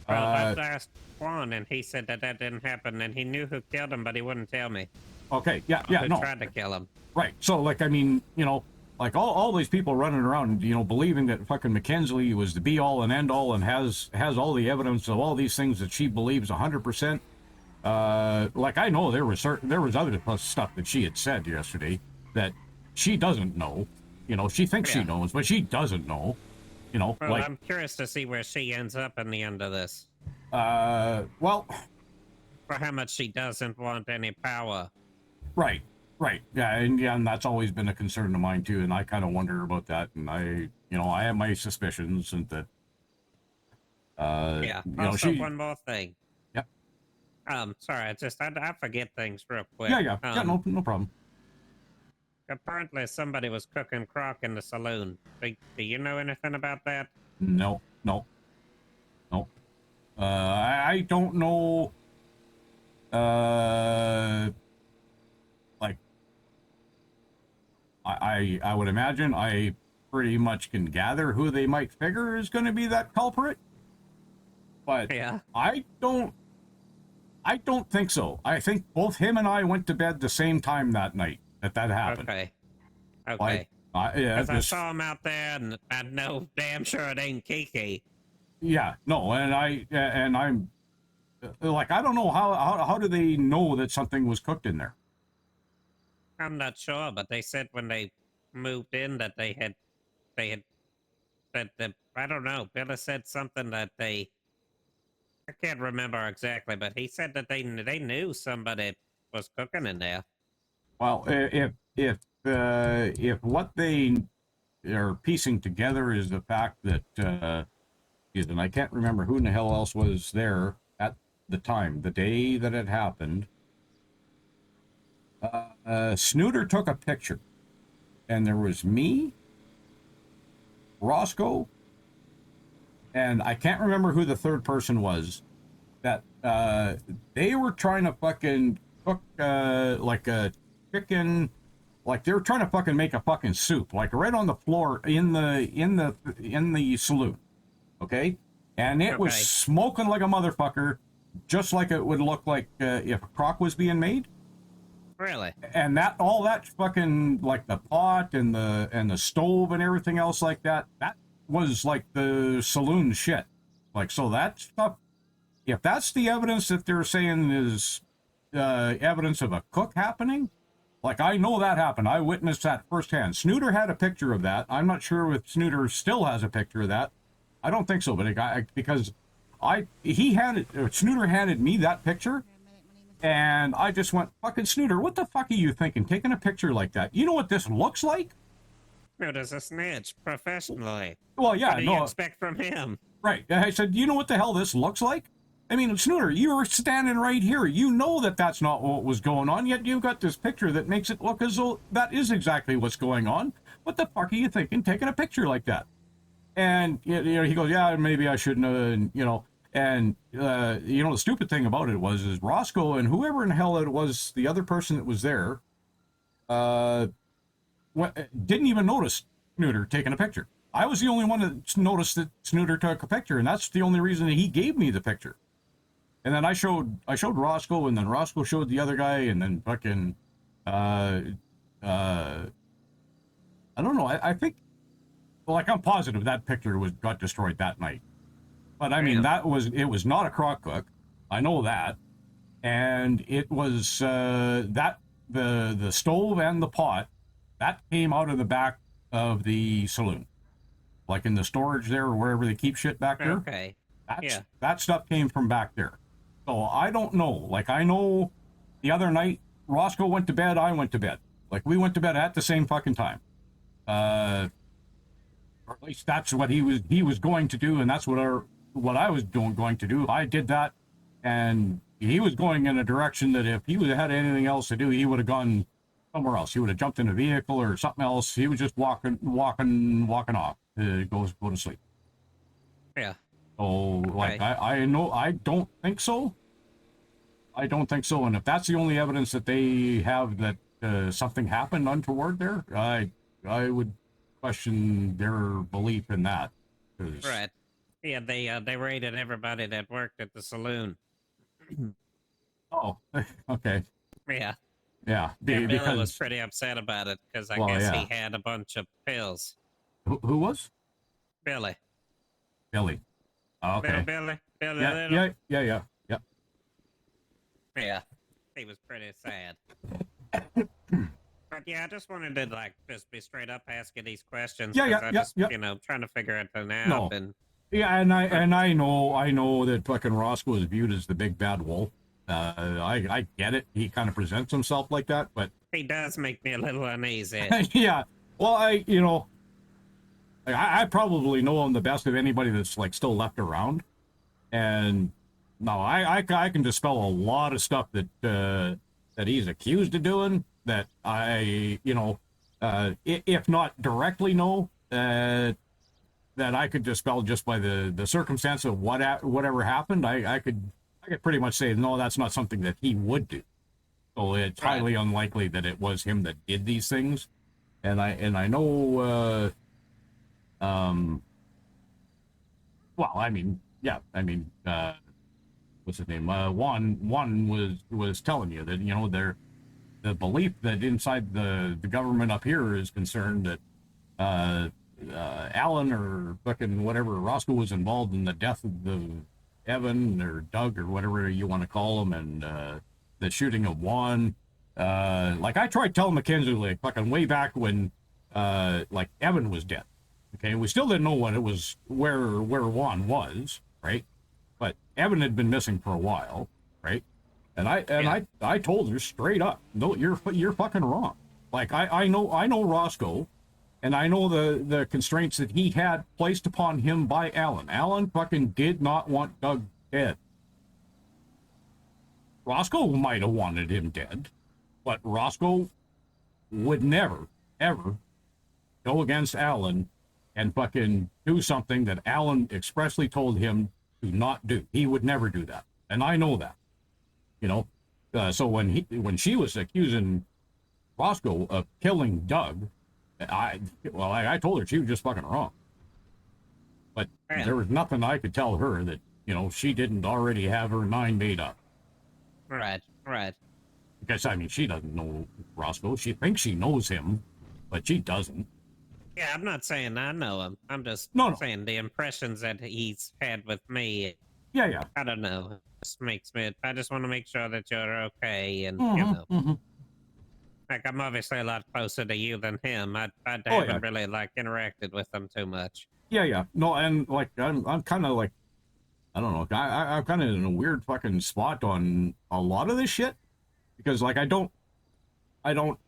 Well, I asked Juan, and he said that didn't happen, and he knew who killed him, but he wouldn't tell me. Okay, Who tried to kill him. Right, so, like, I mean, like all these people running around, you know, believing that fucking Mackenzie was the be all and end all and has all the evidence of all these things that she believes 100%. Like I know there was other stuff that she had said yesterday that she doesn't know. You know, she thinks she knows, but she doesn't know. You know, Well, like I'm curious to see where she ends up in the end of this. well, For how much she doesn't want any power. right, yeah, and that's always been a concern of mine too, and I kind of wonder about that, and I have my suspicions, and that Yeah. you know, Also, she, one more thing. Yep. Sorry, I forget things real quick. yeah, no problem. Apparently, somebody was cooking crock in the saloon. Do you know anything about that? No. I don't know. Like, I would imagine I pretty much can gather who they might figure is going to be that culprit. But yeah. I don't think so. I think both him and I went to bed the same time that night that happened. Okay. Like, yeah, Because I saw him out there, and I know damn sure it ain't Kiki. Yeah, no, and I'm like, I don't know how do they know that something was cooked in there? I'm not sure, but they said when they moved in that they had that I don't know. Billy said something that I can't remember exactly, but he said that they knew somebody was cooking in there. Well, if what they are piecing together is the fact that and I can't remember who in the hell else was there at the time, the day that it happened. Snooter took a picture, and there was me, Roscoe, and I can't remember who the third person was. That they were trying to fucking cook like a chicken, like they were trying to fucking make a fucking soup, like right on the floor in the saloon. Okay, and it was smoking like a motherfucker, just like it would look like if a crock was being made. Really? And all that fucking, like the pot and the stove and everything else like that was like the saloon shit. Like, so that stuff, if that's the evidence that they're saying is evidence of a cook happening, like I know that happened. I witnessed that firsthand. Snooter had a picture of that. I'm not sure if Snooter still has a picture of that. I don't think so, but because Snooter handed me that picture, and I just went, fucking Snooter, what the fuck are you thinking, taking a picture like that? You know what this looks like? It is a snitch, professionally. Well, yeah, what do you expect from him? Right. I said, you know what the hell this looks like? I mean, Snooter, you were standing right here. You know that that's not what was going on, yet you've got this picture that makes it look as though that is exactly what's going on. What the fuck are you thinking, taking a picture like that? And, you know, he goes, yeah, maybe I shouldn't have, you know. And, you know, the stupid thing about it is Roscoe and whoever in hell it was, the other person that was there, didn't even notice Snooter taking a picture. I was the only one that noticed that Snooter took a picture, and that's the only reason that he gave me the picture. And then I showed Roscoe, and then Roscoe showed the other guy, and then fucking, I don't know, I think, like, I'm positive that picture got destroyed that night. But I mean, it was not a crock cook. I know that. And it was the stove and the pot that came out of the back of the saloon, like in the storage there or wherever they keep shit back there. Okay. That stuff came from back there. So I don't know. Like, I know the other night Roscoe went to bed, I went to bed. Like, we went to bed at the same fucking time. Or at least that's what he was going to do, and that's what I was going to do. I did that, and he was going in a direction that if he would have had anything else to do, he would have gone somewhere else. He would have jumped in a vehicle or something else. He was just walking off to go to sleep. Yeah. So, like, I know, I don't think so. I don't think so. And if that's the only evidence that they have that something happened untoward there, I would question their belief in that. Right. Yeah, they raided everybody that worked at the saloon. Oh, okay. Yeah. Yeah, Yeah, Billy was because pretty upset about it because I Well, guess yeah. he had a bunch of pills. Who was Billy. Billy? Oh, okay. Billy. Yeah, Little. yeah. Yeah. He was pretty sad. But yeah, I just wanted to just be straight up asking these questions. Yeah, 'cause yeah, I yeah, just, yeah. trying to figure everything out. No. And Yeah, and I know that fucking Roscoe is viewed as the big bad wolf. I get it. He kind of presents himself like that, but he does make me a little uneasy. yeah. Well, I probably know him the best of anybody that's like still left around, and no, I can dispel a lot of stuff that that he's accused of doing that if not directly know that I could dispel just by the circumstance of whatever happened. I could pretty much say no, that's not something that he would do. So it's highly unlikely that it was him that did these things, and I know. Well, I mean, yeah, I mean, what's his name? Juan was telling you that the belief that inside the government up here is concerned that Alan or fucking whatever Roscoe was involved in the death of the Evan or Doug or whatever you want to call him, and the shooting of Juan. Like I tried telling Mackenzie like fucking way back when like Evan was dead. Okay, we still didn't know what it was, where Juan was, right? But Evan had been missing for a while, right? And I told her straight up, no, you're fucking wrong. Like I know Roscoe, and I know the constraints that he had placed upon him by Alan. Alan fucking did not want Doug dead. Roscoe might have wanted him dead, but Roscoe would never, ever go against Alan and fucking do something that Alan expressly told him to not do. He would never do that. And I know that, so when she was accusing Roscoe of killing Doug, I told her she was just fucking wrong. But there was nothing I could tell her that, she didn't already have her mind made up. Right. Because, I mean, she doesn't know Roscoe. She thinks she knows him, but she doesn't. Yeah, I'm not saying I know him. I'm just saying the impressions that he's had with me. Yeah. I don't know. Just makes me. I just want to make sure that you're okay, and like I'm obviously a lot closer to you than him. I haven't really interacted with him too much. Yeah. No, and like I'm kind of like, I don't know. I'm kind of in a weird fucking spot on a lot of this shit because like I don't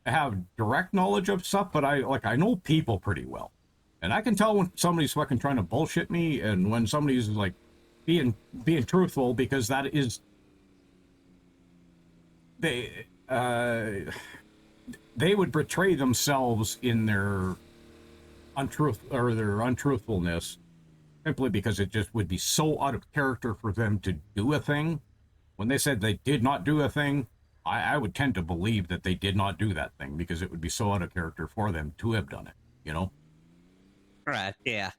have direct knowledge of stuff, but I know people pretty well. And I can tell when somebody's fucking trying to bullshit me and when somebody's like being truthful, because that is they would betray themselves in their untruthfulness simply because it just would be so out of character for them to do a thing. When they said they did not do a thing, I would tend to believe that they did not do that thing because it would be so out of character for them to have done it, Right, yeah.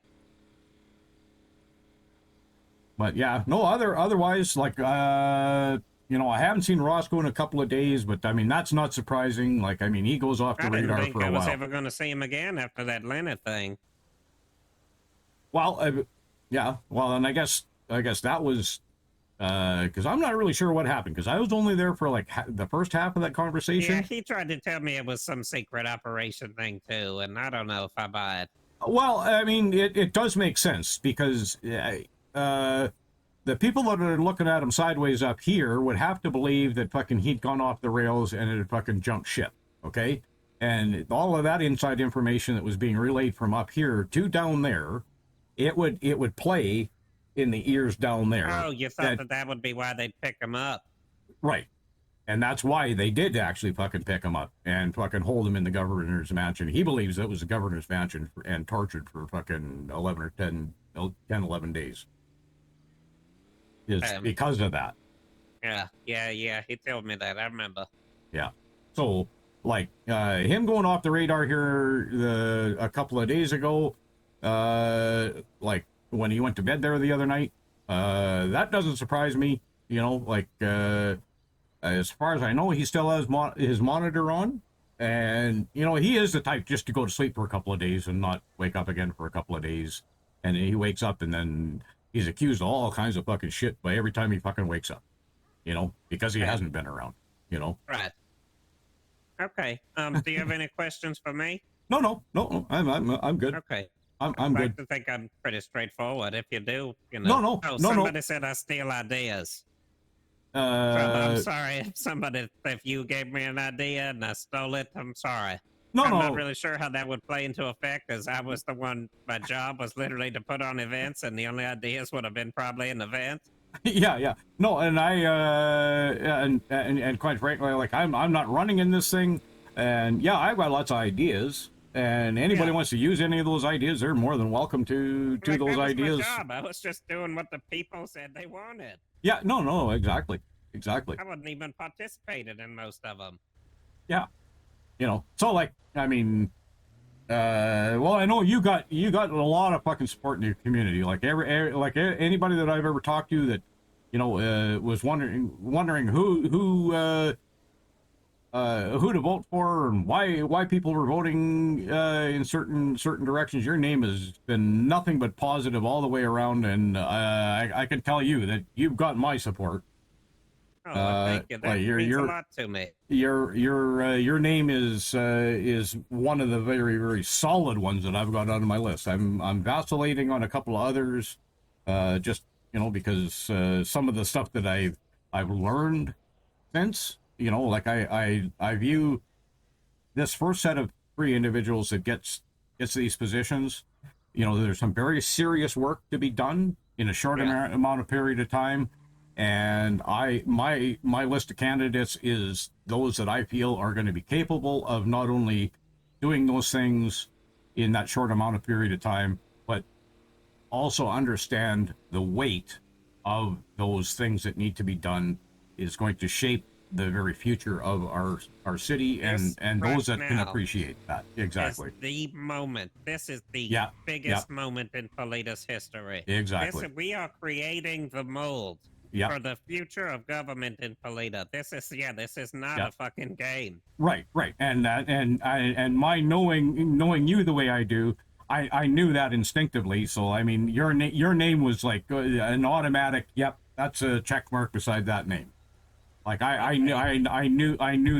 But yeah, no, otherwise, like, I haven't seen Roscoe in a couple of days, but I mean, that's not surprising. Like, I mean, he goes off the radar for a while. I didn't think I was ever going to see him again after that Leonard thing. Well, yeah, well, and I guess that was, because I'm not really sure what happened, because I was only there for like the first half of that conversation. Yeah, he tried to tell me it was some secret operation thing too, and I don't know if I buy it. Well, I mean, it does make sense because the people that are looking at him sideways up here would have to believe that fucking he'd gone off the rails and it had fucking jumped ship, okay? And all of that inside information that was being relayed from up here to down there, it would play in the ears down there. Oh, you thought that would be why they'd pick him up. Right. And that's why they did actually fucking pick him up and fucking hold him in the governor's mansion. He believes it was the governor's mansion and tortured for fucking 11 days. It's because of that. Yeah. He told me that. I remember. Yeah. So, like, him going off the radar here a couple of days ago, like, when he went to bed there the other night, that doesn't surprise me. as far as I know, he still has his monitor on, and you know, he is the type just to go to sleep for a couple of days and not wake up again for a couple of days, and he wakes up and then he's accused of all kinds of fucking shit by every time he fucking wakes up, you know, because he hasn't been around, you know. Right. Okay. Do you have any questions for me? No. I'm good. Okay. I'm I'd like good. to think I'm pretty straightforward. If you do, you know. No. Somebody said I steal ideas. So I'm sorry if you gave me an idea and I stole it. I'm sorry. I'm not really sure how that would play into effect, because I was the one. My job was literally to put on events, and the only ideas would have been probably an event. Yeah. No, and I and quite frankly, like I'm not running in this thing, and yeah, I've got lots of ideas. And anybody wants to use any of those ideas, they're more than welcome to Like, those that was ideas. my job. I was just doing what the people said they wanted. Yeah, no, exactly. I wouldn't even participated in most of them. Yeah, you know. So like, I mean, well, I know you got a lot of fucking support in your community. Like anybody that I've ever talked to that, you know, was wondering who to vote for and why people were voting in certain directions. Your name has been nothing but positive all the way around, and I can tell you that you've got my support. Oh, well, thank you. That means a lot to me. Your name is one of the very, very solid ones that I've got on my list. I'm vacillating on a couple of others, just, you know, because some of the stuff that I've learned since. You know, like I view this first set of 3 individuals that gets these positions. You know, there's some very serious work to be done in a short amount of period of time, and my list of candidates is those that I feel are going to be capable of not only doing those things in that short amount of period of time, but also understand the weight of those things that need to be done is going to shape the very future of our city, and those that can appreciate that. Exactly. Is the moment. This is the biggest moment in Paleto's history. Exactly. We are creating the mold for the future of government in Paleto. This is not a fucking game. Right. And my knowing you the way I do, I knew that instinctively. So I mean, your name was like an automatic. Yep, that's a check mark beside that name. Like I knew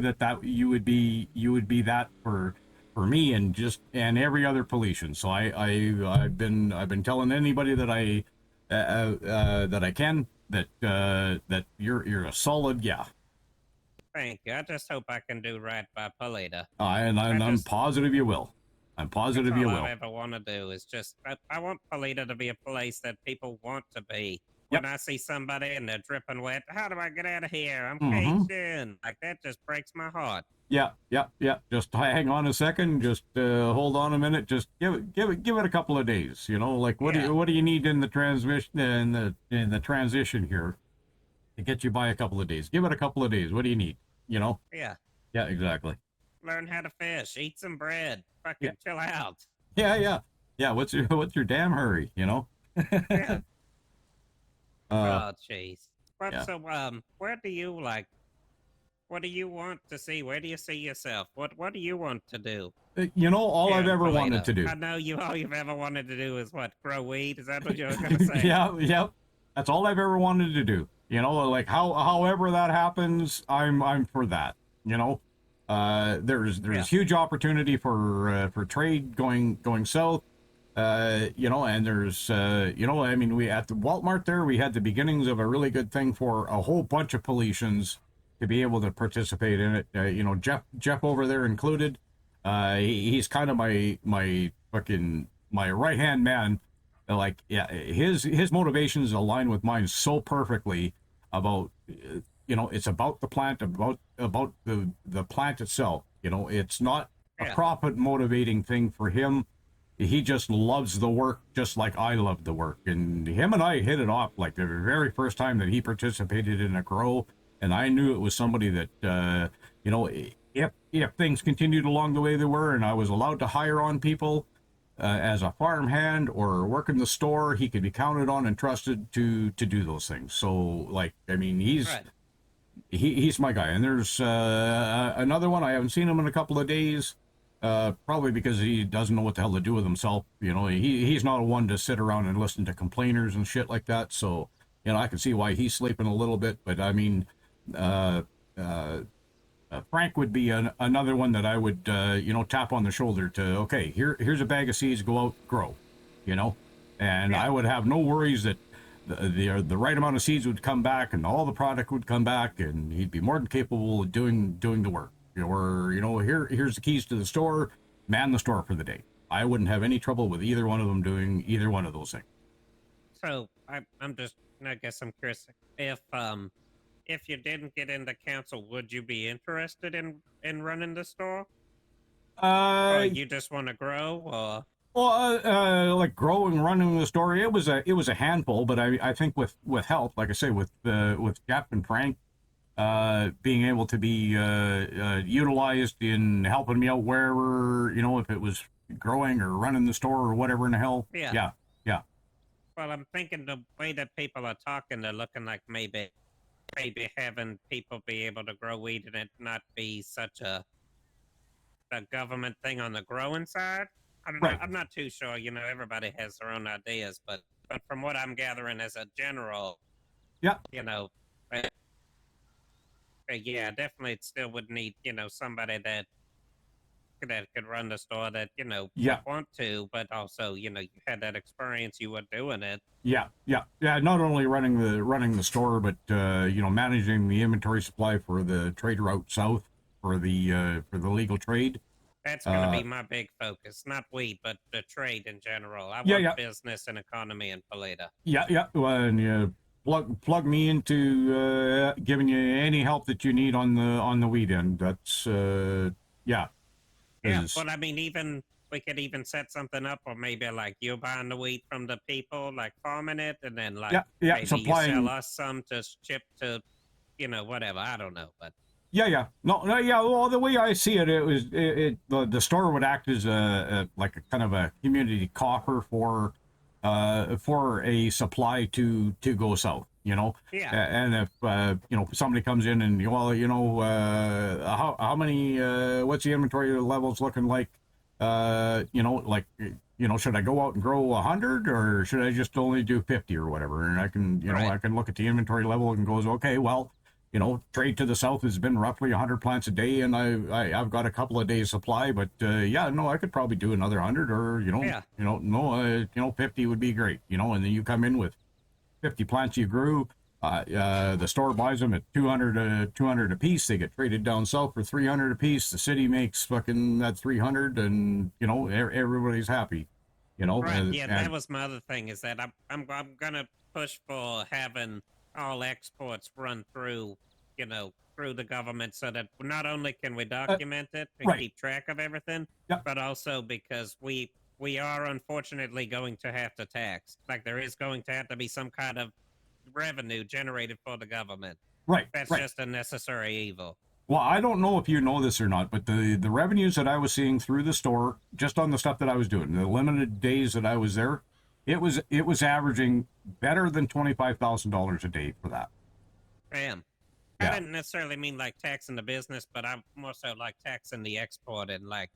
that you would be that for me and every other Paletian. So I've been telling anybody that I can that you're a solid Thank you. I just hope I can do right by Paleto. And I'm positive you will. I'm positive you will. All I ever want to do is just I want Paleto to be a place that people want to be. When I see somebody and they're dripping wet, how do I get out of here? I'm caged in. Like, that just breaks my heart. Yeah. Just hang on a second. Just hold on a minute. Just give it a couple of days. You know, like what do you need in the transmission in the transition here to get you by a couple of days? Give it a couple of days. What do you need? You know? Yeah. Yeah, exactly. Learn how to fish. Eat some bread. Fucking chill out. Yeah. What's your damn hurry? You know? Yeah. Oh, jeez. So, where do you what do you want to see? Where do you see yourself? What do you want to do? You know, all I've ever wanted to do. I know all you've ever wanted to do is what? Grow weed? Is that what you were going to say? Yeah. That's all I've ever wanted to do. You know, like however that happens, I'm for that. You know, there's huge opportunity for trade going south. You know, and there's, you know, I mean, we at the Walmart there, we had the beginnings of a really good thing for a whole bunch of Paletians to be able to participate in it. You know, Jeff over there included. He's kind of my right hand man. Like, his motivations align with mine so perfectly about, you know, it's about the plant, about the plant itself. You know, it's not a profit motivating thing for him. He just loves the work just like I love the work. And him and I hit it off like the very first time that he participated in a grow. And I knew it was somebody that, you know, if things continued along the way they were and I was allowed to hire on people as a farm hand or work in the store, he could be counted on and trusted to do those things. So, like, I mean, he's my guy. And there's another one. I haven't seen him in a couple of days. Probably because he doesn't know what the hell to do with himself. You know, he's not one to sit around and listen to complainers and shit like that. So, you know, I can see why he's sleeping a little bit. But I mean, Frank would be another one that I would, you know, tap on the shoulder to, okay, here's a bag of seeds, go out, grow, you know, and I would have no worries that the right amount of seeds would come back and all the product would come back, and he'd be more than capable of doing the work. You know, or, you know, here's the keys to the store, man the store for the day. I wouldn't have any trouble with either one of them doing either one of those things. So I'm just, I guess I'm curious if you didn't get into council, would you be interested in running the store? Or you just want to grow, or? Well, like growing, running the store, it was a handful, but I think with help, like I say, with Jeff and Frank, being able to be utilized in helping me out wherever, you know, if it was growing or running the store or whatever in the hell. Yeah. Well, I'm thinking the way that people are talking, they're looking like maybe having people be able to grow weed and it not be such a government thing on the growing side. I'm not too sure. You know, everybody has their own ideas, but from what I'm gathering as a general, you know, yeah, definitely it still would need, you know, somebody that could run the store that, you know, want to, but also, you know, you had that experience, you were doing it. Yeah. Not only running the store, but you know, managing the inventory supply for the trader out south for the legal trade. That's going to be my big focus, not weed, but the trade in general. I want business and economy in Paleto. Yeah. Well, and you plug me into giving you any help that you need on the weed end. That's Yeah, but I mean, we could even set something up, or maybe like you're buying the wheat from the people, like farming it, and then like maybe supplying... you sell us some to ship to, you know, whatever. I don't know, but no. Well, the way I see it, the store would act as like a kind of a community coffer for a supply to go south. You know, and if you know, somebody comes in and, well, you know, how many what's the inventory levels looking like, you know, like, you know, should I go out and grow 100 or should I just only do 50 or whatever? And I can, you know, I can look at the inventory level and goes, okay, well, you know, trade to the south has been roughly 100 plants a day, and I've got a couple of days supply, but I could probably do another 100, or you know, 50 would be great, you know, and then you come in with 50 plants you grew. The store buys them at 200 a piece. They get traded down south for 300 a piece. The city makes fucking that 300, and you know, everybody's happy. You know, that was my other thing, is that I'm gonna push for having all exports run through, you know, through the government, so that not only can we document it and keep track of everything, but also because we are unfortunately going to have to tax. Like, there is going to have to be some kind of revenue generated for the government. That's just a necessary evil. Well, I don't know if you know this or not, but the revenues that I was seeing through the store, just on the stuff that I was doing, the limited days that I was there, it was averaging better than $25,000 a day for that. Damn. I didn't necessarily mean like taxing the business, but I'm more so like taxing the export, and like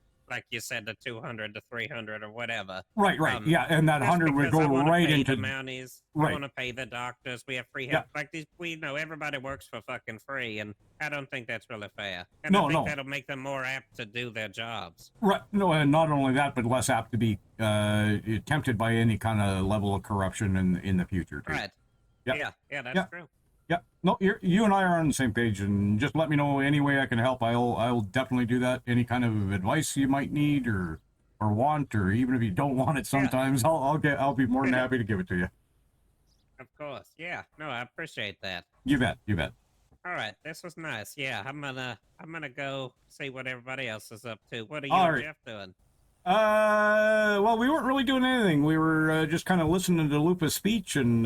you said, the 200 to 300 or whatever. Right. And that 100 would go right into the Mounties. I want to pay the doctors. We have free help. Like these, we know everybody works for fucking free, and I don't think that's really fair. And I think that'll make them more apt to do their jobs. Right. No, and not only that, but less apt to be tempted by any kind of level of corruption in the future too. Right. Yeah, that's true. Yeah, no, you and I are on the same page, and just let me know any way I can help. I'll definitely do that. Any kind of advice you might need or want, or even if you don't want it, sometimes I'll be more than happy to give it to you. Of course, yeah. No, I appreciate that. You bet. All right, this was nice. Yeah, I'm gonna go see what everybody else is up to. What are you and Jeff doing? Well, we weren't really doing anything. We were just kind of listening to Lupa's speech, and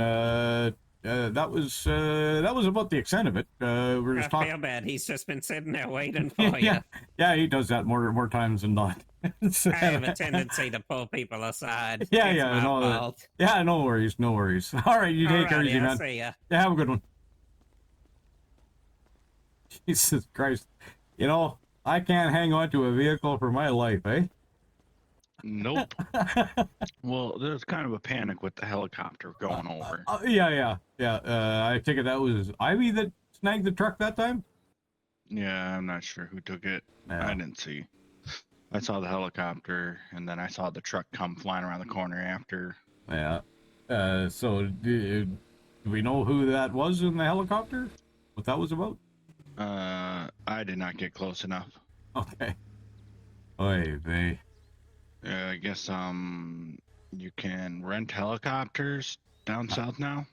that was about the extent of it. We're just talking. I feel bad. He's just been sitting there waiting for you. Yeah, he does that more times than not. I have a tendency to pull people aside. Yeah, no worries. All right, you take care, easy, man. See ya. Yeah, have a good one. Jesus Christ. You know, I can't hang on to a vehicle for my life, eh? Nope. Well, there's kind of a panic with the helicopter going over. Yeah. I take it that was Ivy that snagged the truck that time? Yeah, I'm not sure who took it. Yeah. I didn't see. I saw the helicopter, and then I saw the truck come flying around the corner after. Yeah. So do we know who that was in the helicopter? What that was about? I did not get close enough. Okay. Oy vey. I guess you can rent helicopters down south now.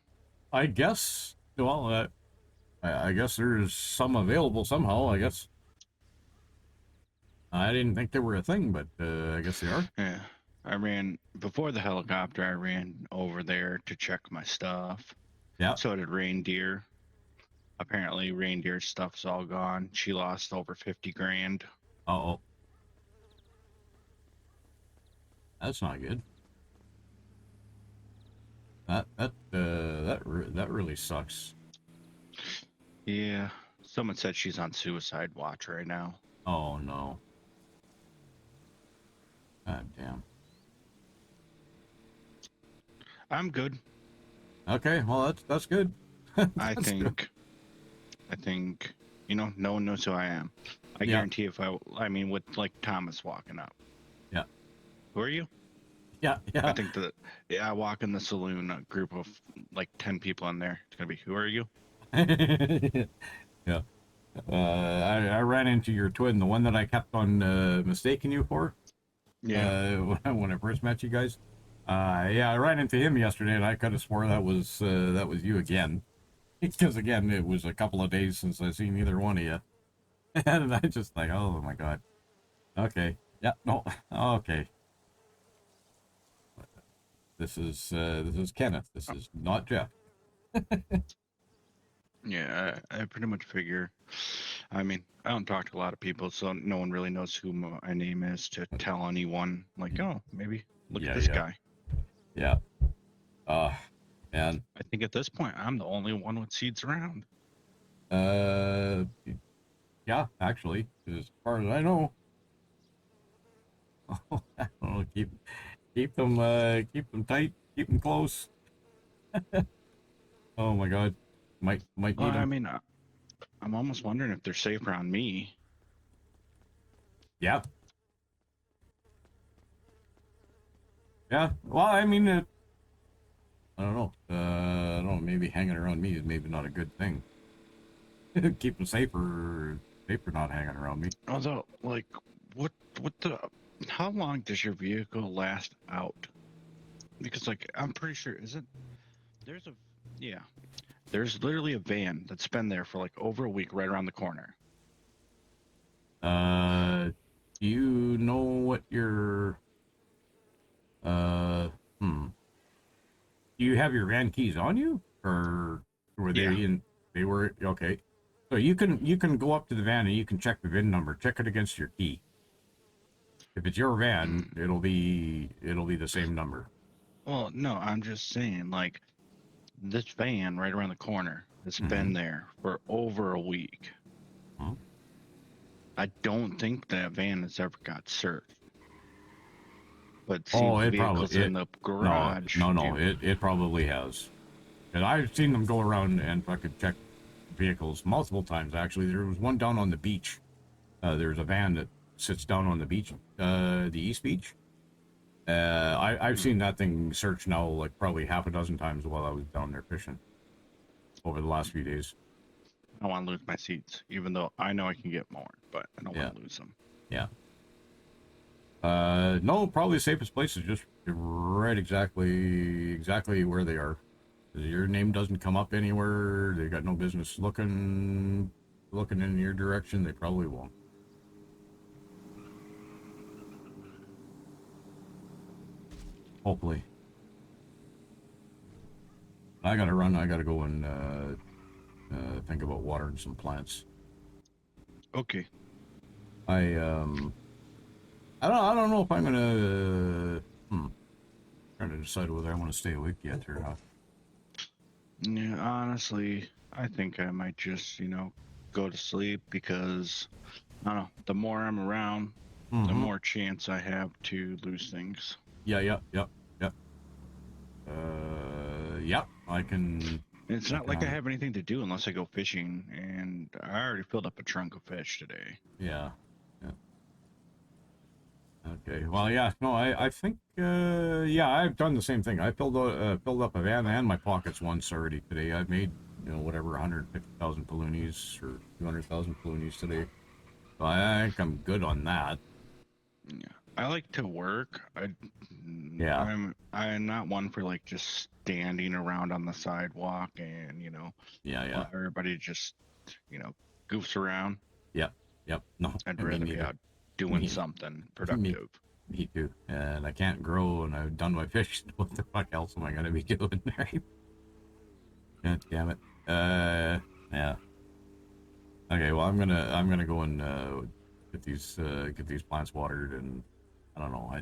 I guess. Well, I guess there's some available somehow. I guess. I didn't think they were a thing, but I guess they are. Yeah. I ran before the helicopter. I ran over there to check my stuff. Yeah. So did Reindeer. Apparently, Reindeer's stuff's all gone. She lost over 50 grand. Uh-oh. That's not good. That really sucks. Yeah. Someone said she's on suicide watch right now. Oh no. God damn. I'm good. Okay, well that's good. I think, no one knows who I am. I guarantee if I mean, with like Thomas walking up. Yeah. Who are you? Yeah. I think I walk in the saloon, a group of like 10 people in there. It's gonna be, who are you? Yeah. I ran into your twin, the one that I kept on mistaking you for. Yeah. When I first met you guys. Yeah, I ran into him yesterday, and I could have swore that was you again. Because again, it was a couple of days since I seen either one of you, and I just like, oh my god. Okay. Yeah. No. Okay. This is Kenneth. This is not Jeff. Yeah, I pretty much figure. I mean, I don't talk to a lot of people, so no one really knows who my name is to tell anyone. Like, oh, maybe look at this guy. Yeah. And I think at this point, I'm the only one with seeds around. Yeah, actually, as far as I know. I don't know, keep them tight, keep them close. Oh my god, might need Well, them. I mean, I'm almost wondering if they're safe around me. Yeah. Yeah. Well, I mean, I don't know. I don't know. Maybe hanging around me is maybe not a good thing. Keep them safer not hanging around me. Although, like, how long does your vehicle last out? Because, like, I'm pretty sure, there's literally a van that's been there for like over a week right around the corner. Do you know what your do you have your van keys on you, or were they in? They were okay. So you can go up to the van and you can check the VIN number, check it against your key. If it's your van, it'll be the same number. Well, no, I'm just saying, like, this van right around the corner has been there for over a week. Huh? I don't think that van has ever got searched. But Oh, seeing it vehicles probably in the garage. No, it probably has. And I've seen them go around and fucking check vehicles multiple times. Actually, there was one down on the beach. There's a van that sits down on the beach, the East Beach. I've seen that thing searched now like probably half a dozen times while I was down there fishing over the last few days. I don't want to lose my seats, even though I know I can get more, but I don't want to lose them. Yeah. No, probably the safest place is just right exactly where they are. Your name doesn't come up anywhere. They got no business looking in your direction. They probably won't. Hopefully. I gotta run. I gotta go and think about watering some plants. Okay. I don't know if I'm gonna trying to decide whether I want to stay awake yet or not. Yeah, honestly, I think I might just, go to sleep because I don't know. The more I'm around, the Mhm. more chance I have to lose things. Yeah, yep. Yep. I can. It's not like I can- have anything to do unless I go fishing, and I already filled up a trunk of fish today. Yeah. Okay. Well, yeah. No, I think. Yeah, I've done the same thing. I filled up a van and my pockets once already today. I've made whatever 150,000 paloonies or 200,000 paloonies today. So I think I'm good on that. Yeah, I like to work. Yeah. I'm not one for like just standing around on the sidewalk and Yeah. while everybody just goofs around. Yep. No, I'd me rather be neither. out doing Me- something productive. Me too. And I can't grow, and I've done my fish. What the fuck else am I gonna be doing, right? God damn it. Yeah. Okay. Well, I'm gonna go and get these plants watered, and I don't know.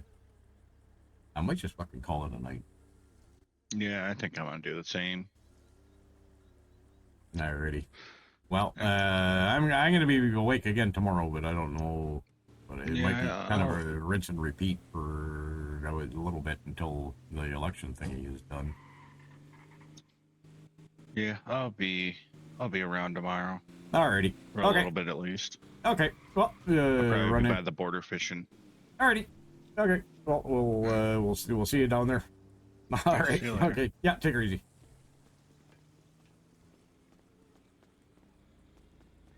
I might just fucking call it a night. Yeah, I think I'm gonna do the same. Alrighty. Well, I'm gonna be awake again tomorrow, but I don't know. But it might be kind of a rinse and repeat for a little bit until the election thingy is done. Yeah, I'll be around tomorrow. Alrighty. For a little bit at least. Okay. Well, I'll probably run be in. by the border fishing. Alrighty. Okay. Well, we'll see you down there. All right. See you later. Okay. Yeah. Take her easy.